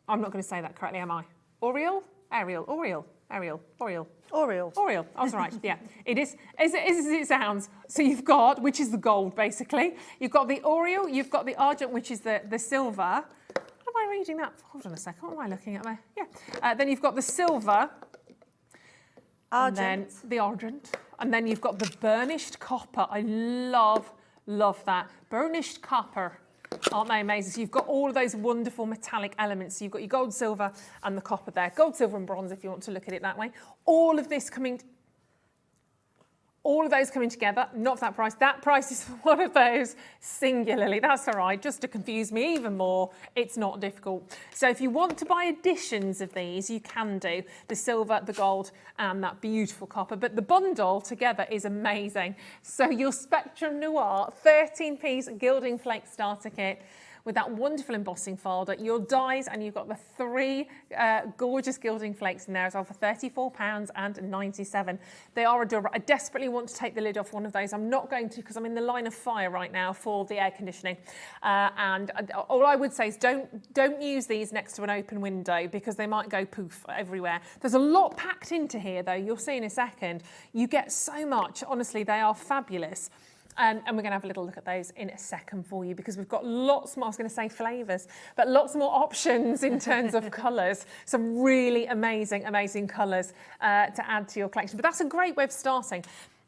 [SPEAKER 6] I'm not going to say that correctly, am I? Oriole? Ariel. Oriole. Ariel. Oriole.
[SPEAKER 4] Oriole.
[SPEAKER 6] Oriole. I was right. Yeah, it is as it sounds. So you've got, which is the gold basically. You've got the Oriole. You've got the argent, which is the silver. What am I reading that? Hold on a second. What am I looking at there? Yeah. Then you've got the silver.
[SPEAKER 4] Argent.
[SPEAKER 6] And then the argent. And then you've got the burnished copper. I love that. Burnished copper. Aren't they amazing? So you've got all of those wonderful metallic elements. So you've got your gold, silver and the copper there. Gold, silver and bronze if you want to look at it that way. All of those coming together, not for that price. That price is for one of those singularly. That's all right, just to confuse me even more. It's not difficult. So if you want to buy editions of these, you can do. The silver, the gold, and that beautiful copper. But the bundle together is amazing. So your Spectrum Noir 13-piece gilding flake starter kit with that wonderful embossing folder, your dies, and you've got the 3 gorgeous gilding flakes in there as well for £34.97. They are adorable. I desperately want to take the lid off one of those. I'm not going to, because I'm in the line of fire right now for the air conditioning. And all I would say is don't use these next to an open window, because they might go poof everywhere. There's a lot packed into here though. You'll see in a second. You get so much. Honestly, they are fabulous. And we're going to have a little look at those in a second for you, because we've got lots more, I was going to say flavours, but lots more options in terms of colours. Some really amazing colours to add to your collection. But that's a great way of starting.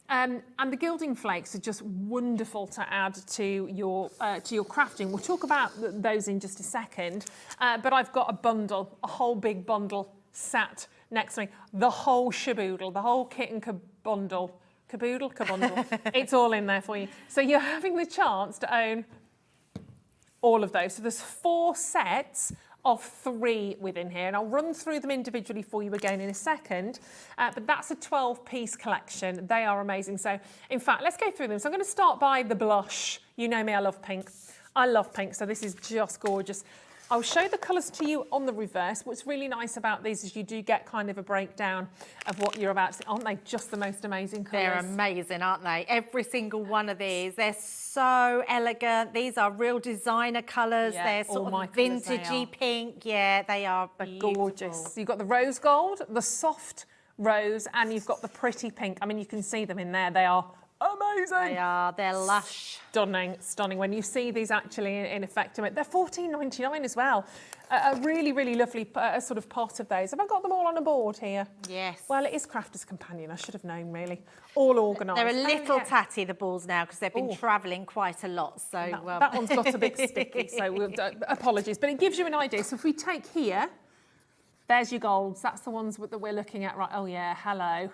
[SPEAKER 6] And the gilding flakes are just wonderful to add to your crafting. We'll talk about those in just a second. But I've got a bundle, a whole big bundle sat next to me. The whole shaboodle, the whole kit and kabundle. Caboodle, kabundle. It's all in there for you. So you're having the chance to own all of those. So there's 4 sets of 3 within here, and I'll run through them individually for you again in a second. But that's a 12-piece collection. They are amazing. So in fact, let's go through them. So I'm going to start by the blush. You know me, I love pink. I love pink, so this is just gorgeous. I'll show the colours to you on the reverse. What's really nice about these is you do get kind of a breakdown of what you're about to see. Aren't they just the most amazing colours?
[SPEAKER 4] They're amazing, aren't they? Every single one of these. They're so elegant. These are real designer colours.
[SPEAKER 6] Yeah,
[SPEAKER 4] they're sort of vintagey pink. Yeah, they are beautiful.
[SPEAKER 6] Gorgeous. So you've got the rose gold, the soft rose, and you've got the pretty pink. I mean, you can see them in there. They are amazing.
[SPEAKER 4] They are. They're lush.
[SPEAKER 6] Stunning. When you see these actually in effect, they're £14.99 as well. A really lovely sort of pot of those. Have I got them all on a board here?
[SPEAKER 4] Yes.
[SPEAKER 6] Well, it is Crafter's Companion. I should have known, really. All organised.
[SPEAKER 4] They're a little tatty, the balls now, because they've been travelling quite a lot. So
[SPEAKER 6] that one's got a bit sticky, so apologies. But it gives you an idea. So if we take here, there's your golds. That's the ones that we're looking at, right? Oh, yeah, hello.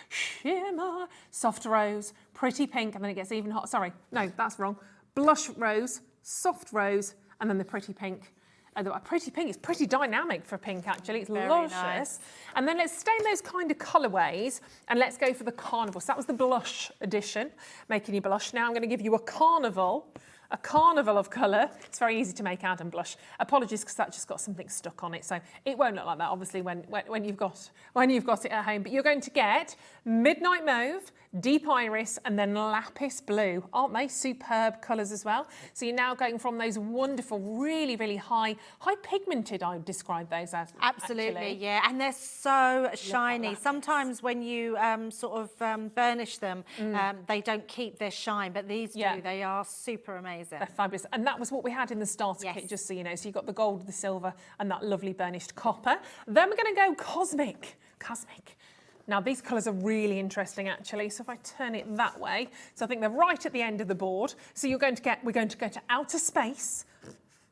[SPEAKER 6] Shimmer, soft rose, pretty pink, and then it gets even hot. Sorry, no, that's wrong. Blush rose, soft rose, and then the pretty pink. Pretty pink, it's pretty dynamic for pink, actually. It's luscious. Nice. And then let's stay in those kind of colourways, and let's go for the carnival. So that was the blush edition, making you blush. Now I'm going to give you a carnival of colour. It's very easy to make out and blush. Apologies, because that just got something stuck on it, so it won't look like that, obviously, when you've got it at home. But you're going to get Midnight Mauve, Deep Iris, and then Lapis Blue. Aren't they superb colours as well? So you're now going from those wonderful, really high pigmented, I would describe those as.
[SPEAKER 4] Absolutely, actually. Yeah, and they're so shiny. Sometimes when you burnish them, they don't keep their shine, but these do. They are super amazing.
[SPEAKER 6] They're fabulous. And that was what we had in the starter kit, just so you know. So you've got the gold, the silver, and that lovely burnished copper. Then we're going to go cosmic. Now, these colours are really interesting, actually. So if I turn it that way, so I think they're right at the end of the board. So we're going to go to outer space,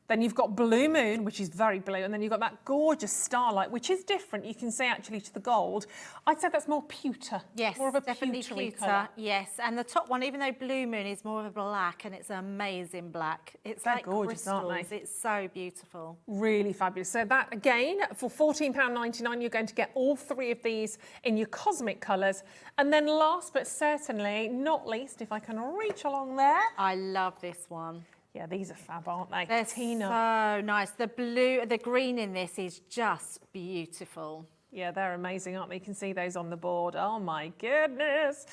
[SPEAKER 6] Then you've got Blue Moon, which is very blue, and then you've got that gorgeous Starlight, which is different. You can see actually to the gold. I'd say that's more pewter.
[SPEAKER 4] Yes,
[SPEAKER 6] more of a
[SPEAKER 4] definitely
[SPEAKER 6] pewtery
[SPEAKER 4] pewter.
[SPEAKER 6] colour.
[SPEAKER 4] Yes, and the top one, even though Blue Moon is more of a black, and it's an amazing black. It's
[SPEAKER 6] They're
[SPEAKER 4] like
[SPEAKER 6] gorgeous,
[SPEAKER 4] crystals.
[SPEAKER 6] aren't they?
[SPEAKER 4] It's so beautiful.
[SPEAKER 6] Really fabulous. So that, again, for £14.99, you're going to get all 3 of these in your cosmic colours. And then last but certainly not least, if I can reach along there.
[SPEAKER 4] I love this one.
[SPEAKER 6] Yeah, these are fab, aren't they?
[SPEAKER 4] They're
[SPEAKER 6] Tina.
[SPEAKER 4] so nice. The green in this is just beautiful.
[SPEAKER 6] Yeah, they're amazing, aren't they? You can see those on the board. Oh my goodness.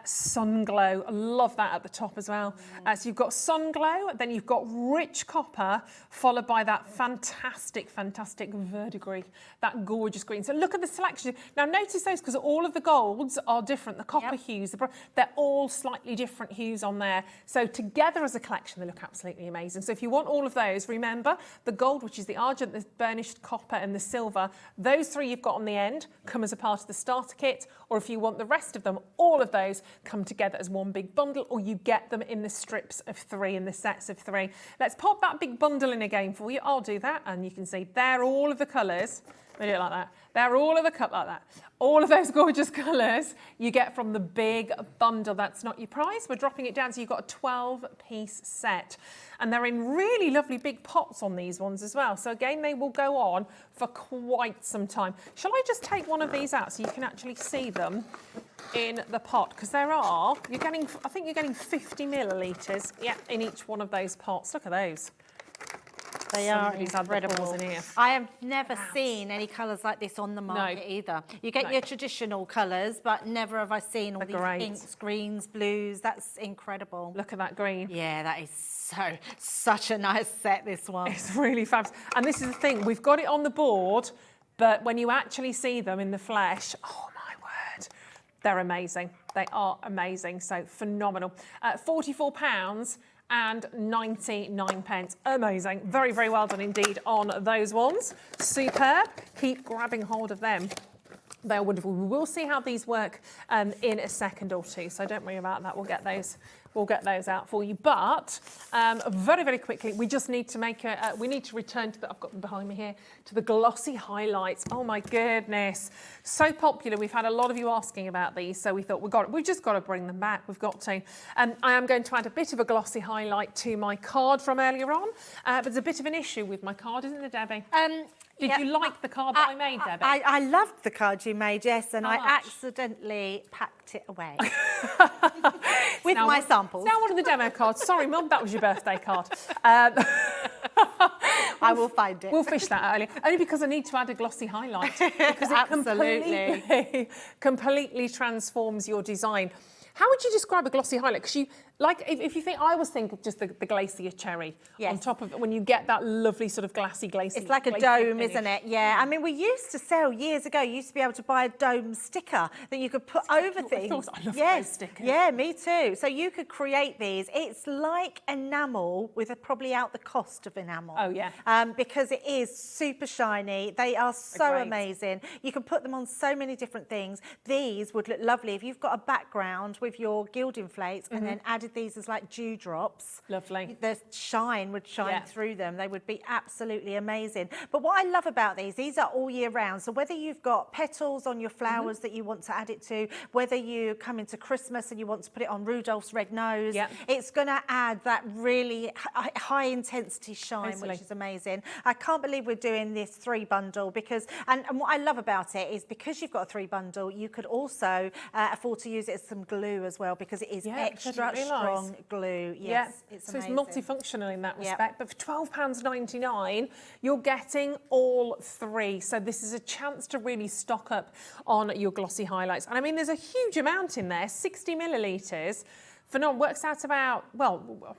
[SPEAKER 6] Sun Glow, I love that at the top as well. So you've got Sun Glow, then you've got rich copper, followed by that fantastic verdigris, that gorgeous green. So look at the selection. Now notice those, because all of the golds are different. The copper hues, they're all slightly different hues on there. So together as a collection, they look absolutely amazing. So if you want all of those, remember the gold, which is the argent, the burnished copper and the silver, those 3 you've got on the end come as a part of the starter kit, or if you want the rest of them, all of those come together as one big bundle, or you get them in the strips of 3, in the sets of 3. Let's pop that big bundle in again for you. I'll do that, and you can see there all of the colours. We do it like that. They're all of the like that. All of those gorgeous colours you get from the big bundle. That's not your price. We're dropping it down, so you've got a 12-piece set. And they're in really lovely big pots on these ones as well. So again, they will go on for quite some time. Shall I just take one of these out so you can actually see them in the pot? Because I think you're getting 50 millilitres, in each one of those pots. Look at those.
[SPEAKER 4] They are
[SPEAKER 6] Somebody's had the
[SPEAKER 4] incredible.
[SPEAKER 6] paws in here.
[SPEAKER 4] I have never seen any colours like this on the market either. You get your traditional colours, but never have I seen all these pinks, greens, blues. That's incredible.
[SPEAKER 6] Look at that green.
[SPEAKER 4] Yeah, that is such a nice set, this one.
[SPEAKER 6] It's really fabulous. And this is the thing, we've got it on the board, but when you actually see them in the flesh, oh my word, they're amazing. They are amazing, so phenomenal. £44 and 99 pence. Amazing. Very, very well done indeed on those ones. Superb. Keep grabbing hold of them. They're wonderful. We will see how these work in a second or two, so don't worry about that. We'll get those out for you. But very, very quickly, we just need to we need to return to I've got them behind me here, to the glossy highlights. Oh my goodness. So popular. We've had a lot of you asking about these, so we thought we've just got to bring them back. We've got to. I am going to add a bit of a glossy highlight to my card from earlier on, but there's a bit of an issue with my card, isn't there, Debbie? Did you like the card that I made, Debbie?
[SPEAKER 4] I loved the card you made, yes, and
[SPEAKER 6] How
[SPEAKER 4] I
[SPEAKER 6] much?
[SPEAKER 4] accidentally packed it away with
[SPEAKER 6] Now
[SPEAKER 4] my samples.
[SPEAKER 6] Now one of the demo cards. Sorry, Mum, that was your birthday card.
[SPEAKER 4] I will find it.
[SPEAKER 6] We'll fish that out earlier. Only because I need to add a glossy highlight. Because it completely transforms your design. How would you describe a glossy highlight? Because if you think, I always think of just the glacier cherry on top of it, when you get that lovely sort of glassy.
[SPEAKER 4] It's like a dome, finish. Isn't it? Yeah. I mean, we used to sell years ago. You used to be able to buy a dome sticker that you could put over things.
[SPEAKER 6] I love those stickers.
[SPEAKER 4] Yeah, me too. So you could create these. It's like enamel with probably out the cost of enamel.
[SPEAKER 6] Oh yeah.
[SPEAKER 4] Because it is super shiny. They are so amazing. You can put them on so many different things. These would look lovely if you've got a background with your gilding flakes and then added these as like dewdrops.
[SPEAKER 6] Lovely.
[SPEAKER 4] The shine would shine through them. They would be absolutely amazing. But what I love about these are all year round. So whether you've got petals on your flowers that you want to add it to, whether you come into Christmas and you want to put it on Rudolph's red nose, it's going to add that really high intensity shine, which is amazing. I can't believe we're doing this 3 bundle because, and what I love about it is because you've got a 3 bundle, you could also afford to use it as some glue as well, because it is extra strong glue. Yes, it's amazing.
[SPEAKER 6] So it's multifunctional in that respect. But for £12.99, you're getting all 3. So this is a chance to really stock up on your glossy highlights. And I mean, there's a huge amount in there, 60 millilitres. Works out about, well,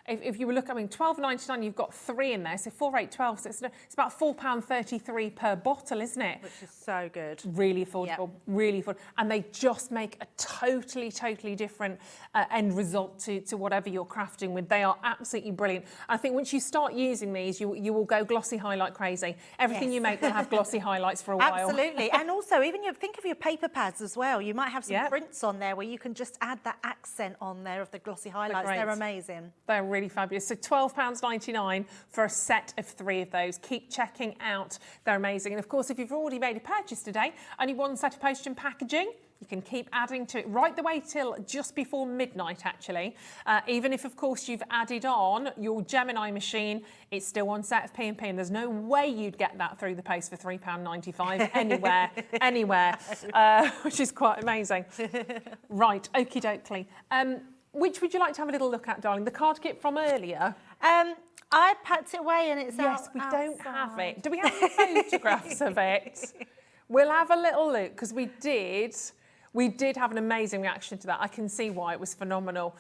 [SPEAKER 6] if you were looking, I mean, £12.99, you've got 3 in there, so 4, 8, 12, so it's about £4.33 per bottle, isn't it?
[SPEAKER 4] Which is so good.
[SPEAKER 6] Really affordable, really affordable. And they just make a totally different end result to whatever you're crafting with. They are absolutely brilliant. I think once you start using these, you will go glossy highlight crazy. Everything you make will have glossy highlights for a while.
[SPEAKER 4] Absolutely. And also, even think of your paper pads as well. You might have some prints on there where you can just add that accent on there of the glossy highlights. They're amazing.
[SPEAKER 6] They're really really fabulous. So £12.99 for a set of 3 of those. Keep checking out. They're amazing. And of course, if you've already made a purchase today, only 1 set of postage and packaging, you can keep adding to it right the way till just before midnight, actually. Even if, of course, you've added on your Gemini machine, it's still 1 set of P&P, and there's no way you'd get that through the post for £3.95 anywhere, which is quite amazing. Right, okie dokie. Which would you like to have a little look at, darling? The card kit from earlier?
[SPEAKER 4] I packed it away and it's
[SPEAKER 6] Yes, we
[SPEAKER 4] outside.
[SPEAKER 6] don't have it. Do we have any photographs of it? We'll have a little look, because we did have an amazing reaction to that. I can see why, it was phenomenal.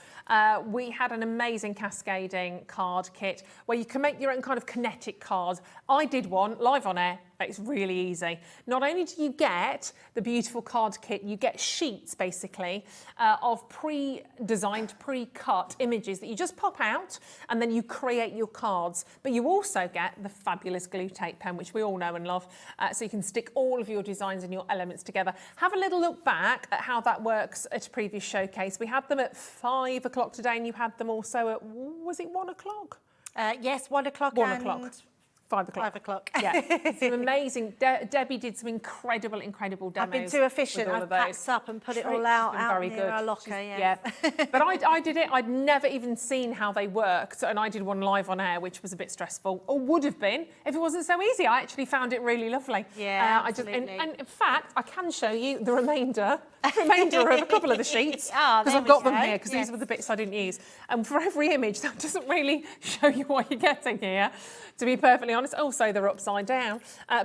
[SPEAKER 6] We had an amazing cascading card kit where you can make your own kind of kinetic cards. I did one live on air. It's really easy. Not only do you get the beautiful card kit, you get sheets basically of pre-designed, pre-cut images that you just pop out and then you create your cards. But you also get the fabulous glue tape pen, which we all know and love. So you can stick all of your designs and your elements together. Have a little look back at how that works at a previous showcase. We had them at 5 o'clock today, and you had them also at, was it 1 o'clock?
[SPEAKER 4] Yes, 1 o'clock
[SPEAKER 6] 1
[SPEAKER 4] and...
[SPEAKER 6] o'clock. 5 o'clock.
[SPEAKER 4] 5 o'clock.
[SPEAKER 6] Yeah, some amazing. Debbie did some incredible demos.
[SPEAKER 4] I've been too efficient.
[SPEAKER 6] with all
[SPEAKER 4] I've
[SPEAKER 6] of those.
[SPEAKER 4] packed up and put it all
[SPEAKER 6] She's
[SPEAKER 4] out
[SPEAKER 6] been very
[SPEAKER 4] near
[SPEAKER 6] good.
[SPEAKER 4] our locker.
[SPEAKER 6] Yeah. But I did it. I'd never even seen how they worked, and I did one live on air, which was a bit stressful, or would have been if it wasn't so easy. I actually found it really lovely.
[SPEAKER 4] Yeah,
[SPEAKER 6] and in fact, I can show you the remainder of a couple of the sheets,
[SPEAKER 4] Ah,
[SPEAKER 6] because
[SPEAKER 4] there
[SPEAKER 6] I've
[SPEAKER 4] we
[SPEAKER 6] got them
[SPEAKER 4] go.
[SPEAKER 6] here, because
[SPEAKER 4] Yes.
[SPEAKER 6] these were the bits I didn't use. And for every image, that doesn't really show you what you're getting here, to be perfectly honest. Also, they're upside down.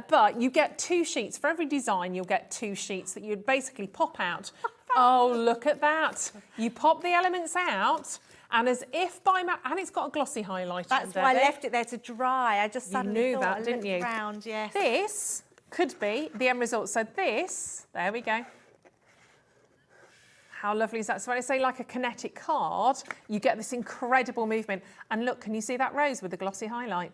[SPEAKER 6] But you get 2 sheets. For every design, you'll get 2 sheets that you'd basically pop out. Oh, look at that. You pop the elements out, and as if by and it's got a glossy highlight.
[SPEAKER 4] That's why I left it there to dry. I just suddenly
[SPEAKER 6] knew
[SPEAKER 4] thought
[SPEAKER 6] that,
[SPEAKER 4] I
[SPEAKER 6] didn't
[SPEAKER 4] looked
[SPEAKER 6] you?
[SPEAKER 4] Round, yes.
[SPEAKER 6] This could be the end result. So this, there we go. How lovely is that? So when I say like a kinetic card, you get this incredible movement. And look, can you see that rose with the glossy highlight?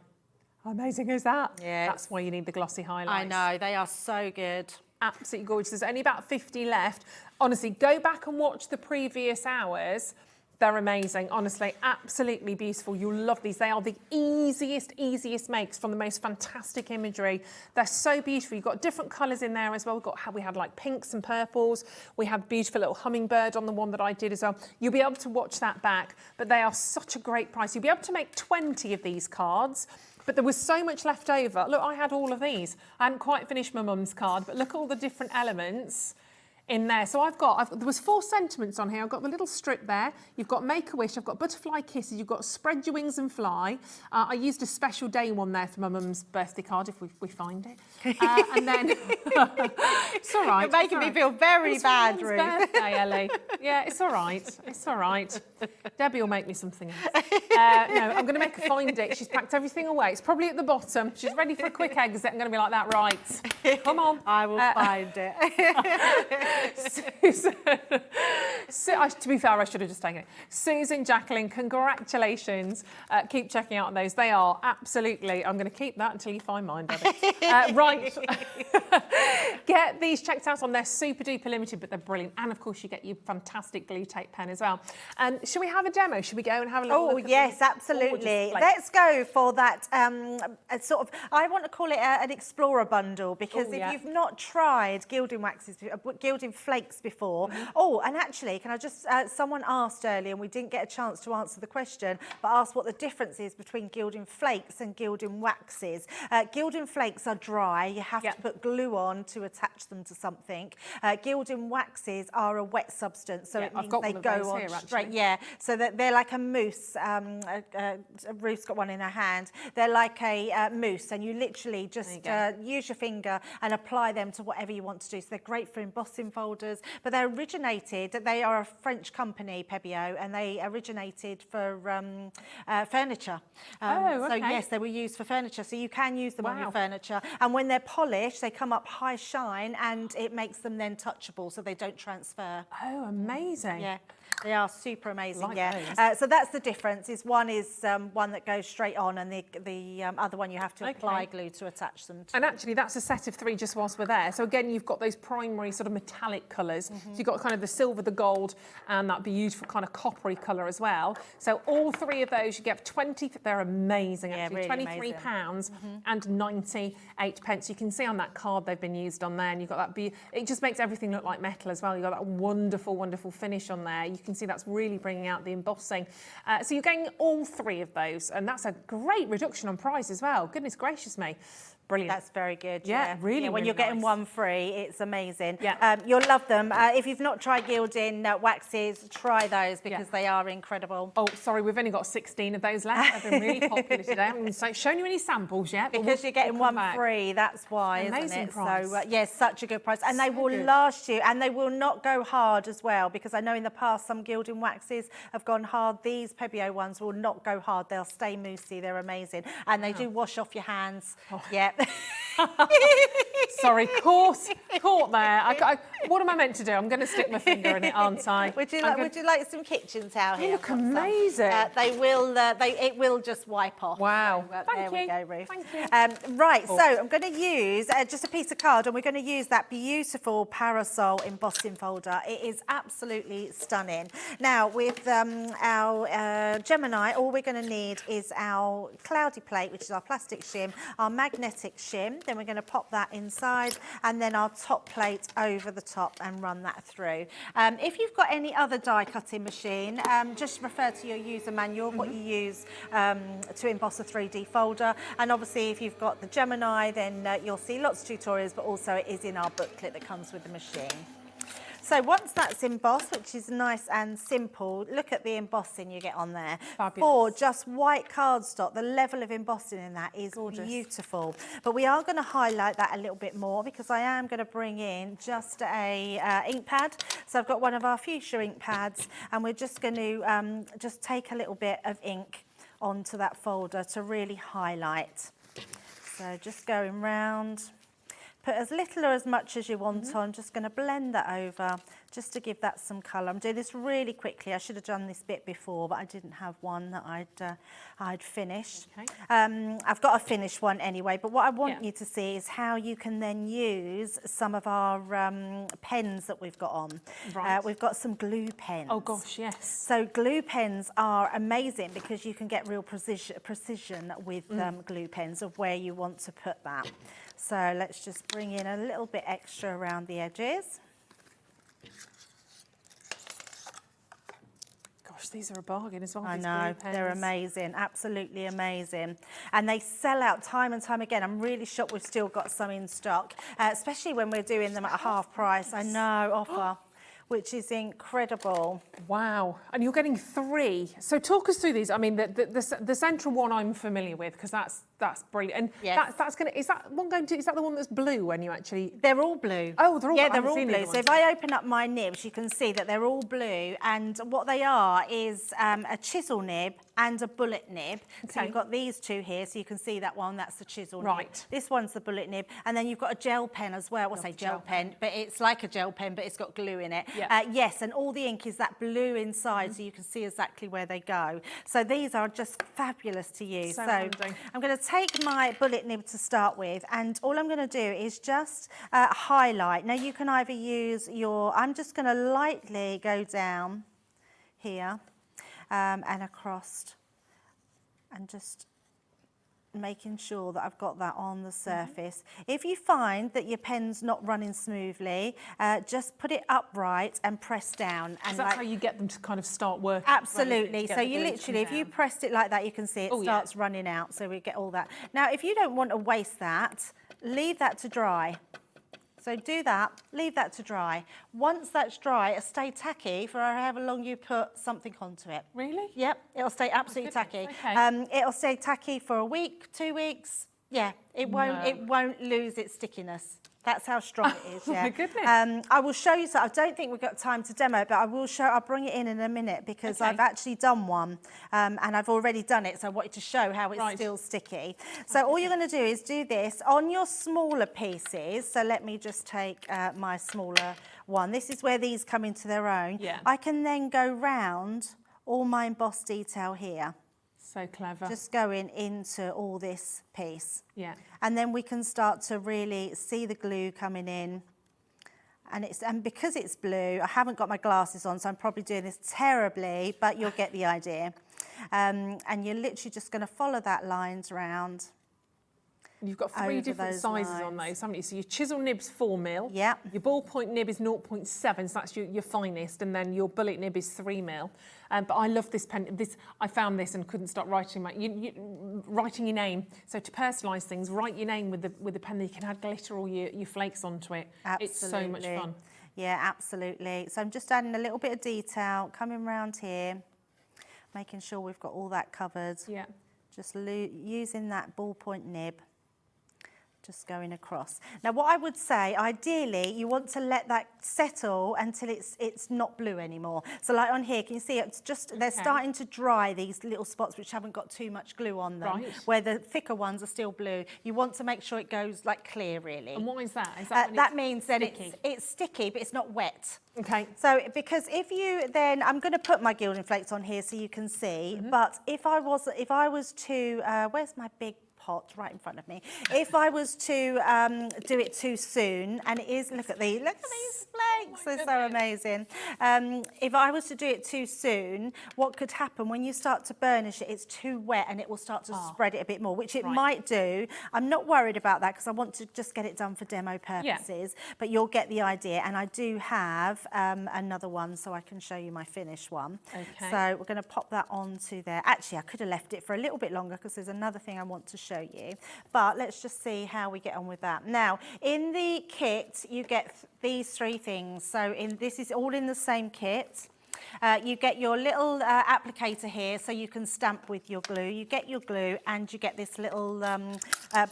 [SPEAKER 6] How amazing is that?
[SPEAKER 4] Yes.
[SPEAKER 6] That's why you need the glossy highlights.
[SPEAKER 4] I know, they are so good.
[SPEAKER 6] Absolutely gorgeous. There's only about 50 left. Honestly, go back and watch the previous hours. They're amazing, honestly, absolutely beautiful. You'll love these. They are the easiest makes from the most fantastic imagery. They're so beautiful. You've got different colours in there as well. We had like pinks and purples. We had beautiful little hummingbird on the one that I did as well. You'll be able to watch that back, but they are such a great price. You'll be able to make 20 of these cards. But there was so much left over. Look, I had all of these. I hadn't quite finished my mum's card, but look at all the different elements in there. So there was 4 sentiments on here. I've got the little strip there. You've got Make-A-Wish. I've got Butterfly Kisses. You've got Spread Your Wings and Fly. I used a special day one there for my mum's birthday card, if we find it. And then, it's all right.
[SPEAKER 4] You're making me feel very bad,
[SPEAKER 6] It's
[SPEAKER 4] Ruth.
[SPEAKER 6] my mum's birthday, Ellie. Yeah, it's all right. It's all right. Debbie will make me something else. No, I'm going to make her find it. She's packed everything away. It's probably at the bottom. She's ready for a quick exit. I'm going to be like that, right. Come on.
[SPEAKER 4] I will find it.
[SPEAKER 6] Susan, to be fair, I should have just taken it. Susan, Jacqueline, congratulations. Keep checking out those. They are absolutely, I'm going to keep that until you find mine, Debbie. Right. Get these checked out on. They're super duper limited, but they're brilliant. And of course, you get your fantastic glue tape pen as well. And should we have a demo? Should we go and have a little look at
[SPEAKER 4] yes,
[SPEAKER 6] the
[SPEAKER 4] absolutely.
[SPEAKER 6] gorgeous plate?
[SPEAKER 4] Let's go for that a sort of, I want to call it an explorer bundle, because
[SPEAKER 6] Oh,
[SPEAKER 4] if
[SPEAKER 6] yeah.
[SPEAKER 4] you've not tried gilding waxes, gilding flakes before, and actually, can I just, someone asked earlier, and we didn't get a chance to answer the question, but asked what the difference is between gilding flakes and gilding waxes. Gilding flakes are dry. You have
[SPEAKER 6] Yeah.
[SPEAKER 4] to put glue on to attach them to something. Gilding waxes are a wet substance, so
[SPEAKER 6] Yeah,
[SPEAKER 4] it
[SPEAKER 6] I've
[SPEAKER 4] means
[SPEAKER 6] got
[SPEAKER 4] they
[SPEAKER 6] one of
[SPEAKER 4] go
[SPEAKER 6] those
[SPEAKER 4] on
[SPEAKER 6] here,
[SPEAKER 4] straight.
[SPEAKER 6] actually.
[SPEAKER 4] Yeah, so that they're like a mousse. Ruth's got one in her hand. They're like a mousse, and you literally just use your finger and apply them to whatever you want to do. So they're great for embossing folders, but they are a French company, Pebeo, and they originated for furniture.
[SPEAKER 6] Oh,
[SPEAKER 4] So
[SPEAKER 6] okay.
[SPEAKER 4] yes, they were used for furniture. So you can use them on your
[SPEAKER 6] Wow.
[SPEAKER 4] furniture. And when they're polished, they come up high shine, and it makes them then touchable, so they don't transfer.
[SPEAKER 6] Oh, amazing.
[SPEAKER 4] Yeah. They are super amazing,
[SPEAKER 6] Like
[SPEAKER 4] yeah.
[SPEAKER 6] those.
[SPEAKER 4] So that's the difference. Is one one that goes straight on, and the other one you have to apply glue to attach them to.
[SPEAKER 6] And actually, that's a set of 3 just whilst we're there. So again, you've got those primary sort of metallic colours. So you've got kind of the silver, the gold, and that beautiful kind of coppery colour as well. So all 3 of those you get for 20. They're amazing, actually.
[SPEAKER 4] really
[SPEAKER 6] £23 and 98 pence. You can see on that card they've been used on there, and you've got that. It just makes everything look like metal as well. You've got that wonderful, wonderful finish on there. You can see that's really bringing out the embossing. So you're getting all 3 of those, and that's a great reduction on price as well. Goodness gracious me. Brilliant.
[SPEAKER 4] That's very good.
[SPEAKER 6] Yeah, really,
[SPEAKER 4] when
[SPEAKER 6] really
[SPEAKER 4] you're getting
[SPEAKER 6] nice.
[SPEAKER 4] one free, it's amazing.
[SPEAKER 6] Yeah.
[SPEAKER 4] You'll love them. If you've not tried Gildan waxes, try those because they are incredible.
[SPEAKER 6] Oh, sorry, we've only got 16 of those left. They've been really popular today. I haven't shown you any samples yet. But
[SPEAKER 4] Because you're getting
[SPEAKER 6] we'll come
[SPEAKER 4] one
[SPEAKER 6] back.
[SPEAKER 4] free, that's why, isn't
[SPEAKER 6] Amazing
[SPEAKER 4] it?
[SPEAKER 6] price.
[SPEAKER 4] So, yes, such a good price. And they
[SPEAKER 6] So
[SPEAKER 4] will
[SPEAKER 6] good.
[SPEAKER 4] last you, and they will not go hard as well, because I know in the past some Gildan waxes have gone hard. These Pebeo ones will not go hard. They'll stay moussey. They're amazing. And they do wash off your hands.
[SPEAKER 6] Oh.
[SPEAKER 4] Yeah.
[SPEAKER 6] Sorry, caught there. What am I meant to do? I'm going to stick my finger in it, aren't I?
[SPEAKER 4] Would you
[SPEAKER 6] I'm
[SPEAKER 4] like some kitchen towel
[SPEAKER 6] They
[SPEAKER 4] here?
[SPEAKER 6] look
[SPEAKER 4] I've got some.
[SPEAKER 6] amazing.
[SPEAKER 4] It will just wipe off.
[SPEAKER 6] Wow.
[SPEAKER 4] So,
[SPEAKER 6] Thank
[SPEAKER 4] there we
[SPEAKER 6] you.
[SPEAKER 4] go, Ruth.
[SPEAKER 6] Thank you.
[SPEAKER 4] Right, so I'm going to use just a piece of card, and we're going to use that beautiful parasol embossing folder. It is absolutely stunning. Now, with our Gemini, all we're going to need is our cloudy plate, which is our plastic shim, our magnetic shim. Then we're going to pop that inside, and then our top plate over the top and run that through. If you've got any other die cutting machine, just refer to your user manual, what you use to emboss a 3D folder. And obviously, if you've got the Gemini, then you'll see lots of tutorials, but also it is in our booklet that comes with the machine. So once that's embossed, which is nice and simple, look at the embossing you get on there.
[SPEAKER 6] Fabulous.
[SPEAKER 4] For just white cardstock, the level of embossing in that is
[SPEAKER 6] Gorgeous.
[SPEAKER 4] beautiful. But we are going to highlight that a little bit more, because I am going to bring in just a ink pad. So I've got one of our fuchsia ink pads, and we're just going to just take a little bit of ink onto that folder to really highlight. So just going round. Put as little or as much as you want on. Just going to blend that over just to give that some colour. I'm doing this really quickly. I should have done this bit before, but I didn't have one that I'd finished.
[SPEAKER 6] Okay.
[SPEAKER 4] I've got a finished one anyway, but what I want
[SPEAKER 6] Yeah.
[SPEAKER 4] you to see is how you can then use some of our pens that we've got on.
[SPEAKER 6] Right.
[SPEAKER 4] We've got some glue pens.
[SPEAKER 6] Oh, gosh, yes.
[SPEAKER 4] So glue pens are amazing because you can get real precision with glue pens of where you want to put that. So let's just bring in a little bit extra around the edges.
[SPEAKER 6] Gosh, these are a bargain as well.
[SPEAKER 4] I
[SPEAKER 6] these
[SPEAKER 4] know,
[SPEAKER 6] glue
[SPEAKER 4] they're
[SPEAKER 6] pens.
[SPEAKER 4] amazing, absolutely amazing. And they sell out time and time again. I'm really shocked we've still got some in stock, especially when we're doing them at a half price. I know, offer, which is incredible.
[SPEAKER 6] Wow, and you're getting 3. So talk us through these. I mean, the central one I'm familiar with, because that's brilliant. And
[SPEAKER 4] Yes.
[SPEAKER 6] that's going to, is that the one that's blue when you actually?
[SPEAKER 4] They're all blue.
[SPEAKER 6] Oh, they're all- I
[SPEAKER 4] Yeah, they're
[SPEAKER 6] haven't
[SPEAKER 4] all
[SPEAKER 6] seen the
[SPEAKER 4] blue.
[SPEAKER 6] other
[SPEAKER 4] So if I open up my nibs, you can see that they're all blue. And what they are is a chisel nib and a bullet nib. So
[SPEAKER 6] Okay.
[SPEAKER 4] you've got these two here. So you can see that one, that's the chisel nib.
[SPEAKER 6] Right.
[SPEAKER 4] This one's the bullet nib. And then you've got a gel pen as well. Well, I say gel pen, but it's like a gel pen, but it's got glue in it.
[SPEAKER 6] Yeah.
[SPEAKER 4] Yes, and all the ink is that blue inside, so you can see exactly where they go. So these are just fabulous to use.
[SPEAKER 6] So handy.
[SPEAKER 4] I'm going to take my bullet nib to start with, and all I'm going to do is just highlight. Now you can either use I'm just going to lightly go down here and across, and just making sure that I've got that on the surface. If you find that your pen's not running smoothly, just put it upright and press down. And
[SPEAKER 6] Is that how you get them to kind of start working?
[SPEAKER 4] Absolutely.
[SPEAKER 6] Get
[SPEAKER 4] So
[SPEAKER 6] the
[SPEAKER 4] you
[SPEAKER 6] glue to
[SPEAKER 4] literally, if
[SPEAKER 6] come
[SPEAKER 4] you
[SPEAKER 6] down?
[SPEAKER 4] pressed it like that, you can see it
[SPEAKER 6] Oh, yeah.
[SPEAKER 4] starts running out. So we get all that. Now, if you don't want to waste that, leave that to dry. So do that, leave that to dry. Once that's dry, it'll stay tacky for however long you put something onto it.
[SPEAKER 6] Really?
[SPEAKER 4] Yep, it'll stay absolutely tacky.
[SPEAKER 6] goodness, okay.
[SPEAKER 4] It'll stay tacky for a week, 2 weeks. Yeah, it won't lose its stickiness. That's how strong it is.
[SPEAKER 6] Oh
[SPEAKER 4] Yeah.
[SPEAKER 6] my goodness.
[SPEAKER 4] I will show you. So I don't think we've got time to demo, but I'll bring it in a minute, because
[SPEAKER 6] Okay.
[SPEAKER 4] I've actually done one, and I've already done it. So I wanted to show how it's
[SPEAKER 6] Right.
[SPEAKER 4] still sticky. So all you're going to do is do this on your smaller pieces. So let me just take my smaller one. This is where these come into their own.
[SPEAKER 6] Yeah.
[SPEAKER 4] I can then go round all my embossed detail here.
[SPEAKER 6] So clever.
[SPEAKER 4] Just going into all this piece.
[SPEAKER 6] Yeah.
[SPEAKER 4] And then we can start to really see the glue coming in. And because it's blue, I haven't got my glasses on, so I'm probably doing this terribly, but you'll get the idea. And you're literally just going to follow that lines round.
[SPEAKER 6] You've got 3 different
[SPEAKER 4] those
[SPEAKER 6] sizes on
[SPEAKER 4] lines.
[SPEAKER 6] those, haven't you? So your chisel nib's 4mm.
[SPEAKER 4] Yeah.
[SPEAKER 6] Your ballpoint nib is 0.7, so that's your finest, and then your bullet nib is 3mm. But I love this pen. I found this and couldn't stop writing writing your name. So to personalise things, write your name with the pen. That you can add glitter or your flakes onto it.
[SPEAKER 4] Absolutely.
[SPEAKER 6] It's so much fun.
[SPEAKER 4] Yeah, absolutely. So I'm just adding a little bit of detail, coming round here, making sure we've got all that covered.
[SPEAKER 6] Yeah.
[SPEAKER 4] Just using that ballpoint nib. Just going across. Now, what I would say, ideally, you want to let that settle until it's not blue anymore. So, like on here, can you see it's just they're starting to dry, these little spots which haven't got too much glue on them,
[SPEAKER 6] Right.
[SPEAKER 4] where the thicker ones are still blue. You want to make sure it goes like clear, really.
[SPEAKER 6] And why is that? Is that when
[SPEAKER 4] that
[SPEAKER 6] it's
[SPEAKER 4] means that
[SPEAKER 6] sticky?
[SPEAKER 4] it's sticky, but it's not wet.
[SPEAKER 6] Okay.
[SPEAKER 4] So, because if you then, I'm going to put my gilding flakes on here so you can see. But if I was to, where's my big pot right in front of me? If I was to do it too soon, and it is, look at these flakes, they're so amazing. If I was to do it too soon, what could happen when you start to burnish it? It's too wet, and it will start to spread it a bit more, which it might do. I'm not worried about that because I want to just get it done for demo purposes. But you'll get the idea, and I do have another one, so I can show you my finished one.
[SPEAKER 6] Okay.
[SPEAKER 4] So we're going to pop that onto there. Actually, I could have left it for a little bit longer because there's another thing I want to show you. But let's just see how we get on with that. Now, in the kit, you get these 3 things. So this is all in the same kit. You get your little applicator here so you can stamp with your glue. You get your glue and you get this little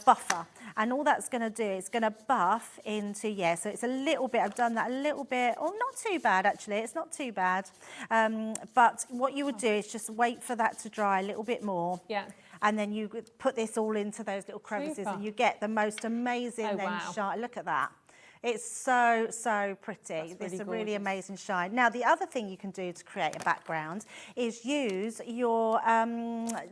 [SPEAKER 4] buffer. And all that's going to do is going to buff into, so it's a little bit, I've done that a little bit, not too bad actually, it's not too bad. But what you would do is just wait for that to dry a little bit more.
[SPEAKER 6] Yeah.
[SPEAKER 4] And then you put this all into those little crevices
[SPEAKER 6] Super.
[SPEAKER 4] and you get the most amazing shine. Look at that. It's so, so pretty.
[SPEAKER 6] That's
[SPEAKER 4] It's a
[SPEAKER 6] really
[SPEAKER 4] really
[SPEAKER 6] gorgeous.
[SPEAKER 4] amazing shine. Now, the other thing you can do to create a background is use your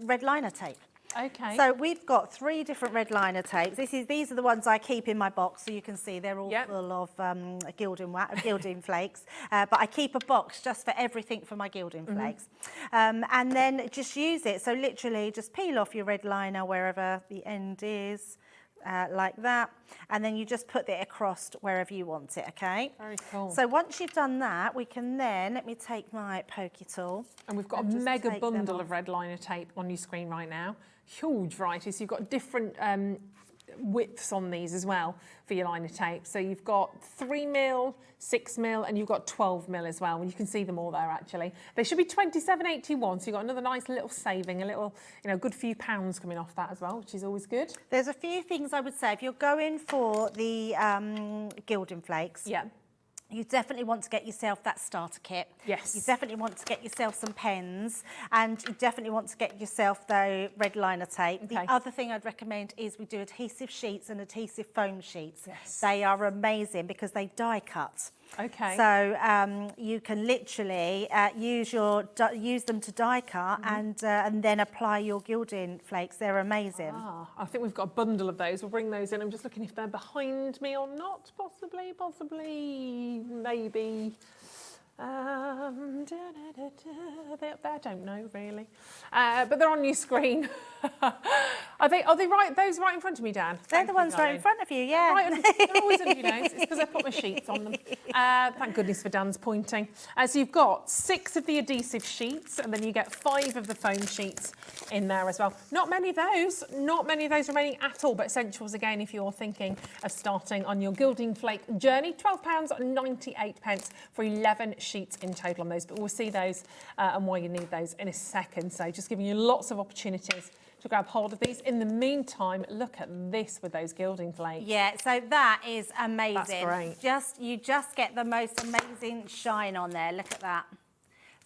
[SPEAKER 4] red liner tape.
[SPEAKER 6] Okay.
[SPEAKER 4] So we've got 3 different red liner tapes. These are the ones I keep in my box, so you can see they're all full of gilding flakes. But I keep a box just for everything for my gilding flakes. And then just use it. So literally just peel off your red liner wherever the end is. Like that, and then you just put it across wherever you want it, okay?
[SPEAKER 6] Very cool.
[SPEAKER 4] So once you've done that, we can then, let me take my pokey tool.
[SPEAKER 6] And we've got a
[SPEAKER 4] just
[SPEAKER 6] mega
[SPEAKER 4] take them
[SPEAKER 6] bundle
[SPEAKER 4] off.
[SPEAKER 6] of red liner tape on your screen right now. Huge variety. So you've got different widths on these as well for your liner tape. So you've got 3mm, 6mm, and you've got 12mm as well. You can see them all there actually. They should be £27.81, so you've got another nice little saving, a little, good few pounds coming off that as well, which is always good.
[SPEAKER 4] There's a few things I would say. If you're going for the gilding flakes,
[SPEAKER 6] Yeah.
[SPEAKER 4] you definitely want to get yourself that starter kit.
[SPEAKER 6] Yes.
[SPEAKER 4] You definitely want to get yourself some pens, and you definitely want to get yourself the red liner tape.
[SPEAKER 6] Okay.
[SPEAKER 4] The other thing I'd recommend is we do adhesive sheets and adhesive foam sheets.
[SPEAKER 6] Yes.
[SPEAKER 4] They are amazing because they die cut.
[SPEAKER 6] Okay.
[SPEAKER 4] So you can literally use them to die cut and then apply your gilding flakes. They're amazing.
[SPEAKER 6] I think we've got a bundle of those. We'll bring those in. I'm just looking if they're behind me or not. Possibly, maybe. They're up there, I don't know really. But they're on your screen. Are they right? Those right in front of me, Dan?
[SPEAKER 4] They're the ones right in front of you, yeah.
[SPEAKER 6] Right, they're always under your nose. It's because I put my sheets on them. Thank goodness for Dan's pointing. So you've got 6 of the adhesive sheets, and then you get 5 of the foam sheets in there as well. Not many of those remaining at all, but essentials again if you're thinking of starting on your gilding flake journey. £12.98 for 11 sheets in total on those, but we'll see those and why you need those in a second. So just giving you lots of opportunities to grab hold of these. In the meantime, look at this with those gilding flakes.
[SPEAKER 4] Yeah, so that is amazing.
[SPEAKER 6] That's great.
[SPEAKER 4] You just get the most amazing shine on there. Look at that.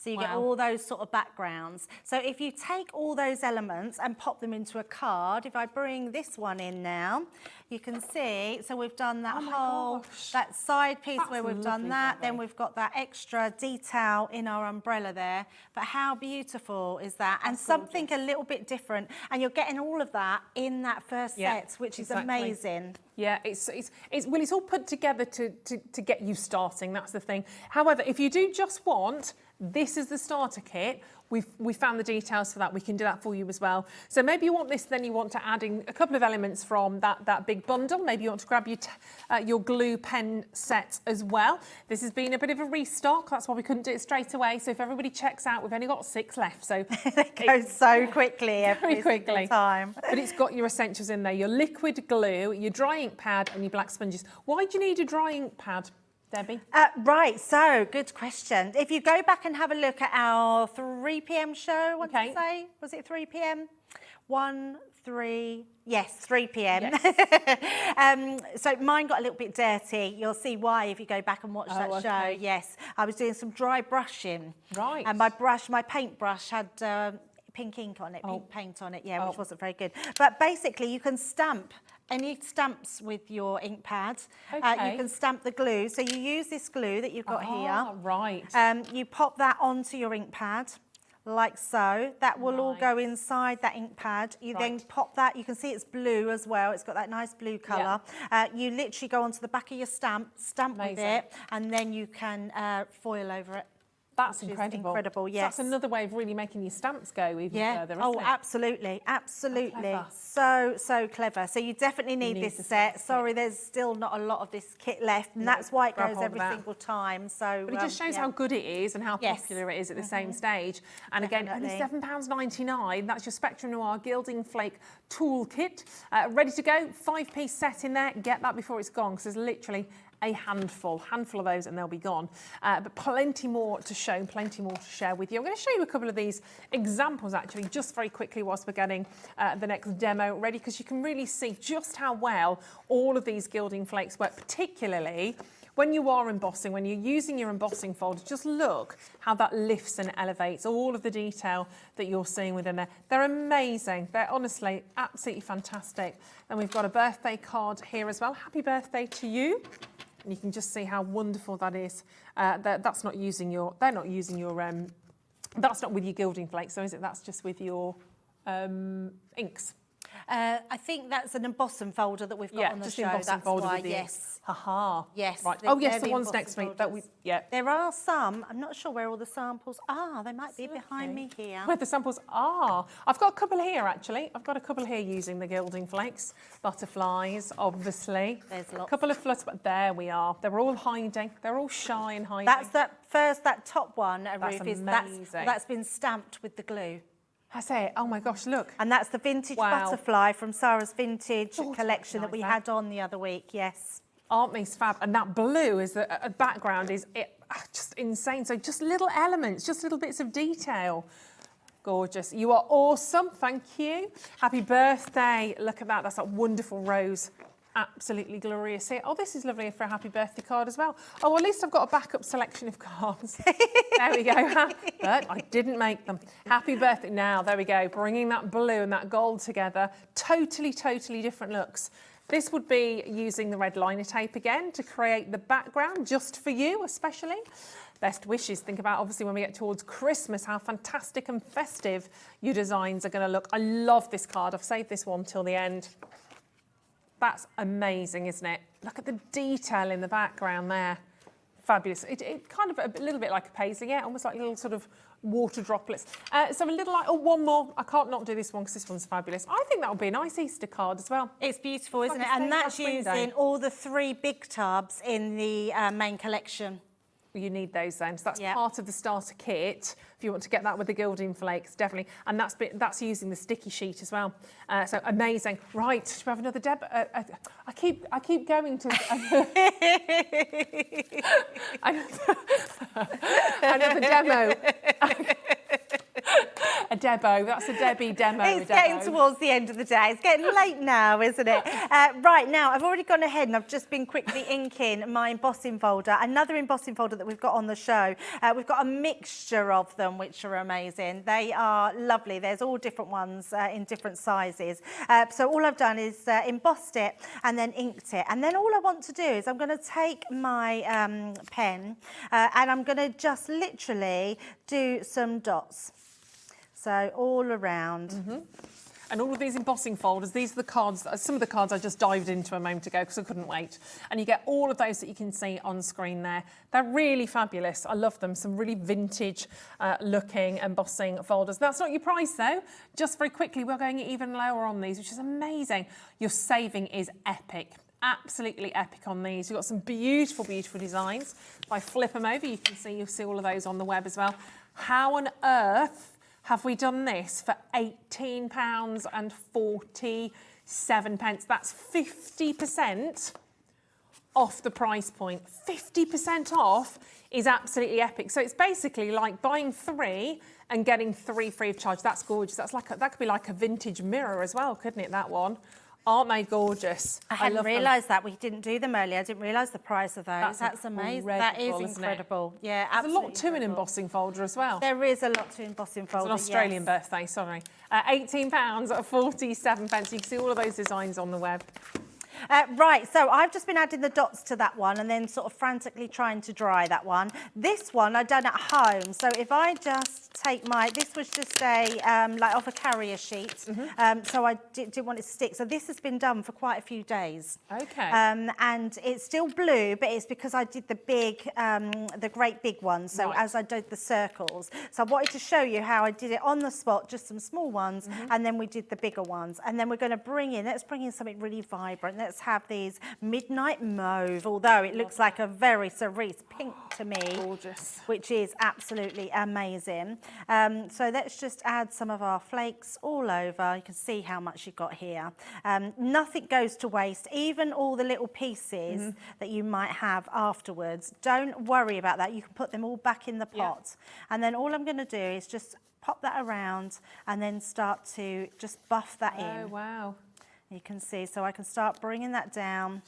[SPEAKER 4] So you get
[SPEAKER 6] Wow.
[SPEAKER 4] all those sort of backgrounds. So if you take all those elements and pop them into a card, if I bring this one in now, you can see, so we've done that whole, that side piece
[SPEAKER 6] That's
[SPEAKER 4] where we've done
[SPEAKER 6] lovely,
[SPEAKER 4] that, then
[SPEAKER 6] Debbie.
[SPEAKER 4] we've got that extra detail in our umbrella there. But how beautiful is that? And something a little bit different. And you're getting all of that in that first
[SPEAKER 6] Yeah,
[SPEAKER 4] set, which is
[SPEAKER 6] exactly.
[SPEAKER 4] amazing.
[SPEAKER 6] Yeah, it's well, it's all put together to get you starting. That's the thing. However, if you do just want, this is the starter kit. We found the details for that. We can do that for you as well. So maybe you want this, then you want to add in a couple of elements from that big bundle. Maybe you want to grab your glue pen set as well. This has been a bit of a restock. That's why we couldn't do it straight away. So if everybody checks out, we've only got 6 left. So
[SPEAKER 4] It goes so quickly every
[SPEAKER 6] very quickly.
[SPEAKER 4] single time.
[SPEAKER 6] But it's got your essentials in there, your liquid glue, your dry ink pad and your black sponges. Why do you need a dry ink pad, Debbie?
[SPEAKER 4] Right, so good question. If you go back and have a look at our 3 p.m. show, I want to say, was it 3 p.m? 3 p.m.
[SPEAKER 6] Yes.
[SPEAKER 4] So mine got a little bit dirty. You'll see why if you go back and watch that show.
[SPEAKER 6] okay.
[SPEAKER 4] Yes, I was doing some dry brushing.
[SPEAKER 6] Right.
[SPEAKER 4] And my paintbrush had pink ink on it, pink paint on it, which wasn't very good. But basically, you can stamp any stamps with your ink pad.
[SPEAKER 6] Okay.
[SPEAKER 4] You can stamp the glue. So you use this glue that you've got here.
[SPEAKER 6] Right.
[SPEAKER 4] You pop that onto your ink pad, like so. That will all go inside that ink pad. You then pop that, you can see it's blue as well. It's got that nice blue colour. You literally go onto the back of your stamp with it, and then you can foil over it.
[SPEAKER 6] That's
[SPEAKER 4] which is
[SPEAKER 6] incredible.
[SPEAKER 4] incredible,
[SPEAKER 6] So
[SPEAKER 4] yes.
[SPEAKER 6] that's another way of really making your stamps go even further, isn't
[SPEAKER 4] Oh,
[SPEAKER 6] it?
[SPEAKER 4] absolutely, absolutely.
[SPEAKER 6] clever.
[SPEAKER 4] So clever. So you definitely need
[SPEAKER 6] need
[SPEAKER 4] this
[SPEAKER 6] the
[SPEAKER 4] set.
[SPEAKER 6] set.
[SPEAKER 4] Sorry, there's still not a lot of this kit left, and that's why it
[SPEAKER 6] grab
[SPEAKER 4] goes
[SPEAKER 6] hold of
[SPEAKER 4] every
[SPEAKER 6] that.
[SPEAKER 4] single time. So,
[SPEAKER 6] But it just shows how good it is and how
[SPEAKER 4] Yes.
[SPEAKER 6] popular it is at the same stage. And
[SPEAKER 4] Definitely.
[SPEAKER 6] again, only £7.99. That's your Spectrum Noir Gilding Flake Toolkit. Ready to go. 5-piece set in there. Get that before it's gone, because there's literally a handful of those and they'll be gone. But plenty more to show, plenty more to share with you. I'm going to show you a couple of these examples actually, just very quickly whilst we're getting the next demo ready, because you can really see just how well all of these gilding flakes work, particularly when you are embossing, when you're using your embossing folder. Just look how that lifts and elevates all of the detail that you're seeing within there. They're amazing. They're honestly absolutely fantastic. And we've got a birthday card here as well. Happy birthday to you. And you can just see how wonderful that is. That's not using your, that's not with your gilding flakes, so is it? That's just with your inks.
[SPEAKER 4] I think that's an embossing folder that we've got on the
[SPEAKER 6] just
[SPEAKER 4] show.
[SPEAKER 6] embossing
[SPEAKER 4] That's
[SPEAKER 6] folder
[SPEAKER 4] why,
[SPEAKER 6] with the
[SPEAKER 4] yes.
[SPEAKER 6] inks. Haha.
[SPEAKER 4] Yes.
[SPEAKER 6] Right.
[SPEAKER 4] they're-
[SPEAKER 6] Oh yes,
[SPEAKER 4] they're
[SPEAKER 6] the ones
[SPEAKER 4] embossing
[SPEAKER 6] next week.
[SPEAKER 4] folders.
[SPEAKER 6] Yeah.
[SPEAKER 4] There are some. I'm not sure where all the samples are. They might be behind me here.
[SPEAKER 6] Where the samples are. I've got a couple here actually. I've got a couple here using the gilding flakes. Butterflies, obviously.
[SPEAKER 4] There's
[SPEAKER 6] A
[SPEAKER 4] lots.
[SPEAKER 6] couple of flutter, but there we are. They're all hiding. They're all shy and hiding.
[SPEAKER 4] That's that top one,
[SPEAKER 6] That's
[SPEAKER 4] Ruth, is
[SPEAKER 6] amazing.
[SPEAKER 4] that's been stamped with the glue.
[SPEAKER 6] I say, oh my gosh, look.
[SPEAKER 4] And that's the vintage
[SPEAKER 6] Wow.
[SPEAKER 4] butterfly from Sarah's vintage
[SPEAKER 6] Oh,
[SPEAKER 4] collection that we
[SPEAKER 6] nice,
[SPEAKER 4] had on the other week, yes.
[SPEAKER 6] Aren't these fab? And that blue is the background is just insane. So just little elements, just little bits of detail. Gorgeous. You are awesome. Thank you. Happy birthday. Look at that. That's that wonderful rose. Absolutely glorious here. Oh, this is lovely for a happy birthday card as well. Oh, well, at least I've got a backup selection of cards. There we go. But I didn't make them. Happy birthday. Now, there we go. Bringing that blue and that gold together. Totally, totally different looks. This would be using the red liner tape again to create the background just for you, especially. Best wishes. Think about, obviously, when we get towards Christmas, how fantastic and festive your designs are going to look. I love this card. I've saved this one till the end. That's amazing, isn't it? Look at the detail in the background there. Fabulous. It kind of a little bit like a paisley, yeah, almost like little sort of water droplets. So a little like, oh, one more. I can't not do this one because this one's fabulous. I think that would be a nice Easter card as well.
[SPEAKER 4] It's beautiful, isn't
[SPEAKER 6] like
[SPEAKER 4] it?
[SPEAKER 6] a
[SPEAKER 4] And
[SPEAKER 6] stained
[SPEAKER 4] that's
[SPEAKER 6] glass window.
[SPEAKER 4] using all the 3 big tubs in the main collection.
[SPEAKER 6] You need those then. So that's
[SPEAKER 4] Yep.
[SPEAKER 6] part of the starter kit. If you want to get that with the gilding flakes, definitely. And that's using the sticky sheet as well. So amazing. Right, should we have another deb? I keep going to another demo. A Debo, that's a Debbie demo.
[SPEAKER 4] It's getting towards the end of the day. It's getting late now, isn't it? Right, now, I've already gone ahead and I've just been quickly inking my embossing folder. Another embossing folder that we've got on the show. We've got a mixture of them, which are amazing. They are lovely. There's all different ones in different sizes. So all I've done is embossed it and then inked it. And then all I want to do is I'm going to take my pen and I'm going to just literally do some dots. So all around.
[SPEAKER 6] And all of these embossing folders, these are the cards, some of the cards I just dived into a moment ago because I couldn't wait. And you get all of those that you can see on screen there. They're really fabulous. I love them. Some really vintage looking embossing folders. That's not your price though. Just very quickly, we're going even lower on these, which is amazing. Your saving is epic. Absolutely epic on these. You've got some beautiful, beautiful designs. If I flip them over, you'll see all of those on the web as well. How on earth have we done this for £18.47? That's 50% off the price point. 50% off is absolutely epic. So it's basically like buying 3 and getting 3 free of charge. That's gorgeous. That could be like a vintage mirror as well, couldn't it, that one? Aren't they gorgeous?
[SPEAKER 4] I hadn't realised that. We didn't do them earlier. I didn't realise the price of those. That's amazing. That is incredible. Yeah, absolutely.
[SPEAKER 6] There's a lot to an embossing folder as well.
[SPEAKER 4] There is a lot to embossing folder.
[SPEAKER 6] It's an Australian birthday, sorry. £18.47. You can see all of those designs on the web.
[SPEAKER 4] Right, so I've just been adding the dots to that one and then sort of frantically trying to dry that one. This one I've done at home. So if I just take this was just a, like off a carrier sheet. So I didn't want it to stick. So this has been done for quite a few days.
[SPEAKER 6] Okay.
[SPEAKER 4] And it's still blue, but it's because I did the great big ones. So as I did the circles. So I wanted to show you how I did it on the spot, just some small ones, and then we did the bigger ones. And then we're going to let's bring in something really vibrant. Let's have these midnight mauve, although it looks like a very cerise pink to me.
[SPEAKER 6] Gorgeous.
[SPEAKER 4] Which is absolutely amazing. So let's just add some of our flakes all over. You can see how much you've got here. Nothing goes to waste, even all the little pieces that you might have afterwards. Don't worry about that. You can put them all back in the pot. And then all I'm going to do is just pop that around and then start to just buff that in.
[SPEAKER 6] Oh, wow.
[SPEAKER 4] You can see, so I can start bringing that down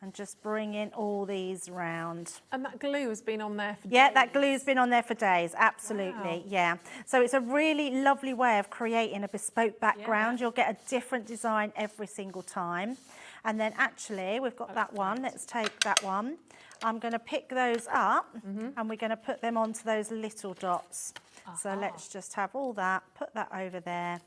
[SPEAKER 4] and just bring in all these round.
[SPEAKER 6] And that glue has been on there for days?
[SPEAKER 4] Yeah, that glue's been on there for days, absolutely, yeah. So it's a really lovely way of creating a bespoke background. You'll get a different design every single time. And then actually, we've got that one. Let's take that one. I'm going to pick those up and we're going to put them onto those little dots. So let's just have all that, put that over there.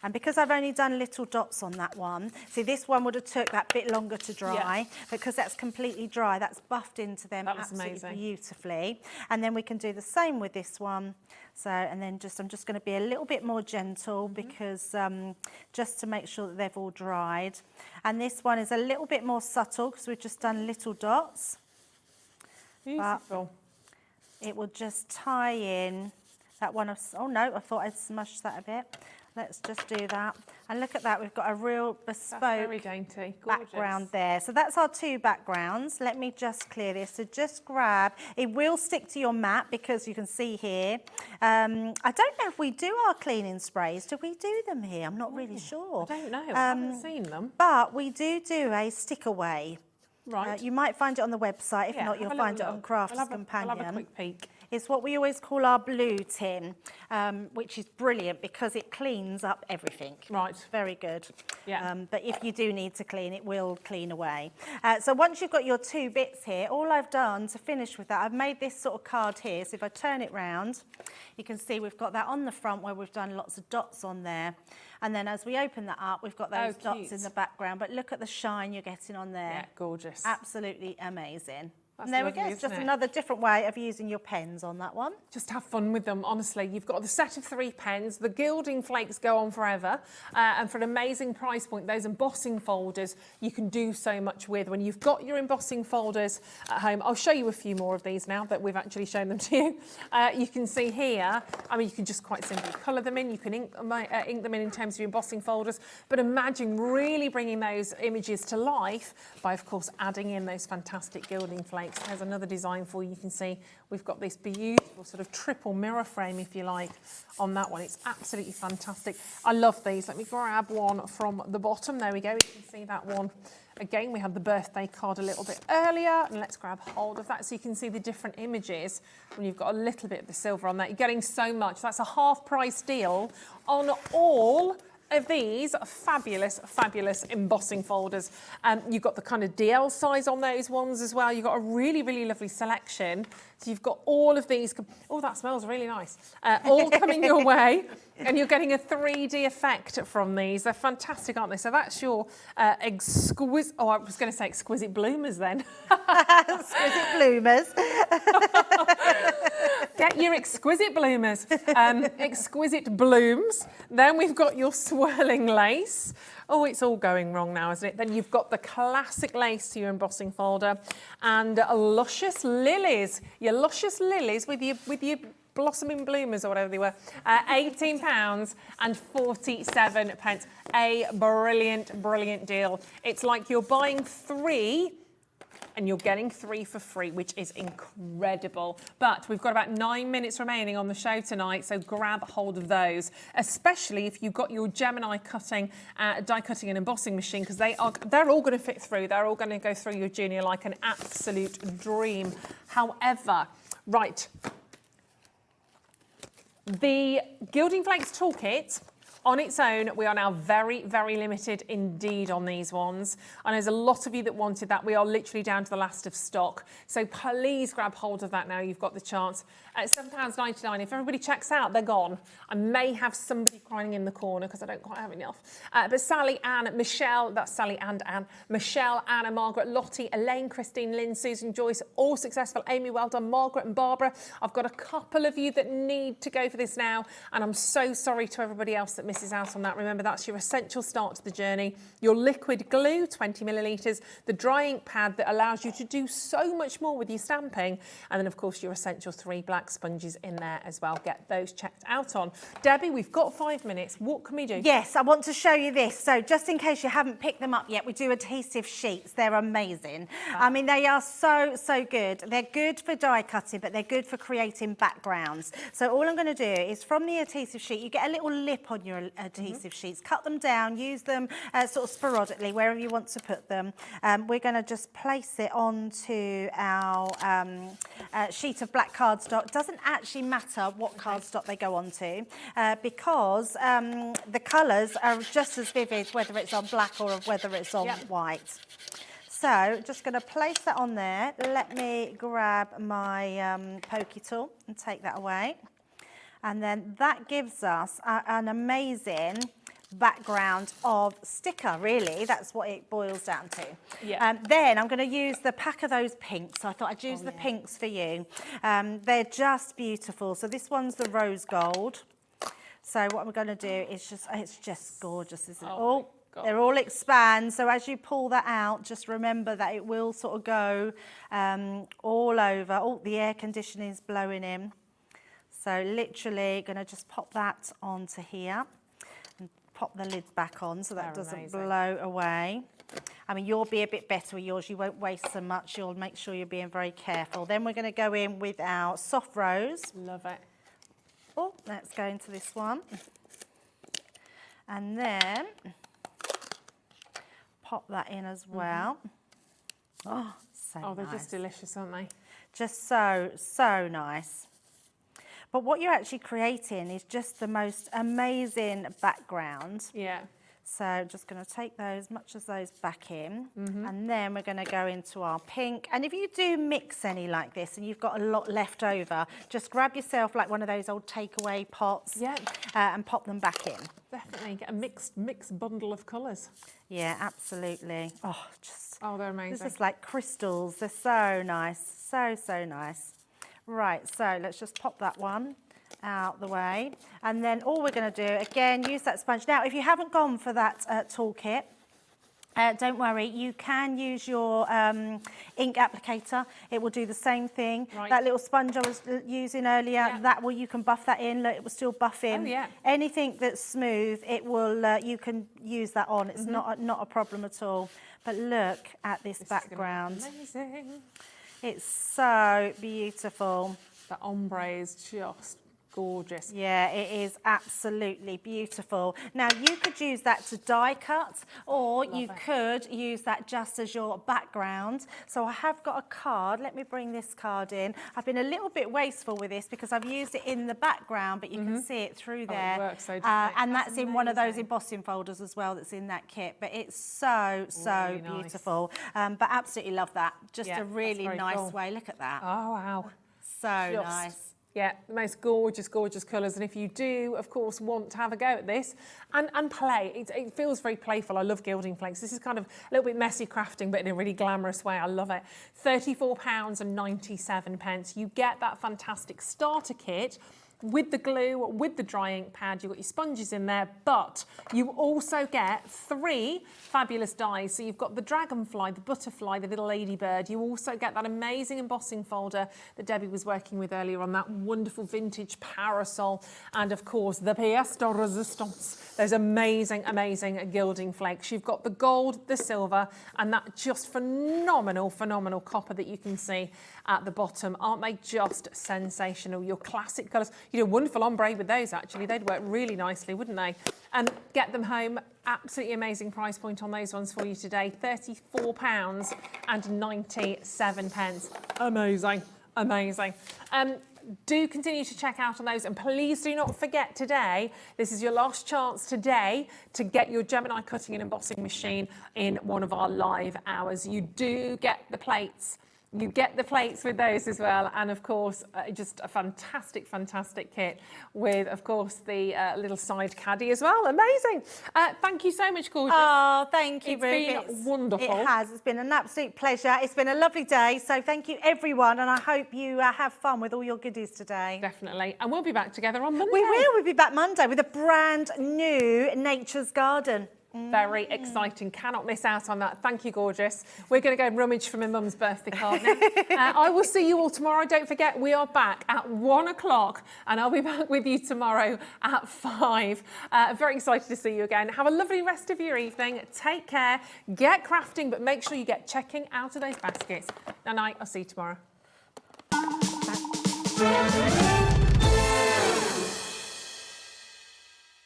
[SPEAKER 4] And because I've only done little dots on that one, see this one would have took that bit longer to dry, because that's completely dry, that's buffed into them absolutely beautifully. And then we can do the same with this one. So, and then I'm just going to be a little bit more gentle because just to make sure that they've all dried. And this one is a little bit more subtle because we've just done little dots.
[SPEAKER 6] Beautiful.
[SPEAKER 4] But it will just tie in that one. Oh no, I thought I'd smushed that a bit. Let's just do that. And look at that, we've got a real bespoke
[SPEAKER 6] very dainty.
[SPEAKER 4] background there. So that's our 2 backgrounds. Let me just clear this. So just grab, it will stick to your mat because you can see here. I don't know if we do our cleaning sprays. Do we do them here? I'm not really sure.
[SPEAKER 6] I don't know, I haven't seen them.
[SPEAKER 4] But we do a stick away.
[SPEAKER 6] Right.
[SPEAKER 4] You might find it on the website. If not, you'll find it on Crafts Companion.
[SPEAKER 6] I'll have a quick peek.
[SPEAKER 4] It's what we always call our blue tin, which is brilliant because it cleans up everything.
[SPEAKER 6] Right.
[SPEAKER 4] Very good.
[SPEAKER 6] Yeah.
[SPEAKER 4] But if you do need to clean, it will clean away. So once you've got your 2 bits here, all I've done to finish with that, I've made this sort of card here. So if I turn it round, you can see we've got that on the front where we've done lots of dots on there. And then as we open that up, we've got those dots in the background. But look at the shine you're getting on there.
[SPEAKER 6] Yeah, gorgeous.
[SPEAKER 4] Absolutely amazing.
[SPEAKER 6] That's
[SPEAKER 4] and there
[SPEAKER 6] lovely,
[SPEAKER 4] we go. It's just
[SPEAKER 6] isn't it?
[SPEAKER 4] another different way of using your pens on that one.
[SPEAKER 6] Just have fun with them, honestly. You've got the set of 3 pens. The gilding flakes go on forever. And for an amazing price point, those embossing folders, you can do so much with. When you've got your embossing folders at home, I'll show you a few more of these now that we've actually shown them to you. You can see here, I mean, you can just quite simply colour them in. You can ink them in terms of your embossing folders. But imagine really bringing those images to life by, of course, adding in those fantastic gilding flakes. flakes. There's another design for you. You can see we've got this beautiful sort of triple mirror frame, if you like, on that one. It's absolutely fantastic. I love these. Let me grab one from the bottom. There we go. You can see that one. Again, we had the birthday card a little bit earlier, and let's grab hold of that so you can see the different images when you've got a little bit of the silver on that. You're getting so much. That's a half price deal on all of these fabulous, fabulous embossing folders. You've got the kind of DL size on those ones as well. You've got a really, really lovely selection. So you've got all of these. Oh, that smells really nice. All coming your way. And you're getting a 3D effect from these. They're fantastic, aren't they? So that's your exquisite, oh, I was going to say exquisite bloomers then.
[SPEAKER 4] Exquisite bloomers.
[SPEAKER 6] Get your exquisite bloomers. Exquisite blooms. Then we've got your swirling lace. Oh, it's all going wrong now, isn't it? Then you've got the classic lace to your embossing folder and luscious lilies. Your luscious lilies with your blossoming bloomers or whatever they were. £18.47. A brilliant, brilliant deal. It's like you're buying 3 and you're getting 3 for free, which is incredible. But we've got about 9 minutes remaining on the show tonight, so grab hold of those, especially if you've got your Gemini cutting, die cutting and embossing machine, because they're all going to fit through. They're all going to go through your Junior like an absolute dream. However, right, the Gilding Flakes Toolkit, on its own, we are now very, very limited indeed on these ones. And there's a lot of you that wanted that. We are literally down to the last of stock. So please grab hold of that now. You've got the chance. At £7.99, if everybody checks out, they're gone. I may have somebody crying in the corner because I don't quite have enough. But Sally, Anne, Michelle, that's Sally and Anne, Michelle, Anna, Margaret, Lottie, Elaine, Christine, Lynn, Susan, Joyce, all successful. Amy, well done. Margaret and Barbara. I've got a couple of you that need to go for this now. And I'm so sorry to everybody else that misses out on that. Remember, that's your essential start to the journey. Your liquid glue, 20 millilitres, the dry ink pad that allows you to do so much more with your stamping, and then of course your essential 3 black sponges in there as well. Get those checked out on. Debbie, we've got 5 minutes. What can we do?
[SPEAKER 4] Yes, I want to show you this. So just in case you haven't picked them up yet, we do adhesive sheets. They're amazing. I mean, they are so, so good. They're good for die cutting, but they're good for creating backgrounds. So all I'm going to do is from the adhesive sheet, you get a little lip on your adhesive sheets. Cut them down, use them sort of sporadically wherever you want to put them. We're going to just place it onto our sheet of black cardstock. Doesn't actually matter what cardstock they go onto because the colours are just as vivid whether it's on black or whether it's on white. So just going to place that on there. Let me grab my pokey tool and take that away. And then that gives us an amazing background of sticker, really. That's what it boils down to. Yeah. Then I'm going to use the pack of those pinks. So I thought I'd use the pinks for you. They're just beautiful. So this one's the rose gold. So what I'm going to do is it's just gorgeous, isn't it? Oh, they're all expand. So as you pull that out, just remember that it will sort of go all over. Oh, the air conditioning is blowing in. So literally going to just pop that onto here and pop the lid back on so that doesn't blow away. I mean, you'll be a bit better with yours. You won't waste so much. You'll make sure you're being very careful. Then we're going to go in with our soft rose.
[SPEAKER 6] Love it.
[SPEAKER 4] Oh, let's go into this one. And then pop that in as well. Oh, so nice.
[SPEAKER 6] They're just delicious, aren't they?
[SPEAKER 4] Just so, so nice. But what you're actually creating is just the most amazing background.
[SPEAKER 6] Yeah.
[SPEAKER 4] So just going to take those, much as those back in, and then we're going to go into our pink. And if you do mix any like this and you've got a lot left over, just grab yourself like one of those old takeaway pots and pop them back in.
[SPEAKER 6] Definitely, get a mixed bundle of colours.
[SPEAKER 4] Yeah, absolutely. Oh,
[SPEAKER 6] they're amazing.
[SPEAKER 4] This is like crystals. They're so nice, so, so nice. Right, so let's just pop that one out the way. And then all we're going to do, again, use that sponge. Now, if you haven't gone for that toolkit, don't worry, you can use your ink applicator. It will do the same thing. Right. That little sponge I was using earlier, you can buff that in. Look, it will still buff in. Oh, yeah. Anything that's smooth, it will. You can use that on. It's not a problem at all. But look at this background.
[SPEAKER 6] Amazing.
[SPEAKER 4] It's so beautiful.
[SPEAKER 6] The ombre is just gorgeous.
[SPEAKER 4] Yeah, it is absolutely beautiful. Now, you could use that to die cut, or you could use that just as your background. So I have got a card. Let me bring this card in. I've been a little bit wasteful with this because I've used it in the background, but you can see it through there.
[SPEAKER 6] It works so differently.
[SPEAKER 4] And that's in one of those embossing folders as well that's in that kit. But it's so
[SPEAKER 6] Really nice.
[SPEAKER 4] beautiful. But absolutely love that. Just
[SPEAKER 6] Yeah,
[SPEAKER 4] a really
[SPEAKER 6] that's very
[SPEAKER 4] nice
[SPEAKER 6] cool.
[SPEAKER 4] way. Look at that.
[SPEAKER 6] Oh, wow.
[SPEAKER 4] So nice.
[SPEAKER 6] Yeah, the most gorgeous, gorgeous colours. And if you do, of course, want to have a go at this and play, it feels very playful. I love gilding flakes. This is kind of a little bit messy crafting, but in a really glamorous way. I love it. £34.97. You get that fantastic starter kit with the glue, with the dry ink pad. You've got your sponges in there, but you also get 3 fabulous dies. So you've got the dragonfly, the butterfly, the little ladybird. You also get that amazing embossing folder that Debbie was working with earlier on, that wonderful vintage parasol, and of course the pièce de résistance, those amazing, amazing gilding flakes. You've got the gold, the silver, and that just phenomenal, phenomenal copper that you can see at the bottom. Aren't they just sensational? Your classic colours. You do a wonderful ombre with those, actually. They'd work really nicely, wouldn't they? And get them home. Absolutely amazing price point on those ones for you today. £34.97. Amazing, amazing. Do continue to check out on those, and please do not forget today, this is your last chance today to get your Gemini cutting and embossing machine in one of our live hours. You do get the plates. You get the plates with those as well, and of course just a fantastic, fantastic kit with, of course, the little side caddy as well. Amazing. Thank you so much, gorgeous.
[SPEAKER 4] Oh, thank you,
[SPEAKER 6] It's
[SPEAKER 4] Ruth.
[SPEAKER 6] been wonderful.
[SPEAKER 4] It has. It's been an absolute pleasure. It's been a lovely day. So thank you, everyone, and I hope you have fun with all your goodies today.
[SPEAKER 6] Definitely. And we'll be back together on Monday.
[SPEAKER 4] We will. We'll be back Monday with a brand new Nature's Garden.
[SPEAKER 6] Very exciting. Cannot miss out on that. Thank you, gorgeous. We're going to go rummage for my mum's birthday card now. I will see you all tomorrow. Don't forget, we are back at 1 o'clock, and I'll be back with you tomorrow at 5. Very excited to see you again. Have a lovely rest of your evening. Take care. Get crafting, but make sure you get checking out of those baskets. Night. I'll see you tomorrow. Bye.